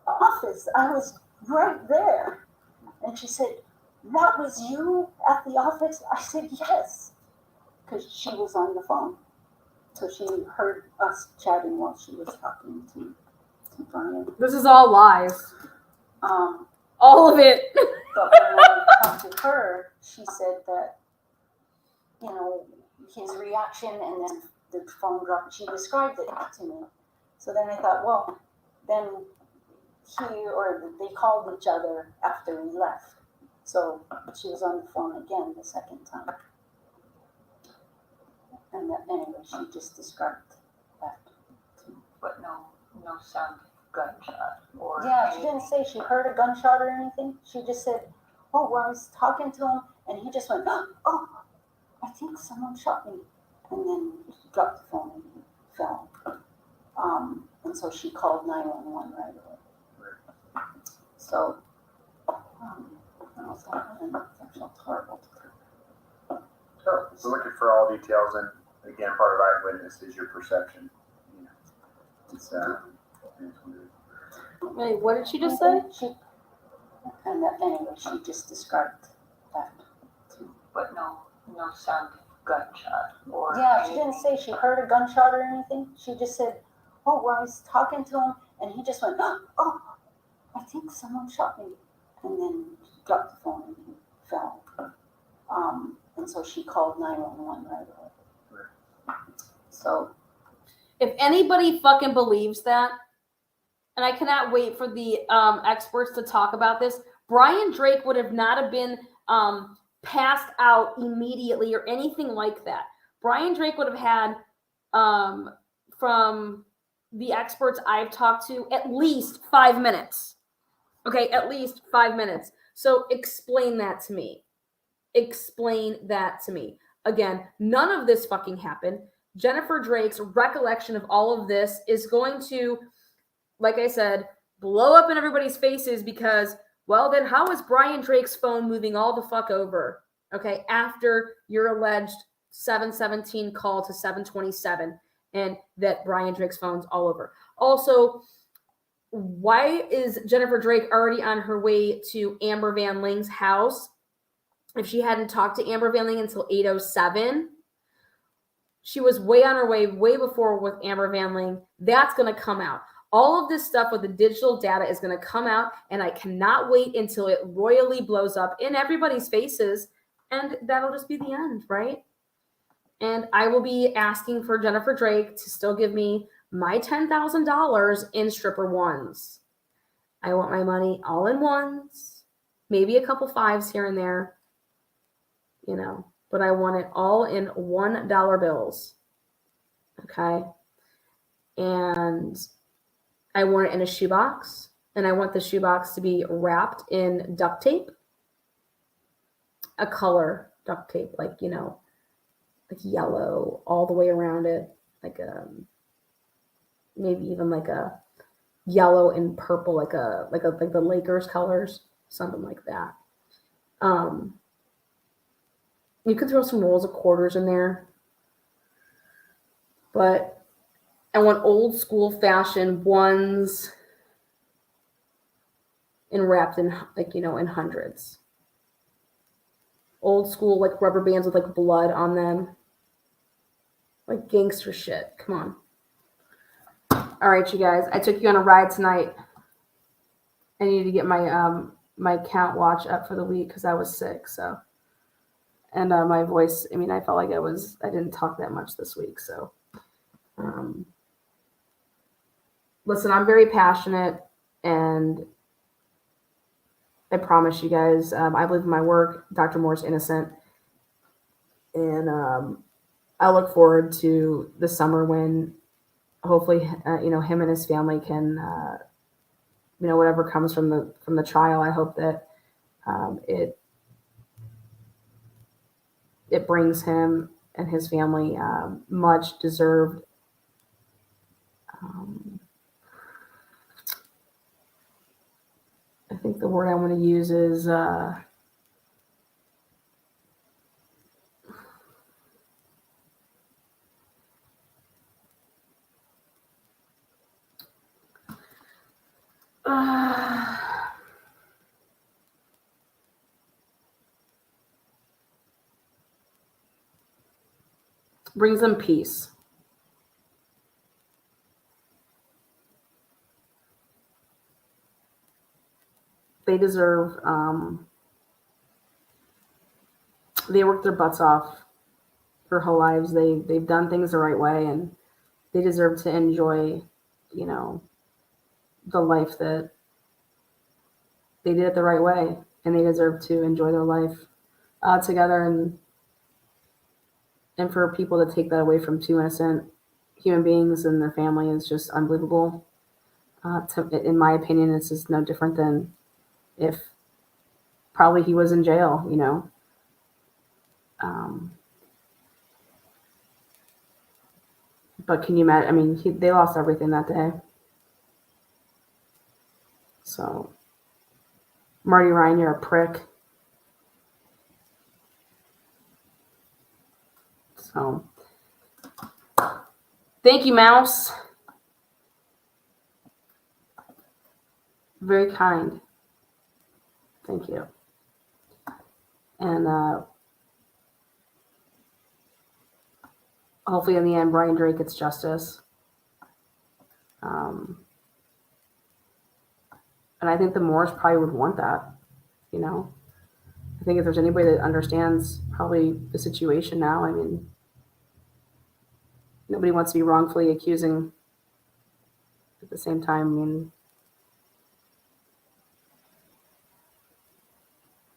the office. I was right there. And she said, that was you at the office? I said, yes, because she was on the phone. So she heard us chatting while she was talking to Brian. This is all lies. All of it. But when I talked to her, she said that, his reaction, and then the phone dropped. She described it to me. So then I thought, well, then they called each other after we left. So she was on the phone again the second time. And anyway, she just described that to me. But no sound gunshot or. Yeah, she didn't say she heard a gunshot or anything. She just said, I was talking to him, and he just went, oh, I think someone shot me. And then he dropped the phone and he fell. And so she called 911 right away. So, that felt horrible. So looking for all details, and again, part of eyewitness is your perception. It's Wait, what did she just say? Anyway, she just described that too. But no sound gunshot or. Yeah, she didn't say she heard a gunshot or anything. She just said, I was talking to him, and he just went, oh, I think someone shot me. And then he dropped the phone and he fell. And so she called 911 right away. So. If anybody fucking believes that, and I cannot wait for the experts to talk about this, Brian Drake would have not have been passed out immediately or anything like that. Brian Drake would have had, from the experts I've talked to, at least 5 minutes. Okay, at least 5 minutes. So explain that to me. Explain that to me. Again, none of this fucking happened. Jennifer Drake's recollection of all of this is going to, like I said, blow up in everybody's faces because, well, then how is Brian Drake's phone moving all the fuck over? Okay, after your alleged 717 call to 727 and that Brian Drake's phone's all over. Also, why is Jennifer Drake already on her way to Amber Van Ling's house if she hadn't talked to Amber Van Ling until 8:07, she was way on her way, way before with Amber Van Ling. That's going to come out. All of this stuff with the digital data is going to come out, and I cannot wait until it royally blows up in everybody's faces, and that'll just be the end, right? And I will be asking for Jennifer Drake to still give me my $10,000 in stripper ones. I want my money all in ones, maybe a couple fives here and there, you know, but I want it all in $1 bills. Okay. And I want it in a shoebox, and I want the shoebox to be wrapped in duct tape, a color duct tape, like, you know, like yellow all the way around it, like maybe even like a yellow and purple, like the Lakers colors, something like that. You could throw some rolls of quarters in there, but I want old school fashion ones and wrapped in, like, you know, in hundreds. Old school, like rubber bands with like blood on them. Like gangster shit. Come on. All right, you guys. I took you on a ride tonight. I needed to get my my count watch up for the week because I was sick. So, and my voice. I mean, I felt like I didn't talk that much this week. So, listen, I'm very passionate, and I promise you guys, I believe in my work. Dr. Moore's innocent, and I look forward to the summer when hopefully, you know, him and his family can, you know, whatever comes from the trial. I hope that it brings him and his family much deserved I think the word I want to use is brings them peace. They deserve, they worked their butts off their whole lives. They've done things the right way, and they deserve to enjoy, you know, the life that they did it the right way, and they deserve to enjoy their life together. And for people to take that away from two innocent human beings and their family is just unbelievable. In my opinion, it's just no different than if probably he was in jail, you know. But can you imagine? I mean, they lost everything that day. So, Marty Ryan, you're a prick. So, thank you, Mouse. Very kind. Thank you. And hopefully in the end, Brian Drake gets justice. And I think the Moores probably would want that, you know. I think if there's anybody that understands probably the situation now, I mean, nobody wants to be wrongfully accusing. At the same time, I mean,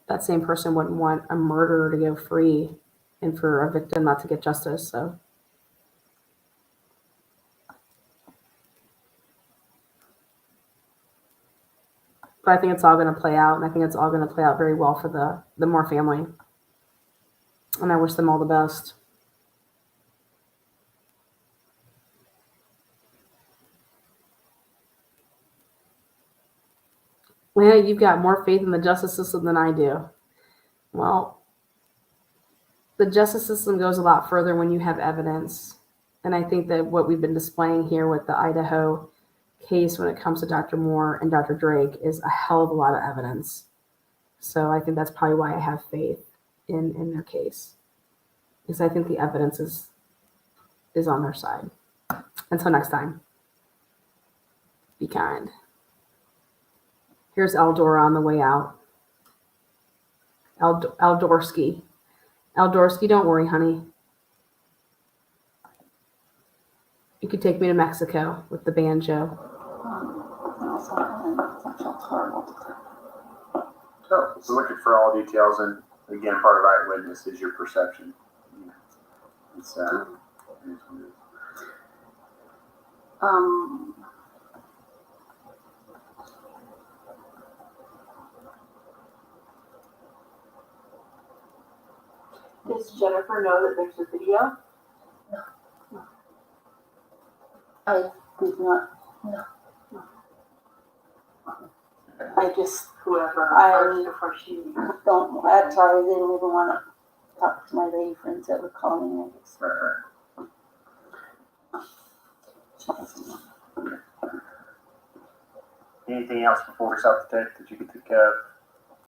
that same person wouldn't want a murderer to go free and for a victim not to get justice. So, but I think it's all going to play out, and I think it's all going to play out very well for the Moore family. And I wish them all the best. Well, you've got more faith in the justice system than I do. Well, the justice system goes a lot further when you have evidence. And I think that what we've been displaying here with the Idaho case when it comes to Dr. Moore and Dr. Drake is a hell of a lot of evidence. So I think that's probably why I have faith. in their case, because I think the evidence is on their side. Until next time, be kind. Here's Eldora on the way out. Eldorsky. Eldorsky, don't worry, honey. You could take me to Mexico with the banjo. So looking for all details, and again, part of eyewitness is your perception. It's it is what it is. Does Jennifer know that there's a video? I did not, no. I just, Whoever I first before she. don't, that's why I didn't even want to talk to my lady friends that were calling me. Anything else before we stop the tape that you can think of?